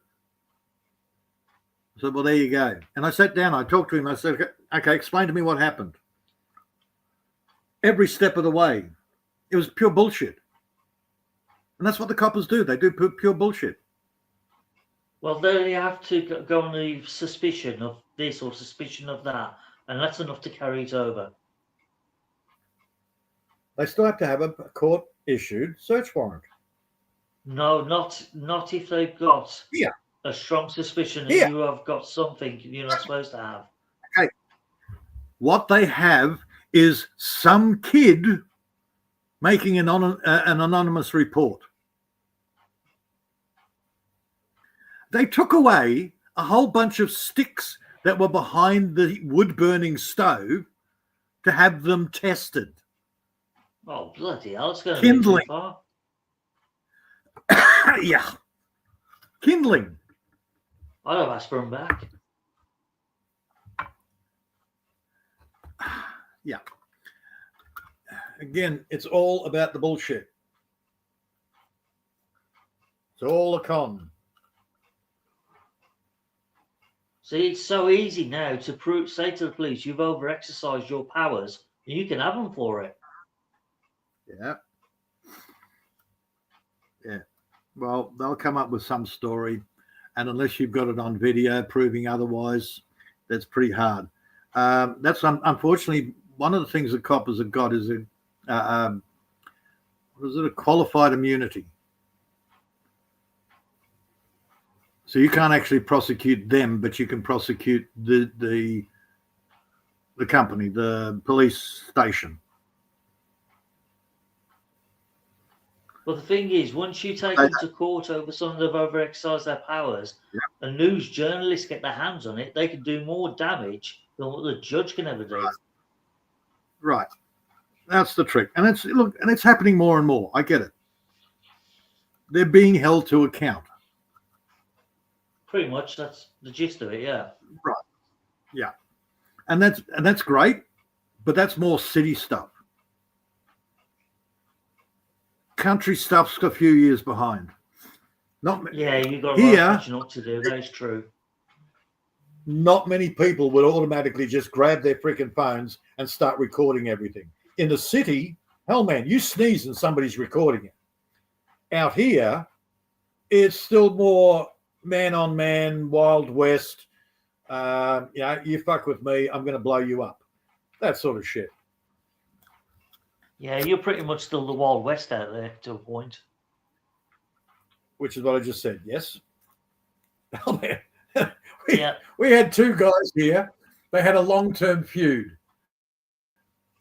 I said, well, there you go. And I sat down, I talked to him, I said, okay, explain to me what happened. Every step of the way, it was pure bullshit. And that's what the coppers do. They do pure bullshit. Well, they have to go on the suspicion of this or suspicion of that, and that's enough to carry it over. They still have to have a court-issued search warrant. No, not if they've got a strong suspicion that you have got something you're not supposed to have. Okay. What they have is some kid making an anonymous report. They took away a whole bunch of sticks that were behind the wood-burning stove to have them tested. Oh, bloody hell, it's going to be too far. Yeah. Kindling. I'd have asked for them back. Yeah. Again, it's all about the bullshit. It's all a con. See, it's so easy now to say to the police, you've over-exercised your powers, and you can have them for it. Yeah. Yeah. Well, they'll come up with some story, and unless you've got it on video proving otherwise, that's pretty hard. That's unfortunately one of the things the coppers have got is a qualified immunity. So you can't actually prosecute them, but you can prosecute the company, the police station. Well, the thing is, once you take them to court over someone who've overexercised their powers, and news journalists get their hands on it, they can do more damage than what the judge can ever do. Right. That's the trick. And it's happening more and more. I get it. They're being held to account. Pretty much, that's the gist of it, yeah. Right. Yeah. And that's great, but that's more city stuff. Country stuff's a few years behind. You got a lot of catching up to do. That is true. Not many people would automatically just grab their freaking phones and start recording everything. In the city, hell man, you sneeze and somebody's recording it. Out here, it's still more man on man, Wild West. You fuck with me, I'm going to blow you up. That sort of shit. Yeah, you're pretty much still the Wild West out there to a point. Which is what I just said, yes? Oh, man. We had two guys here. They had a long-term feud.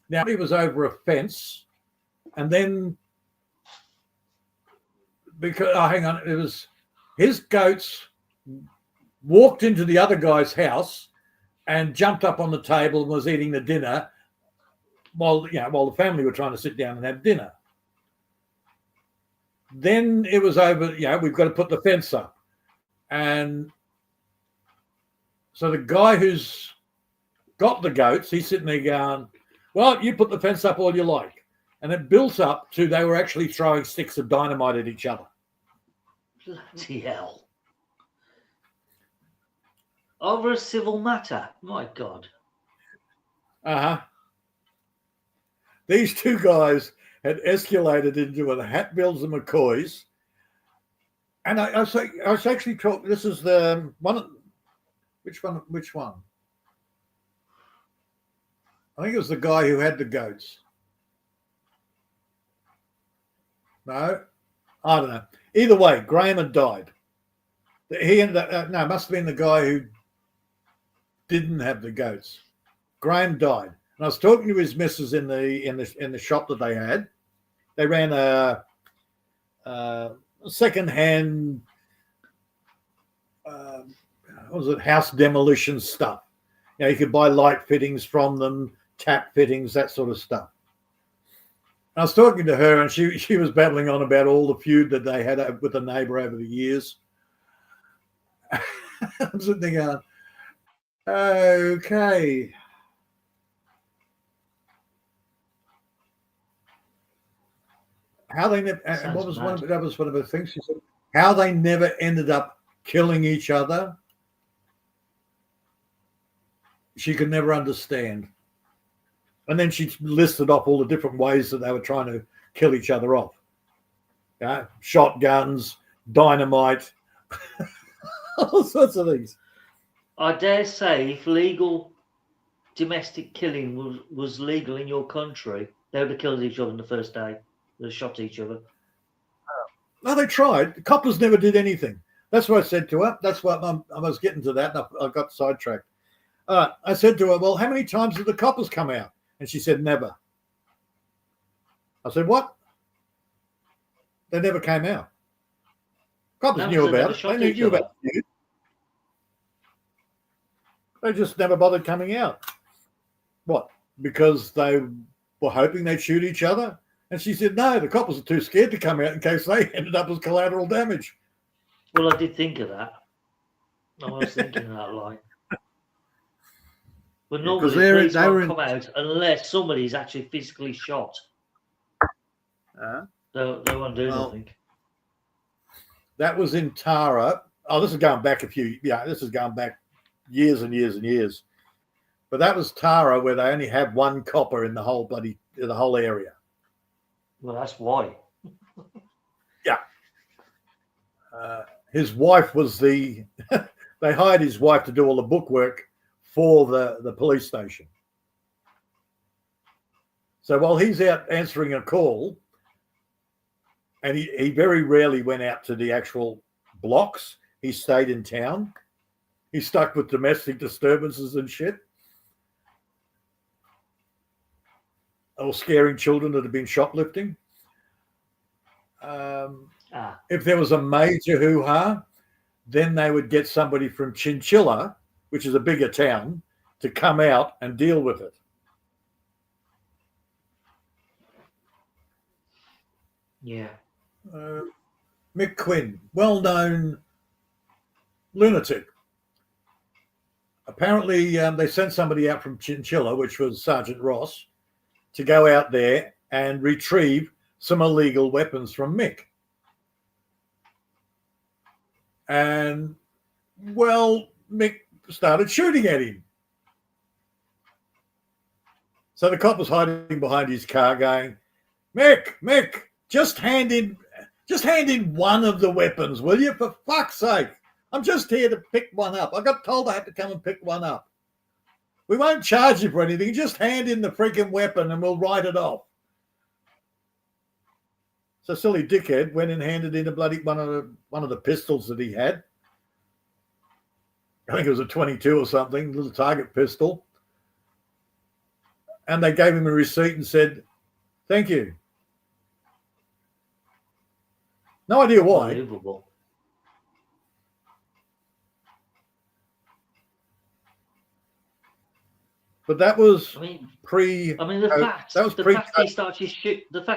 Now, he was over a fence, and then it was his goats walked into the other guy's house and jumped up on the table and was eating the dinner while the family were trying to sit down and have dinner. Then it was over, we've got to put the fence up. And so the guy who's got the goats, he's sitting there going, well, you put the fence up all you like. And it built up to they were actually throwing sticks of dynamite at each other. Bloody hell. Over a civil matter. My God. Uh-huh. These two guys had escalated into a Hatbills and McCoys. And I was actually talking, this is the one, which one? I think it was the guy who had the goats. No, I don't know. Either way, Graham had died. He ended up, no, it must have been the guy who didn't have the goats. Graham died. And I was talking to his missus in the shop that they had. They ran a second-hand, house demolition stuff. You could buy light fittings from them, tap fittings, that sort of stuff. I was talking to her, and she was babbling on about all the feud that they had with a neighbour over the years. I'm sitting there going, okay. How they never, and what was that was one of the things she said, how they never ended up killing each other. She could never understand. And then she listed off all the different ways that they were trying to kill each other off. Shotguns, dynamite, all sorts of things. I dare say if legal domestic killing was legal in your country, they would have killed each other on the first day. They shot each other. No, they tried. The coppers never did anything. That's what I said to her. That's what I was getting to that, and I got sidetracked. I said to her, well, how many times did the coppers come out? And she said, never. I said, what? They never came out. Coppers knew about it. They knew about it. They just never bothered coming out. What? Because they were hoping they'd shoot each other? And she said, no, the coppers are too scared to come out in case they ended up as collateral damage. Well, I did think of that. I was thinking of that line. But normally the police won't come out unless somebody's actually physically shot. They won't do nothing. That was in Tara. Oh, this is going back this is going back years and years and years. But that was Tara, where they only had one copper in the whole area. Well, that's why. Yeah. his wife was the. They hired his wife to do all the bookwork for the police station. So while he's out answering a call, and he very rarely went out to the actual blocks, he stayed in town. He stuck with domestic disturbances and shit, or scaring children that had been shoplifting. If there was a major hoo-ha, then they would get somebody from Chinchilla, which is a bigger town, to come out and deal with it. Yeah. Mick Quinn, well-known lunatic. Apparently, they sent somebody out from Chinchilla, which was Sergeant Ross, to go out there and retrieve some illegal weapons from Mick. And, well, Mick started shooting at him. So the cop was hiding behind his car going, Mick, just hand in one of the weapons, will you? For fuck's sake. I'm just here to pick one up. I got told I had to come and pick one up. We won't charge you for anything. Just hand in the freaking weapon and we'll write it off. So silly dickhead went and handed in a bloody one of the pistols that he had. I think it was a 22 or something, little target pistol. And they gave him a receipt and said, thank you. No idea why. Unbelievable. But that was the fact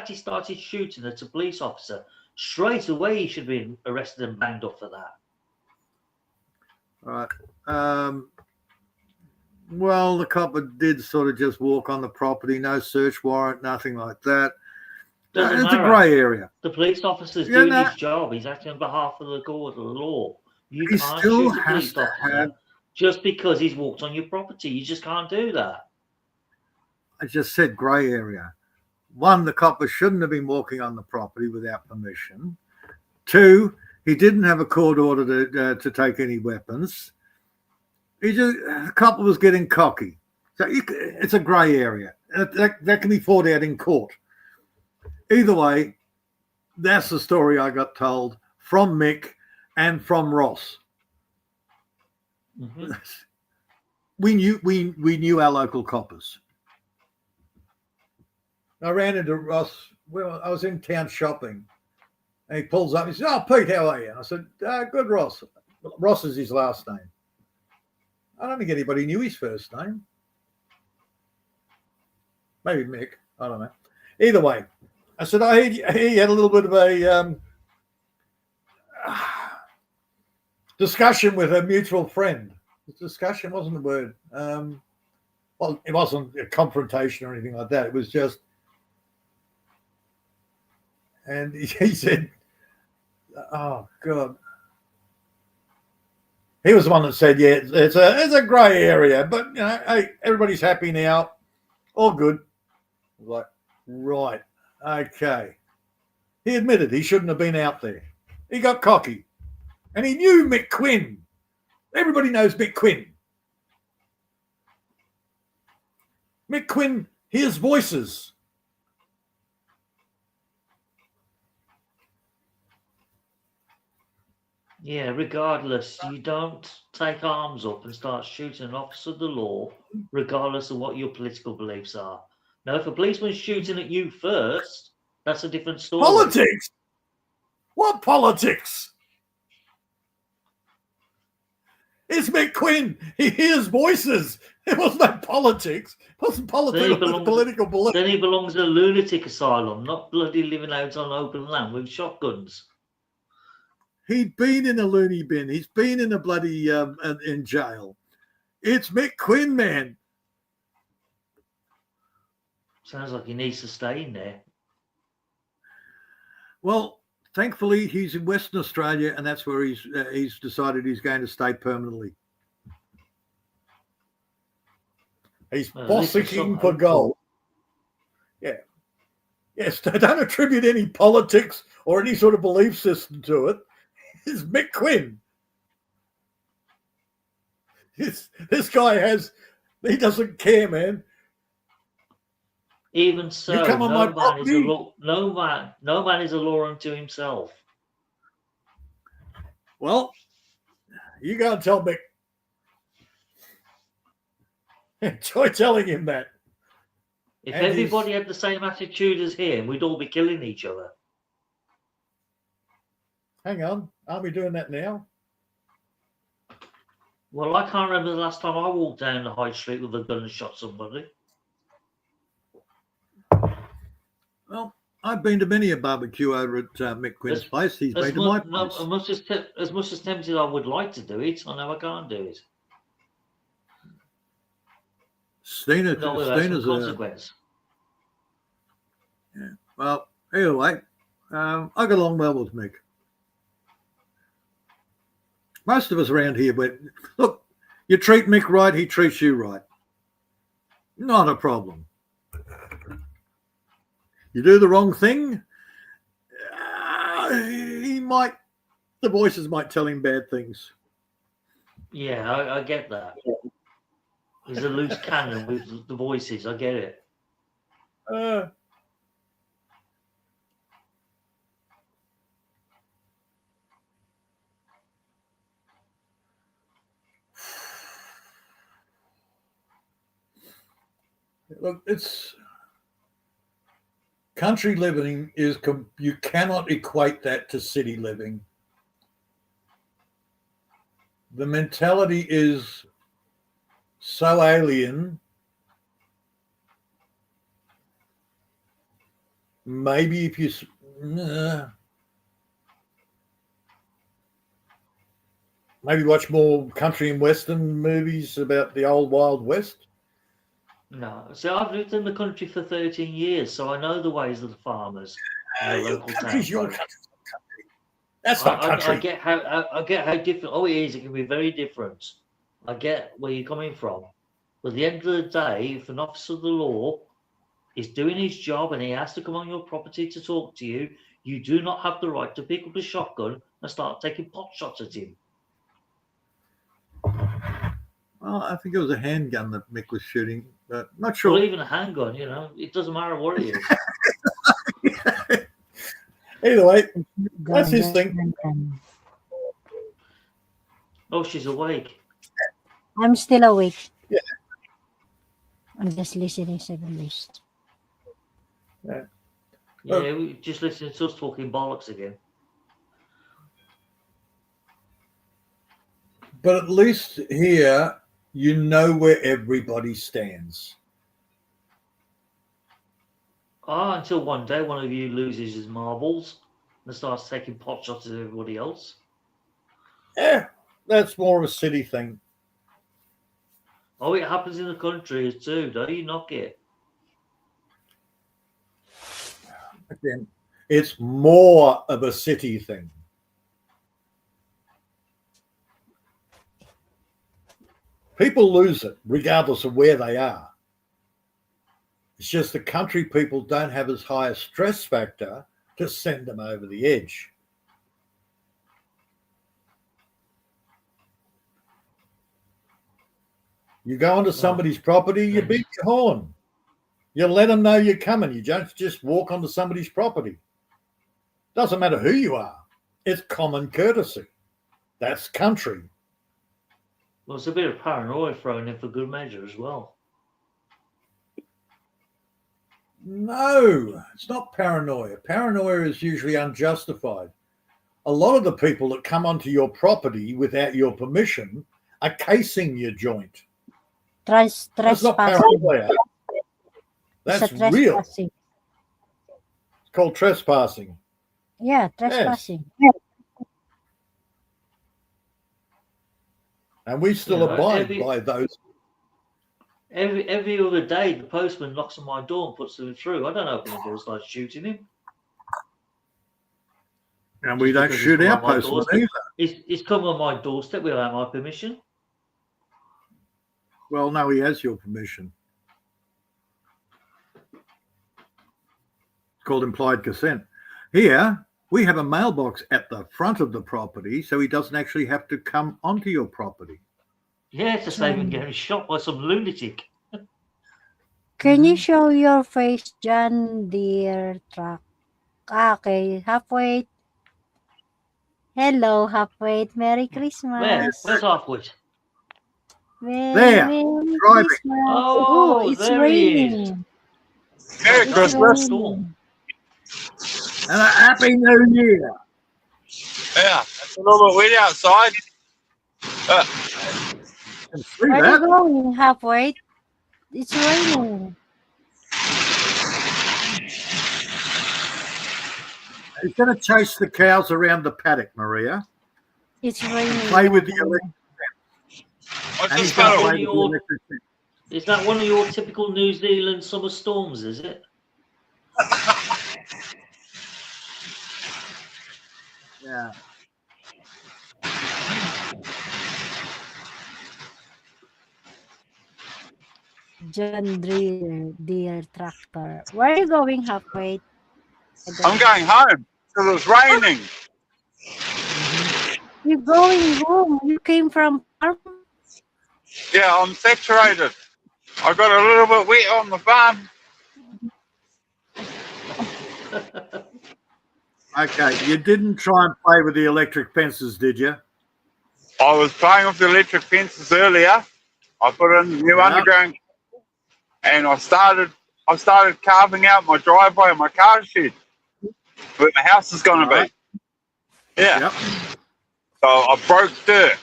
he started shooting at a police officer, straight away he should have been arrested and banged up for that. All right. Well, the cop did sort of just walk on the property, no search warrant, nothing like that. It's a grey area. The police officer's doing his job. He's acting on behalf of the court of the law. You can't shoot a police officer just because he's walked on your property. You just can't do that. I just said grey area. One, the copper shouldn't have been walking on the property without permission. Two, he didn't have a court order to take any weapons. The copper was getting cocky. So it's a grey area. That can be fought out in court. Either way, that's the story I got told from Mick and from Ross. Mm-hmm. We knew our local coppers. I ran into Ross. Well, I was in town shopping, and he pulls up. He says, "Oh, Pete, how are you?" And I said, "Good, Ross." Ross is his last name. I don't think anybody knew his first name. Maybe Mick. I don't know. Either way, I said, he had a little bit of a discussion with a mutual friend. Discussion wasn't the word. Well, it wasn't a confrontation or anything like that. It was just, and he said, "Oh God." He was the one that said, "Yeah, it's a grey area, but you know, hey, everybody's happy now, all good." I was like, right, okay. He admitted he shouldn't have been out there. He got cocky, and he knew Mick Quinn. Everybody knows Mick Quinn. Mick Quinn hears voices. Yeah, regardless, you don't take arms up and start shooting an officer of the law, regardless of what your political beliefs are. Now, if a policeman's shooting at you first, that's a different story. Politics? What politics? It's Mick Quinn. He hears voices. It wasn't no politics. It wasn't political belief. Then he belongs in a lunatic asylum, not bloody living out on open land with shotguns. He'd been in a loony bin. He's been in a bloody in jail. It's Mick Quinn, man. Sounds like he needs to stay in there. Well, thankfully, he's in Western Australia, and that's where he's decided he's going to stay permanently. He's bossing for gold. Yeah. Yes, don't attribute any politics or any sort of belief system to it. is Mick Quinn. This guy he doesn't care, man. Even so, You come on my property. no man is a law unto himself. Well, you go and tell Mick. Try telling him that. If everybody had the same attitude as him, we'd all be killing each other. Hang on, aren't we doing that now? Well, I can't remember the last time I walked down the high street with a gun and shot somebody. Well, I've been to many a barbecue over at Mick Quinn's place. He's been to my place. As much as tempted I would like to do it, I know I can't do it. Stina's consequence. Yeah. Well, anyway, I got along well with Mick. Most of us around here, look, you treat Mick right, he treats you right. Not a problem. You do the wrong thing, the voices might tell him bad things. Yeah, I get that. He's a loose cannon with the voices. I get it. Look, it's country living you cannot equate that to city living. The mentality is so alien. Maybe if you maybe watch more country and western movies about the old Wild West. No. So I've lived in the country for 13 years, so I know the ways of the farmers and the local towns. Your country. That's not country. I get how different. Oh, it is. It can be very different. I get where you're coming from. But at the end of the day, if an officer of the law is doing his job and he has to come on your property to talk to you, you do not have the right to pick up a shotgun and start taking pot shots at him. Well, I think it was a handgun that Mick was shooting, but not sure. Well, even a handgun, it doesn't matter what it is. Either way, that's his thing. Oh, she's awake. I'm still awake. Yeah. I'm just listening to the list. Yeah. Yeah, we just listening to us talking bollocks again. But at least here, you know where everybody stands. Until one day one of you loses his marbles and starts taking pot shots at everybody else. Yeah, that's more of a city thing. Oh, it happens in the country too. Don't you knock it? Again, it's more of a city thing. People lose it regardless of where they are. It's just the country people don't have as high a stress factor to send them over the edge. You go onto somebody's property, you beat your horn. You let them know you're coming. You don't just walk onto somebody's property. Doesn't matter who you are. It's common courtesy. That's country. Well, it's a bit of paranoia thrown in for good measure as well. No, it's not paranoia. Paranoia is usually unjustified. A lot of the people that come onto your property without your permission are casing your joint. That's not paranoia. That's real. It's called trespassing. Yeah, trespassing. Yes. And we still abide by those. Every other day, the postman knocks on my door and puts them through. I don't open the door and start shooting him. And we don't shoot our postman either. He's come on my doorstep without my permission. Well, no, he has your permission. It's called implied consent. Here, We have a mailbox at the front of the property, so he doesn't actually have to come onto your property. Yeah, to save him getting shot by some lunatic. Can you show your face, John Deere truck? Okay, halfway. Hello, halfway. Merry Christmas. Where's Halfwit? There, Merry driving. Christmas. Oh, it's there he is. raining. Merry It's Christmas. raining. And a Happy New Year. Yeah, it's a little bit wet outside. Can see Where are that. you going, halfway? It's raining. He's going to chase the cows around the paddock, Maria. It's raining. Play with the electric. What's And this he's going to fellow? play with the electric fence. Is that one of your typical New Zealand summer storms, is it? Yeah. John Deere tractor. Where are you going, halfway? I'm going home because it's raining. You're going home. You came from farm? Yeah, I'm saturated. I got a little bit wet on the farm. Okay, you didn't try and play with the electric fences, did you? I was playing with the electric fences earlier. I put in new underground, and I started carving out my driveway and my car shed where my house is going to be. Yeah. Yep. So I broke dirt.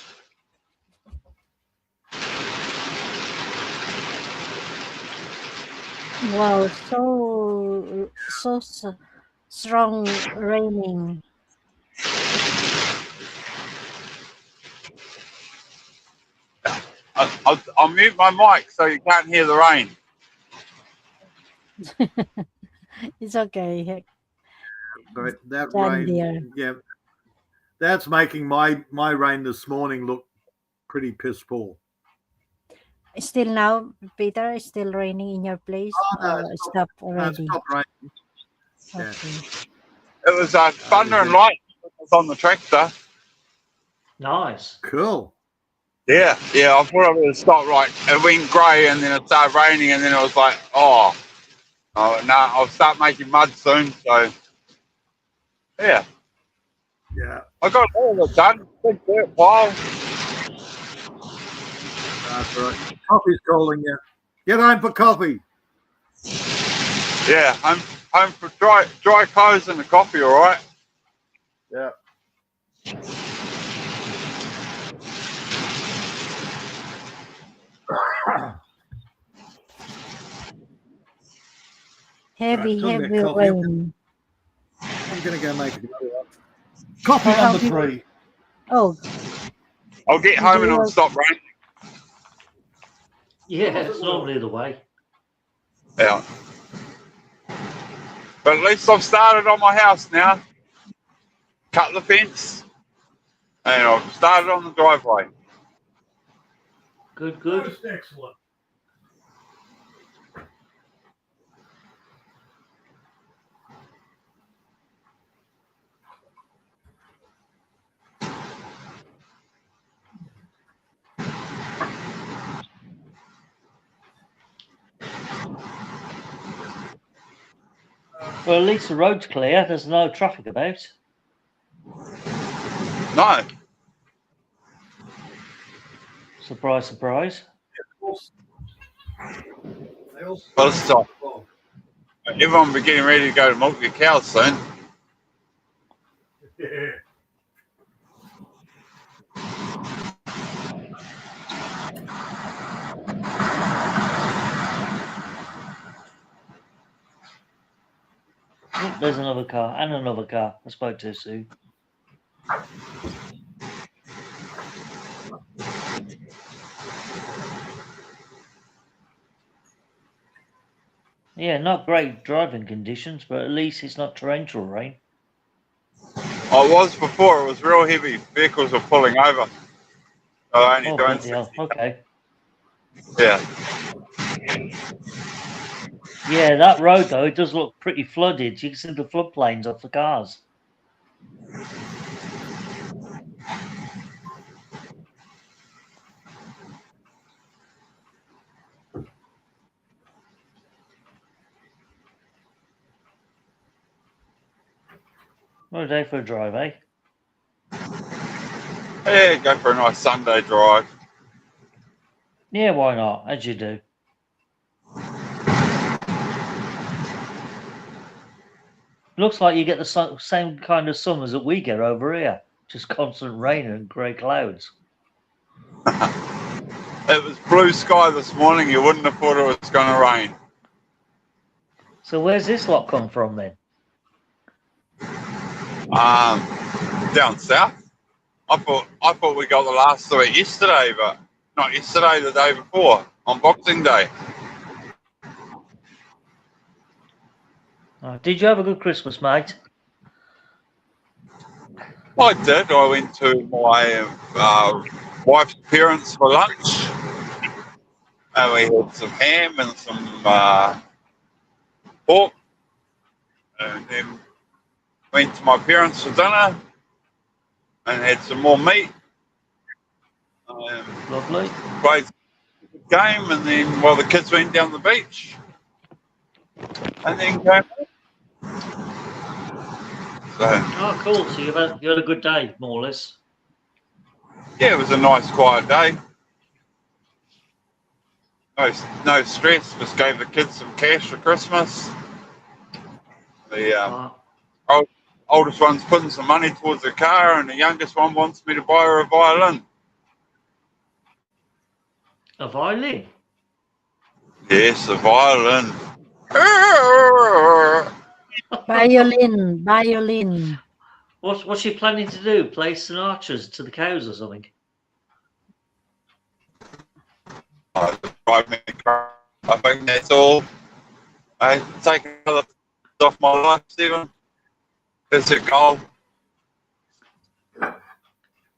Wow, so strong raining. I'll mute my mic so you can't hear the rain. It's okay. But that John rain, Deere. yeah, that's making my rain this morning look pretty piss poor. Still now, Peter, it's still raining in your place? Oh, no, Or it's stop No, already? it's not raining. Yeah. Okay. It was thunder and lightning was on the tractor. Nice. Cool. Yeah, I thought I would stop right. It went grey and then it started raining and then it was like, oh no, I'll start making mud soon. So, yeah. Yeah. I got all of it done. Big dirt pile. That's right. Coffee's calling you. Get home for coffee. Yeah, home for dry clothes and a coffee, all right? Yeah. Heavy talking about coffee, rain. I'm going to go make another one. Coffee How number do you- 3. Oh, I'll get home and it'll stop raining. Yeah, it's normally the way. Yeah. But at least I've started on my house now. Cut the fence. And I've started on the driveway. Good, good. Most excellent. Well, at least the road's clear. There's no traffic about. No. Surprise, surprise. Well, stop. Everyone will be getting ready to go to milk their cows soon. Yeah. Oh, there's another car and another car. I spoke too soon. Yeah, not great driving conditions, but at least it's not torrential rain. I was before. It was real heavy. Vehicles were pulling over. Only Oh, doing bloody hell. 60. Okay. Yeah. Yeah, that road though, it does look pretty flooded. You can see the floodplains off the cars. What a day for a drive, eh? Yeah, go for a nice Sunday drive. Yeah, why not? As you do. Looks like you get the same kind of summers that we get over here. Just constant rain and grey clouds. It was blue sky this morning. You wouldn't have thought it was going to rain. So where's this lot come from then? Down south. I thought we got the last of it yesterday, but not yesterday, the day before, on Boxing Day. Did you have a good Christmas, mate? I did. I went to my wife's parents for lunch, and we had some ham and some pork, and then went to my parents for dinner and had some more meat. Lovely. Played the game, and then the kids went down the beach, and then came home. So, Oh, cool. So you had a good day, more or less. yeah, it was a nice, quiet day. No stress. Just gave the kids some cash for Christmas. The oldest one's putting some money towards the car, and the youngest one wants me to buy her a violin. A violin? Yes, a violin. Violin. What's she planning to do? Play sonatas to the cows or something? I think that's all. I take another off my life, Stephen. That's a goal.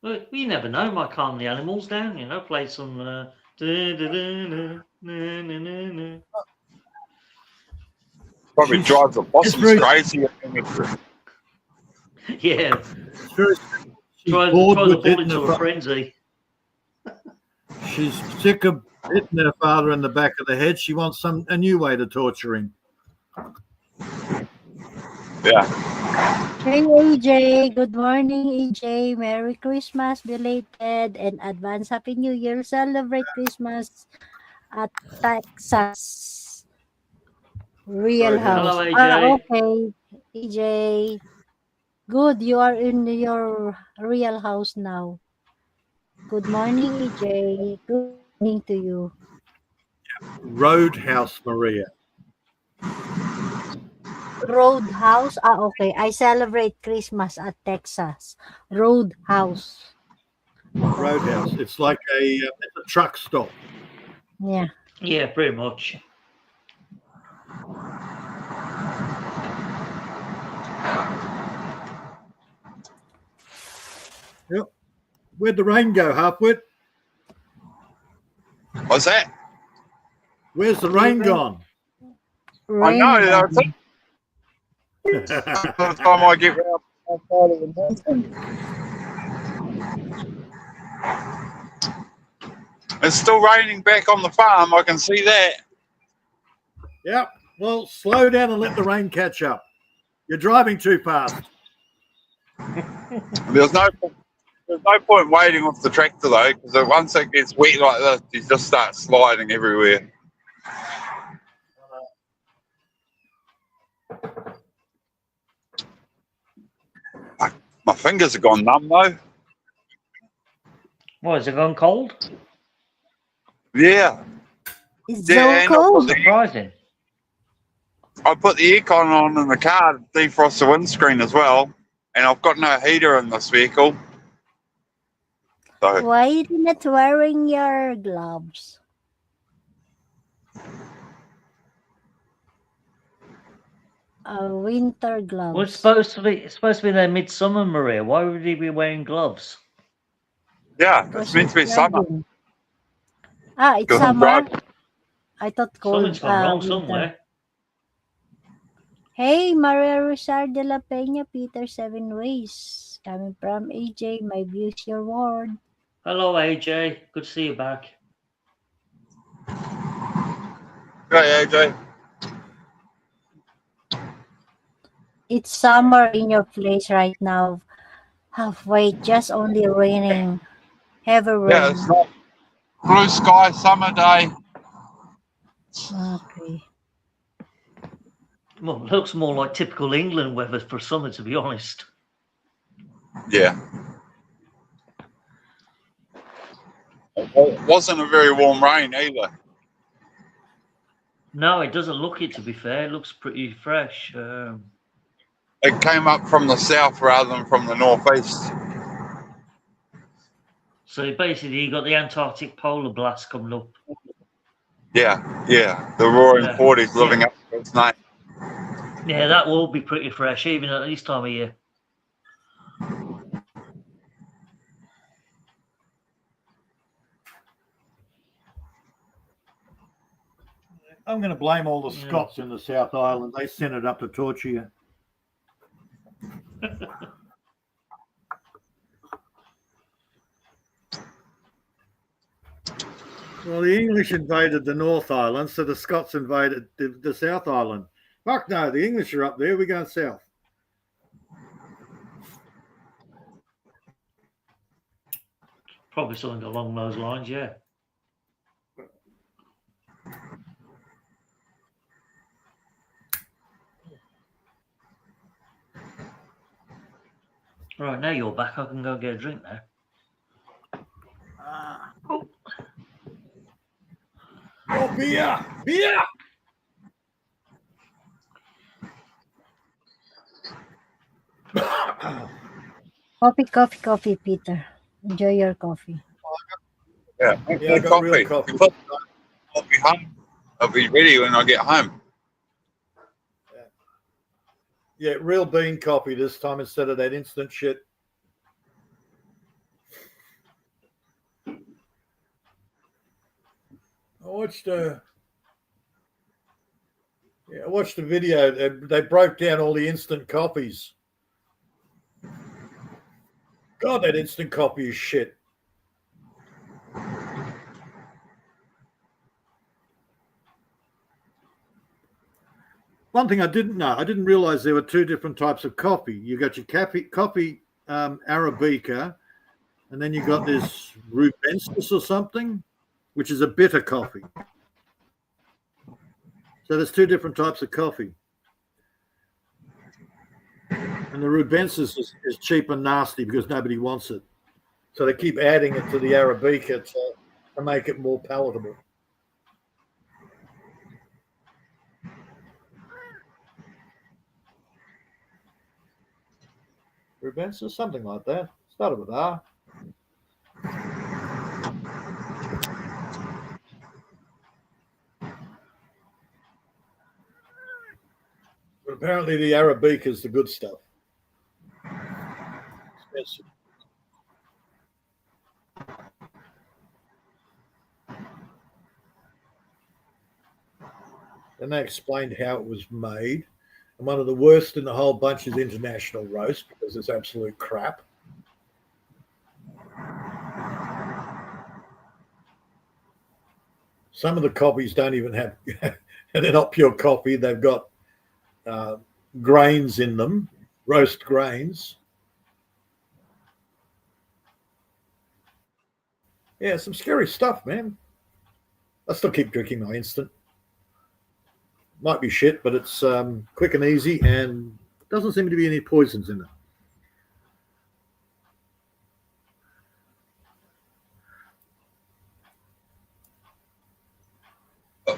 Well, you never know. Might calm the animals down. You know, play some. Probably drives the possums crazy. Yeah. She's Try bored to with fall hitting into her a frenzy. She's sick of hitting her father in the back of the head. She wants a new way to torture him. Yeah. Hey AJ, good morning AJ. Merry Christmas, belated and advance Happy New Year. Celebrate Christmas at Texas Real Sorry, House. Hello, AJ. Okay, AJ. Good, you are in your real house now. Good morning, AJ. Good morning to you. Roadhouse, Maria. Roadhouse. Okay. I celebrate Christmas at Texas. Roadhouse. Roadhouse. It's like a truck stop. Yeah. Yeah, pretty much. Yep. Where'd the rain go, Halfwit? What's that? Where's the rain gone? Rain. I know. That's it. By the time I get round outside of the mountain. It's still raining back on the farm. I can see that. Yep. Well, slow down and let the rain catch up. You're driving too fast. There's no point waiting off the tractor though, because once it gets wet like this, you just start sliding everywhere. My fingers have gone numb though. What, has it gone cold? Yeah. It's Yeah, so cold. Surprising. I put the aircon on in the car to defrost the windscreen as well, and I've got no heater in this vehicle. So Why are you not wearing your gloves? Winter gloves. Well, it's supposed to be their midsummer, Maria. Why would he be wearing gloves? yeah, it's meant to be summer. It's Go ahead, summer. drive. I thought cold. Something's gone wrong winter. somewhere. Hey, Maria Rosar de la Peña, Peter Seven Ways. Coming from AJ, my views, your word. Hello, AJ. Good to see you back. Hey, AJ. It's summer in your place right now. Halfway, just only raining. Heavy Yeah, rain. it's not blue sky, summer day. Okay. Well, it looks more like typical England weather for summer, to be honest. Yeah. It wasn't a very warm rain either. No, it doesn't look it, to be fair. It looks pretty fresh. It came up from the south rather than from the northeast. So basically, you got the Antarctic polar blast coming up. Yeah. The roaring Yeah. 40s living up to its name. Yeah, that will be pretty fresh, even at this time of year. I'm going to blame all the Yeah. Scots in the South Island. They sent it up to torture you. Well, the English invaded the North Island, so the Scots invaded the South Island. Fuck no, the English are up there. We're going south. Probably something along those lines, yeah. Right, now you're back. I can go get a drink now. Oh, beer! Beer! Coffee, Peter. Enjoy your coffee. Yeah, I got real coffee. I'll be home. I'll be ready when I get home. Yeah, real bean coffee this time instead of that instant shit. I watched a video. They broke down all the instant coffees. God, that instant coffee is shit. One thing I didn't know, I didn't realize there were two different types of coffee. You got your coffee Arabica, and then you got this Rubensis or something, which is a bitter coffee. So there's two different types of coffee. And the Rubensis is cheap and nasty because nobody wants it. So they keep adding it to the Arabica to make it more palatable. Rubensis, something like that. Started with R. But apparently the Arabica is the good stuff. Expensive. And they explained how it was made. And one of the worst in the whole bunch is International Roast because it's absolute crap. Some of the coffees don't even have, they're not pure coffee. They've got grains in them, roast grains. Yeah, some scary stuff, man. I still keep drinking my instant. Might be shit, but it's quick and easy and doesn't seem to be any poisons in it.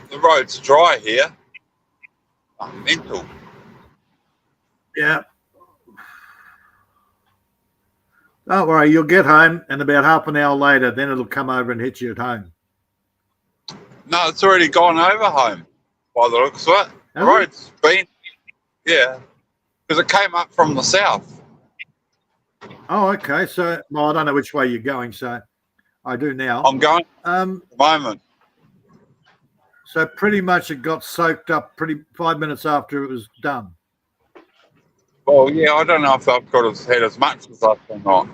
The road's dry here. I'm mental. Yeah. Don't worry, you'll get home and about half an hour later, then it'll come over and hit you at home. No, it's already gone over home by the looks of it. The road's been, yeah, because it came up from the south. Oh, okay. So, well, I don't know which way you're going, so I do now. I'm going at the moment. So pretty much it got soaked up 5 minutes after it was done. Well, yeah, I don't know if I've got had as much as us or not.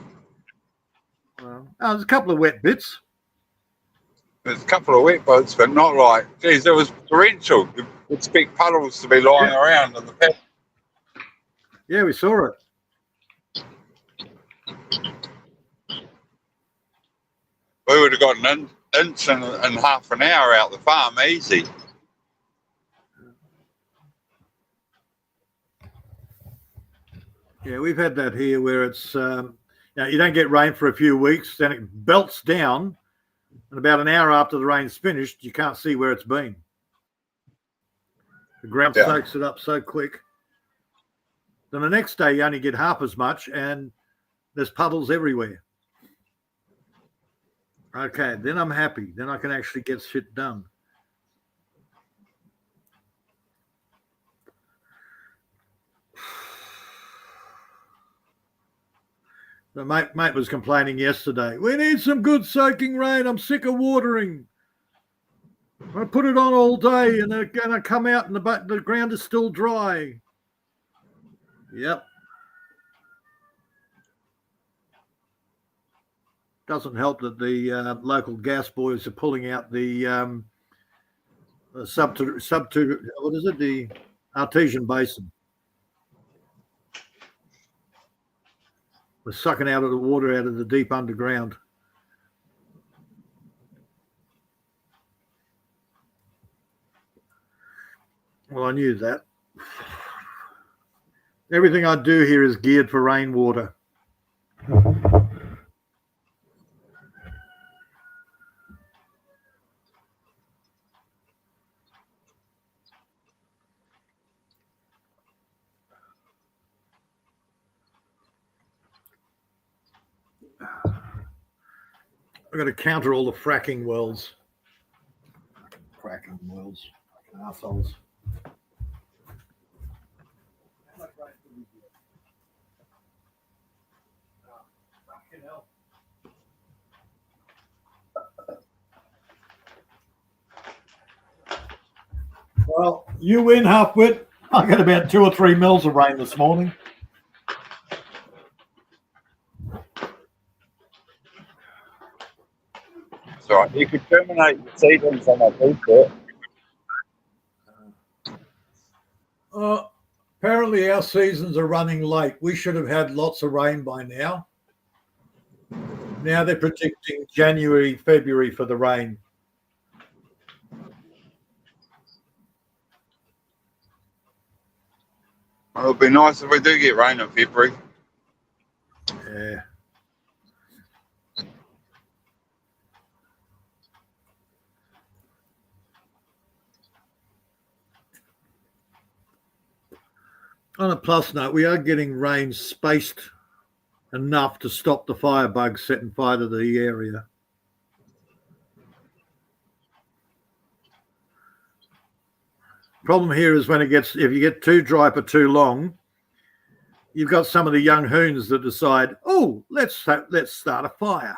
Well, there's a couple of wet bits. There's a couple of wet boats, but not like, geez, there was torrential. You expect puddles to be lying around in the path. Yeah, we saw it. We would have got an inch in half an hour out the farm, easy. Yeah, we've had that here where it's, you don't get rain for a few weeks, then it belts down, and about an hour after the rain's finished, you can't see where it's been. The ground soaks it up so quick. Then the next day, you only get half as much, and there's puddles everywhere. Okay, then I'm happy. Then I can actually get shit done. The mate was complaining yesterday. We need some good soaking rain. I'm sick of watering. I put it on all day and they're going to come out and the ground is still dry. Yep. Doesn't help that the local gas boys are pulling out the what is it? The artesian basin. We're sucking out of the water out of the deep underground. Well, I knew that. Everything I do here is geared for rainwater. I've got to counter all the fracking wells. Fracking wells. Assholes. Well, you win, Halfwit. I got about 2 or 3 mils of rain this morning. That's all right. You could terminate the seedlings on that beef there. Apparently our seasons are running late. We should have had lots of rain by now. Now they're predicting January, February for the rain. It'll be nice if we do get rain in February. Yeah. On a plus note, we are getting rain spaced enough to stop the firebugs setting fire to the area. Problem here is when it gets, if you get too dry for too long, you've got some of the young hoons that decide, oh, let's start a fire.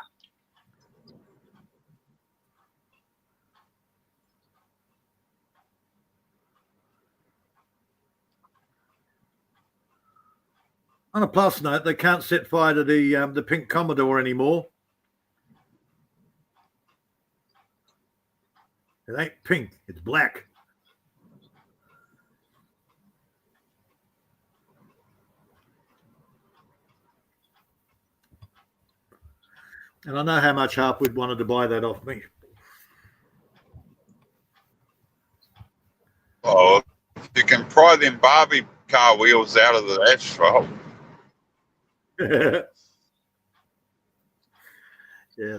On a plus note, they can't set fire to the pink Commodore anymore. It ain't pink, it's black. And I know how much Harpwood wanted to buy that off me. Oh, you can pry them Barbie car wheels out of the asphalt. Yeah, yeah.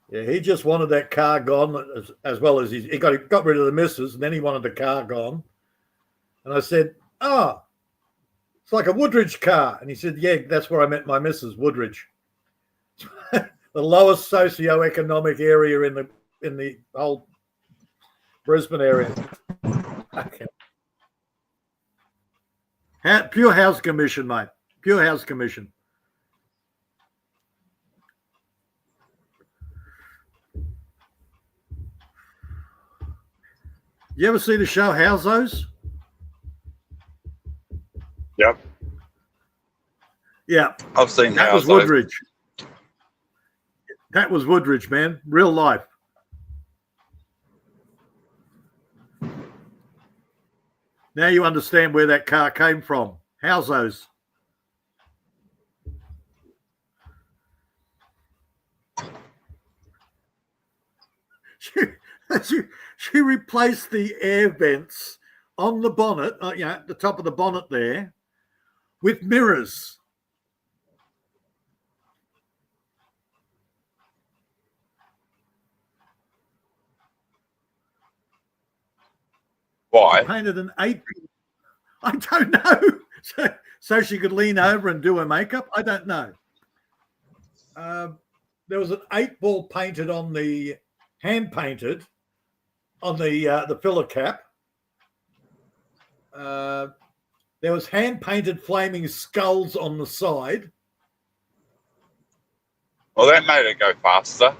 Yeah, he just wanted that car gone as well as he got rid of the missus, and then he wanted the car gone. And I said, "Oh, it's like a Woodridge car." And he said, "Yeah, that's where I met my missus, Woodridge." The lowest socio-economic area in the whole Brisbane area. Okay. Pure House Commission, mate. Pure House Commission. You ever see the show How's? Yep, Yeah, I've seen that was How's. Woodridge. That was Woodridge, man. Real life. Now you understand where that car came from. How's? She replaced the air vents on the bonnet, at the top of the bonnet there, with mirrors. Why? Painted an 8. I don't know. So she could lean over and do her makeup. I don't know. There was an 8-ball painted on the hand painted on the filler cap. There was hand painted flaming skulls on the side. Well, that made it go faster.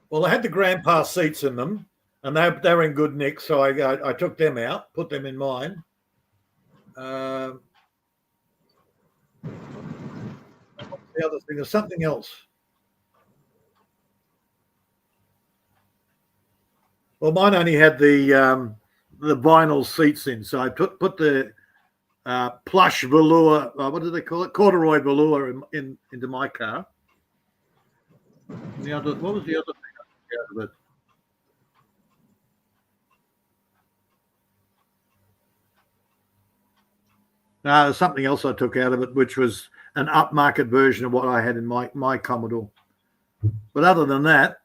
Well, they had the grandpa seats in them, and they were in good nick, so I took them out, put them in mine. What's the other thing? There's something else. Well, mine only had the vinyl seats in, so I put the plush velour. What do they call it? Corduroy velour into my car. What was the other thing I took out of it? No, there's something else I took out of it, which was an upmarket version of what I had in my Commodore. But other than that,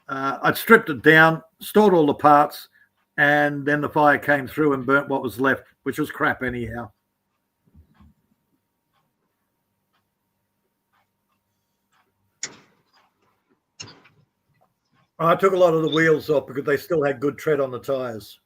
I'd stripped it down, stored all the parts, and then the fire came through and burnt what was left, which was crap anyhow. I took a lot of the wheels off because they still had good tread on the tires.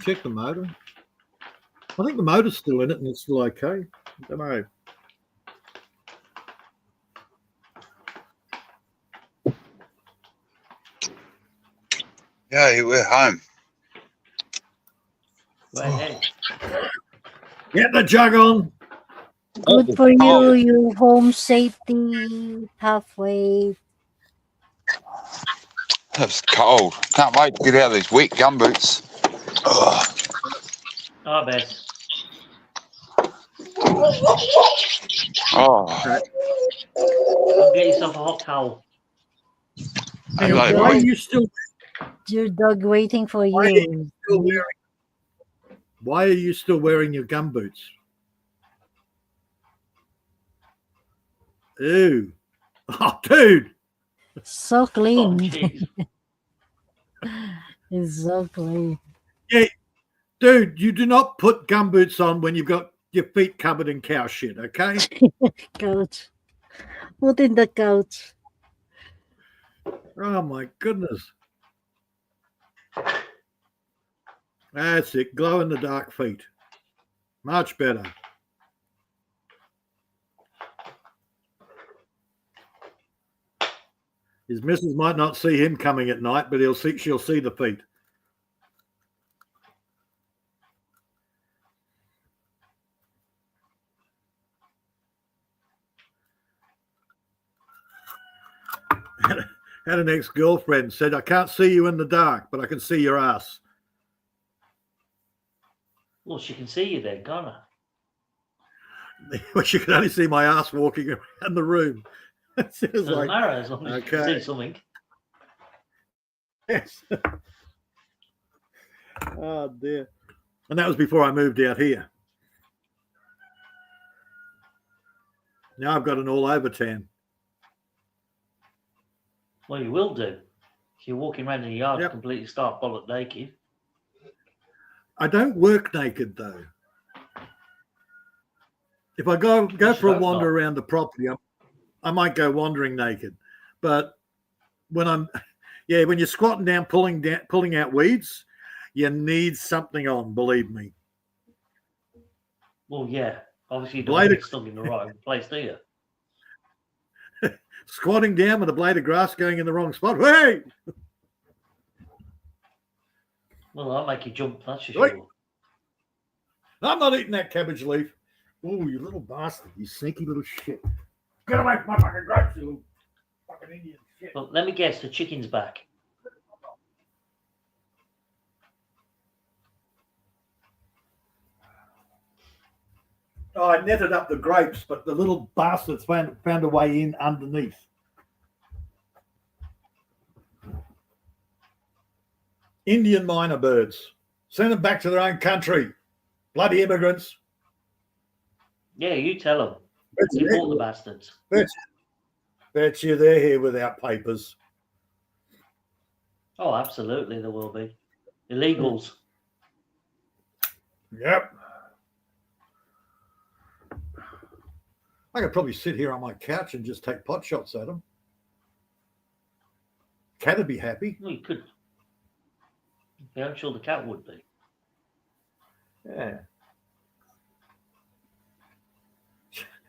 Check the motor. I think the motor's still in it and it's still okay. I don't know. Yeah, we're home. Right, hey. Get the jug on. Good for you. Oh. You home safety halfway. It's cold. Can't wait to get out of these wet gumboots. Ugh. I bet. Oh, Go get yourself a hot towel. I Your know, Why are right? you still Your dog waiting for Why are you. Why are you still wearing your gumboots? Ew. Oh, dude. So Oh, clean. jeez. It's so clean. Dude, you do not put gumboots on when you've got your feet covered in cow shit, okay? Couch. Put in the couch. Oh, my goodness. That's it. Glow in the dark feet. Much better. His missus might not see him coming at night, but she'll see the feet. Had an ex-girlfriend said, I can't see you in the dark, but I can see your ass. Well, she can see you then, can't I? Well, she could only see my ass walking around the room. It was Doesn't like, matter as long as you can okay. see something. yes. Oh, dear. And that was before I moved out here. Now I've got an all over tan. Well, you will do. If you're walking around in the yard Yep. completely stark bollock naked. I don't work naked though. If I go should for a hope wander not. around the property, I might go wandering naked. But when when you're squatting down, pulling out weeds, you need something on. Believe me. Well, yeah. Obviously, you don't want to Blade get stuck in the right place, do you? Squatting down with a blade of grass going in the wrong spot. Hey! Well, that'll make you jump, that's for Right. sure. I'm not eating that cabbage leaf. Oh, you little bastard. You sneaky little shit. Get away from my fucking grapes, you little fucking Indian shit. But let me guess, the chicken's back. Oh, I netted up the grapes, but the little bastards found a way in underneath. Indian miner birds. Send them back to their own country. Bloody immigrants. Yeah, you tell them. Bet Deport the bastards. you they're here without papers. Oh, absolutely, there will be. Illegals. Yep. I could probably sit here on my couch and just take pot shots at them. Cat would be happy. Well, you could. Yeah, I'm sure the cat would be. Yeah.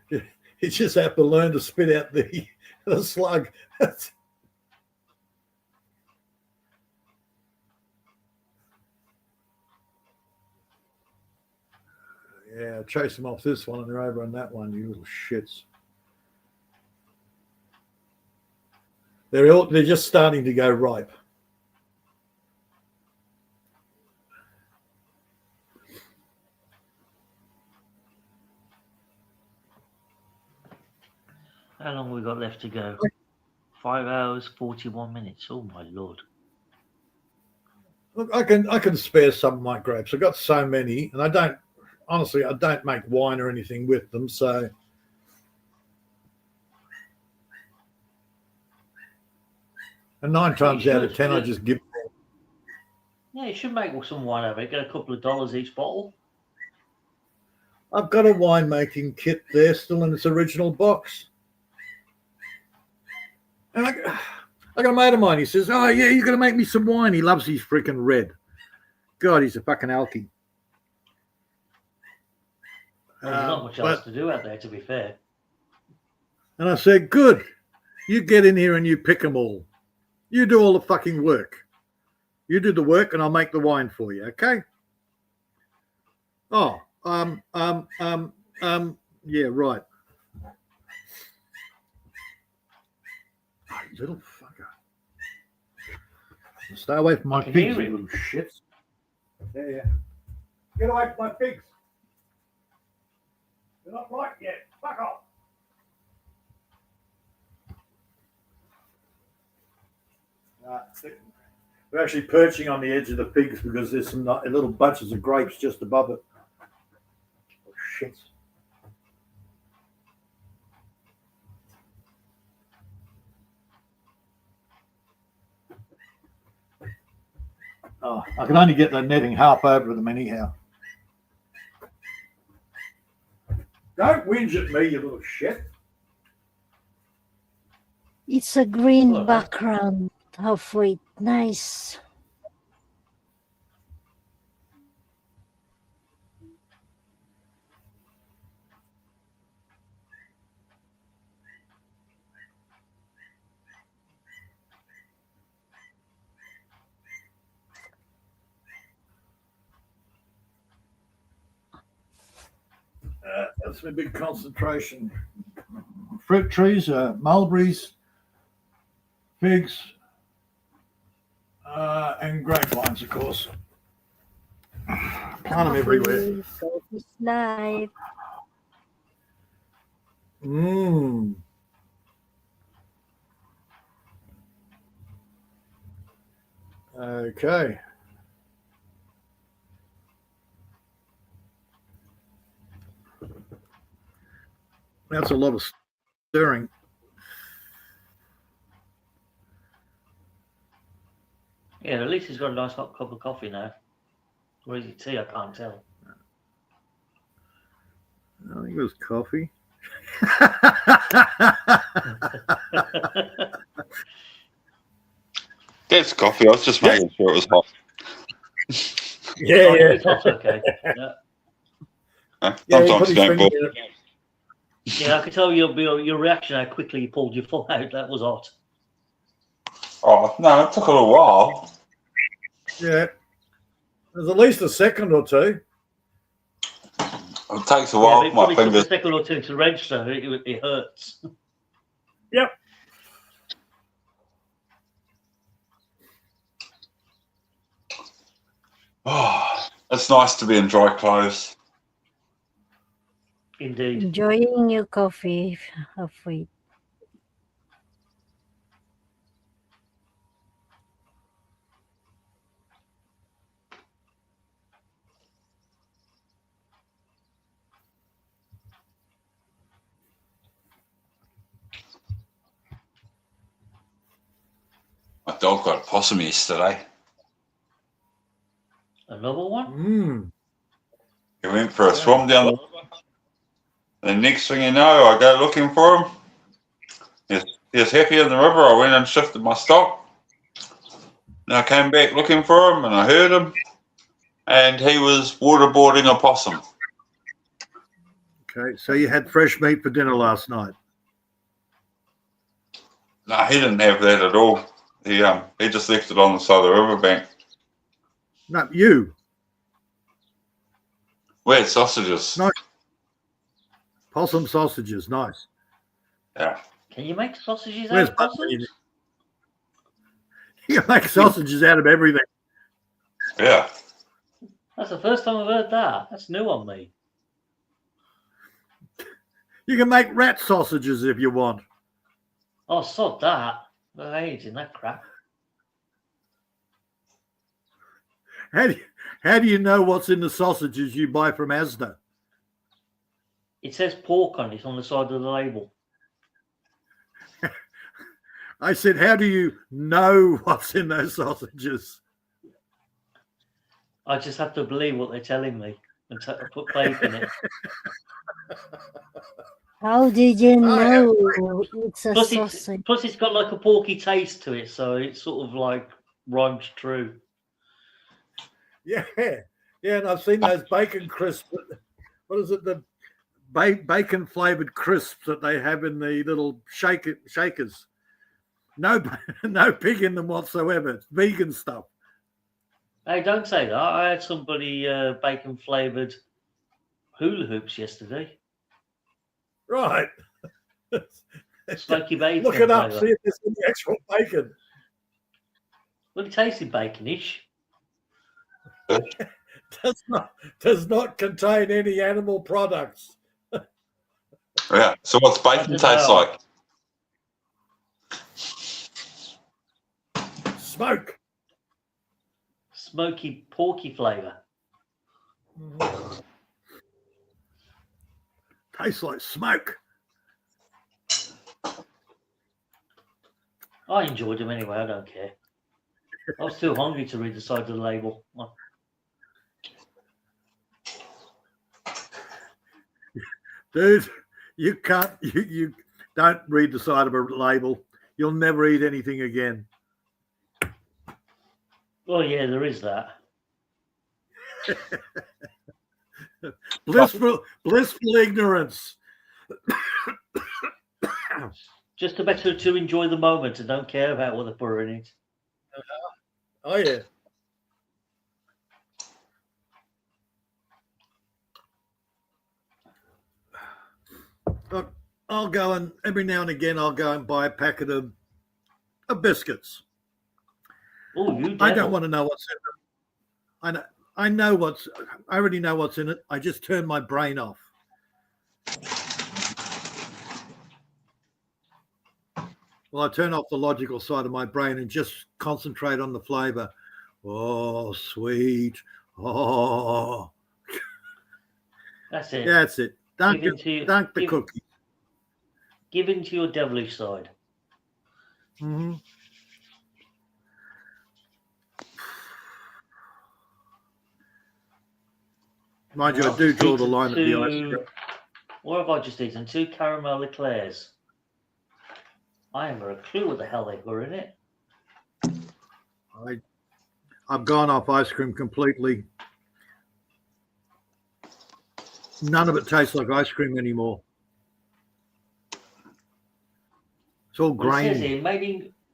You just have to learn to spit out the slug. Yeah, chase them off this one and they're over on that one, you little shits. They're just starting to go ripe. How long have we got left to go? 5 hours, 41 minutes. Oh, my Lord. Look, I can spare some of my grapes. I've got so many, and I don't make wine or anything with them, so and 9 times out of 10 I just give them. Yeah, you should make some wine of it. Get a couple of dollars each bottle. I've got a winemaking kit there still in its original box. And I got a mate of mine, he says, oh yeah, you're going to make me some wine. He loves his freaking red. God, he's a fucking alky. Well, there's not much else to do out there, to be fair. And I said, good. You get in here and you pick them all. You do all the fucking work. You do the work and I'll make the wine for you, okay? Oh, yeah, right. Oh, you little fucker. Stay away from my pigs, you little shits. Yeah. Get away from my pigs. They're not right yet. Fuck off. We're actually perching on the edge of the pigs because there's some little bunches of grapes just above it. Oh, shit. Oh, I can only get the netting half over them anyhow. Don't whinge at me, you little shit. It's a green background. Halfway. Nice. That's my big concentration. Fruit trees, mulberries, figs, and grapevines, of course. Plant them everywhere. Selfish life. Okay. That's a lot of stirring. Yeah, at least he's got a nice hot cup of coffee now. Or is it tea? I can't tell. I think it was coffee. That's coffee. I was just making sure it was hot. Yeah, yeah. It's hot, okay. Yeah. Yeah, he Sometimes put you his don't finger bother. in it. Yeah, I could tell your reaction how quickly you pulled your foot out. That was hot. Oh, no, it took a little while. Yeah. There's at least a second or two. It takes a Yeah, while but it for my probably took a fingers. second or two to register. It hurts. Yep. Oh, it's nice to be in dry clothes. Indeed. Enjoying your coffee halfway. My dog got a possum yesterday. Another one? Mm. He went for a swim down the river. The next thing you know, I go looking for him. He was happy in the river. I went and shifted my stock. And I came back looking for him, and I heard him. And he was waterboarding a possum. Okay, so you had fresh meat for dinner last night. No, he didn't have that at all. He just left it on the side of the riverbank. No, you. We had sausages. Nice. Possum sausages, nice. Yeah. Can you make sausages Where's out of butter possums? in it? You can make sausages out of everything. Yeah. That's the first time I've heard that. That's new on me. You can make rat sausages if you want. Oh, sod that. I ain't in that crap. How do you know what's in the sausages you buy from Asda? It says pork on it on the side of the label. I said, how do you know what's in those sausages? I just have to believe what they're telling me and put faith in it. How did you know it's a Plus sausage? it's got like a porky taste to it, so it sort of like rhymes true. Yeah, yeah, and I've seen those bacon crisps. What is it? The bacon flavored crisps that they have in the little shakers. No pig in them whatsoever. It's vegan stuff. Hey, don't say that. I had somebody bacon flavored hula hoops yesterday. Right. Smoky bacon. Look it up. flavour. See if there's any actual bacon. Well, it tasted baconish. Does not contain any animal products. Yeah. So what's bacon taste like? Smoke. Smoky, porky flavour. Tastes like smoke. I enjoyed them anyway. I don't care. I was too hungry to read the side of the label. Dude, you can't. You don't read the side of a label. You'll never eat anything again. Oh yeah, there is that. Blissful ignorance. Just better to enjoy the moment and don't care about what they put in it. Oh yeah. Look, I'll go and every now and again I'll go and buy a packet of biscuits. Oh, you devil. I don't want to know what's in them. I already know what's in it. I just turn my brain off. Well, I turn off the logical side of my brain and just concentrate on the flavor. Oh, sweet. Oh. That's it. Yeah, that's it. Dunk Give it to you. the cookie. Give in to your devilish side. Mm-hmm. Mind you, I do draw the line at the ice cream. What have I just eaten? 2 caramel eclairs. I haven't a clue what the hell they were in it. I've gone off ice cream completely. None of it tastes like ice cream anymore. It's all grainy. It says here,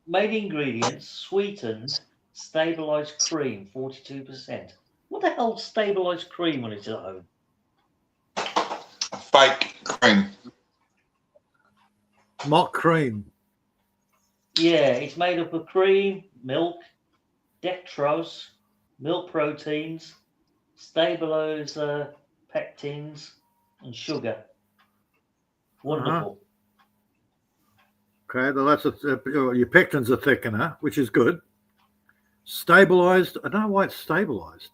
made ingredients, sweetened, stabilized cream, 42%. What the hell's stabilized cream when it's at home? Fake cream. Mock cream. Yeah, it's made up of cream, milk, dextrose, milk proteins, stabilized pectins, and sugar. Wonderful. Okay, well that's your pectins are thickener, which is good. Stabilized. I don't know why it's stabilized.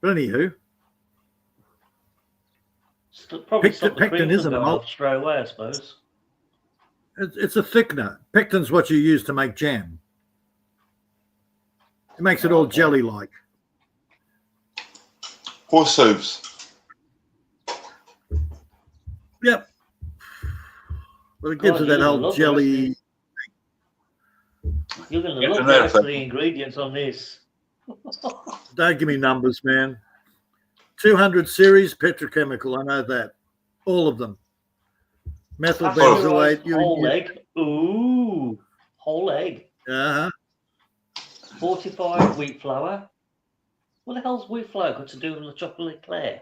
But anywho, Probably stop the pectin cream isn't from going malt. off straight away, I suppose. It's a thickener. Pectin's what you use to make jam. It makes it all jelly-like. Horse hooves. Yep. Well, it gives it that whole jelly. You're going to love the rest of the ingredients on this. Don't give me numbers, man. 200 series petrochemical. I know that. All of them. Methyl benzoate. Whole egg. Ooh. Whole egg. Uh-huh. Fortified wheat flour. What the hell's wheat flour got to do with the chocolate eclair?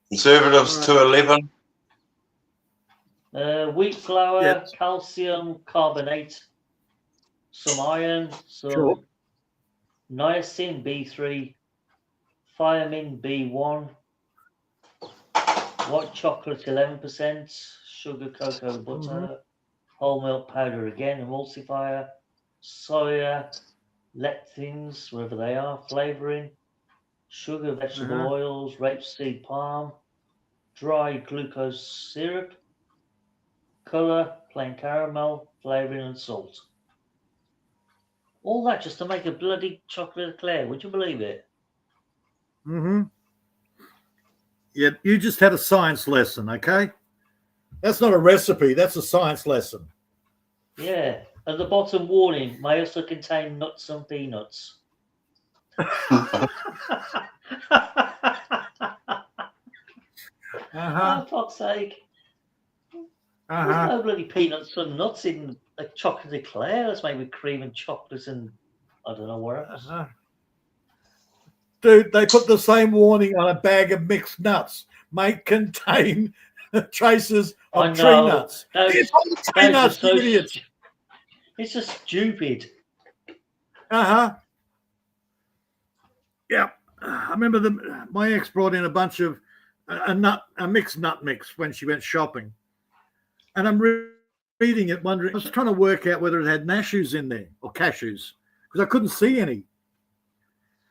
Conservatives to 11. Wheat flour, Yep. calcium carbonate, some iron, some niacin B3, thiamine B1, white chocolate 11%, sugar, cocoa butter, whole milk powder again, emulsifier, soya, lectins, wherever they are, flavoring, sugar, vegetable oils, rapeseed palm, dry glucose syrup, color, plain caramel, flavoring, and salt. All that just to make a bloody chocolate eclair. Would you believe it? Mm-hmm. Yeah, you just had a science lesson, okay? That's not a recipe. That's a science lesson. Yeah. At the bottom, warning, may also contain nuts and peanuts. Oh, fuck's sake. There's no bloody peanuts and nuts in a chocolate eclair. That's made with cream and chocolate and I don't know what else. Dude, they put the same warning on a bag of mixed nuts. May contain traces of tree nuts. It's tree nuts, so idiots. It's just stupid. Yeah. I remember my ex brought in a bunch of a mixed nut mix when she went shopping. And I'm reading it, wondering, I was trying to work out whether it had cashews in there or cashews because I couldn't see any.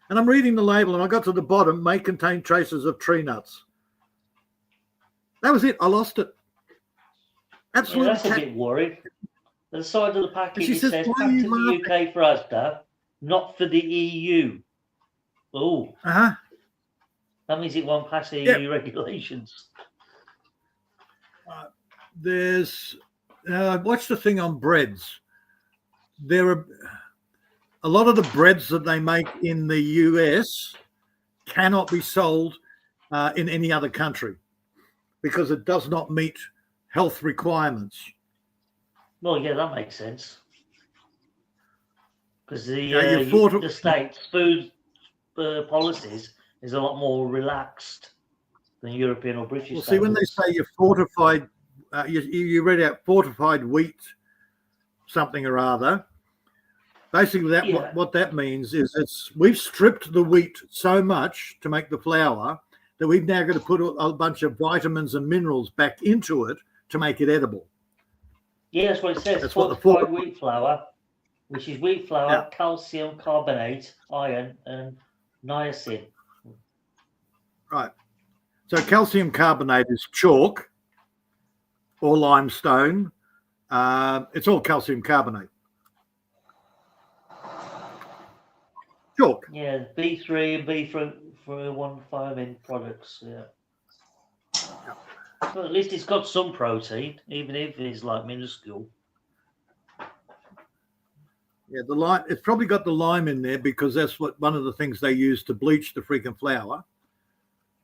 And I'm reading the label and I got to the bottom, may contain traces of tree nuts. That was it. I lost it. Absolutely. Yeah, that's a bit worried. At the side of the package, it says, "Why are packed you in the UK for JEDDAH, not for the EU. Oh. That means it won't pass EU regulations. There's, I watched a thing on breads. There are a lot of the breads that they make in the US cannot be sold in any other country because it does not meet health requirements. Well, yeah, that makes sense. Because the states' food policies is a lot more relaxed than European or British. Well, see, when they say you're fortified, you read out fortified wheat, something or other. Basically, what that means is we've stripped the wheat so much to make the flour that we've now got to put a bunch of vitamins and minerals back into it to make it edible. Yeah, that's what it says. That's fortified wheat flour, which is wheat flour, calcium carbonate, iron, and niacin. Right. So calcium carbonate is chalk or limestone. It's all calcium carbonate. Chalk. Yeah, B3 and B315 end products. Yeah. Well, at least it's got some protein, even if it's like minuscule. Yeah, the lime. It's probably got the lime in there because that's what one of the things they use to bleach the freaking flour,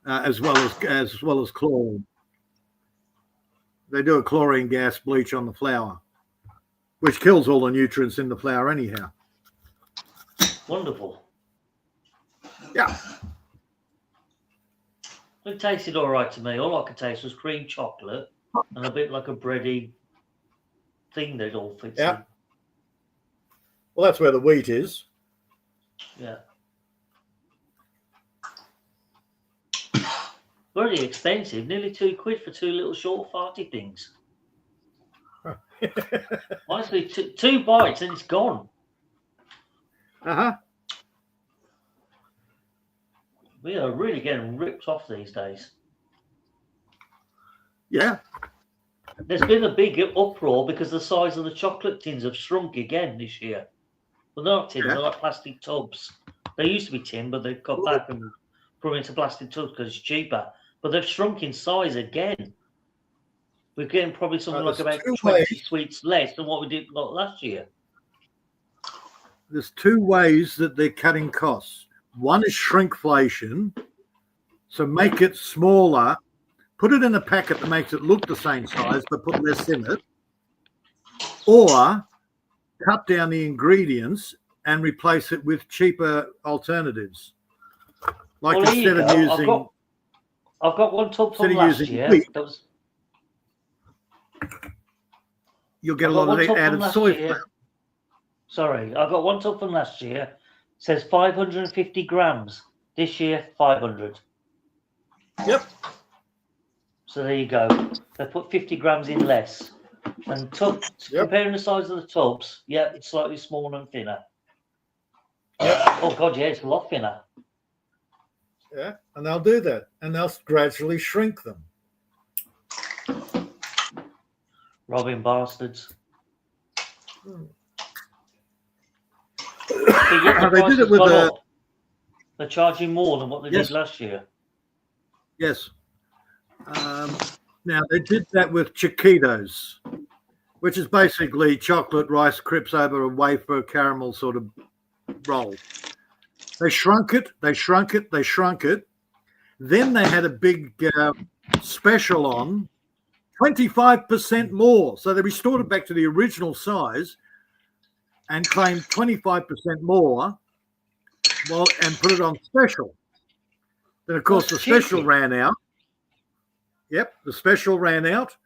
as well as chlorine. They do a chlorine gas bleach on the flour, which kills all the nutrients in the flour anyhow. Wonderful. Yeah. It tasted all right to me. All I could taste was cream chocolate and a bit like a bready thing that all fits in. Well, that's where the wheat is. Yeah. Very expensive. Nearly £2 for 2 little short farty things. Honestly, two bites and it's gone. Uh-huh. We are really getting ripped off these days. Yeah. There's been a big uproar because the size of the chocolate tins have shrunk again this year. Well, they're not tins, they're like plastic tubs. They used to be tin, but they've got back and put into plastic tubs because it's cheaper. But they've shrunk in size again. We're getting probably something like about 20 sweets less than what we did last year. There's two ways that they're cutting costs. One is shrinkflation, so make it smaller, put it in a packet that makes it look the same size, but put less in it, or cut down the ingredients and replace it with cheaper alternatives. Like well, instead of using... I've got one tub from last year. You'll get a lot of added soy. Sorry, I got one tub from last year. It says 550 grams. This year, 500. Yep. So there you go. They put 50 grams in less. And comparing the size of the tubs, yeah, it's slightly smaller and thinner. Yep. Oh, God, yeah, it's a lot thinner. Yeah, and they'll do that. And they'll gradually shrink them. Robbing bastards. They did it with they're charging more than what they did last year. Yes. Now, they did that with Chiquitos, which is basically chocolate rice crisps over a wafer caramel sort of roll. They shrunk it. Then they had a big special on 25% more. So they restored it back to the original size and claimed 25% more and put it on special. Then, of course, the special ran out. Yep, the special ran out.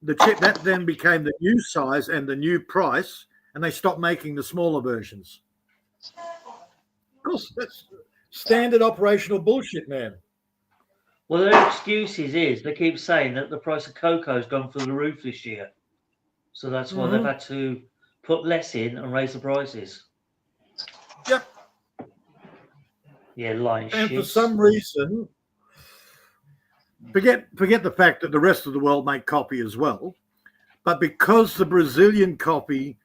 That then became the new size and the new price, and they stopped making the smaller versions. Of course, that's standard operational bullshit, man. Well, their excuses is they keep saying that the price of cocoa has gone through the roof this year. So that's why they've had to put less in and raise the prices. Yep. Yeah, lying shit. And for some reason, forget the fact that the rest of the world make coffee as well. But because the Brazilian coffee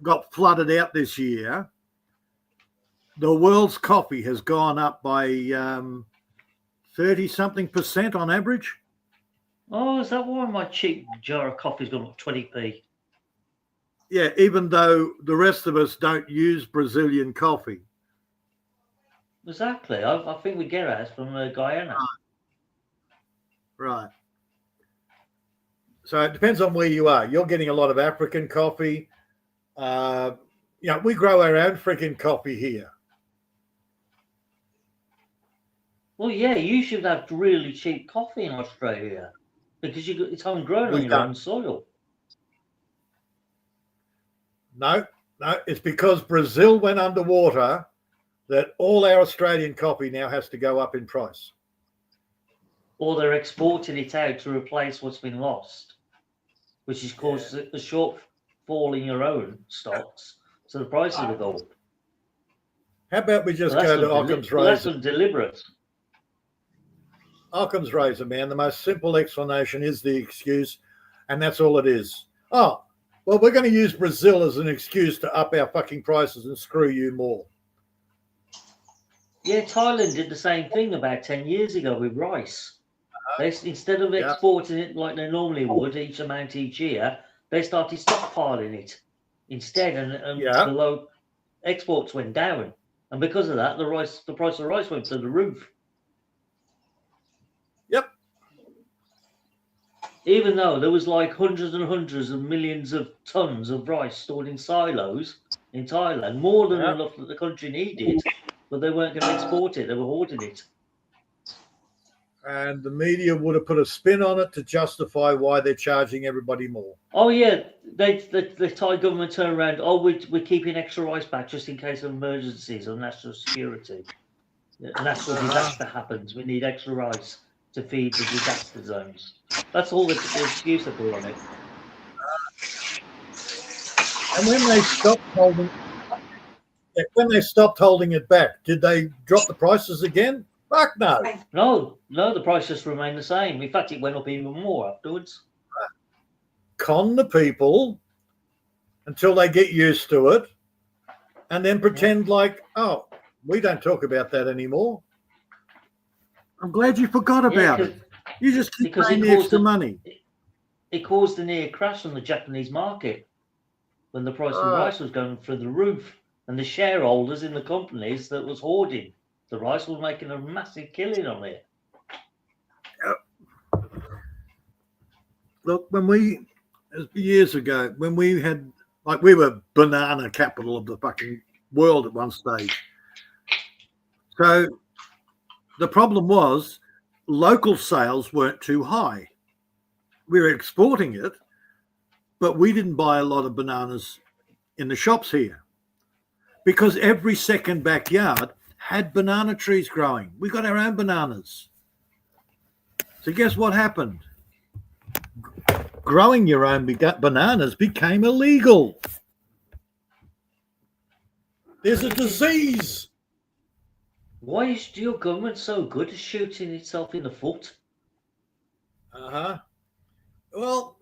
got flooded out this year, the world's coffee has gone up by 30-something% on average. Oh, is that why my cheap jar of coffee's gone up 20p? Yeah, even though the rest of us don't use Brazilian coffee. Exactly. I think we get it from Guyana. Right. So it depends on where you are. You're getting a lot of African coffee. We grow our own freaking coffee here. Well, yeah, you should have really cheap coffee in Australia because it's homegrown on your own soil. No, it's because Brazil went underwater that all our Australian coffee now has to go up in price. Or they're exporting it out to replace what's been lost, which has caused a shortfall in your own stocks. So the prices will go up. How about we just go to Occam's razor? That's deliberate. Occam's razor, man. The most simple explanation is the excuse, and that's all it is. Oh, well, we're going to use Brazil as an excuse to up our fucking prices and screw you more. Yeah, Thailand did the same thing about 10 years ago with rice. They, instead of exporting it like they normally would, each amount each year, they started stockpiling it instead, and the low exports went down. And because of that, the price of rice went to the roof. Yep. Even though there was like hundreds and hundreds of millions of tons of rice stored in silos in Thailand, more than enough that the country needed, but they weren't going to export it, they were hoarding it. And the media would have put a spin on it to justify why they're charging everybody more. Oh yeah, the Thai government turned around, oh, we're keeping extra rice back just in case of emergencies or national security. A national disaster happens, we need extra rice to feed the disaster zones. That's all the excuse they put on it. And when they stopped holding it back, did they drop the prices again? Fuck no. No, the price just remained the same. In fact, it went up even more afterwards. Con the people until they get used to it, and then pretend like, oh, we don't talk about that anymore. I'm glad you forgot about it. You just keep paying the extra money. It caused a near crash on the Japanese market when the price of rice was going through the roof, and the shareholders in the companies that was hoarding the rice was making a massive killing on it. Look, years ago, when we had, like, we were banana capital of the fucking world at one stage. So the problem was local sales weren't too high. We were exporting it, but we didn't buy a lot of bananas in the shops here because every second backyard had banana trees growing. We got our own bananas. So guess what happened? Growing your own bananas became illegal. There's a disease. Why is your government so good at shooting itself in the foot? Well, no,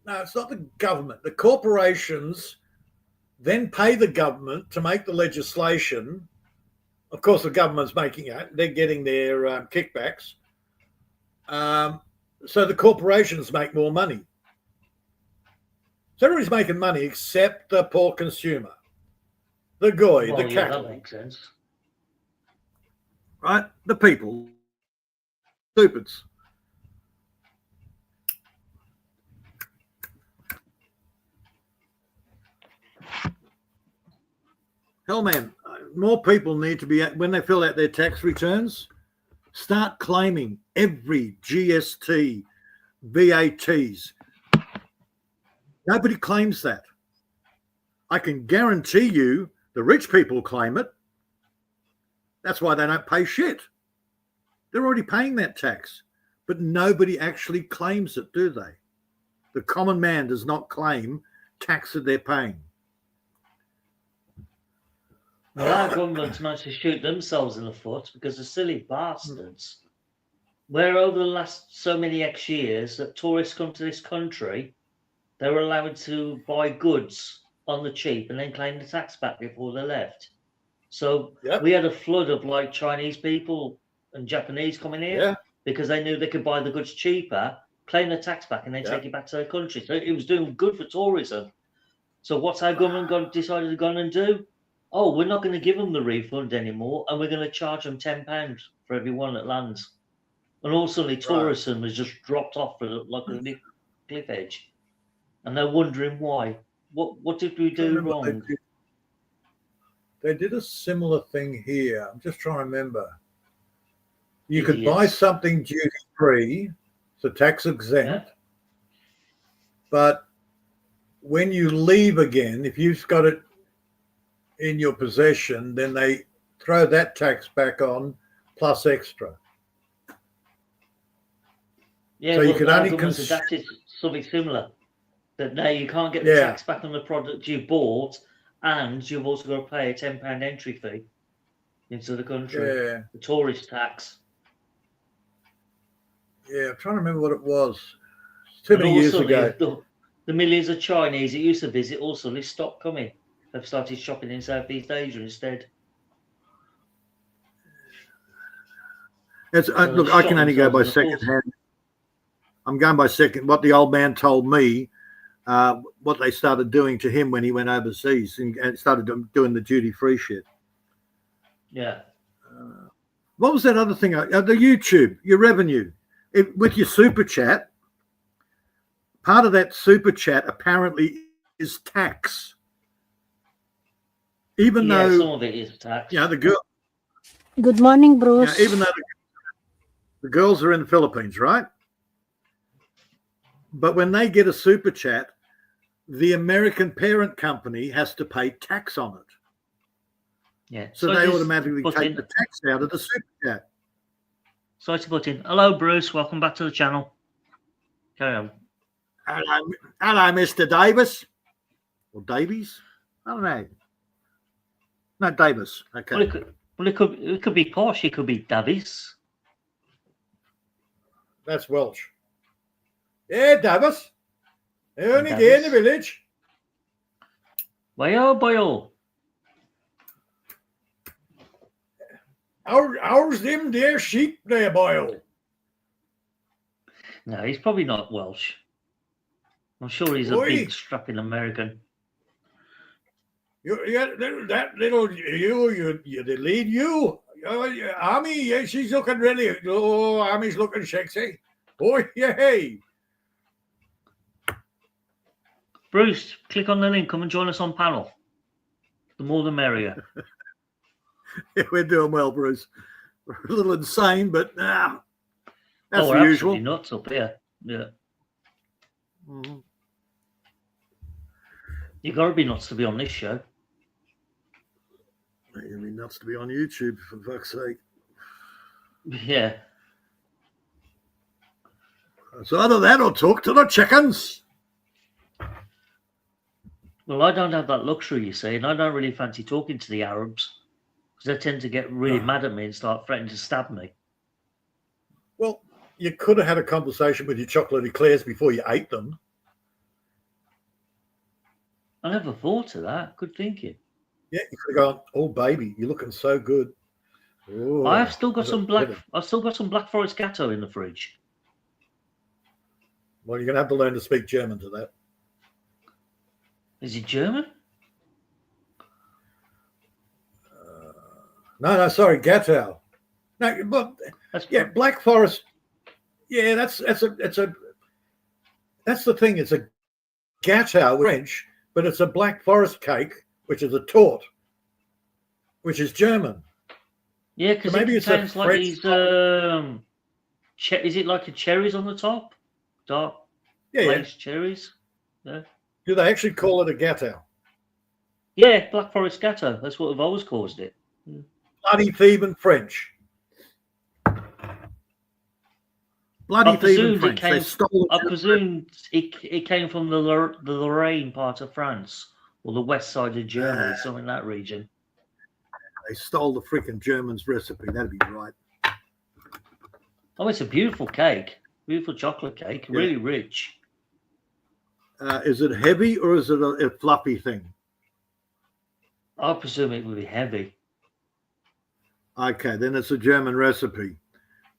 it's not the government. The corporations then pay the government to make the legislation. Of course, the government's making it. They're getting their kickbacks. So the corporations make more money. So everybody's making money except the poor consumer. The goy, the cattle. That makes sense. Right? The people. Stupids. Hell, man, more people need to be, when they fill out their tax returns, start claiming every GST, VATs. Nobody claims that. I can guarantee you the rich people claim it. That's why they don't pay shit. They're already paying that tax, but nobody actually claims it, do they? The common man does not claim tax that they're paying. Well, our government's managed to shoot themselves in the foot because the silly bastards, where over the last so many X years that tourists come to this country, they were allowed to buy goods on the cheap and then claim the tax back before they left. So we had a flood of like Chinese people and Japanese coming here because they knew they could buy the goods cheaper, claim the tax back, and then take it back to their country. So it was doing good for tourism. So what's our government decided to go and do? Oh, we're not going to give them the refund anymore, and we're going to charge them £10 for everyone that lands. And all of a sudden, tourism has just dropped off like a cliff edge, and they're wondering why. What did we do wrong? They did a similar thing here. I'm just trying to remember. You could buy something duty free, so tax exempt, but when you leave again, if you've got it in your possession, then they throw that tax back on plus extra. Yeah, so you could only adapted something similar. That now you can't get the tax back on the product you bought, and you've also got to pay a £10 entry fee into the country, the tourist tax. Yeah, I'm trying to remember what it was. Too And many years also ago. the millions of Chinese that used to visit also they stopped coming. They've started shopping in Southeast Asia instead. It's, So look, they I shot can only go by themselves in the second hand. I'm going by second. What the old man told me, what they started doing to him when he went overseas and started doing the duty-free shit. Yeah. What was that other thing? The YouTube, your revenue. With your super chat, part of that super chat apparently is tax. Even though some of it is tax. the girl. Good morning, Bruce. Even though the girls are in the Philippines, right? But when they get a super chat, the American parent company has to pay tax on it. Yeah. So they automatically take the tax out of the super chat. Sorry to put in. Hello, Bruce. Welcome back to the channel. Carry on. Hello, Mr. Davis. Or Davies? I don't know. No, Davis. Okay. Well, it could be posh. It could be Davies. That's Welsh. Yeah, Davis. Only day in the village. Boyo. How's them there sheep there, boyo? No, he's probably not Welsh. I'm sure he's a big strapping American. You the lead you. Army, yeah, she's looking really. Oh, Army's looking sexy. Oh, yay. Bruce, click on the link. Come and join us on panel. The more the merrier. Yeah, we're doing well, Bruce. We're a little insane, but that's we're the usual. Absolutely nuts up here. Yeah. Mm-hmm. You got to be nuts to be on this show. You'd be nuts to be on YouTube, for fuck's sake. Yeah. So either that or talk to the chickens. Well, I don't have that luxury, you see, and I don't really fancy talking to the Arabs because they tend to get really mad at me and start threatening to stab me. Well, you could have had a conversation with your chocolate eclairs before you ate them. I never thought of that. Good thinking. Yeah, you could have gone, oh baby, you're looking so good. Ooh, I've still got some Black Forest Gatto in the fridge. Well, you're gonna have to learn to speak German to that. Is it German? No, sorry, Gatto. No, but Black Forest. Yeah, that's the thing. It's a Gatto French, but it's a Black Forest cake, which is a tort, which is German. Yeah, because maybe it sounds like these. Is it like a cherries on the top? Dark glazed cherries. Yeah. Do they actually call it a Gatto? Yeah, Black Forest Gatto. That's what I've always caused it. Bloody thieving French. Bloody thieving French. They stole it. I presumed it came from the Lorraine part of France or the west side of Germany, something in that region. They stole the freaking Germans' recipe. That'd be right. Oh, it's a beautiful cake. Beautiful chocolate cake. Yeah. Really rich. Is it heavy or is it a fluffy thing? I presume it would be heavy. Okay, then it's a German recipe.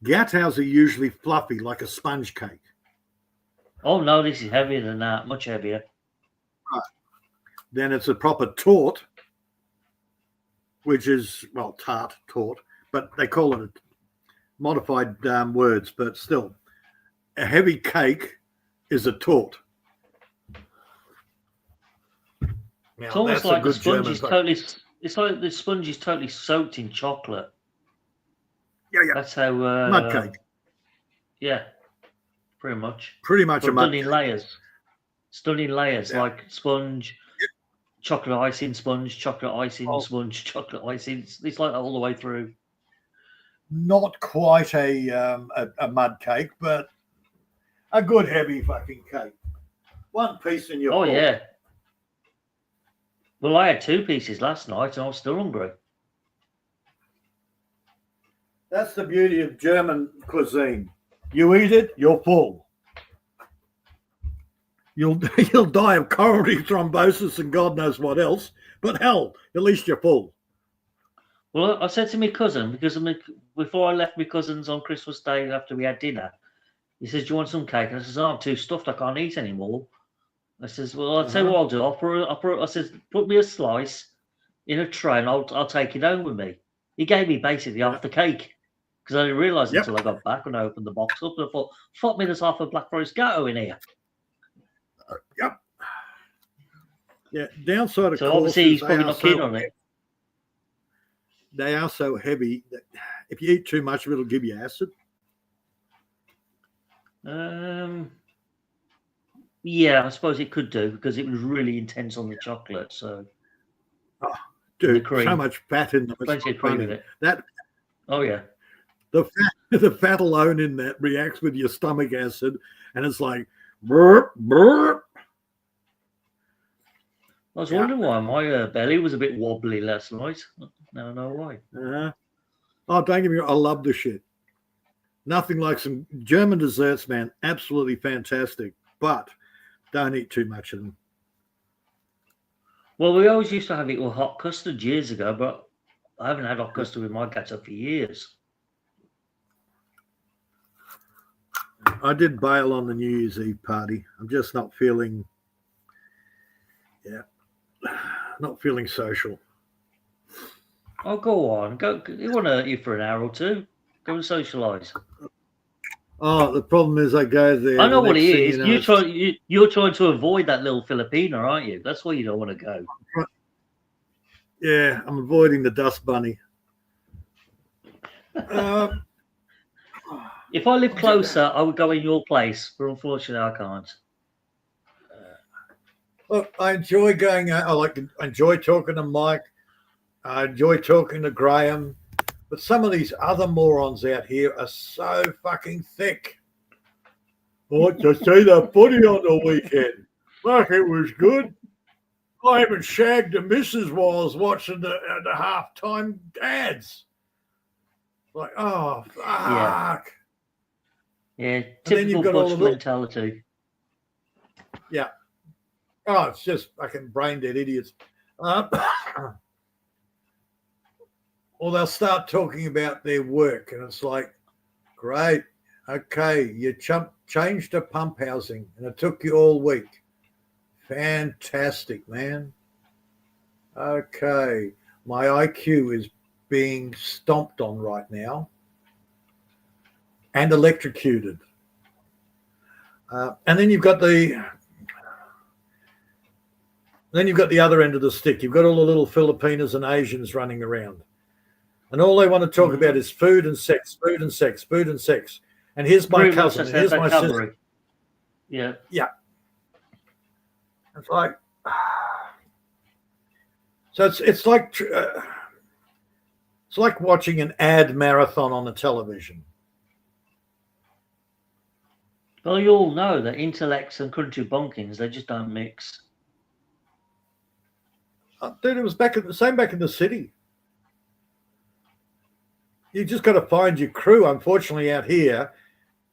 Gattos are usually fluffy, like a sponge cake. Oh, no, this is heavier than that. Much heavier. Right. Then it's a proper tort, which is, well, tart, but they call it modified words, but still. A heavy cake is a tort. Now, it's almost like the sponge is totally. It's like the sponge is totally soaked in chocolate. Yeah. That's how. Mud cake. Yeah, pretty much. Pretty much a mud cake. Stunning layers, like sponge, chocolate icing, sponge, chocolate icing, sponge, chocolate icing. It's like that all the way through. Not quite a mud cake, but a good heavy fucking cake. One piece in your. Oh yeah. Well, I had 2 pieces last night, and I was still hungry. That's the beauty of German cuisine. You eat it, you're full. You'll die of coronary thrombosis and God knows what else. But hell, at least you're full. Well, I said to my cousin, because before I left my cousin's on Christmas Day after we had dinner, he says, "Do you want some cake?" And I says, "Oh, I'm too stuffed. I can't eat anymore." I says, "Well, I'll tell you what I'll do. I says, put me a slice in a tray and I'll take it home with me." He gave me basically half the cake because I didn't realise until I got back when I opened the box up. And I thought, "Fuck me, there's half a Black Forest Gatto in here." Yep. Yeah, downside of So course obviously he's probably not keen on it. They are so heavy that if you eat too much of it, it'll give you acid. Yeah, I suppose it could do because it was really intense on the chocolate. So, Dude, so much fat in them. Plenty of cream in it. That. Oh yeah. The fat alone in that reacts with your stomach acid, and it's like burp, burp. I was wondering why my belly was a bit wobbly last night. Now I know why. Oh, don't get me wrong. I love the shit. Nothing like some German desserts, man. Absolutely fantastic. But don't eat too much of them. Well, we always used to have it with hot custard years ago, but I haven't had hot custard with my ketchup for years. I did bail on the New Year's Eve party. I'm just not feeling, not feeling social. Oh, go on. Go. It won't hurt you for an hour or two. Go and socialise. Oh, the problem is I go there. I know what it is. You're trying to avoid that little Filipino, aren't you? That's why you don't want to go. Yeah, I'm avoiding the dust bunny. If I lived closer, I would go in your place, but unfortunately, I can't. Look, I enjoy going out. I enjoy talking to Mike. I enjoy talking to Graham. But some of these other morons out here are so fucking thick. What to see the footy on the weekend? Fuck, it was good. I even shagged the missus while I was watching the halftime ads. Like, oh, fuck. Yeah, typical Butch mentality. Yeah. Oh, it's just fucking brain dead idiots. Or they'll start talking about their work, and it's like, great, okay, you changed to pump housing, and it took you all week. Fantastic, man. Okay, my IQ is being stomped on right now and electrocuted. And then you've got the other end of the stick. You've got all the little Filipinos and Asians running around. And all they want to talk about is food and sex, food and sex, food and sex. And here's my cousin, and here's my sister. Yeah. Yeah. It's like, so it's like watching an ad marathon on the television. Well, you all know that intellects and country bumpkins, they just don't mix. Dude, it was back in the city. You just got to find your crew. Unfortunately, out here,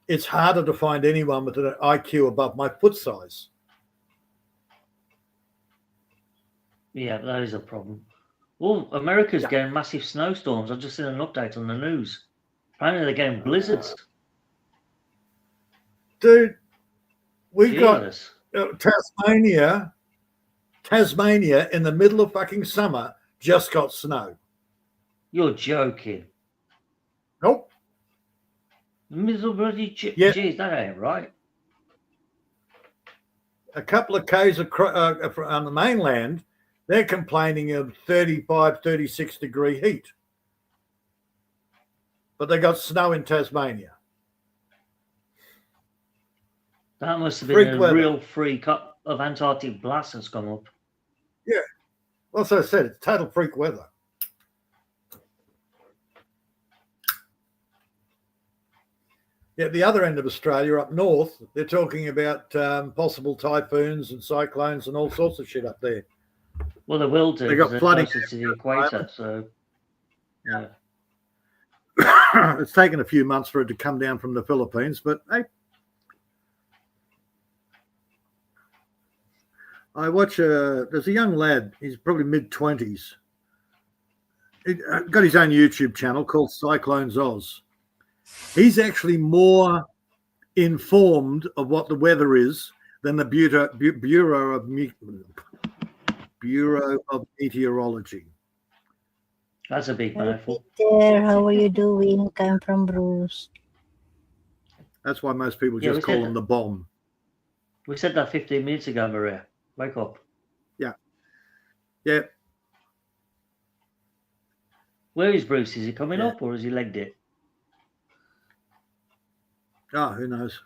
it's harder to find anyone with an IQ above my foot size. Yeah, that is a problem. Well, America's getting massive snowstorms. I've just seen an update on the news. Apparently, they're getting blizzards. Dude, we've got Tasmania in the middle of fucking summer just got snow. You're joking. Nope. Middle bloody jeez, that ain't right. A couple of Ks on the mainland, they're complaining of 35, 36 degree heat. But they got snow in Tasmania. That must have been a real freak of Antarctic blast that's come up. Yeah. Well, as I said, it's total freak weather. Yeah, the other end of Australia, up north, they're talking about possible typhoons and cyclones and all sorts of shit up there. Well, they will do. They got flooding closer to the equator, so yeah. It's taken a few months for it to come down from the Philippines, but hey, I watch there's a young lad, he's probably mid-20s. He got his own YouTube channel called Cyclones Oz. He's actually more informed of what the weather is than the Bureau of Meteorology. That's a big mouthful. Peter, how are you doing? I'm from Bruce. That's why most people Yeah, just call him the bomb. We said that 15 minutes ago, Maria. Wake up. Yeah. Where is Bruce? Is he coming Yeah. up or has he legged it? Oh, who knows?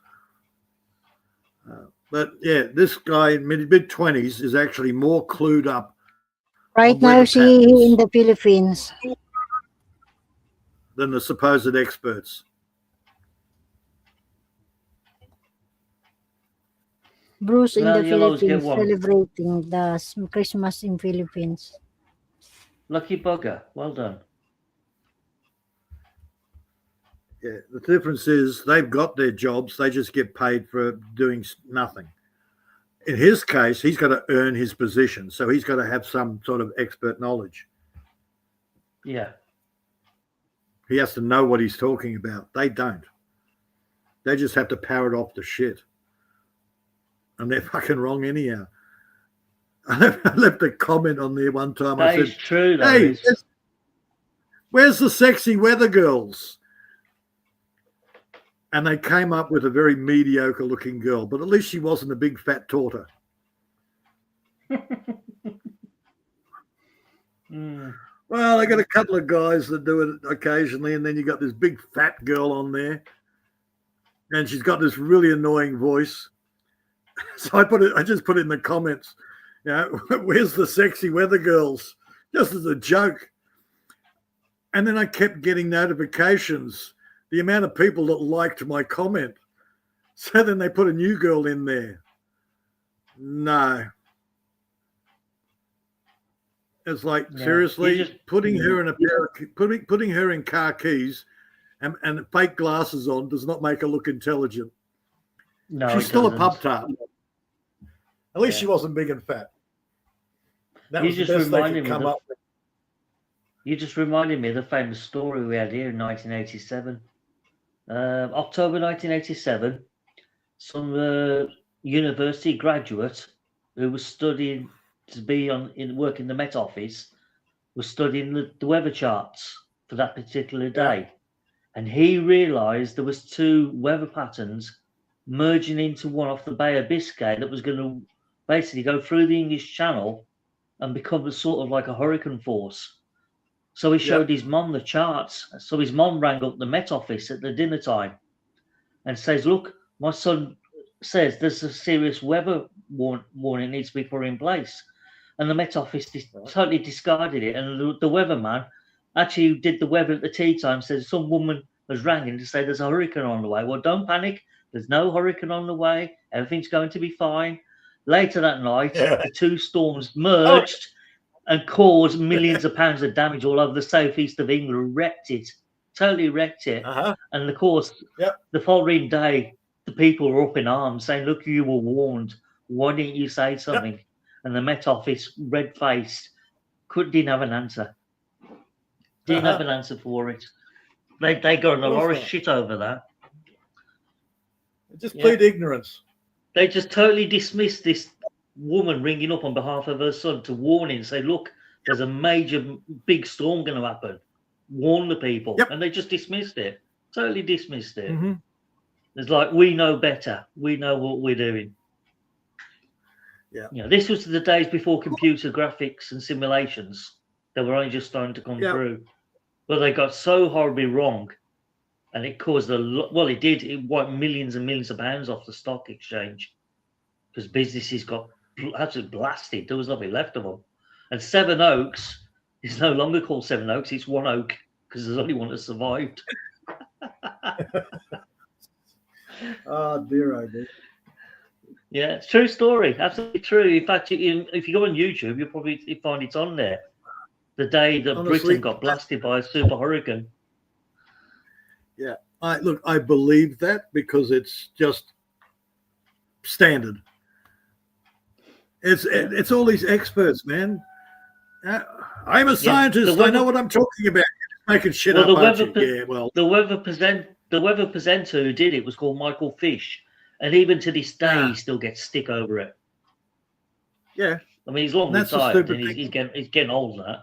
But yeah, this guy in mid-20s is actually more clued up Right on now, weather she patterns in the Philippines. than the supposed experts. Bruce in Well, the you'll always get Philippines one. celebrating the Christmas in Philippines. Lucky bugger. Well done. Yeah, the difference is they've got their jobs. They just get paid for doing nothing. In his case, he's got to earn his position. So he's got to have some sort of expert knowledge. Yeah. He has to know what he's talking about. They don't. They just have to parrot off the shit. And they're fucking wrong anyhow. I left a comment on there one time. That I is said, true. That hey, is. where's the sexy weather girls? And they came up with a very mediocre looking girl, but at least she wasn't a big fat torter. Well, I got a couple of guys that do it occasionally, and then you got this big fat girl on there, and she's got this really annoying voice. So I just put it in the comments, you know, where's the sexy weather girls? Just as a joke. And then I kept getting notifications, the amount of people that liked my comment. So then they put a new girl in there. No. It's like, Yeah, seriously, putting her in a pair of, putting her in car keys and fake glasses on does not make her look intelligent. No, She's it still doesn't. a pub tart. At least she wasn't big and fat. That You was the just best they reminded could me come that- up with. You just reminded me of the famous story we had here in 1987. October 1987, some university graduate who was studying to be work in the Met Office was studying the weather charts for that particular day. And he realised there was two weather patterns merging into one off the Bay of Biscay that was going to basically go through the English Channel and become a sort of like a hurricane force. So he showed his mom the charts. So his mom rang up the Met Office at the dinner time and says, look, my son says there's a serious weather warning needs to be put in place. And the Met Office totally discarded it. And the weatherman actually did the weather at the tea time, says some woman has rang in to say there's a hurricane on the way. Well, don't panic. There's no hurricane on the way. Everything's going to be fine. Later that night, the two storms merged and caused millions of pounds of damage all over the southeast of England, totally wrecked it. And of course, the following day, the people were up in arms saying, look, you were warned. Why didn't you say something? And the Met Office, red-faced, didn't have an answer. Didn't have an answer for it. They got in a lot of shit over that. Just plead ignorance. They just totally dismissed this woman ringing up on behalf of her son to warn him, say, look, there's a major big storm going to happen. Warn the people. And they just dismissed it. Totally dismissed it. It's like, we know better. We know what we're doing. You know, this was the days before computer graphics and simulations. They were only just starting to come through. But they got so horribly wrong. And it caused it did. It wiped millions and millions of pounds off the stock exchange. Because businesses got absolutely blasted. There was nothing left of them. And Seven Oaks is no longer called Seven Oaks. It's One Oak because there's only one that survived. Oh, dear, oh, dear. Yeah, it's a true story. Absolutely true. In fact, if you go on YouTube, you'll probably find it on there. The day that Britain got blasted by a super hurricane. Yeah. I believe that because it's just standard. It's all these experts, man. I'm a scientist. I know what I'm talking about. You're making shit up, aren't you? Yeah, well. The weather presenter who did it was called Michael Fish, and even to this day, he still gets stick over it. Yeah. I mean, he's long retired, and he's getting old now.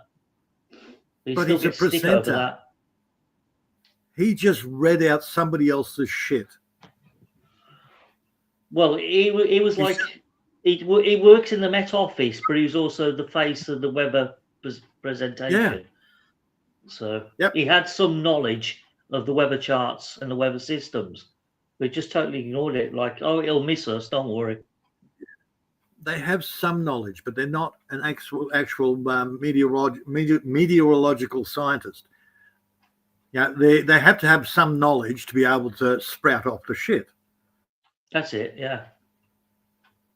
But he's a presenter. He just read out somebody else's shit. Well, he was like he works in the Met Office, but he was also the face of the weather presentation. Yeah. So he had some knowledge of the weather charts and the weather systems, but just totally ignored it. Like, oh, it'll miss us. Don't worry. They have some knowledge, but they're not an actual meteorological scientist. Yeah, they have to have some knowledge to be able to sprout off the shit. That's it, yeah.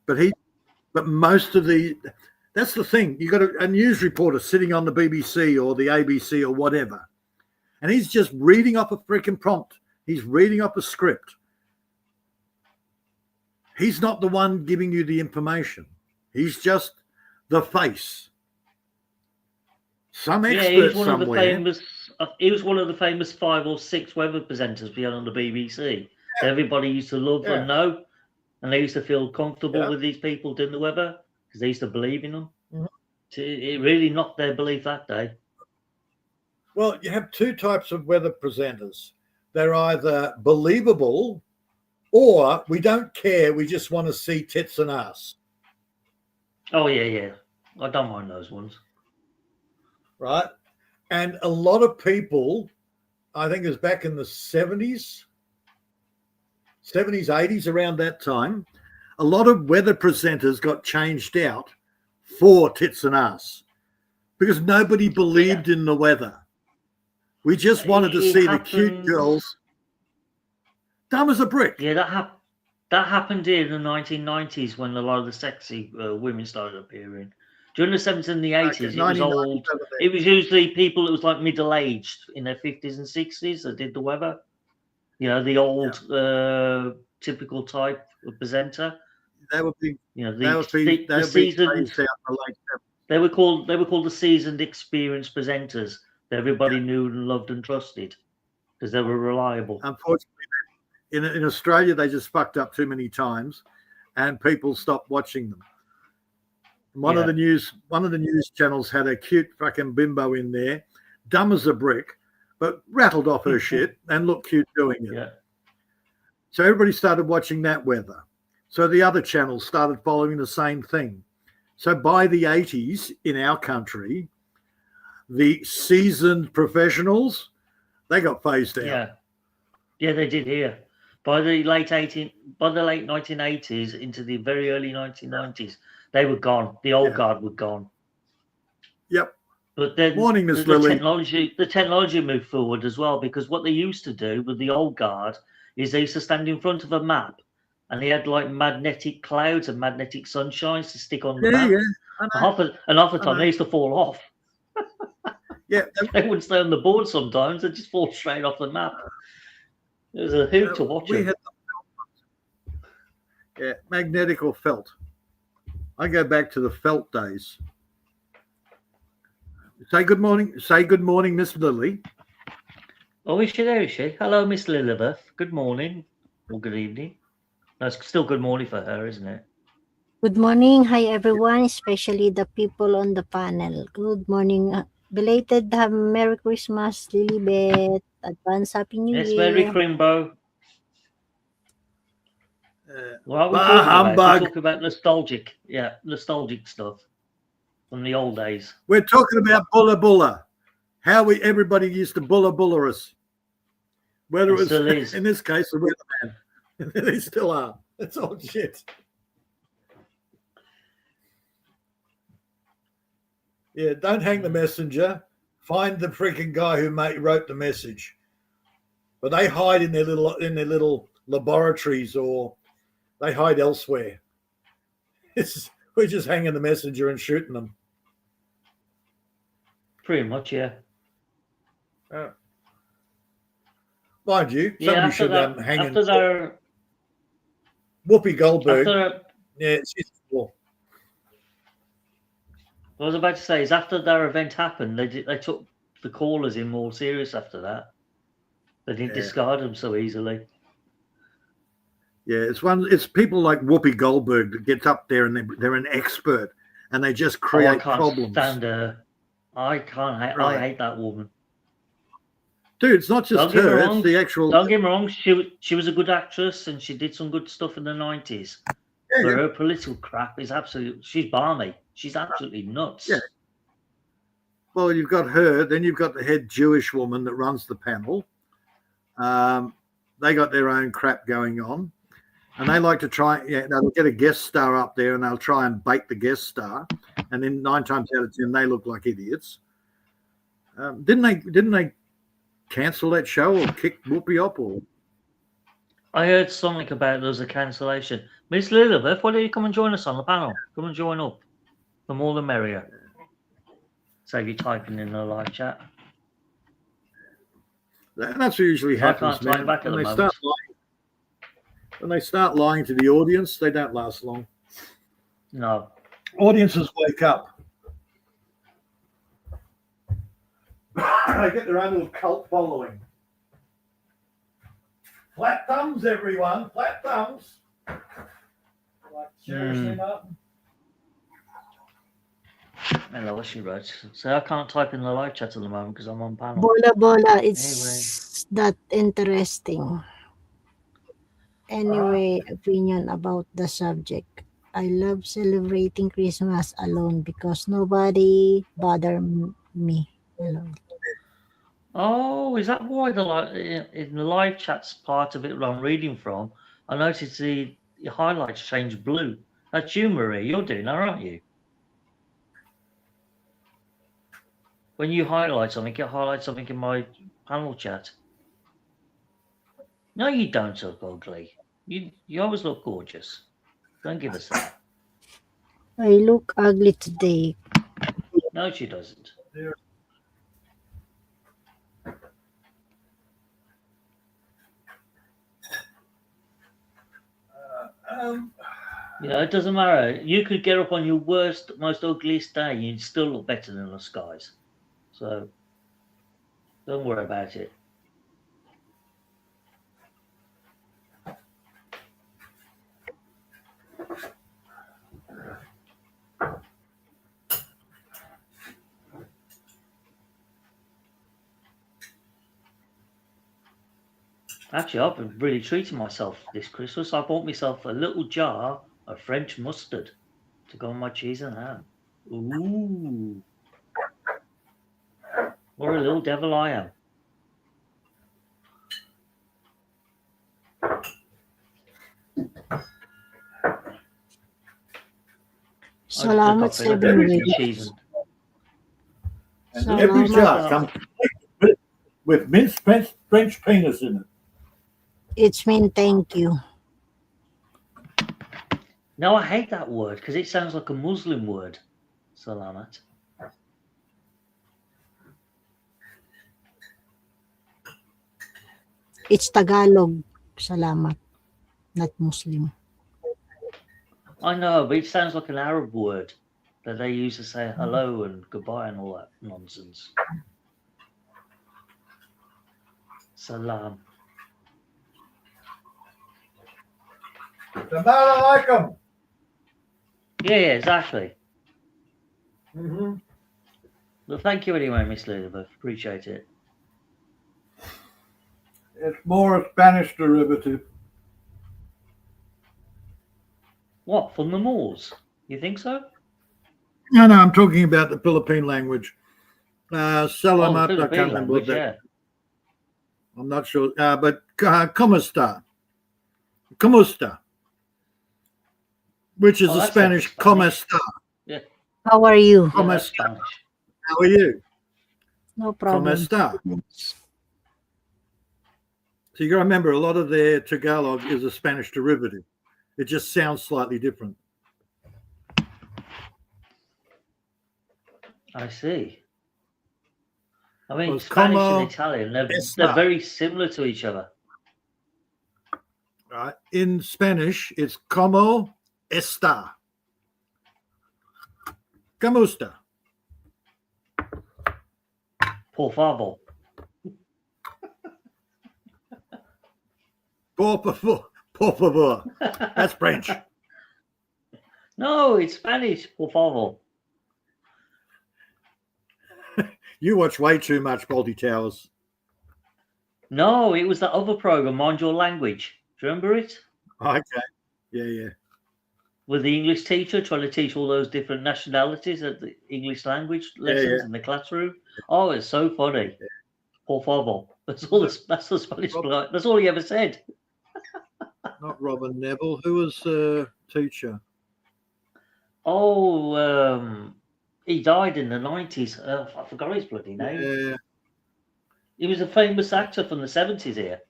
But most of that's the thing. You got a news reporter sitting on the BBC or the ABC or whatever, and he's just reading up a freaking prompt. He's reading up a script. He's not the one giving you the information. He's just the face. Some expert somewhere. He was one of the famous 5 or 6 weather presenters we had on the BBC. Yeah. Everybody used to love and know, and they used to feel comfortable with these people doing the weather because they used to believe in them. Mm-hmm. It really knocked their belief that day. Well, you have 2 types of weather presenters. They're either believable or we don't care. We just want to see tits and ass. Oh, yeah. I don't mind those ones. Right? And a lot of people, I think it was back in the 70s, 80s, around that time, a lot of weather presenters got changed out for tits and ass because nobody believed in the weather. We just wanted to see the cute girls dumb as a brick. Yeah, that happened in the 1990s when a lot of the sexy women started appearing. During the 70s and the 80s, it was old. It was usually people that was like middle-aged in their 50s and 60s that did the weather. You know, the old typical type of presenter. They would be, they were called the seasoned, experienced presenters that everybody knew and loved and trusted because they were reliable. Unfortunately, in Australia, they just fucked up too many times, and people stopped watching them. One of the news channels had a cute fucking bimbo in there, dumb as a brick, but rattled off her shit and looked cute doing it. Yeah. So everybody started watching that weather. So the other channels started following the same thing. So by the 80s in our country, the seasoned professionals, they got phased out. Yeah, they did here. By the late 1980s into the very early 1990s, they were gone. The old guard were gone. Yep. But then Morning, Miss Lily. The technology moved forward as well, because what they used to do with the old guard is they used to stand in front of a map and they had like magnetic clouds and magnetic sunshines to stick on the map. Yeah. And half the time they used to fall off. They wouldn't stay on the board sometimes, they'd just fall straight off the map. It was a hoot to watch it. Magnetic or felt. I go back to the felt days. Say good morning, Miss Lily. Oh, is she there, is she? Hello, Miss Lilibeth. Good morning or good evening. No, it's still good morning for her, isn't it? Good morning. Hi, everyone, especially the people on the panel. Good morning. Belated Merry Christmas, Lilibeth. Advance Happy New Year. Yes, Merry Crimbo. What are we talking about? We're talking about nostalgic stuff from the old days. We're talking about bulla bulla. How everybody used to bulla us. Whether it was, in this case, the weatherman. They still are. It's all shit. Yeah, don't hang the messenger. Find the freaking guy who wrote the message. But they hide in their little laboratories, or they hide elsewhere. We're just hanging the messenger and shooting them. Pretty much, yeah. Mind you, Yeah, somebody after should that, hang in. after their, Whoopi Goldberg. after Yeah, she's cool. I was about to say is after their event happened, they took the callers in more serious after that. They didn't discard them so easily. Yeah, it's people like Whoopi Goldberg that gets up there and they're an expert and they just create I can't problems. stand her. I can't. I hate that woman. Dude, it's not just her. It's the actual. Don't get me wrong. She was a good actress and she did some good stuff in the 90s. Yeah, But her political crap is absolutely. She's balmy. She's absolutely nuts. Yeah. Well, you've got her. Then you've got the head Jewish woman that runs the panel. They got their own crap going on. And they like to try, they'll get a guest star up there and they'll try and bait the guest star. And then 9 times out of 10, they look like idiots. Didn't they cancel that show or kick Whoopi up? Or I heard something about there was a cancellation. Miss Elizabeth, why don't you come and join us on the panel? Come and join up. The more the merrier. Save you typing in the live chat. That's what usually happens, I can't type back at the moment. When they start lying to the audience, they don't last long. No. Audiences wake up. They get their own little cult following. Flat thumbs, everyone. Flat thumbs. Like, seriously, Martin? Hello, what she wrote. So I can't type in the live chat at the moment because I'm on panel. Bola, it's not interesting. Anyway, opinion about the subject. I love celebrating Christmas alone because nobody bother me alone. Oh, is that why in the live chat's part of it that I'm reading from? I noticed the highlights changed blue. That's you, Marie. You're doing that, aren't you? When you highlight something, it highlights something in my panel chat. No, you don't look ugly. You always look gorgeous. Don't give us that. I look ugly today. No, she doesn't. Yeah, it doesn't matter. You could get up on your worst, most ugliest day and you'd still look better than the skies. So don't worry about it. Actually, I've been really treating myself this Christmas. I bought myself a little jar of French mustard to go on my cheese and ham. Ooh. What a little devil I am. Salamat sa cheese. And every jar comes with minced French penis in it. It's mean thank you. No, I hate that word because it sounds like a Muslim word. Salamat. It's Tagalog. Salamat. Not Muslim. I know, but it sounds like an Arab word that they use to say hello and goodbye and all that nonsense. Salam. Whitcomb. Yeah, exactly. Mm-hmm. Well, thank you anyway, Miss Elizabeth. Appreciate it. It's more a Spanish derivative. What, from the Moors? You think so? No, I'm talking about the Philippine language. Salamat, I can't remember what that. Yeah. I'm not sure, but ¿cómo está? Which is the Spanish ¿cómo está? Yeah. How are you? ¿Cómo está? How are you? No problem. ¿Cómo está? So you got to remember, a lot of their Tagalog is a Spanish derivative. It just sounds slightly different. I see. I mean, was Spanish como and Italian, they're esta. very similar to each other. Right. In Spanish, it's como está. ¿Cómo está? Por favor. Por favor. Por favor. That's French. No, it's Spanish. Por favor. You watch way too much Balti Towers. No, it was that other program, Mind Your Language. Do you remember it? Okay. Yeah. With the English teacher trying to teach all those different nationalities at the English language lessons in the classroom. Oh, it's so funny. Yeah. Por favor. That's all. That's the Spanish. That's all he ever said. Not Robin Neville. Who was the teacher? Oh, he died in the 90s. I forgot his bloody name. Yeah. He was a famous actor from the 70s here.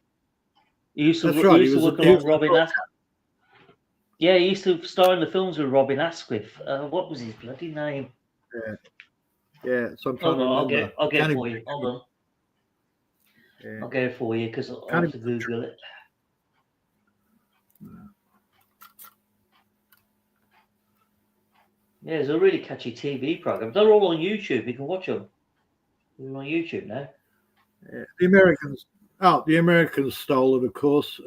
He used to, That's right. He used to work along Robin Asquith. Yeah, he used to star in the films with Robin Asquith. What was his bloody name? Yeah. So I'm trying Hold on, to remember. I'll get it for you. Hold on. Yeah. I'll get it for you because I'll have to Google it. Yeah, it's a really catchy TV program. They're all on YouTube. You can watch them. They're on YouTube now. Yeah. The Americans stole it, of course.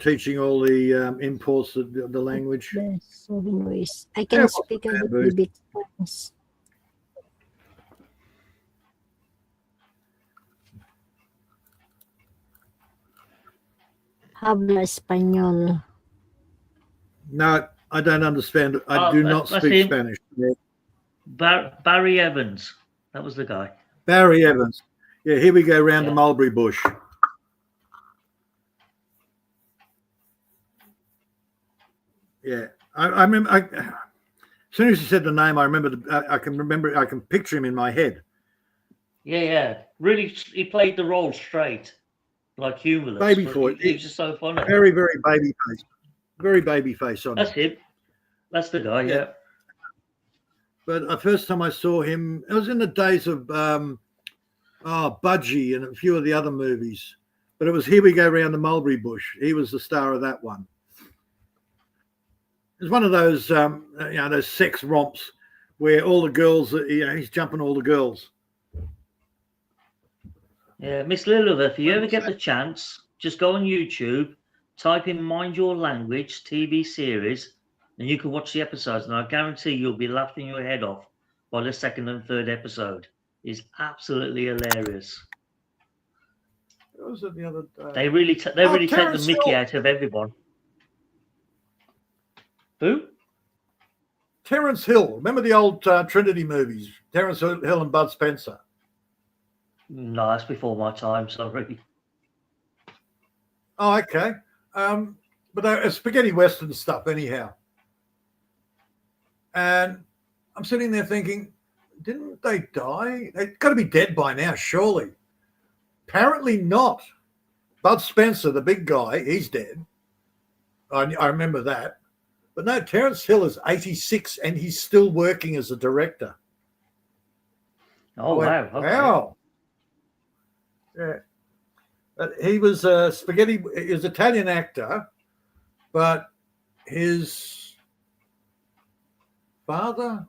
Teaching all the imports of the language. I can speak a little bit Spanish. Habla español. No, I don't understand it. I do not speak Spanish. Yeah. Barry Evans. That was the guy. Barry Evans. Yeah, here we go round the mulberry bush. Yeah, I remember. As soon as you said the name, I remember. I can picture him in my head. Yeah. Really, he played the role straight, like humorless. Baby face. He was just so funny. Very, very baby face. Very baby face on That's him. That's the guy. Yeah. But the first time I saw him, it was in the days of Budgie and a few of the other movies. But it was Here We Go Round the Mulberry Bush. He was the star of that one. It's one of those, those sex romps where all the girls, he's jumping all the girls. Yeah, Miss Lilith, if you ever get the chance, just go on YouTube, type in Mind Your Language TV series, and you can watch the episodes, and I guarantee you'll be laughing your head off by the second and third episode. It's absolutely hilarious. What was it the other day? They really take the mickey out of everyone. Who? Terence Hill. Remember the old Trinity movies? Terence Hill and Bud Spencer. No, that's before my time. Sorry. Oh, okay. But they're spaghetti western stuff, anyhow. And I'm sitting there thinking, didn't they die? They've got to be dead by now, surely. Apparently not. Bud Spencer, the big guy, he's dead. I remember that. But no, Terence Hill is 86 and he's still working as a director. Oh, wow. Okay. Wow. Yeah. But he was a he was an Italian actor, but his his mother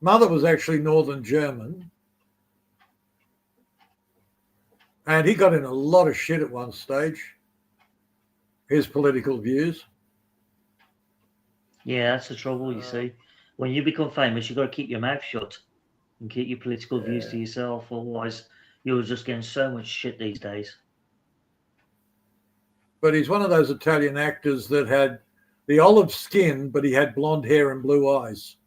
was actually Northern German. And he got in a lot of shit at one stage, his political views. Yeah, that's the trouble, you see. When you become famous, you've got to keep your mouth shut and keep your political views to yourself. Otherwise, you're just getting so much shit these days. But he's one of those Italian actors that had the olive skin, but he had blonde hair and blue eyes.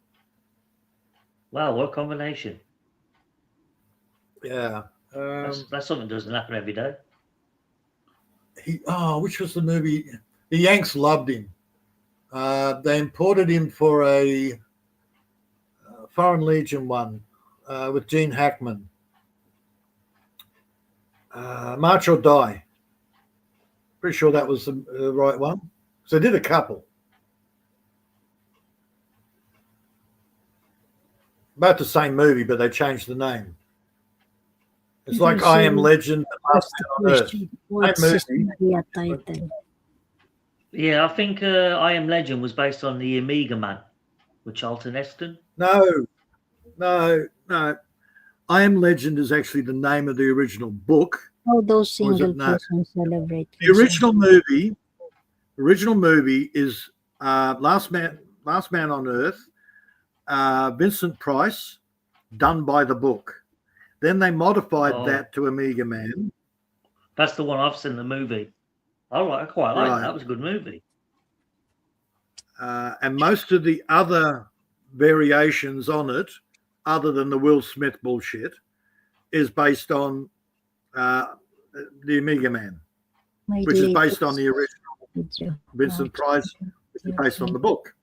Wow, what a combination. Yeah. That's something that doesn't happen every day. Which was the movie? The Yanks loved him. They imported him for a Foreign Legion one with Gene Hackman. March or Die. Pretty sure that was the right one. So they did a couple. About the same movie, but they changed the name. It's Did like you I Am see Legend, The Last What's the Man on Earth. question? What's his Maria title? Yeah, I think I Am Legend was based on the Amiga Man with Charlton Heston. No. I Am Legend is actually the name of the original book. How those Or is it single no? persons celebrate The original movie is Last Man on Earth, Vincent Price, done by the book. Then they modified that to Amiga Man. That's the one I've seen the movie. All right, I quite like Right. that. That was a good movie. And most of the other variations on it, other than the Will Smith bullshit, is based on the Amiga Man, which is based on the original Vincent Price, which is based on the book.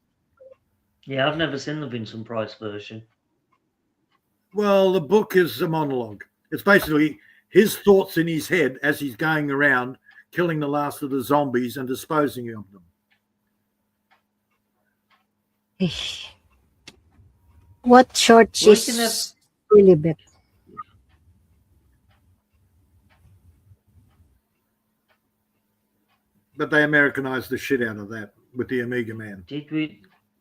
Yeah, I've never seen the Vincent Price version. Well, the book is a monologue. It's basically his thoughts in his head as he's going around killing the last of the zombies and disposing of them. What short is really big? But they Americanized the shit out of that with the Amiga Man.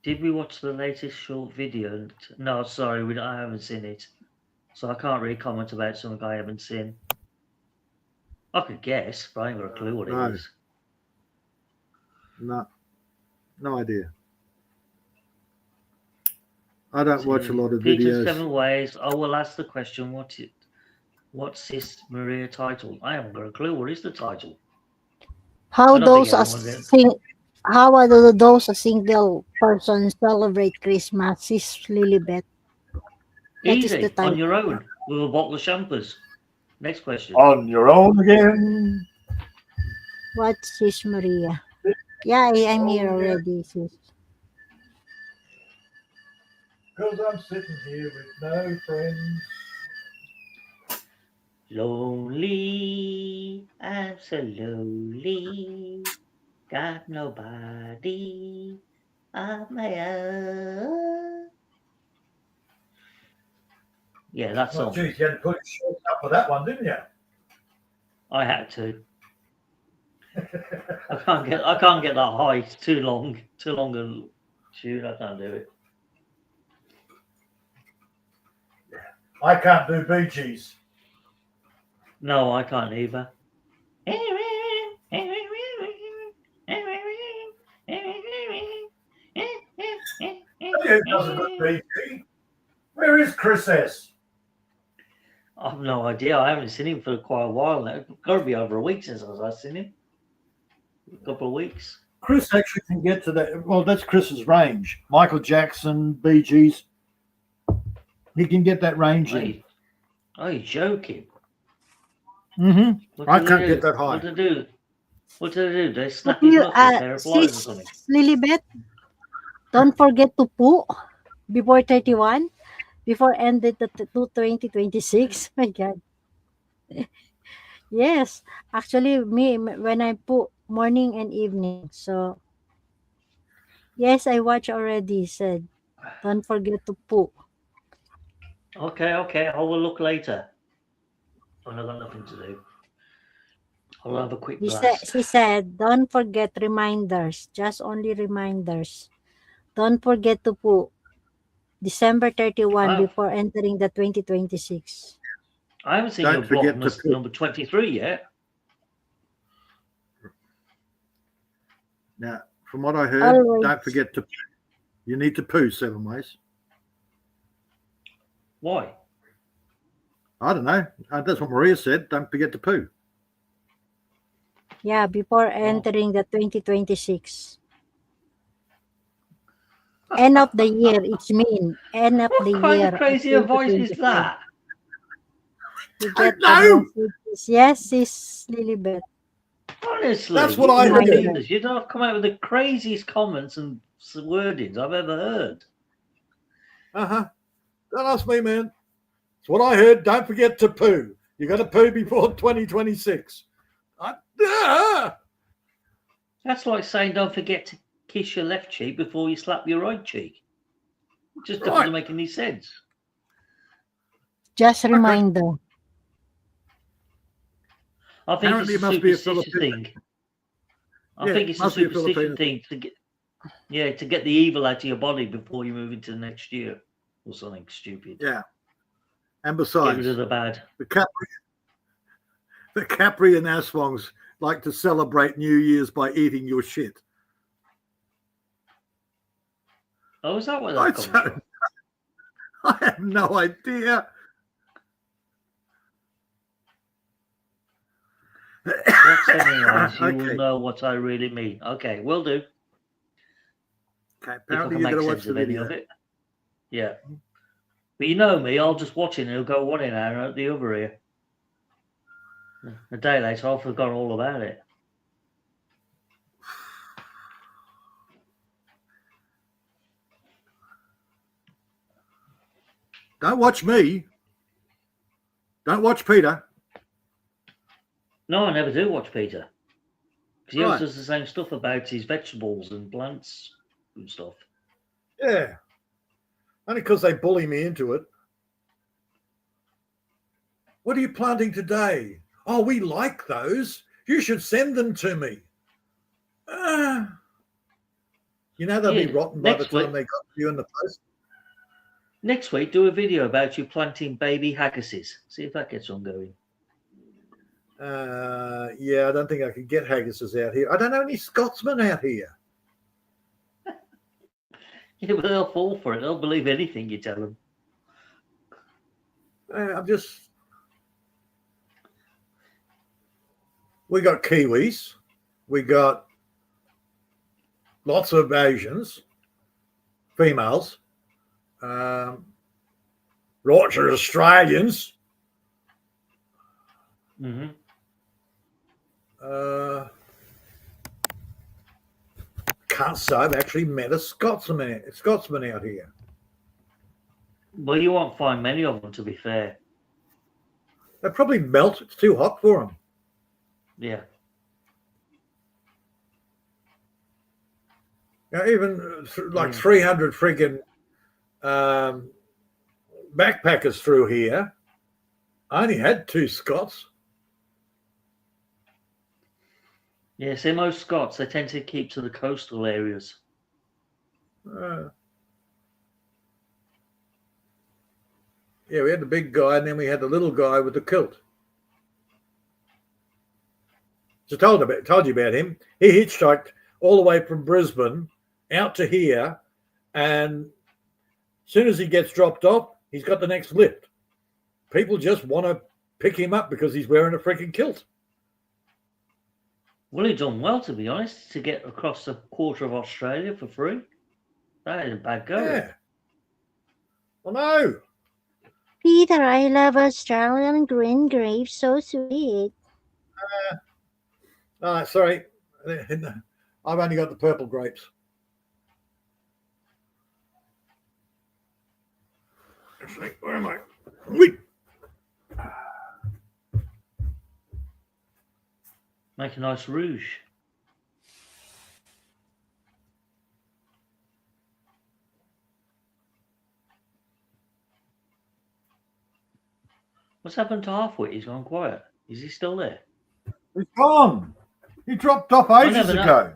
Did we watch the latest short video? No, sorry, I haven't seen it. So I can't really comment about something I haven't seen. I could guess, but I ain't got a clue what it is. No idea. I don't watch a lot of Peter's videos. 7 Ways. I will ask the question, what's this Maria title? I haven't got a clue. What is the title? How are those a single person celebrate Christmas, is Lilibet? Easy, on your own, with a bottle of champers. Next question. On your own again. What's Sis Maria? Yeah, I'm here already, sis. Because I'm sitting here with no friends. Lonely and so lonely, got nobody of my own. Yeah, that's all. Geez, you had to put your shorts up for that one, didn't you? I had to. I can't get that high. It's too long a tune. I can't do it. I can't do Bee Gees. No, I can't either. Who does a good Bee Gee? Where is Chris S? I've no idea. I haven't seen him for quite a while now. It's got to be over a week since I've seen him. A couple of weeks. Chris actually can get to that. Well, that's Chris's range. Michael Jackson, Bee Gees. He can get that range in. Are you joking? Mm-hmm. I can't get that high. What do they do? What do they do? They snap his knuckles, pair of flies or something. Lilibet, don't forget to poo before 31, before ended the 2026. My God. Yes, actually, me when I poo morning and evening. So yes, I watch already. Said, don't forget to poo. Okay. I will look later. I've got nothing to do. I'll have a quick blast. She said, don't forget reminders. Just only reminders. Don't forget to poo. December 31 before entering the 2026. I haven't seen your Vlogmas number 23 yet. Now, from what I heard, don't forget to poo. You need to poo 7 ways. Why? I don't know. That's what Maria said. Don't forget to poo. Yeah, before entering the 2026. End of the year, it's mean. End of the year. What kind of crazy advice is that? You get the messages. Yes, it's Lilibet. Honestly, that's what I heard. You don't come out with the craziest comments and wordings I've ever heard. Don't ask me, man. It's what I heard. Don't forget to poo. You got to poo before 2026. That's like saying don't forget to kiss your left cheek before you slap your right cheek. It just doesn't make any sense. Just reminder. I think Apparently it's it a must be a superstition Filipino. thing. I Yeah, think it it's a must be a superstition Filipino thing to get the evil out of your body before you move into the next year or something stupid. Yeah. And Get besides, rid of the bad. the Capri and Aswangs like to celebrate New Year's by eating your shit. Oh, is that where I that comes don't- from? I have no idea. What's anyways? You will Okay. know what I really mean. Okay, will do. Okay, If I apparently can you're make going to watch sense the of any video. of it. Yeah. But you know me, I'll just watch it and it'll go one in and out the other ear. A day later, I've forgotten all about it. Don't watch me. Don't watch Peter. No, I never do watch Peter. Because he always Right. does the same stuff about his vegetables and plants and stuff. Yeah. Only because they bully me into it. What are you planting today? Oh, we like those. You should send them to me. You know they'll be Yeah, rotten by the next time week- they got to you in the post. Next week, do a video about you planting baby haggises. See if that gets on going. Yeah, I don't think I could get haggises out here. I don't know any Scotsmen out here. Yeah, but they'll fall for it. They'll believe anything you tell them. I'm just. We got Kiwis. We got lots of Asians, females. Lots of Australians. Mm-hmm. Can't say I've actually met a Scotsman out here. Well, you won't find many of them, to be fair. They probably melt. It's too hot for them. Yeah. Yeah, even like 300 friggin' backpackers through here. I only had 2 Scots. Yeah, see, most Scots, they tend to keep to the coastal areas. Yeah, we had the big guy, and then we had the little guy with the kilt. So told you about him. He hitchhiked all the way from Brisbane out to here, and as soon as he gets dropped off, he's got the next lift. People just want to pick him up because he's wearing a freaking kilt. Well, he done well, to be honest, to get across a quarter of Australia for free. That ain't a bad go. Yeah. I know. Peter, I love Australian green grapes. So sweet. Sorry. I've only got the purple grapes. Actually, where am I? Wait. Make a nice rouge. What's happened to Halfwit? He's gone quiet. Is he still there? He's gone. He dropped off ages never know. ago.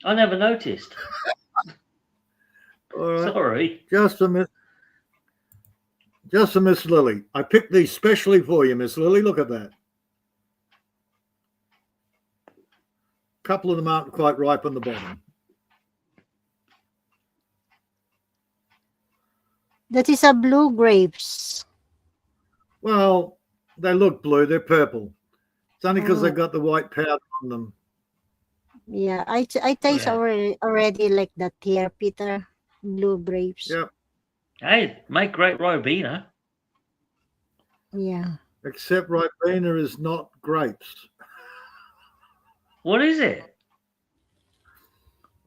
I never noticed. All right. Sorry. Just a minute. Just a Miss Lily. I picked these specially for you, Miss Lily. Look at that. A couple of them aren't quite ripe on the bottom. That is a blue grapes. Well, they look blue. They're purple. It's only because Oh. they've got the white powder on them. Yeah, I taste Yeah. already like that here, Peter. Blue grapes. Yep. Hey, make great Ribena. Yeah. Except Ribena is not grapes. What is it?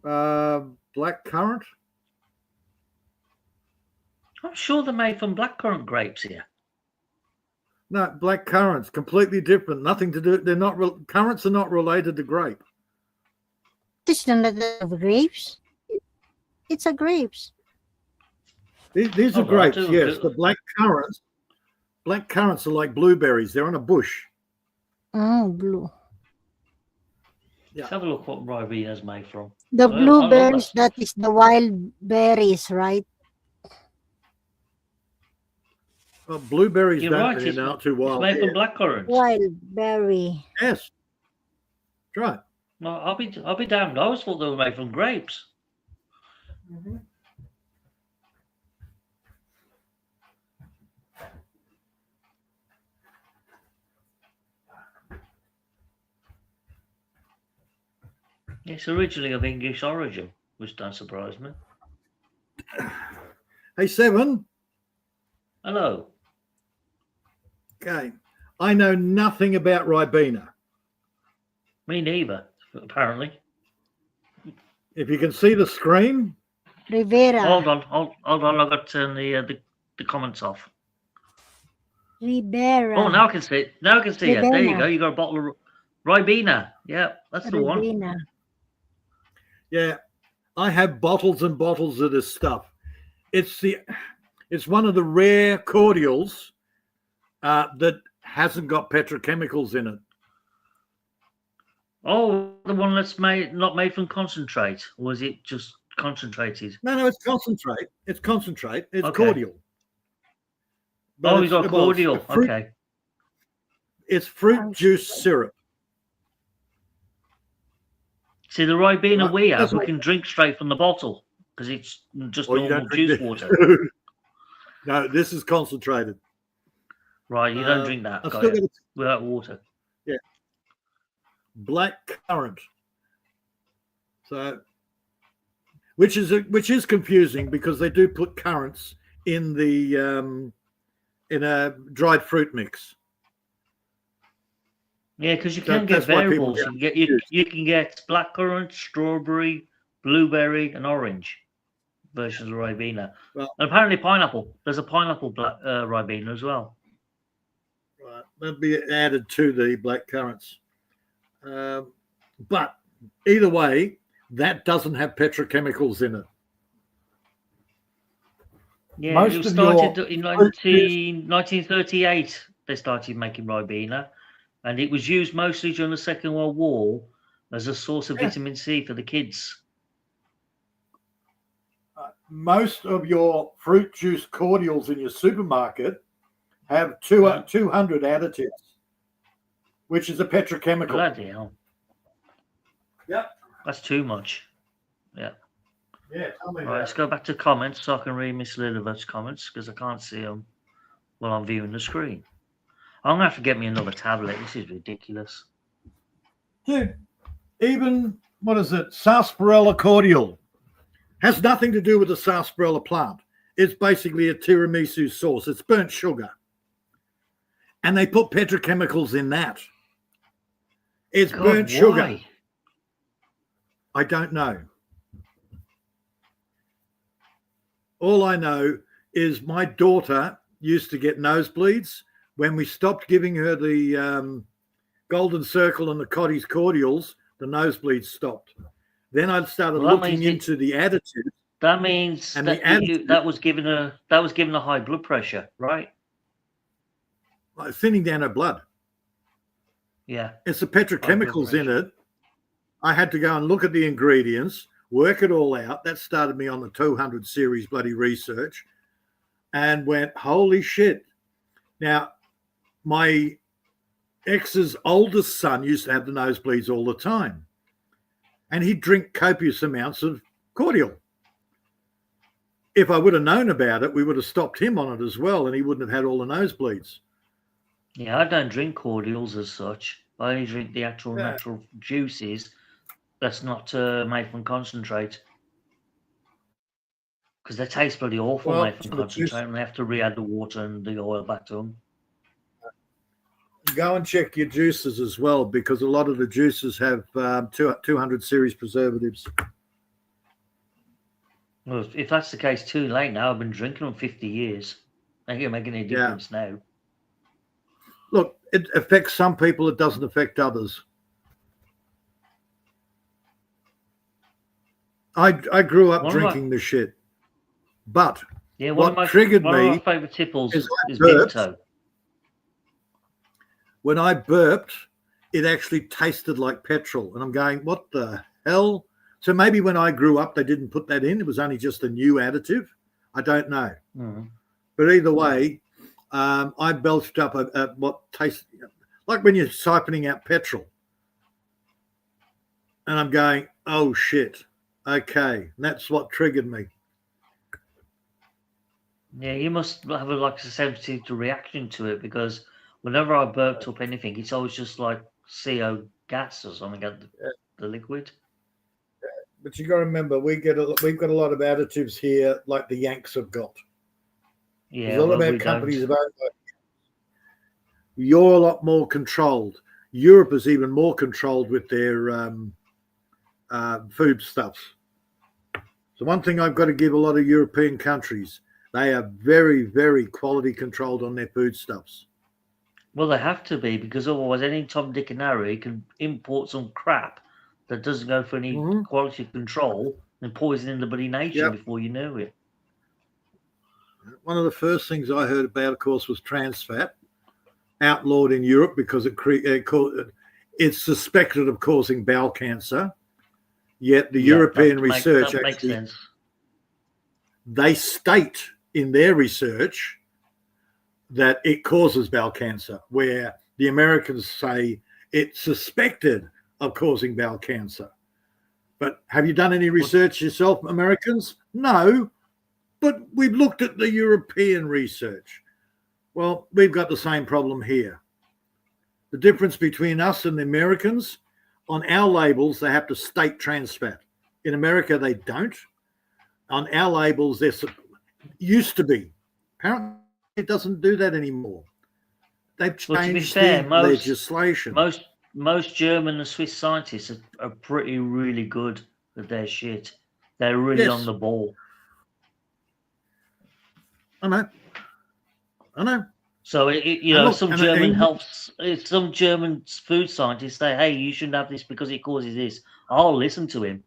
Black currant. I'm sure they're made from blackcurrant grapes here. No, black currants, completely different. Nothing to do. They're not. Currants are not related to grape. This is not of grapes. It's a grapes. These are Oh, right, grapes. do- Yes, do- the black currants. Black currants are like blueberries. They're on a bush. Oh, blue. Let's have a look what Ribena's made from. The Well, I love blueberries, that. that is the wild berries, right? Well, blueberries You're don't right. they're It's, not too it's wild. made from blackcurrant. Wild berry. Yes, that's right. No, I'll be damned. I always thought they were made from grapes. It's originally of English origin, which don't surprise me. Hey, Seven. Hello. Okay. I know nothing about Ribena. Me neither, apparently. If you can see the screen, Rivera. Hold on. I've got to turn the comments off. Ribera. Oh, now I can see it. Now I can see it. There you Ribena. go. You got a bottle of Ribena. Yeah, that's the one. Ribena. yeah, I have bottles and bottles of this stuff. It's one of the rare cordials that hasn't got petrochemicals in it. Oh, the one that's not made from concentrate, or is it just concentrated? No, it's concentrate. It's concentrate. It's Okay. cordial. But Oh, you got cordial. Okay. It's fruit juice syrup. See, the Ribena Right, we have, that's we what- can drink straight from the bottle because it's just Well, you normal don't drink juice this. water. No, this is concentrated. Right, you don't drink that I've got still it, got without water. black currant. So, which is confusing because they do put currants in the in a dried fruit mix. Yeah, because you That- can get that's why people variables. You can get blackcurrant, strawberry, blueberry, and orange versions of Ribena. Well- And apparently pineapple. There's a pineapple black Ribena as well. Right, that'd be added to the black currants. But either way, that doesn't have petrochemicals in it. Yeah, Most it was of started your in fruit juice- 1938. They started making Ribena, and it was used mostly during the Second World War as a source of Yeah. vitamin C for the kids. Most of your fruit juice cordials in your supermarket have 200 additives, which is a petrochemical. Bloody hell. Yep. That's too much. Yeah. Yeah, tell me Right, let's go back to comments so I can read Miss Liliver's comments because I can't see them while I'm viewing the screen. I'm going to have to get me another tablet. This is ridiculous. Dude, even, what is it, sarsaparilla cordial has nothing to do with the sarsaparilla plant. It's basically a tiramisu sauce. It's burnt sugar. And they put petrochemicals in that. It's God, burnt sugar. why? I don't know. All I know is my daughter used to get nosebleeds. When we stopped giving her the Golden Circle and the Cotties cordials, the nosebleeds stopped. Then I started Well, that looking means into the additives. That means And that the additives- that was given a high blood pressure, right? Like thinning down her blood. Yeah. It's the petrochemicals in it. I had to go and look at the ingredients, work it all out. That started me on the 200 series bloody research and went, holy shit. Now, my ex's oldest son used to have the nosebleeds all the time. And he'd drink copious amounts of cordial. If I would have known about it, we would have stopped him on it as well, and he wouldn't have had all the nosebleeds. Yeah, I don't drink cordials as such. I only drink the actual natural juices that's not made from concentrate. Because they taste bloody awful Well, made from concentrate, and they have to re-add the water and the oil back to them. Go and check your juices as well, because a lot of the juices have 200 series preservatives. Well, if that's the case, too late now. I've been drinking them 50 years. Ain't gonna make any difference now. Look, it affects some people, it doesn't affect others. I grew up drinking the shit, but Yeah, what triggered one of me my favourite tipples is is burps. Vimto. when I burped, it actually tasted like petrol. And I'm going, what the hell? So maybe when I grew up, they didn't put that in. It was only just a new additive. I don't know. Mm. But either way, I belched up what tastes like when you're siphoning out petrol. And I'm going, oh, shit. Okay. And that's what triggered me. Yeah, you must have a sensitive reaction to it, because whenever I burped up anything, it's always just like CO gas or something at the liquid. But you got to remember, we've got a lot of additives here, like the Yanks have got. Yeah, it's all well, about companies about. You're a lot more controlled. Europe is even more controlled with their food stuffs. So one thing I've got to give a lot of European countries, they are very, very quality controlled on their foodstuffs. Well, they have to be, because otherwise any Tom, Dick and Harry can import some crap that doesn't go for any quality control and poisoning the bloody nation before you know it. One of the first things I heard about, of course, was trans fat, outlawed in Europe because it's suspected of causing bowel cancer. Yet the European research actually, they state in their research that it causes bowel cancer, where the Americans say it's suspected of causing bowel cancer. But have you done any research yourself, Americans? No, but we've looked at the European research. Well, we've got the same problem here. The difference between us and the Americans, on our labels, they have to state trans fat. In America, they don't. On our labels, there used to be. Apparently, it doesn't do that anymore. They've changed the legislation. Most German and Swiss scientists are really good at their shit. They're really on the ball. I know. So some German food scientists say, "Hey, you shouldn't have this because it causes this." I'll listen to him.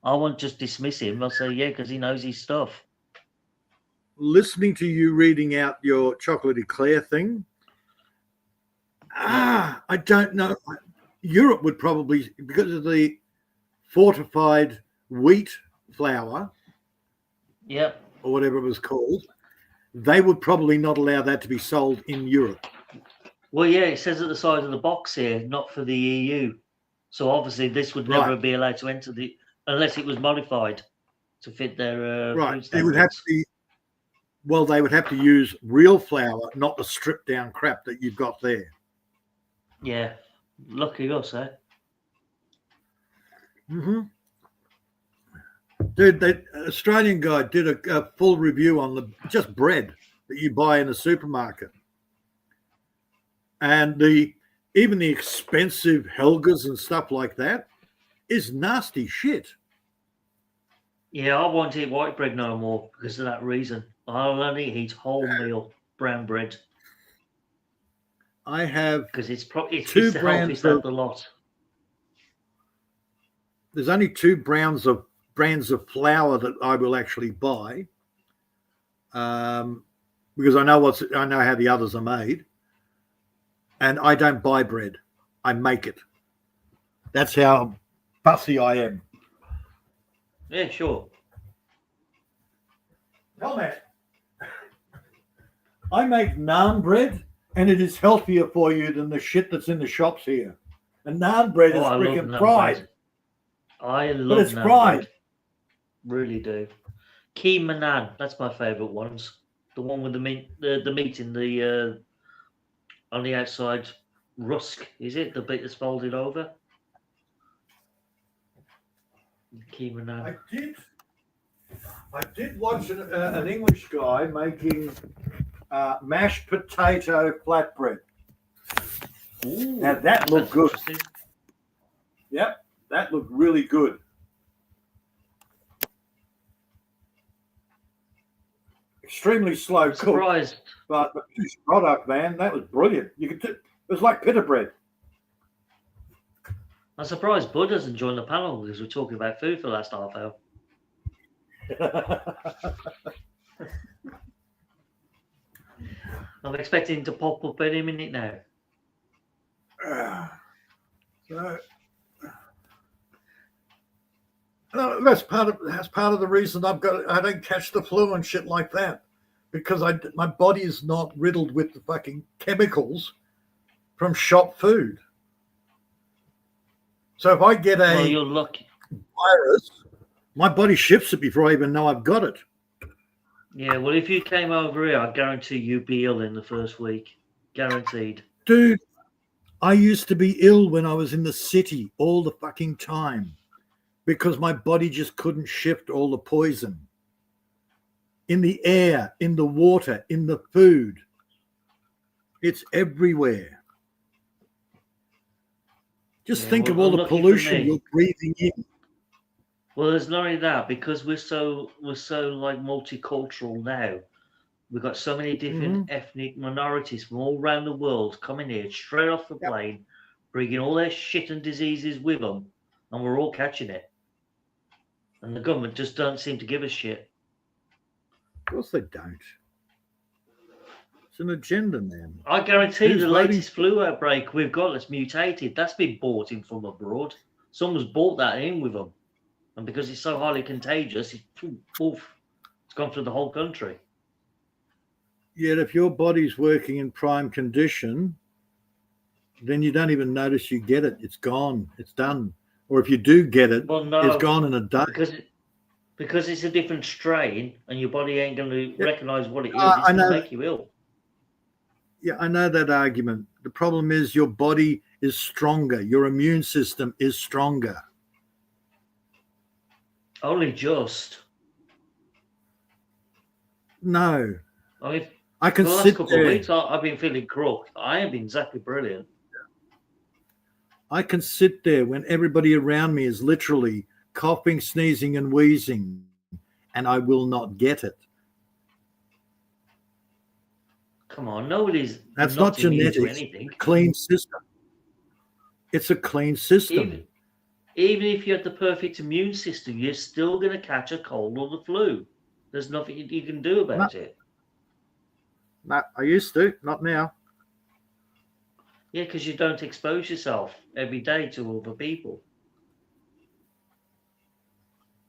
I won't just dismiss him. I'll say, "Yeah, because he knows his stuff." Listening to you reading out your chocolate eclair thing, I don't know. Europe would probably, because of the fortified wheat flour, or whatever it was called, they would probably not allow that to be sold in Europe. Well, yeah, it says at the side of the box here, not for the EU. So obviously this would never be allowed to enter unless it was modified to fit their food standards. It would have to be, well, they would have to use real flour, not the stripped down crap that you've got there. Yeah, lucky us, eh? Dude, that Australian guy did a full review on just bread that you buy in a supermarket. And even the expensive Helgas and stuff like that is nasty shit. Yeah, I won't eat white bread no more because of that reason. I'll only eat wholemeal brown bread. I have because it's two the brands healthiest of the lot. There's only two brands of flour that I will actually buy, because I know how the others are made, and I don't buy bread. I make it. That's how fussy I am. Yeah, sure. Tell me. I make naan bread, and it is healthier for you than the shit that's in the shops here. And naan bread is freaking fried. I love but it's fried. Bread. Really do. Keema naan, that's my favourite ones. The one with the meat in the on the outside rusk, is it? The bit that's folded over. Keema naan. I did watch an English guy making mashed potato flatbread. Ooh, now that looked good. Yep, that looked really good. Extremely slow cooked, but the finished product, man, that was brilliant. It was like pita bread. I'm surprised Bud hasn't joined the panel because we're talking about food for the last half hour. I'm expecting to pop up any minute now. So, no, that's part of the reason I don't catch the flu and shit like that, because my body is not riddled with the fucking chemicals from shop food. So if I get Well, you're lucky. virus, my body ships it before I even know I've got it. Yeah, well, if you came over here, I guarantee you'd be ill in the first week. Guaranteed. Dude, I used to be ill when I was in the city all the fucking time because my body just couldn't shift all the poison. In the air, in the water, in the food. It's everywhere. Just think of all the pollution you're breathing in. Well, there's not only that, because we're so like multicultural now. We've got so many different ethnic minorities from all around the world coming here straight off the plane, bringing all their shit and diseases with them, and we're all catching it. And the government just don't seem to give a shit. Of course they don't. It's an agenda, man. I guarantee the latest flu outbreak we've got that's mutated, that's been bought in from abroad. Someone's bought that in with them. And because it's so highly contagious, it's gone through the whole country. Yet if your body's working in prime condition, then you don't even notice you get it. It's gone. It's done. Or if you do get it, it's gone in a day. Because it's a different strain and your body ain't going to recognise what it is. It's going to make you ill. Yeah, I know that argument. The problem is your body is stronger. Your immune system is stronger. Only just. No. I mean, I can for the last sit couple there. of weeks, I've been feeling crook. I ain't been exactly brilliant. I can sit there when everybody around me is literally coughing, sneezing, and wheezing, and I will not get it. Come on, nobody's. That's not genetics. To anything. Clean system. It's a clean system. Even if you have the perfect immune system, you're still going to catch a cold or the flu. There's nothing you can do about it. No, I used to, not now. Yeah, because you don't expose yourself every day to other people.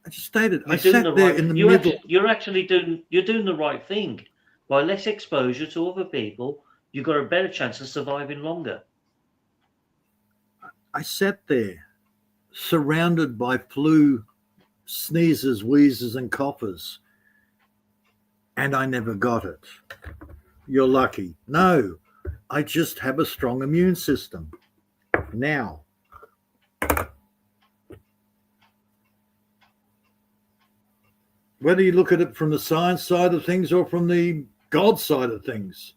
I just stated, I sat there in the middle. You're doing the right thing. By less exposure to other people, you've got a better chance of surviving longer. I sat there surrounded by flu sneezes, wheezes, and coughers, and I never got it. You're lucky. No, I just have a strong immune system. Now, whether you look at it from the science side of things or from the God side of things,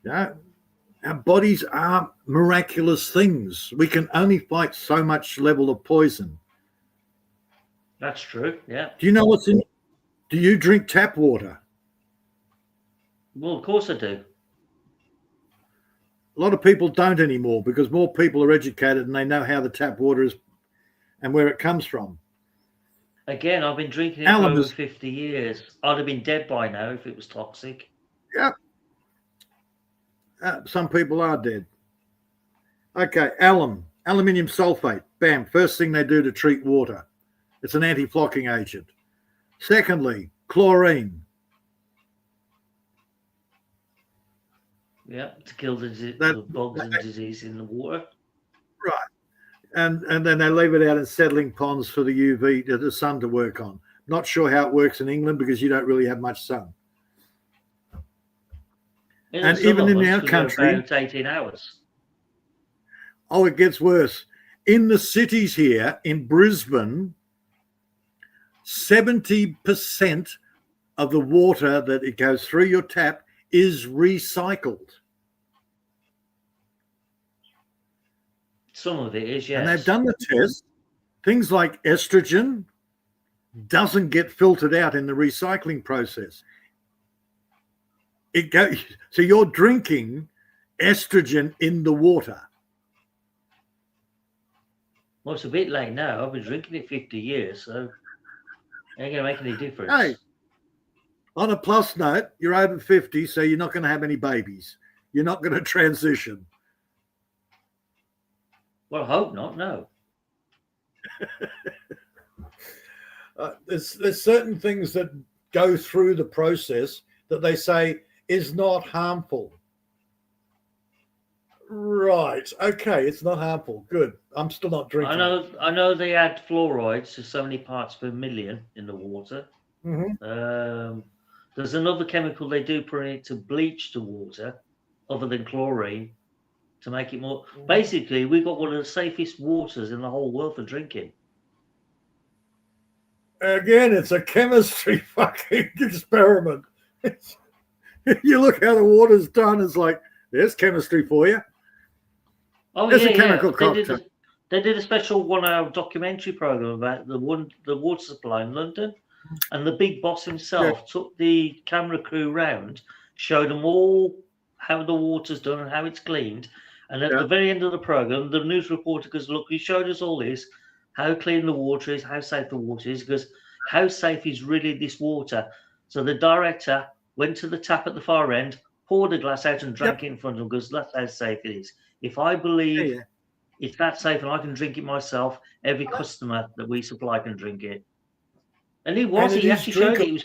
yeah, our bodies are miraculous things. We can only fight so much level of poison. That's true, yeah. Do you know what's in? Do you drink tap water? Well, of course I do. A lot of people don't anymore because more people are educated and they know how the tap water is and where it comes from. Again, I've been drinking it for over 50 years. I'd have been dead by now if it was toxic. Yeah. Some people are dead. Okay, aluminium sulfate. Bam, first thing they do to treat water. It's an anti-flocking agent. Secondly, chlorine. Yeah, to kill the bugs and disease in the water. Right. And then they leave it out in settling ponds for the UV, the sun to work on. Not sure how it works in England because you don't really have much sun. And even in our country, about 18 hours. Oh, it gets worse. In the cities here, in Brisbane, 70% of the water that it goes through your tap is recycled. Some of it is, yes. And they've done the test. Things like estrogen doesn't get filtered out in the recycling process. It goes, so you're drinking estrogen in the water. Well, it's a bit late now. I've been drinking it 50 years, so it ain't going to make any difference. Hey, on a plus note, you're over 50, so you're not going to have any babies. You're not going to transition. Well, I hope not. No. There's certain things that go through the process that they say is not harmful. Right. Okay. It's not harmful. Good. I'm still not drinking. I know they add fluorides to so many parts per million in the water. Mm-hmm. There's another chemical they do put in it to bleach the water, other than chlorine, to make it more. Basically, we've got one of the safest waters in the whole world for drinking. Again, it's a chemistry fucking experiment. You look how the water's done. It's like, there's chemistry for you. Oh, There's yeah, a chemical yeah. cocktail. They did a special 1-hour documentary program about the water supply in London, and the big boss himself took the camera crew round, showed them all how the water's done and how it's cleaned. And at the very end of the program, the news reporter goes, "Look, he showed us all this, how clean the water is, how safe the water is." Because how safe is really this water? So the director went to the tap at the far end, poured a glass out and drank it in front of him, because that's how safe it is. If I believe it's that safe and I can drink it myself, every customer that we supply can drink it. And he actually showed it.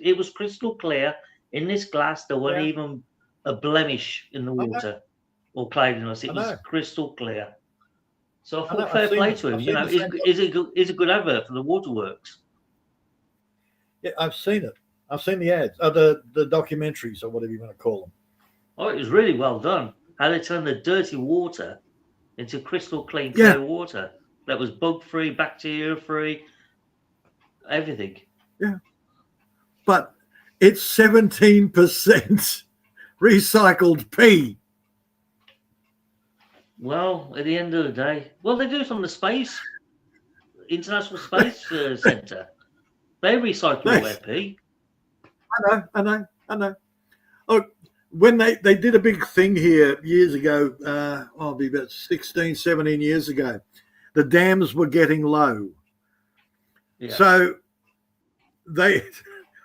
It was crystal clear in this glass. There wasn't even a blemish in the water or cloudiness. It was crystal clear. So I thought fair play to him. You know, is a good advert for the waterworks. Yeah, I've seen it. I've seen the ads, the documentaries, or whatever you want to call them. Oh, it was really well done. How they turned the dirty water into crystal clean, clear water that was bug-free, bacteria-free, everything. Yeah. But it's 17% recycled pee. Well, at the end of the day, they do it on the International Space Centre. They recycle all their pee. I know. Oh, when they did a big thing here years ago, it'll be about 16, 17 years ago, the dams were getting low. Yeah. So I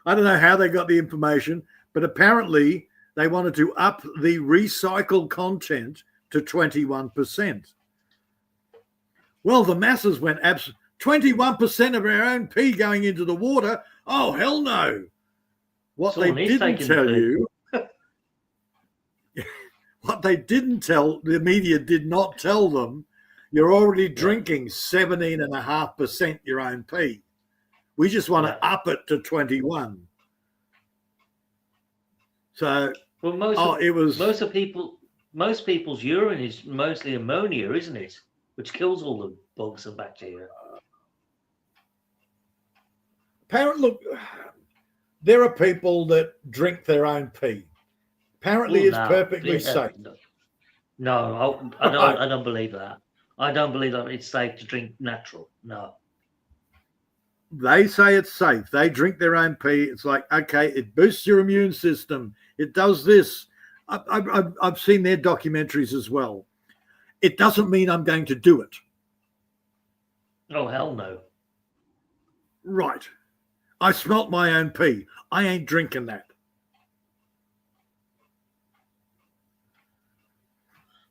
don't know how they got the information, but apparently they wanted to up the recycled content to 21%. Well, the masses went 21% of our own pee going into the water. Oh, hell no. What they didn't tell you, what they didn't tell, the media did not tell them, you're already drinking 17.5% your own pee. We just want to up it to 21. So, most people's urine is mostly ammonia, isn't it? Which kills all the bugs and bacteria. Apparently, look, there are people that drink their own pee. Apparently, it's perfectly safe. No, I don't believe that. I don't believe that it's safe to drink natural. No. They say it's safe. They drink their own pee. It's like, okay, it boosts your immune system. It does this. I've seen their documentaries as well. It doesn't mean I'm going to do it. Oh, hell no. Right. I smelt my own pee. I ain't drinking that.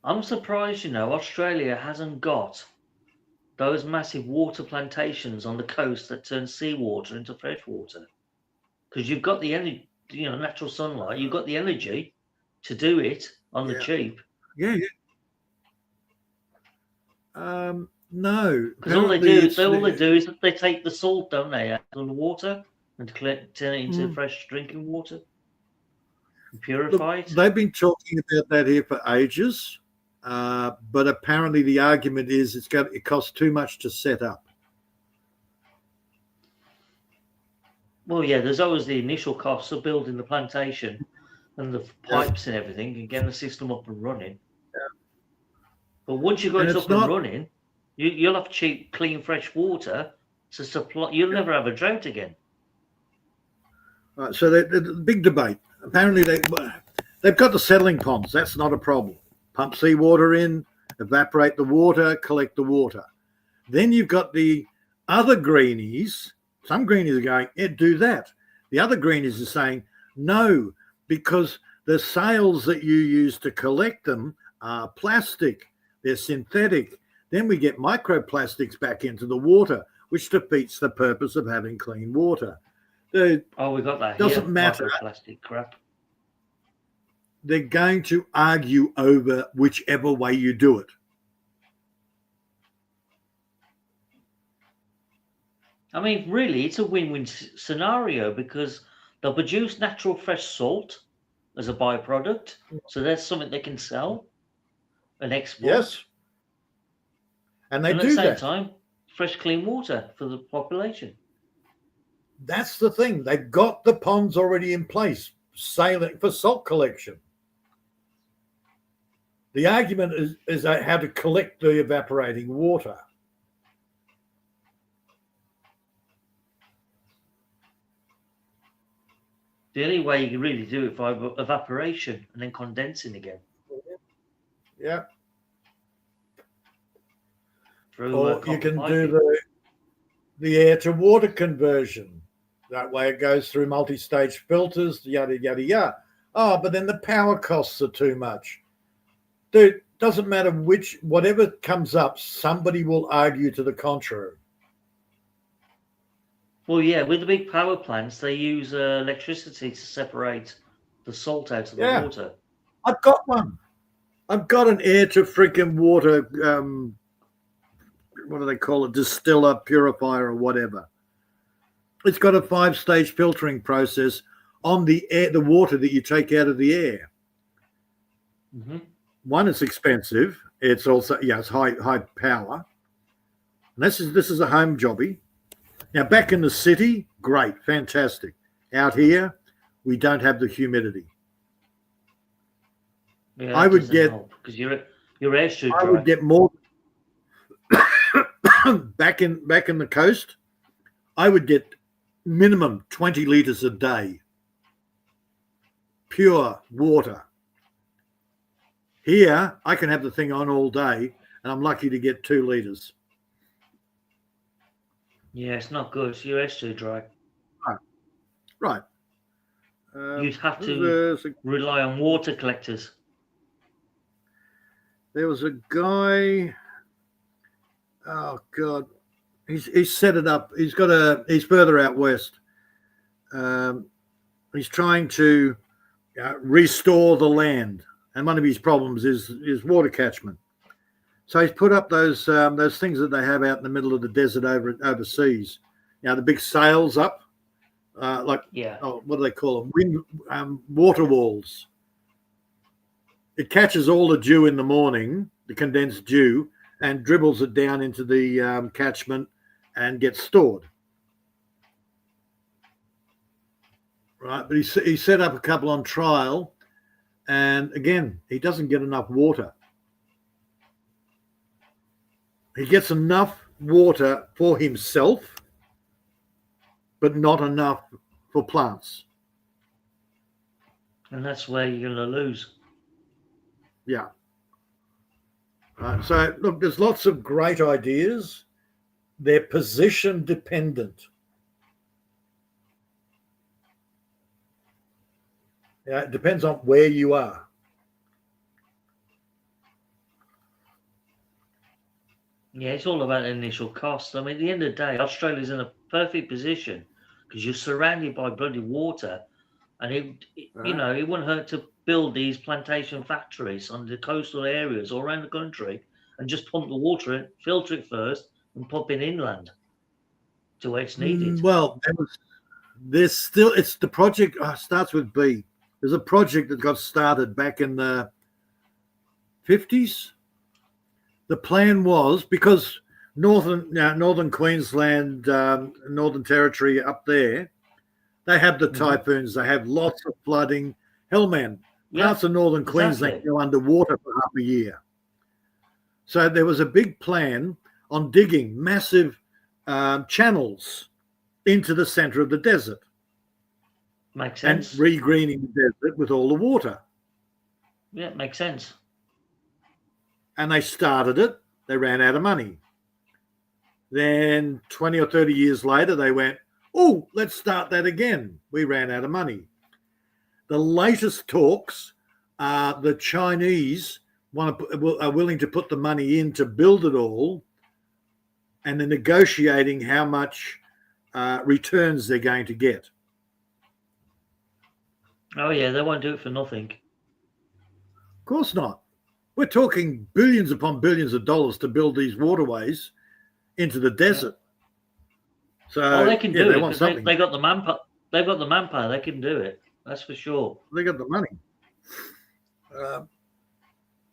I'm surprised, Australia hasn't got those massive water plantations on the coast that turn seawater into fresh water. Because you've got the energy, natural sunlight. You've got the energy to do it on the cheap. Yeah. No. Because all they do is they take the salt, don't they, out of the water and turn it into fresh drinking water and purify it. They've been talking about that here for ages. But apparently the argument is it costs too much to set up. Well, yeah, there's always the initial costs of building the plantation and the pipes and everything and getting the system up and running. Yeah. But once you've got it up and running, you'll have cheap, clean, fresh water to supply. You'll never have a drought again. Right, so the big debate. Apparently they've got the settling ponds. That's not a problem. Pump seawater in, evaporate the water, collect the water. Then you've got the other greenies. Some greenies are going, yeah, do that. The other greenies are saying, no, because the sails that you use to collect them are plastic. They're synthetic. Then we get microplastics back into the water, which defeats the purpose of having clean water. Oh, we got that Doesn't here. matter. Microplastic crap. They're going to argue over whichever way you do it. I mean, really, it's a win-win scenario because they'll produce natural fresh salt as a byproduct. So there's something they can sell and export. Yes. And they and do at the same that. time, fresh, clean water for the population. That's the thing. They've got the ponds already in place, sailing for salt collection. The argument is how to collect the evaporating water. The only way you can really do it by evaporation and then condensing again. Yeah. Through, Or you can do the air to water conversion. That way it goes through multi-stage filters, yada, yada, yada. Oh, but then the power costs are too much. Dude, doesn't matter whatever comes up, somebody will argue to the contrary. Well, yeah, with the big power plants, they use electricity to separate the salt out of the water. I've got one. I've got an air to freaking water, what do they call it, distiller, purifier or whatever. It's got a 5-stage filtering process on the water that you take out of the air. Mm-hmm. One, it's expensive. It's also, it's high power. And this is a home jobby. Now, back in the city, great, fantastic. Out here, we don't have the humidity. Yeah, I would get, because your air's too dry. I would get more back in the coast. I would get minimum 20 litres a day, pure water. Here, I can have the thing on all day, and I'm lucky to get 2 litres. Yeah, it's not good. Your air's too dry. Right. You'd have to rely on water collectors. There was a guy. Oh God, he's set it up. He's further out west. He's trying to restore the land, and one of his problems is water catchment. So he's put up those things that they have out in the middle of the desert overseas. The big sails up, what do they call them? Water walls. It catches all the dew in the morning, the condensed dew, and dribbles it down into the catchment and gets stored. Right, but he set up a couple on trial, and again, he doesn't get enough water. He gets enough water for himself, but not enough for plants. And that's where you're going to lose. Yeah. So, look, there's lots of great ideas. They're position dependent. Yeah, it depends on where you are. Yeah, it's all about initial cost. I mean, at the end of the day, Australia's in a perfect position because you're surrounded by bloody water, and it wouldn't hurt to build these plantation factories on the coastal areas all around the country and just pump the water in, filter it first, and pump it inland to where it's needed. Well, it's the project starts with B. There's a project that got started back in the 50s. The plan was, because northern Queensland, Northern Territory up there, they have the typhoons. They have lots of flooding. Hell, man, parts of northern Queensland go underwater for half a year. So there was a big plan on digging massive channels into the centre of the desert. Makes sense. And regreening the desert with all the water. Yeah, it makes sense. And they started it. They ran out of money. Then 20 or 30 years later, they went, oh, let's start that again. We ran out of money. The latest talks are the Chinese are willing to put the money in to build it all, and they're negotiating how much returns they're going to get. Oh yeah, they won't do it for nothing. Of course not. We're talking billions upon billions of dollars to build these waterways into the desert. So Oh, they can do they it want because something. they got the manpower. They've got the manpower. They can do it. That's for sure. They got the money.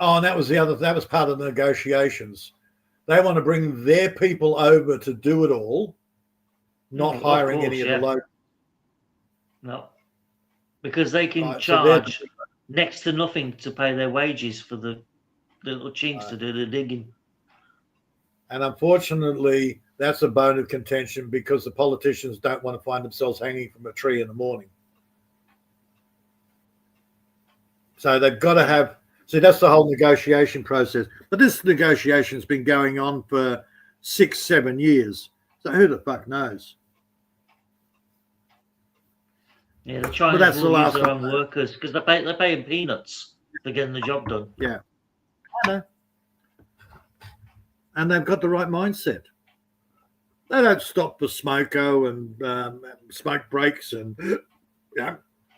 And that was that was part of the negotiations. They want to bring their people over to do it all, not hiring any of the local. No, because they can so charge next to nothing to pay their wages for the little chinks to do the digging. And unfortunately, that's a bone of contention because the politicians don't want to find themselves hanging from a tree in the morning. So they've got to have. See, that's the whole negotiation process. But this negotiation's been going on for 6-7 years. So who the fuck knows? Yeah, the Chinese will use their own workers because they're paying peanuts for getting the job done. Yeah. I know. And they've got the right mindset. They don't stop for smoko and smoke breaks and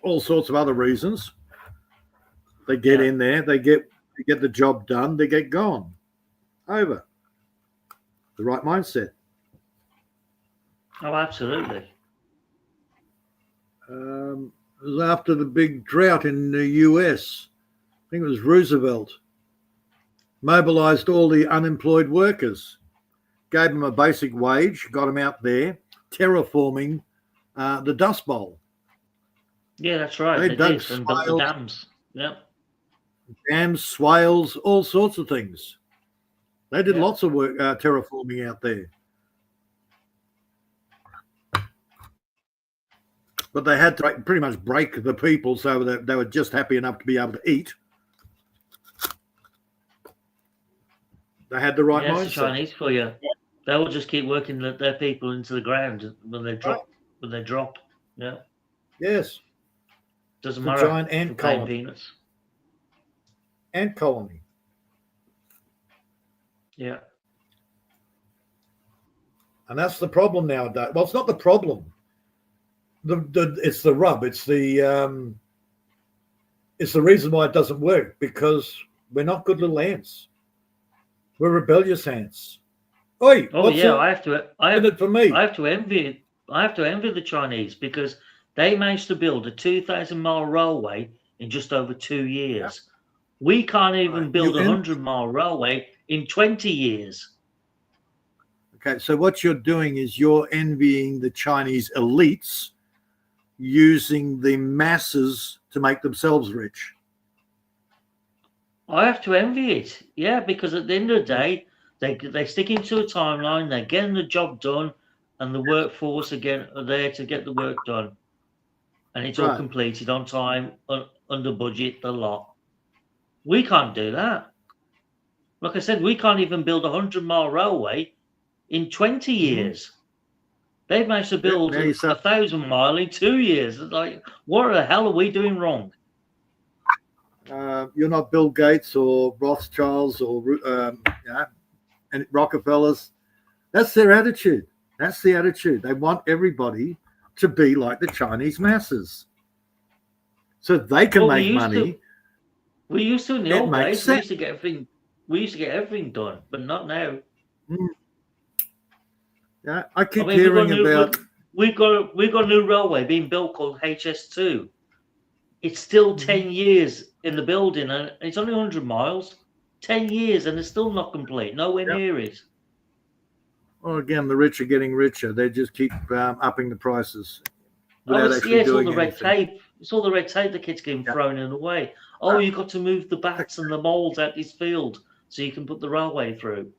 all sorts of other reasons. They get in there, they get the job done, they get gone. Over. The right mindset. Oh, absolutely. It was after the big drought in the US. I think it was Roosevelt. Mobilized all the unemployed workers, gave them a basic wage, got them out there terraforming the Dust Bowl. Yeah, that's right. They did, and built the dams. Yeah. Dams, swales, all sorts of things. They did lots of work terraforming out there. But they had to pretty much break the people so that they were just happy enough to be able to eat. They had the right mindset. That's the Chinese for you. They will just keep working their people into the ground when they drop. When they drop, yeah. Yes. Doesn't the matter. Giant ant colony. Peanuts. Ant colony. Yeah. And that's the problem nowadays. Well, it's not the problem. It's the rub. It's the reason why it doesn't work, because we're not good little ants. We're rebellious ants. Oi, oh yeah, I have to envy the Chinese because they managed to build a 2,000-mile railway in just over 2 years. Yeah. We can't even build a 100-mile railway in 20 years. Okay, so what you're doing is you're envying the Chinese elites using the masses to make themselves rich. I have to envy it, yeah, because at the end of the day, they stick into a timeline, they're getting the job done, and the workforce again are there to get the work done, and it's all completed on time, under budget, the lot. We can't do that. Like I said, we can't even build a 100-mile railway in 20 years. They've managed to build a 1,000-mile in 2 years. It's like, what the hell are we doing wrong? You're not Bill Gates or Rothschilds or and Rockefellers. That's their attitude. That's the attitude. They want everybody to be like the Chinese masses, so they can make money. We used to in the old days. We used to get everything done, but not now. Yeah, I keep hearing about. We've got a new railway being built called HS2. It's still 10 years in the building, and it's only 100 miles. 10 years, and it's still not complete. Nowhere near it. Well, again, the rich are getting richer. They just keep upping the prices. It's all the red tape. It's all the red tape that keeps getting thrown in the way. Oh, you've got to move the bats and the moles out this field so you can put the railway through.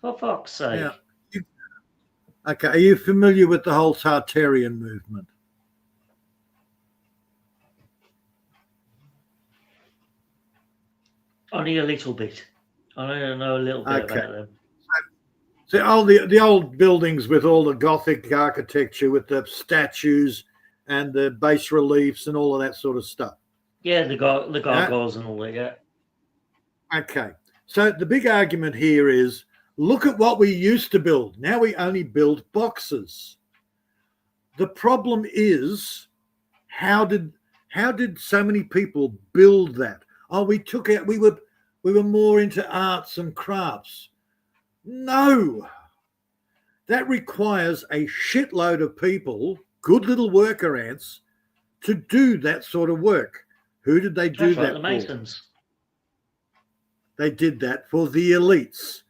For fuck's sake. Yeah. Okay, are you familiar with the whole Tartarian movement? Only a little bit. I only know a little bit about them. So the old buildings with all the Gothic architecture, with the statues and the bas reliefs and all of that sort of stuff. Yeah, the gargoyles and all that. Yeah. Okay. So the big argument here is, look at what we used to build. Now we only build boxes. The problem is, how did so many people build that? Oh, we took it. We were more into arts and crafts. No, that requires a shitload of people, good little worker ants, to do that sort of work. Who did they do That's right, that the for? Masons. They did that for the elites.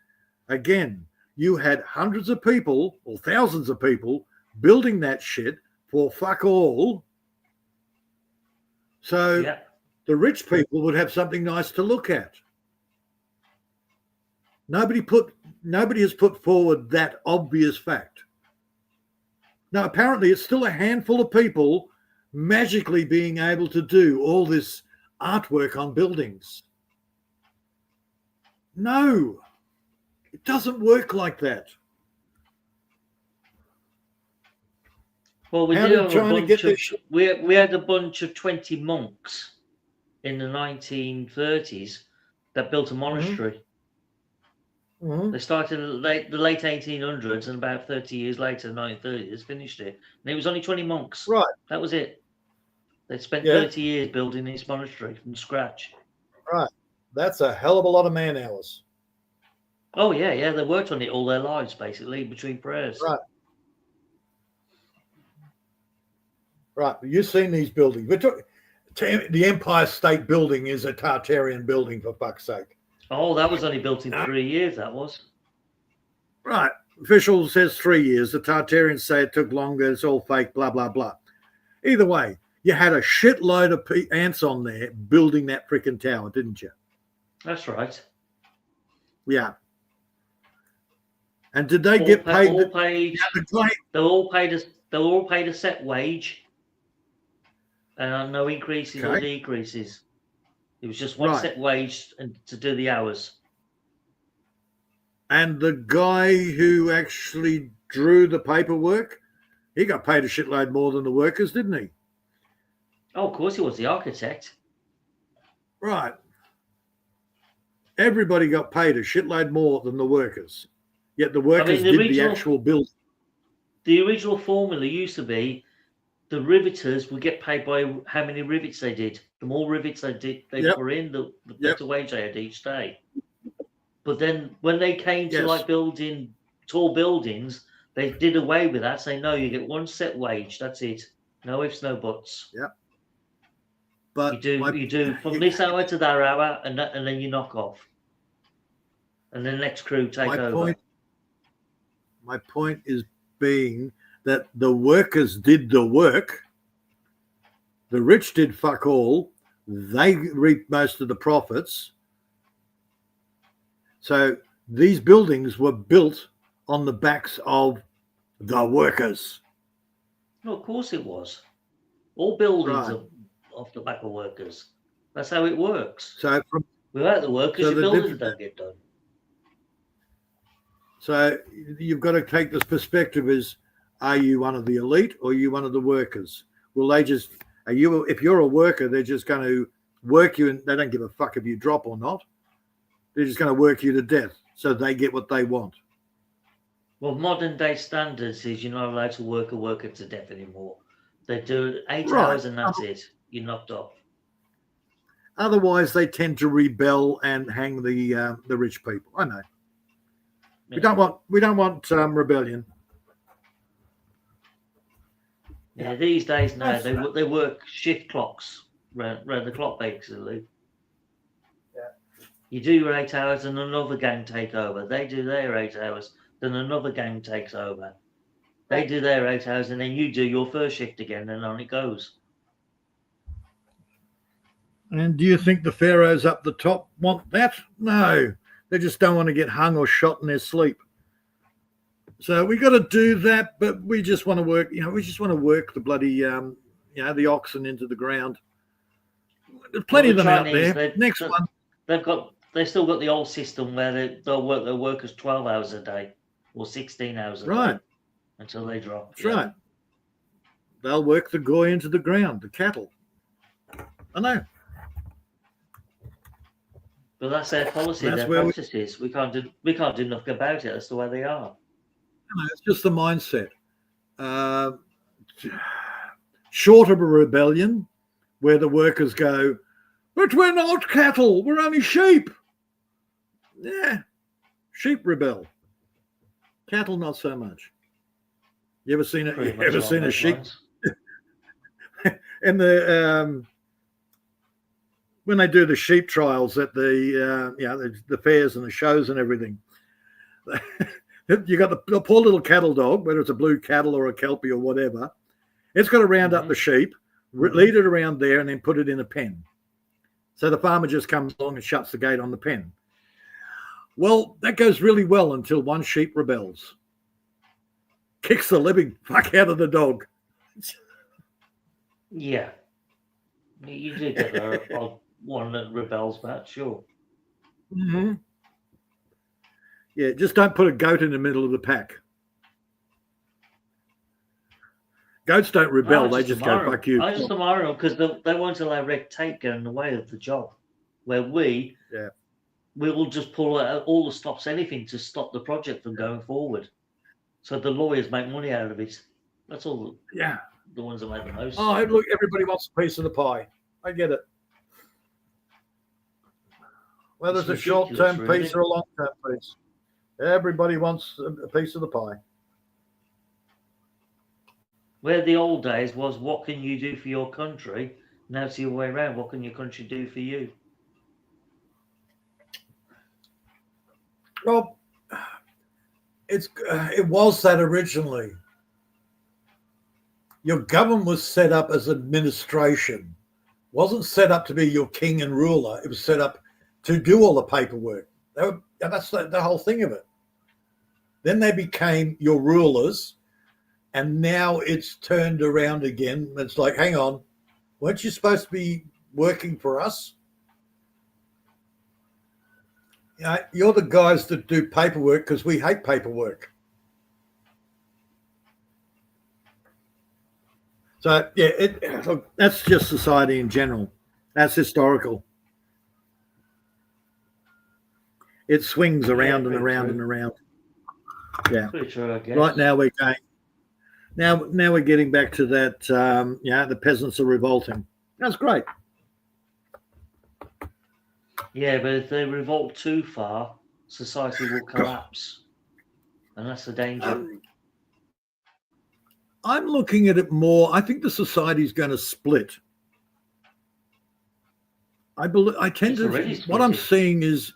Again, you had hundreds of people or thousands of people building that shit for fuck all. So Yeah. the rich people would have something nice to look at. Nobody has put forward that obvious fact. Now, apparently, it's still a handful of people magically being able to do all this artwork on buildings. No, it doesn't work like that. Well, we How did did have a China bunch get of this? we had a bunch of 20 monks in the 1930s that built a monastery. Mhm. They started in the late 1800s, and about 30 years later, 1930s, finished it. And it was only 20 monks. Right. That was it. They spent Yeah. 30 years building this monastery from scratch. Right. That's a hell of a lot of man hours. Oh, yeah, yeah. They worked on it all their lives, basically, between prayers. Right. Right. You've seen these buildings. The Empire State Building is a Tartarian building, for fuck's sake. Oh, that was only built in 3 years, that was. Right. Official says 3 years. The Tartarians say it took longer. It's all fake, blah, blah, blah. Either way, you had a shitload of ants on there building that freaking tower, didn't you? That's right. Yeah. And did they get paid? They were all paid a set wage, and no increases or decreases. It was just one set wage and to do the hours. And the guy who actually drew the paperwork, he got paid a shitload more than the workers, didn't he? Oh, of course he was the architect. Right. Everybody got paid a shitload more than the workers. Yet the workers did the actual build. The original formula used to be the riveters would get paid by how many rivets they did. The more rivets they put in, the better wage they had each day. But then when they came to like building tall buildings, they did away with that, saying, no, you get one set wage. That's it. No ifs, no buts. Yeah. But you do from this hour to that hour, and then you knock off. And the next crew take over. My point is being that the workers did the work. The rich did fuck all. They reaped most of the profits. So these buildings were built on the backs of the workers. No, of course it was. All buildings are off the back of workers. That's how it works. So without the workers, your buildings don't get done. So you've got to take this perspective as, are you one of the elite or are you one of the workers? Will they just, if you're a worker, they're just going to work you and they don't give a fuck if you drop or not. They're just going to work you to death so they get what they want. Well, modern day standards is you're not allowed to work a worker to death anymore. They do 8 hours and that's it. You're knocked off. Otherwise, they tend to rebel and hang the rich people. I know. Yeah. We don't want rebellion. Yeah, these days now they work shift clocks round the clock basically. Yeah. You do your 8 hours and another gang take over. They do their 8 hours, then another gang takes over. They do their 8 hours and then you do your first shift again, and on it goes. And do you think the pharaohs up the top want that? No. They just don't want to get hung or shot in their sleep. So we got to do that, but we just want to work, we just want to work the bloody, the oxen into the ground. There's plenty of them Chinese, out there. Next one. They've still got the old system where they'll work their workers 12 hours a day or 16 hours a day until they drop. That's right. They'll work the goy into the ground, the cattle. I know. But that's their policy, That's their where practices. We can't do nothing about it. That's the way they are. It's just the mindset. Short of a rebellion where the workers go, but we're not cattle, we're only sheep. Yeah, sheep rebel. Cattle, not so much. You ever seen a sheep in the when they do the sheep trials at the fairs and the shows and everything? You got the poor little cattle dog, whether it's a blue cattle or a kelpie or whatever. It's got to round up the sheep, lead it around there, and then put it in a pen. So the farmer just comes along and shuts the gate on the pen. Well, that goes really well until one sheep rebels, kicks the living fuck out of the dog. Yeah. You do get the one that rebels, Matt, sure. Mm-hmm. Yeah, just don't put a goat in the middle of the pack. Goats don't rebel, they just go, fuck you. I just admire them because they won't allow red tape get in the way of the job. Where we will just pull out all the stops, anything to stop the project from going forward. So the lawyers make money out of it. That's all. Yeah. The ones that make the most. Oh, look, everybody wants a piece of the pie. I get it. Whether it's a short-term piece or a long-term piece. Everybody wants a piece of the pie. Where the old days was, what can you do for your country? Now it's the other way around. What can your country do for you? Well, it was that originally. Your government was set up as administration. It wasn't set up to be your king and ruler. It was set up to do all the paperwork. That's the whole thing of it. Then they became your rulers, and now it's turned around again. It's like, hang on, weren't you supposed to be working for us? You know, you're the guys that do paperwork because we hate paperwork. So, yeah, look, that's just society in general. That's historical. It swings around and around and around. Yeah. Pretty true, I guess. Right now we're going. Now we're getting back to that. The peasants are revolting. That's great. Yeah, but if they revolt too far, society will collapse, and that's the danger. I'm looking at it more. I think the society is going to split. I tend to. What I'm seeing is.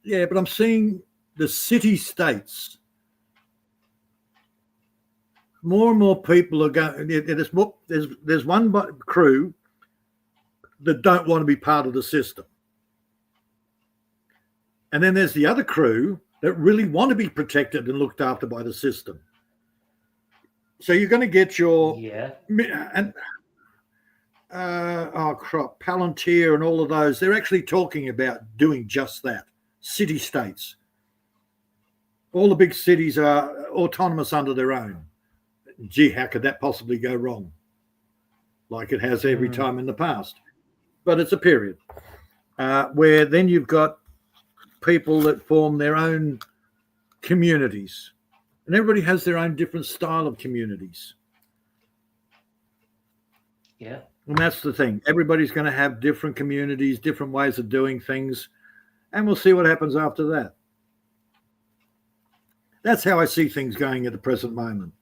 Yeah, but I'm seeing the city-states. More and more people are going. There's one crew that don't want to be part of the system, and then there's the other crew that really want to be protected and looked after by the system. So you're going to get your Palantir and all of those. They're actually talking about doing just that. City-states. All the big cities are autonomous under their own. Gee, how could that possibly go wrong? Like it has every time in the past. But it's a period where then you've got people that form their own communities. And everybody has their own different style of communities. Yeah. And that's the thing. Everybody's going to have different communities, different ways of doing things. And we'll see what happens after that. That's how I see things going at the present moment.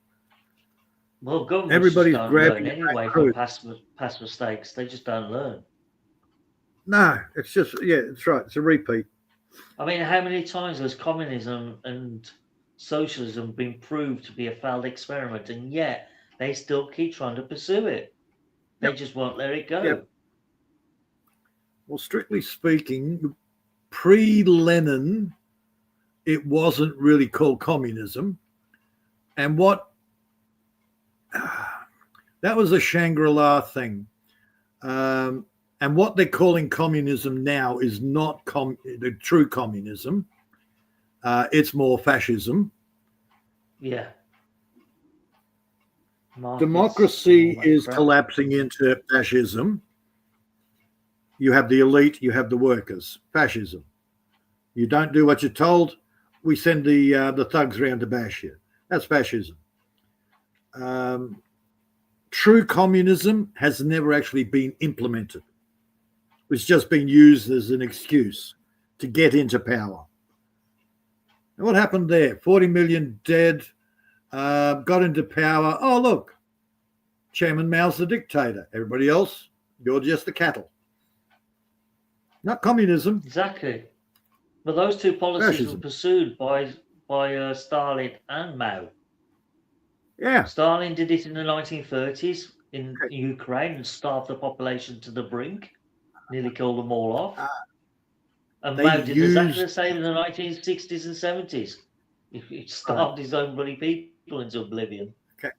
Well, governments everybody's don't grabbing learn anyway from past mistakes. They just don't learn. No, it's just, it's right. It's a repeat. I mean, how many times has communism and socialism been proved to be a failed experiment, and yet they still keep trying to pursue it? They just won't let it go. Yep. Well, strictly speaking, pre-Lenin, it wasn't really called communism. And that was a Shangri-La thing. And what they're calling communism now is not the true communism. It's more fascism. Yeah. Democracy is collapsing into fascism. You have the elite, you have the workers. Fascism. You don't do what you're told, we send the thugs around to bash you. That's fascism. True communism has never actually been implemented. It's just been used as an excuse to get into power. And what happened there? 40 million dead, got into power. Oh, look, Chairman Mao's the dictator. Everybody else, you're just the cattle. Not communism. Exactly. But those two policies Fascism. were pursued by Stalin and Mao. Yeah. Stalin did it in the 1930s in Ukraine and starved the population to the brink, nearly killed them all off. And Mao did exactly the same in the 1960s and 70s. He starved his own bloody people into oblivion. Okay.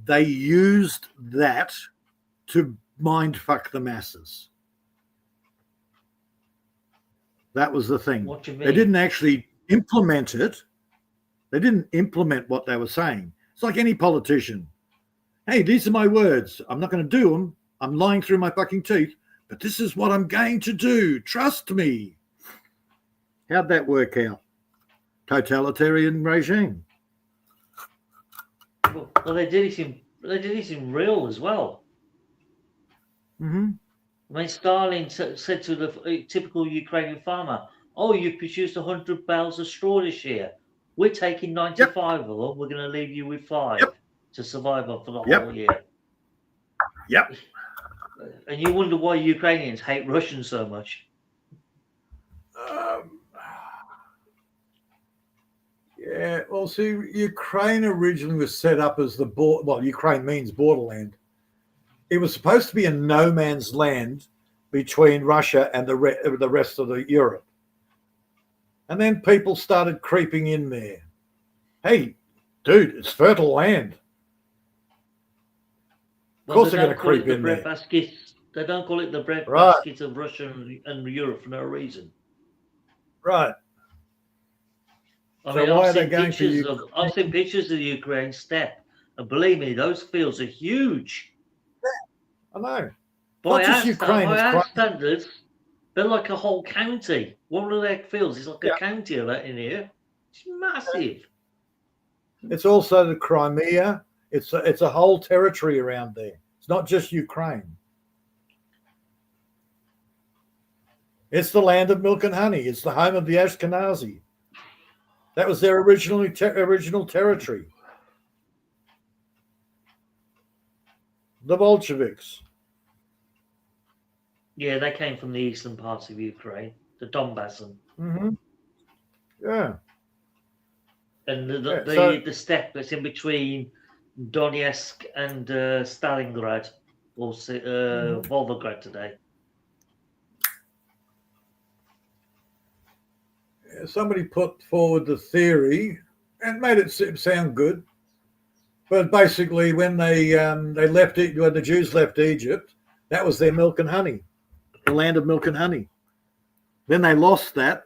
They used that to mind fuck the masses. That was the thing. What do you mean? They didn't actually implement it. They didn't implement what they were saying. It's like any politician. Hey, these are my words. I'm not going to do them. I'm lying through my fucking teeth, but this is what I'm going to do. Trust me. How'd that work out? Totalitarian regime. Well, they did it in real as well. Mm-hmm. I mean, Stalin said to the typical Ukrainian farmer, "Oh, you've produced 100 bales of straw this year. We're taking 95 of them. We're going to leave you with 5 to survive for the whole year." Yep. And you wonder why Ukrainians hate Russians so much. Yeah, well, see, Ukraine originally was set up as Ukraine means borderland. It was supposed to be a no man's land between Russia and the rest of Europe. And then people started creeping in there. Hey, dude, it's fertile land. Of course they're going to creep in there. They don't call it the breadbasket of Russia and Europe for no reason. Right. I mean, I've seen pictures of the Ukraine steppe, and believe me, those fields are huge. I know. By our standards, they're like a whole county. One of their fields is like a county of that in here. It's massive. It's also the Crimea. It's a whole territory around there. It's not just Ukraine. It's the land of milk and honey. It's the home of the Ashkenazi. That was their original territory. The Bolsheviks. Yeah, they came from the eastern parts of Ukraine, the Donbass. Mm-hmm. Yeah. And the steppe that's in between Donetsk and Stalingrad, or Volgograd today. Somebody put forward the theory and made it sound good, but basically, when when the Jews left Egypt, that was their milk and honey, the land of milk and honey. Then they lost that,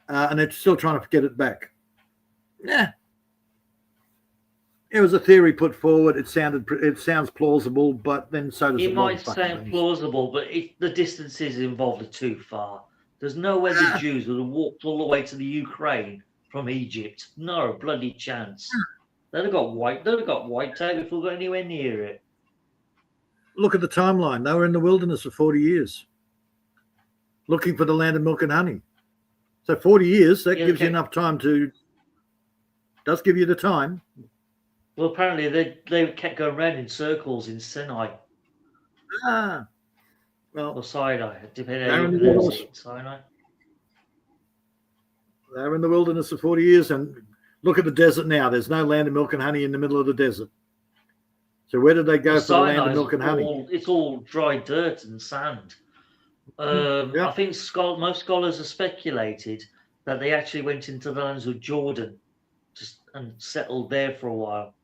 and they're still trying to get it back. Yeah, it was a theory put forward. It sounds plausible, but then so does it might sound plausible, but the distances involved are too far. There's no way the Jews would have walked all the way to the Ukraine from Egypt. No bloody chance. They'd have got wiped out before they got anywhere near it. Look at the timeline. They were in the wilderness for 40 years, looking for the land of milk and honey. So 40 years, that gives you enough time does give you the time. Well, apparently they kept going around in circles in Sinai. Or Sinai, depending on how you pronounce it. Sinai. They were in the wilderness for 40 years, and look at the desert now. There's no land of milk and honey in the middle of the desert. So where did they go for the land of milk and honey? It's all dry dirt and sand. I think most scholars have speculated that they actually went into the lands of Jordan and settled there for a while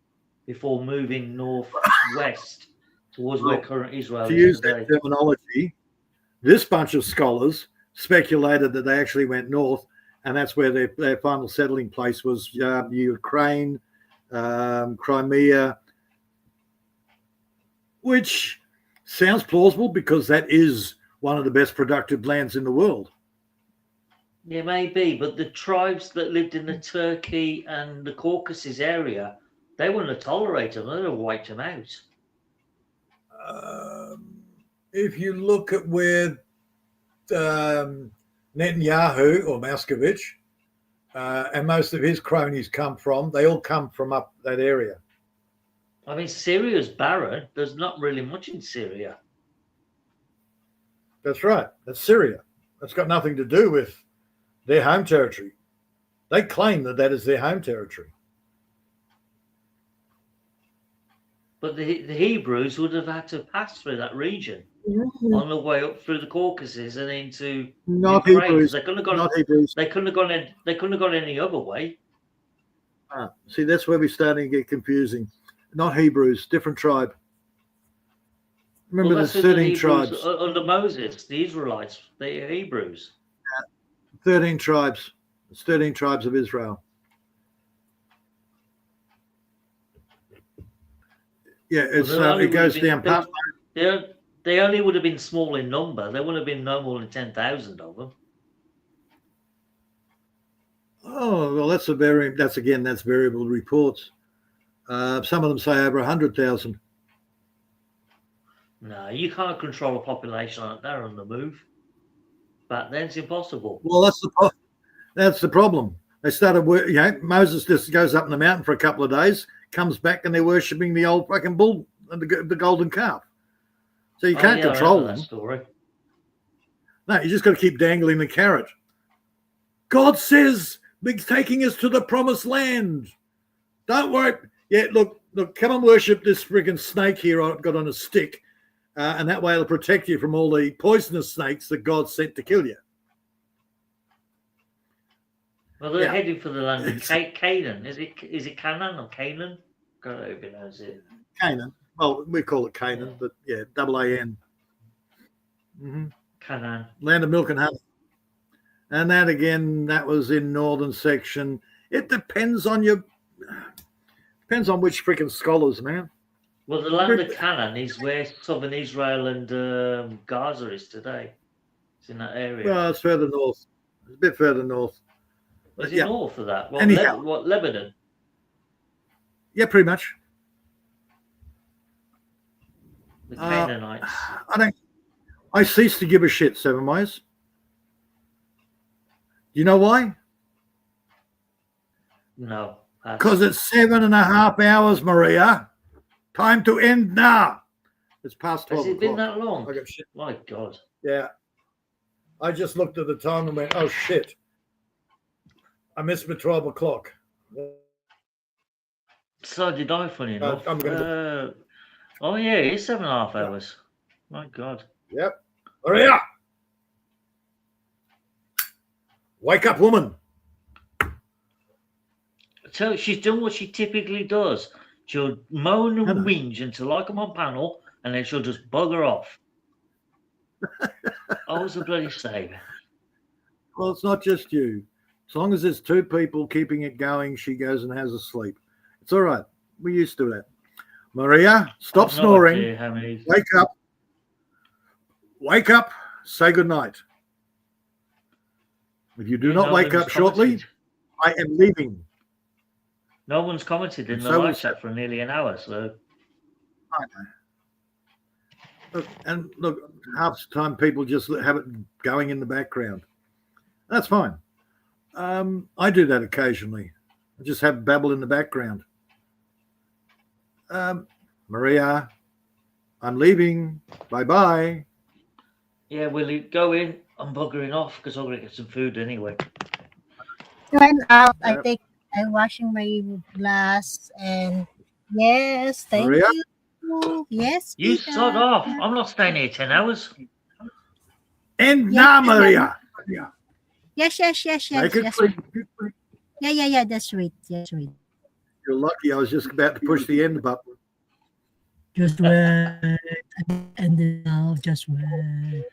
before moving northwest towards where current Israel is. To use that terminology, this bunch of scholars speculated that they actually went north, and that's where their final settling place was Ukraine, Crimea, which sounds plausible because that is one of the best productive lands in the world. Yeah, maybe, but the tribes that lived in the Turkey and the Caucasus area, they wouldn't have tolerated them. They'd have wiped them out. If you look at where Netanyahu or Moskovich and most of his cronies come from, they all come from up that area. I mean, Syria's barren. There's not really much in Syria. That's right. That's Syria. That's got nothing to do with their home territory. They claim that that is their home territory. But the Hebrews would have had to pass through that region on the way up through the Caucasus and into Not Ukraine. Hebrews. They couldn't have gone. Not Hebrews. They couldn't have gone. They couldn't have gone any other way. See, that's where we're starting to get confusing. Not Hebrews, different tribe. Remember, Well, there's that's in the 13 Hebrews tribes. under Moses. The Israelites, the Hebrews. 13 tribes. It's 13 tribes of Israel. Yeah, it's Well, it goes down past. They only would have been small in number. There would have been no more than 10,000 of them. Oh well, that's variable reports. Some of them say over 100,000. No, you can't control a population like that on the move. Back then, it's impossible. Well, that's the problem. They started, Moses just goes up in the mountain for a couple of days, comes back, and they're worshipping the old fucking bull and the golden calf. So you can't control them. Story. No, you just got to keep dangling the carrot. God says he's taking us to the promised land. Don't worry. Yeah, look, come and worship this friggin' snake here I've got on a stick. And that way it'll protect you from all the poisonous snakes that God sent to kill you. Well, they're heading for the land of Canaan. Is it Canaan or Canaan? God, I hope it knows it. Canaan. Well, we call it Canaan, but yeah, A-N. Mm-hmm. Canaan. Land of milk and honey. And that again, that was in northern section. It depends on which freaking scholars, man. Well, the land of Canaan is where southern Israel and Gaza is today. It's in that area. Well, it's further north. It's a bit further north. Is it north of that? What, Lebanon? Yeah, pretty much. The Canaanites. I cease to give a shit, Seven Ways. You know why? No. Because it's 7.5 hours, Maria. Time to end now. It's past 12 Has it been o'clock. that long? I got shit. My God. Yeah. I just looked at the time and went, oh, shit. I missed my 12 o'clock. So did I, funny enough. Oh, yeah, it's 7.5 hours. My God. Yep. Maria! Wake up, woman. So she's done what she typically does. She'll moan and whinge until I come on panel, and then she'll just bugger off. I was a bloody saver. Well, it's not just you. As long as there's two people keeping it going, she goes and has a sleep. It's all right. We're used to that. Maria, stop snoring. Wake up. Wake up. Say good night. If you do not wake up shortly, I am leaving. No one's commented in the live chat for nearly an hour, so. I know. Look, half the time people just have it going in the background. That's fine. I do that occasionally. I just have babble in the background. Maria, I'm leaving. Bye-bye. Yeah, will you go in? I'm buggering off because I'm going to get some food anyway. I'm out. I'm washing my glass and yes, thank Maria? you. Yes. You Peter. sod off. I'm not staying here 10 hours. And now, Maria. Yes. Make it quick. Yeah. That's right. You're lucky. I was just about to push the end button. Just wait. And now, just wait.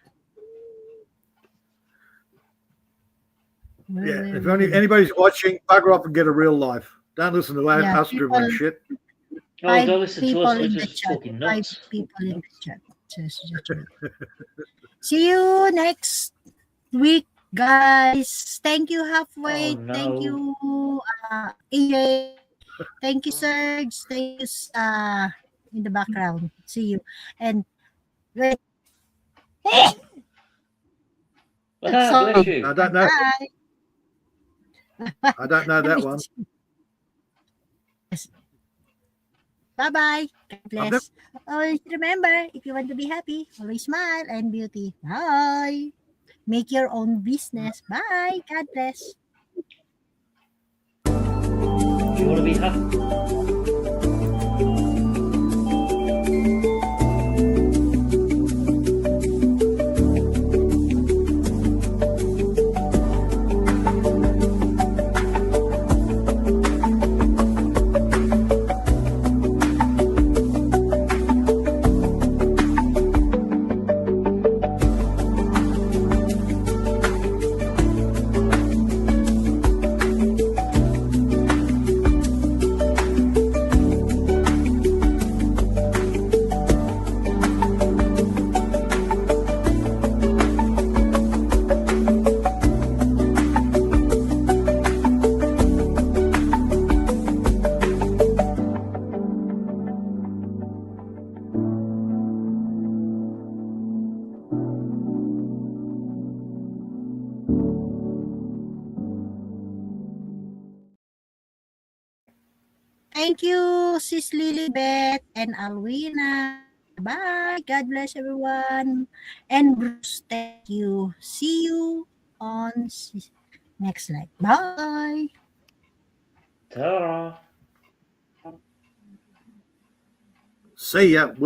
Yeah, if anybody's watching, bugger off and get a real life. Don't listen to us dribbling shit. Oh, don't listen to us. We're just talking nuts. 5 people in the chat. Just See you next week, guys. Thank you, Halfway. Oh, no. Thank you, AJ. Thank you, Serge. Thank you, in the background. See you. And wait. Bless you. I don't know. Bye. I don't know that one. Bye-bye. God I've never- bless. Always remember, if you want to be happy, always smile and beauty. Bye. Make your own business. Bye. God bless. Do you want to be happy? Thank you, Sis Lilibet and Alwina. Bye. God bless everyone. And Bruce, thank you. See you on next live. Bye. Ta-ra. See ya. Wouldn't